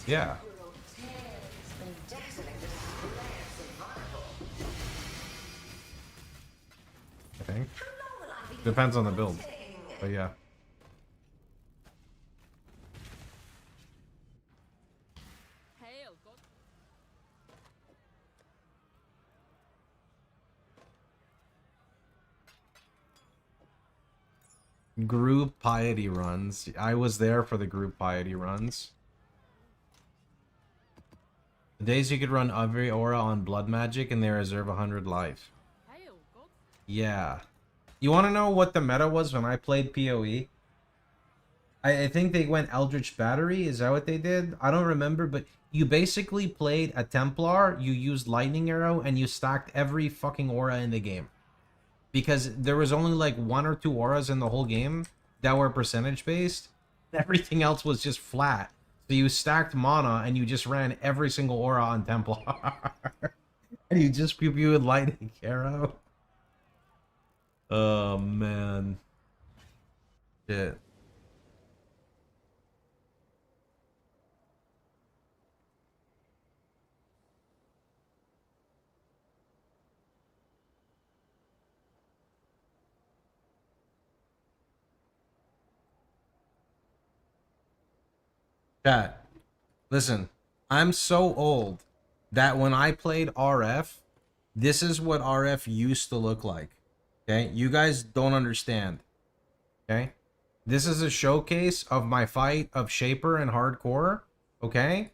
Yeah. Grotesque and dazzling display of survival. I think. How long will I be Depends on the build. waiting? But yeah. Hail, God. Group piety runs. I was there for the group piety runs. The days you could run every aura on blood magic and they reserve 100 life. Hail, God. Yeah. You want to know what the meta was when I played PoE? I think they went Eldritch Battery. Is that what they did? I don't remember, but you basically played a Templar, you used Lightning Arrow, and you stacked every fucking aura in the game. Because there was only like 1 or 2 auras in the whole game that were percentage based. Everything else was just flat. So you stacked mana and you just ran every single aura on Templar. And you just pew pew with lightning arrow. Oh man. Shit. Chat. Listen, I'm so old that when I played RF, this is what RF used to look like. Okay? You guys don't understand. Okay? This is a showcase of my fight of Shaper and Hardcore. Okay?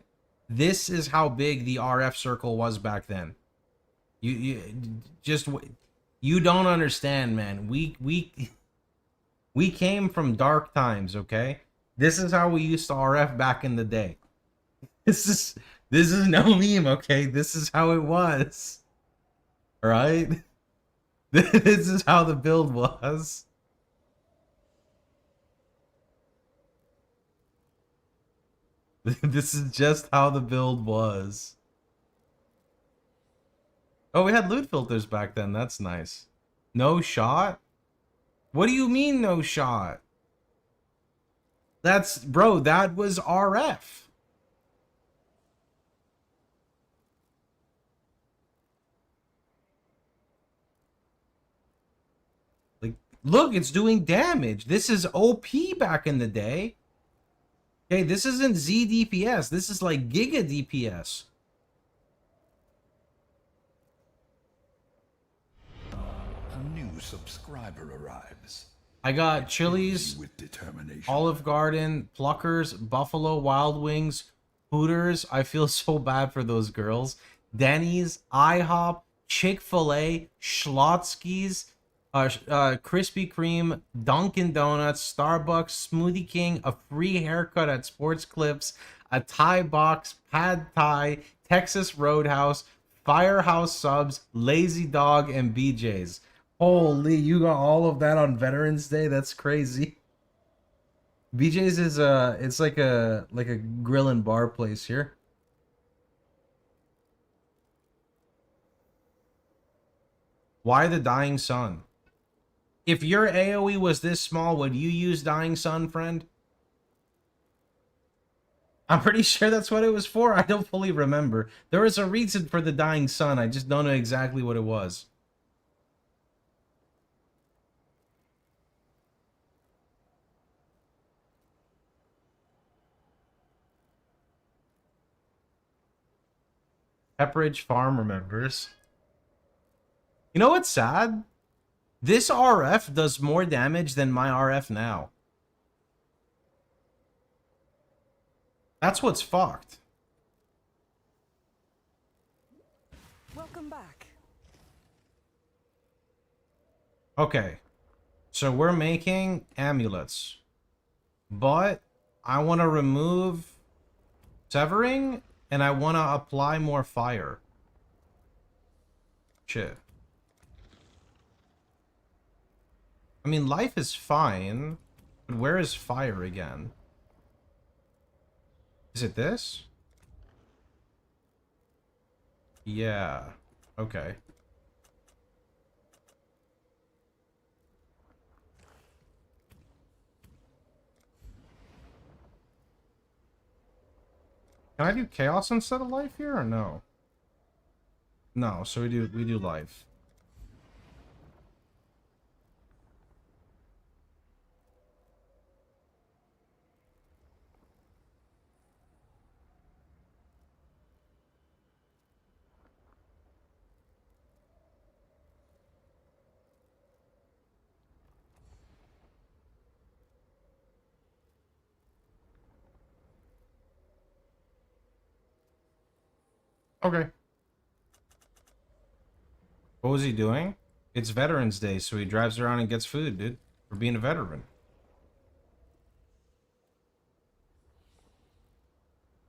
This is how big the RF circle was back then. You just you don't understand, man. We came from dark times, okay? This is how we used to RF back in the day. This is no meme, okay? This is how it was. Alright? This is how the build was. This is just how the build was. Oh, we had loot filters back then. That's nice. No shot? What do you mean no shot? That's, bro, that was RF. Like, look, it's doing damage. This is OP back in the day. Okay, this isn't Z DPS. This is like Giga DPS. A new subscriber arrives. I got Chili's, With determination. Olive Garden, Pluckers, Buffalo Wild Wings, Hooters. I feel so bad for those girls. Denny's, IHOP, Chick-fil-A, Schlotzsky's, Krispy Kreme, Dunkin' Donuts, Starbucks, Smoothie King, a free haircut at Sports Clips, a Thai box, Pad Thai, Texas Roadhouse, Firehouse Subs, Lazy Dog, and BJ's. Holy, you got all of that on Veterans Day? That's crazy. BJ's is it's like a grill and bar place here. Why the Dying Sun? If your AoE was this small, would you use Dying Sun, friend? I'm pretty sure that's what it was for. I don't fully remember. There was a reason for the Dying Sun. I just don't know exactly what it was. Pepperidge Farm remembers. You know what's sad? This RF does more damage than my RF now. That's what's fucked. Welcome back. Okay. So we're making amulets. But I want to remove severing and I want to apply more fire. Shit. I mean, life is fine, but where is fire again? Is it this? Yeah. Okay. Can I do chaos instead of life here or no? No, so we do life. Okay. What was he doing? It's Veterans Day, so he drives around and gets food, dude. For being a veteran.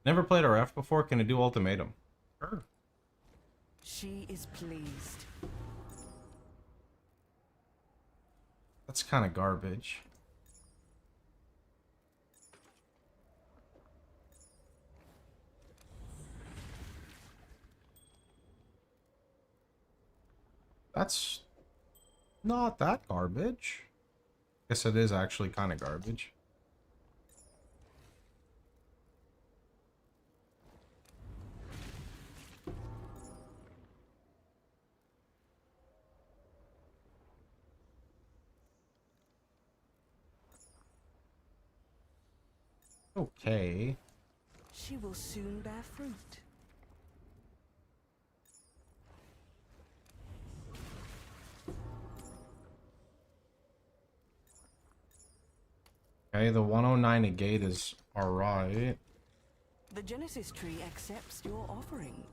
Never played RF before. Can I do ultimatum? Sure. She is pleased. That's kind of garbage. That's not that garbage. Guess it is actually kind of garbage. Okay. She will soon bear fruit. Okay, the 109 negate is alright. The Genesis tree accepts your offering.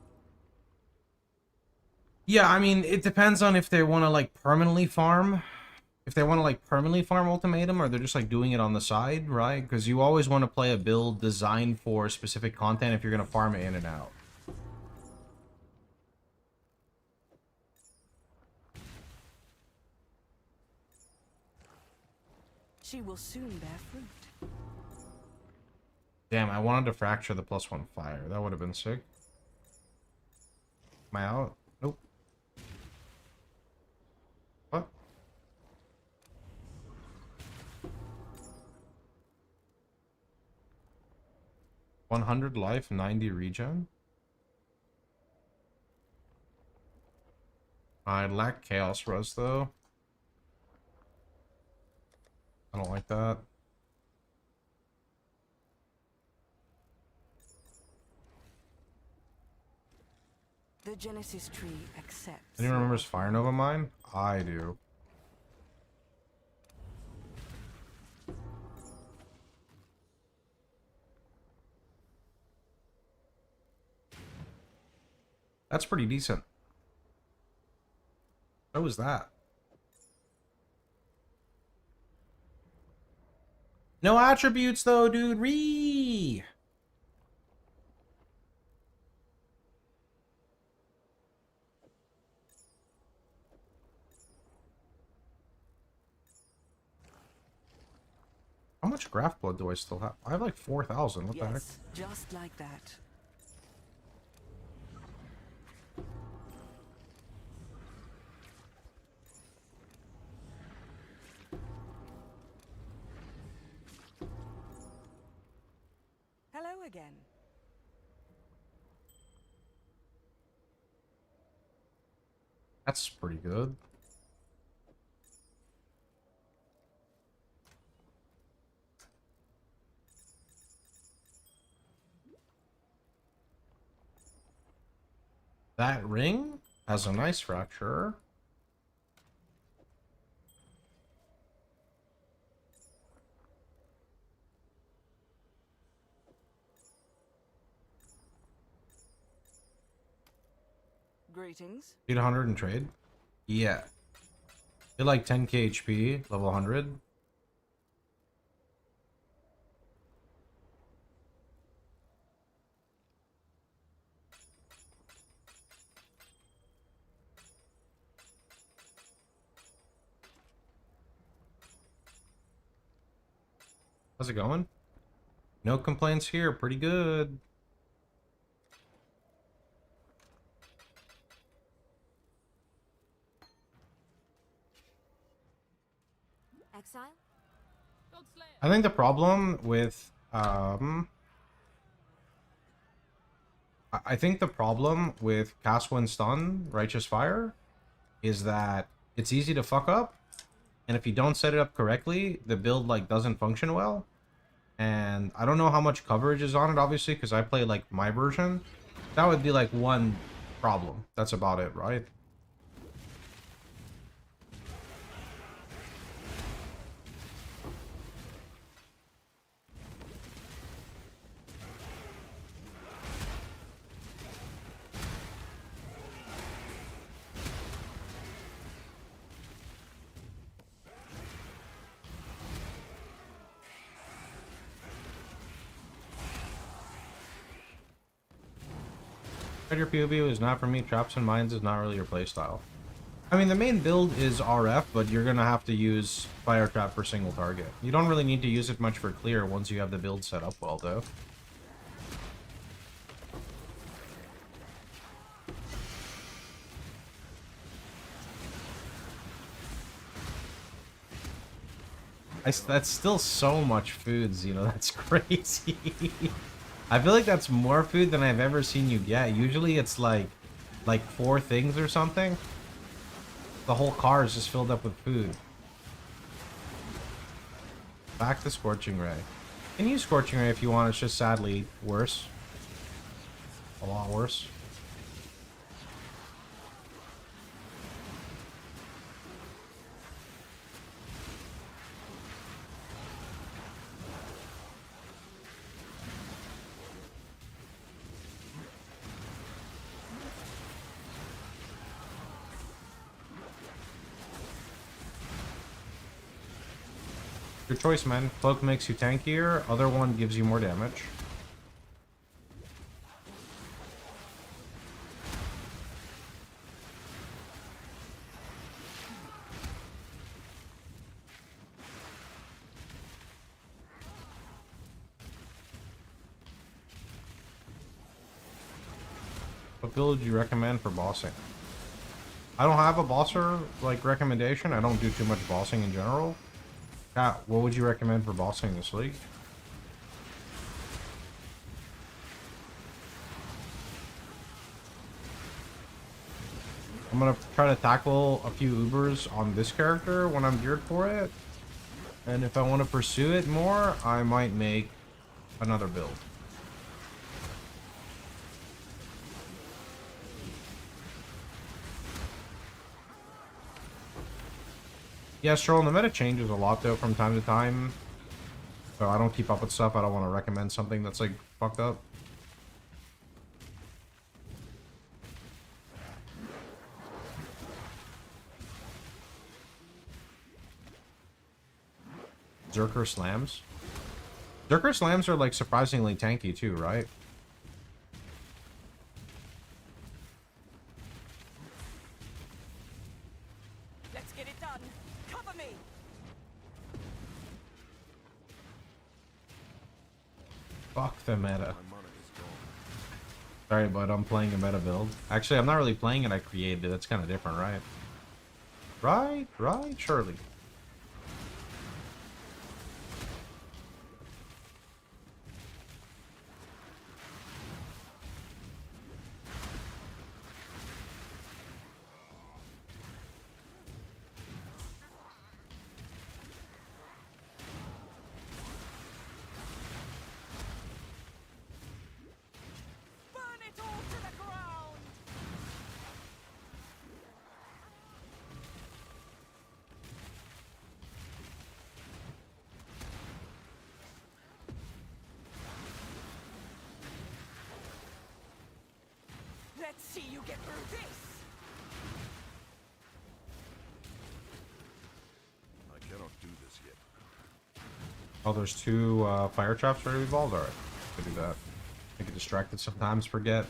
Yeah, I mean, it depends on if they want to, like, permanently farm. If they want to, like, permanently farm Ultimatum, or they're just, like, doing it on the side, right? Because you always want to play a build designed for specific content if you're going to farm it in and out. She will soon bear fruit. Damn, I wanted to fracture the +1 fire. That would have been sick. Am I out? Nope. What? $100 life, 90 regen. I lack Chaos Res though. I don't like that. The Genesis tree accepts. Anyone remembers Fire Nova Mine? I do. That's pretty decent. What was that? No attributes though, dude. Ree. How much Graph Blood do I still have? I have like 4,000. What the heck? Yes, just like that. Hello again. That's pretty good. That ring has a nice fracture. Greetings. Beat 100 in trade? Yeah. Did like 10k HP, level 100. How's it going? No complaints here, pretty good. Exile? I think the problem with I think the problem with Cast When Stun, Righteous Fire, is that it's easy to fuck up, and if you don't set it up correctly, the build like doesn't function well. And I don't know how much coverage is on it, obviously, because I play like my version. That would be like one problem. That's about it, right? Your PoE is not for me. Traps and mines is not really your playstyle. I mean, the main build is RF, but you're gonna have to use Fire Trap for single target. You don't really need to use it much for clear once you have the build set up well, though. That's still so much food, Zeno. That's crazy. I feel like that's more food than I've ever seen you get. Usually it's like 4 things or something. The whole car is just filled up with food. Back to Scorching Ray. You can use Scorching Ray if you want. It's just sadly worse. A lot worse. Your choice, man. Cloak makes you tankier, other one gives you more damage. What build would you recommend for bossing? I don't have a bosser, like, recommendation. I don't do too much bossing in general. Kat, what would you recommend for bossing this league? I'm gonna try to tackle a few Ubers on this character when I'm geared for it. And if I want to pursue it more, I might make another build. Yeah, Stroll, the meta changes a lot though from time to time. So I don't keep up with stuff. I don't want to recommend something that's like fucked up. Zerker slams. Zerker slams are like surprisingly tanky too, right? Let's get it done. Cover me. Fuck the meta. Sorry, bud, I'm playing a meta build. Actually, I'm not really playing it, I created it. That's kind of different, right? Right, surely. Burn it all to the ground. Let's see you get through this. I cannot do this yet. Oh, there's 2 fire traps already evolved? Alright, I do that. I get distracted sometimes, forget.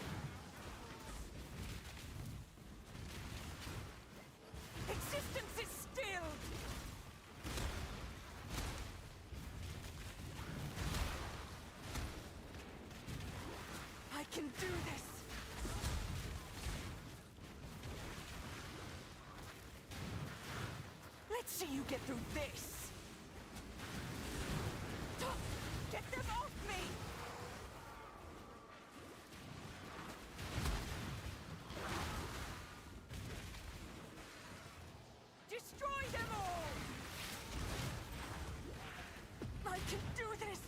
Existence is stilled. I can do this. Let's see you get through this. Get them off me! Destroy them all! I can do this!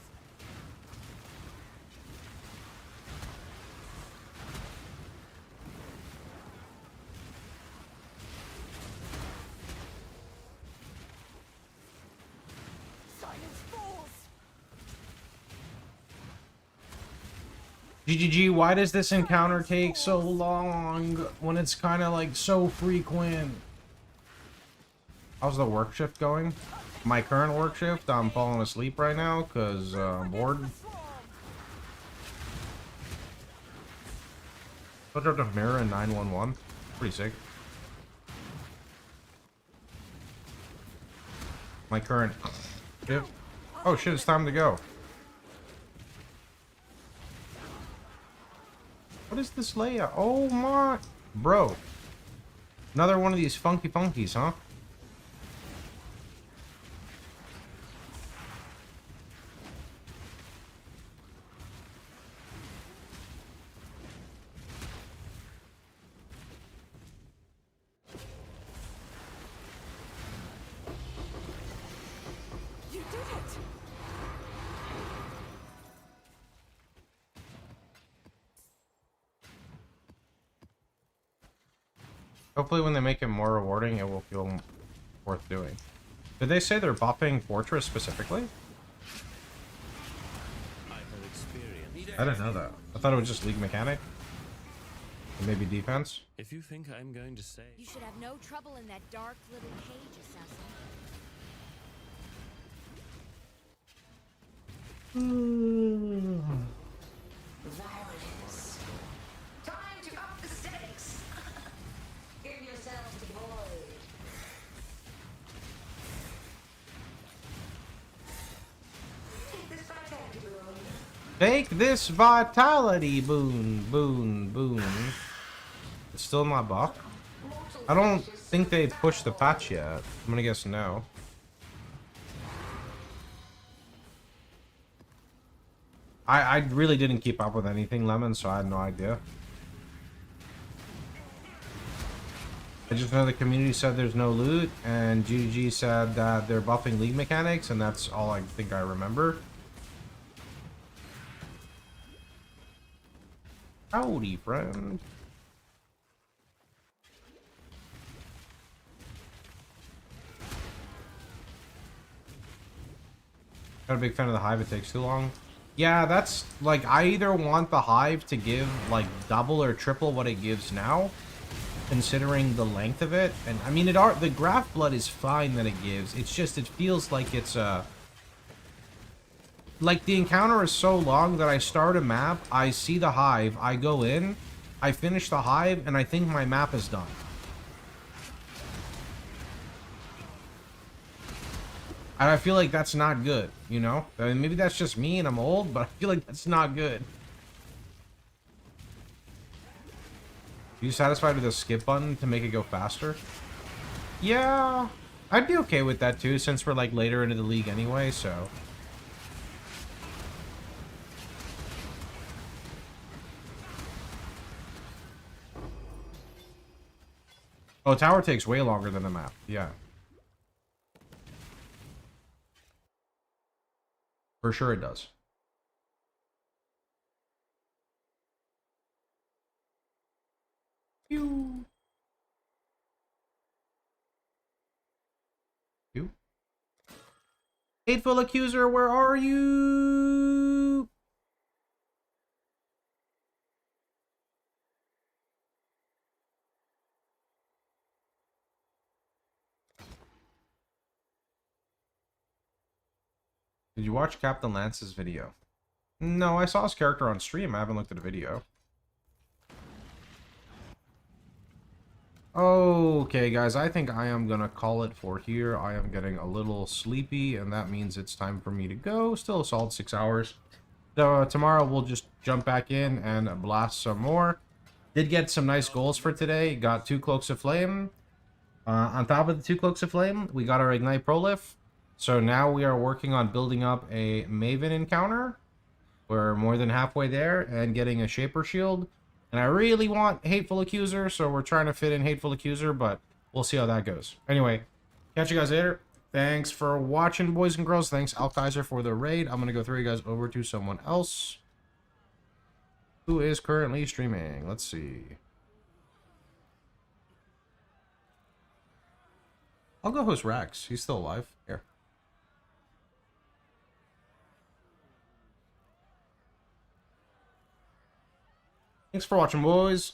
Silence falls! GGG, why does this encounter take so long when it's kind of like so frequent? How's the work shift going? My current work shift, I'm falling asleep right now because I'm bored. I dropped a mirror in 911. Pretty sick. My current shift. Oh shit, it's time to go. What is this layout? Oh my... Bro. Another one of these funky funkies, huh? Hopefully when they make it more rewarding, it will feel worth doing. Did they say they're buffing Fortress specifically? I didn't know that. I thought it was just League mechanic. And maybe defense. If you think I'm going to say... You should have no trouble in that dark little cage, assassin. Violence. Time to up the stakes. Give yourselves to void. Take this vitality boon. Take this vitality boon, boon. It's still not buffed. I don't think they pushed the patch yet. I'm gonna guess no. I really didn't keep up with anything, Lemon, so I had no idea. I just know the community said there's no loot, and GG said that they're buffing League mechanics, and that's all I think I remember. Howdy, friend. Not a big fan of the Hive, it takes too long. Yeah, that's, like, I either want the Hive to give, like, double or triple what it gives now, considering the length of it. And, I mean, the Graph Blood is fine that it gives. It's just, it feels like it's, like, the encounter is so long that I start a map, I see the Hive, I go in, I finish the Hive, and I think my map is done. And I feel like that's not good, you know? I mean, maybe that's just me and I'm old, but I feel like that's not good. Are you satisfied with the skip button to make it go faster? Yeah, I'd be okay with that too, since we're like later into the league anyway, so. Oh, tower takes way longer than the map, yeah. For sure it does. Pew. Pew. Hateful Accuser, where are you? Did you watch Captain Lance's video? No, I saw his character on stream. I haven't looked at a video. Okay, guys, I think I am gonna call it for here. I am getting a little sleepy, and that means it's time for me to go. Still a solid 6 hours. So tomorrow we'll just jump back in and blast some more. Did get some nice goals for today. Got 2 Cloaks of Flame. On top of the 2 Cloaks of Flame, we got our Ignite Prolif. So now we are working on building up a Maven encounter. We're more than halfway there and getting a Shaper Shield. And I really want Hateful Accuser, so we're trying to fit in Hateful Accuser, but we'll see how that goes. Anyway, catch you guys later. Thanks for watching, boys and girls. Thanks, Alkaiser, for the raid. I'm going to go throw you guys over to someone else who is currently streaming. Let's see. I'll go host Rax. He's still alive. Here. Thanks for watching, boys.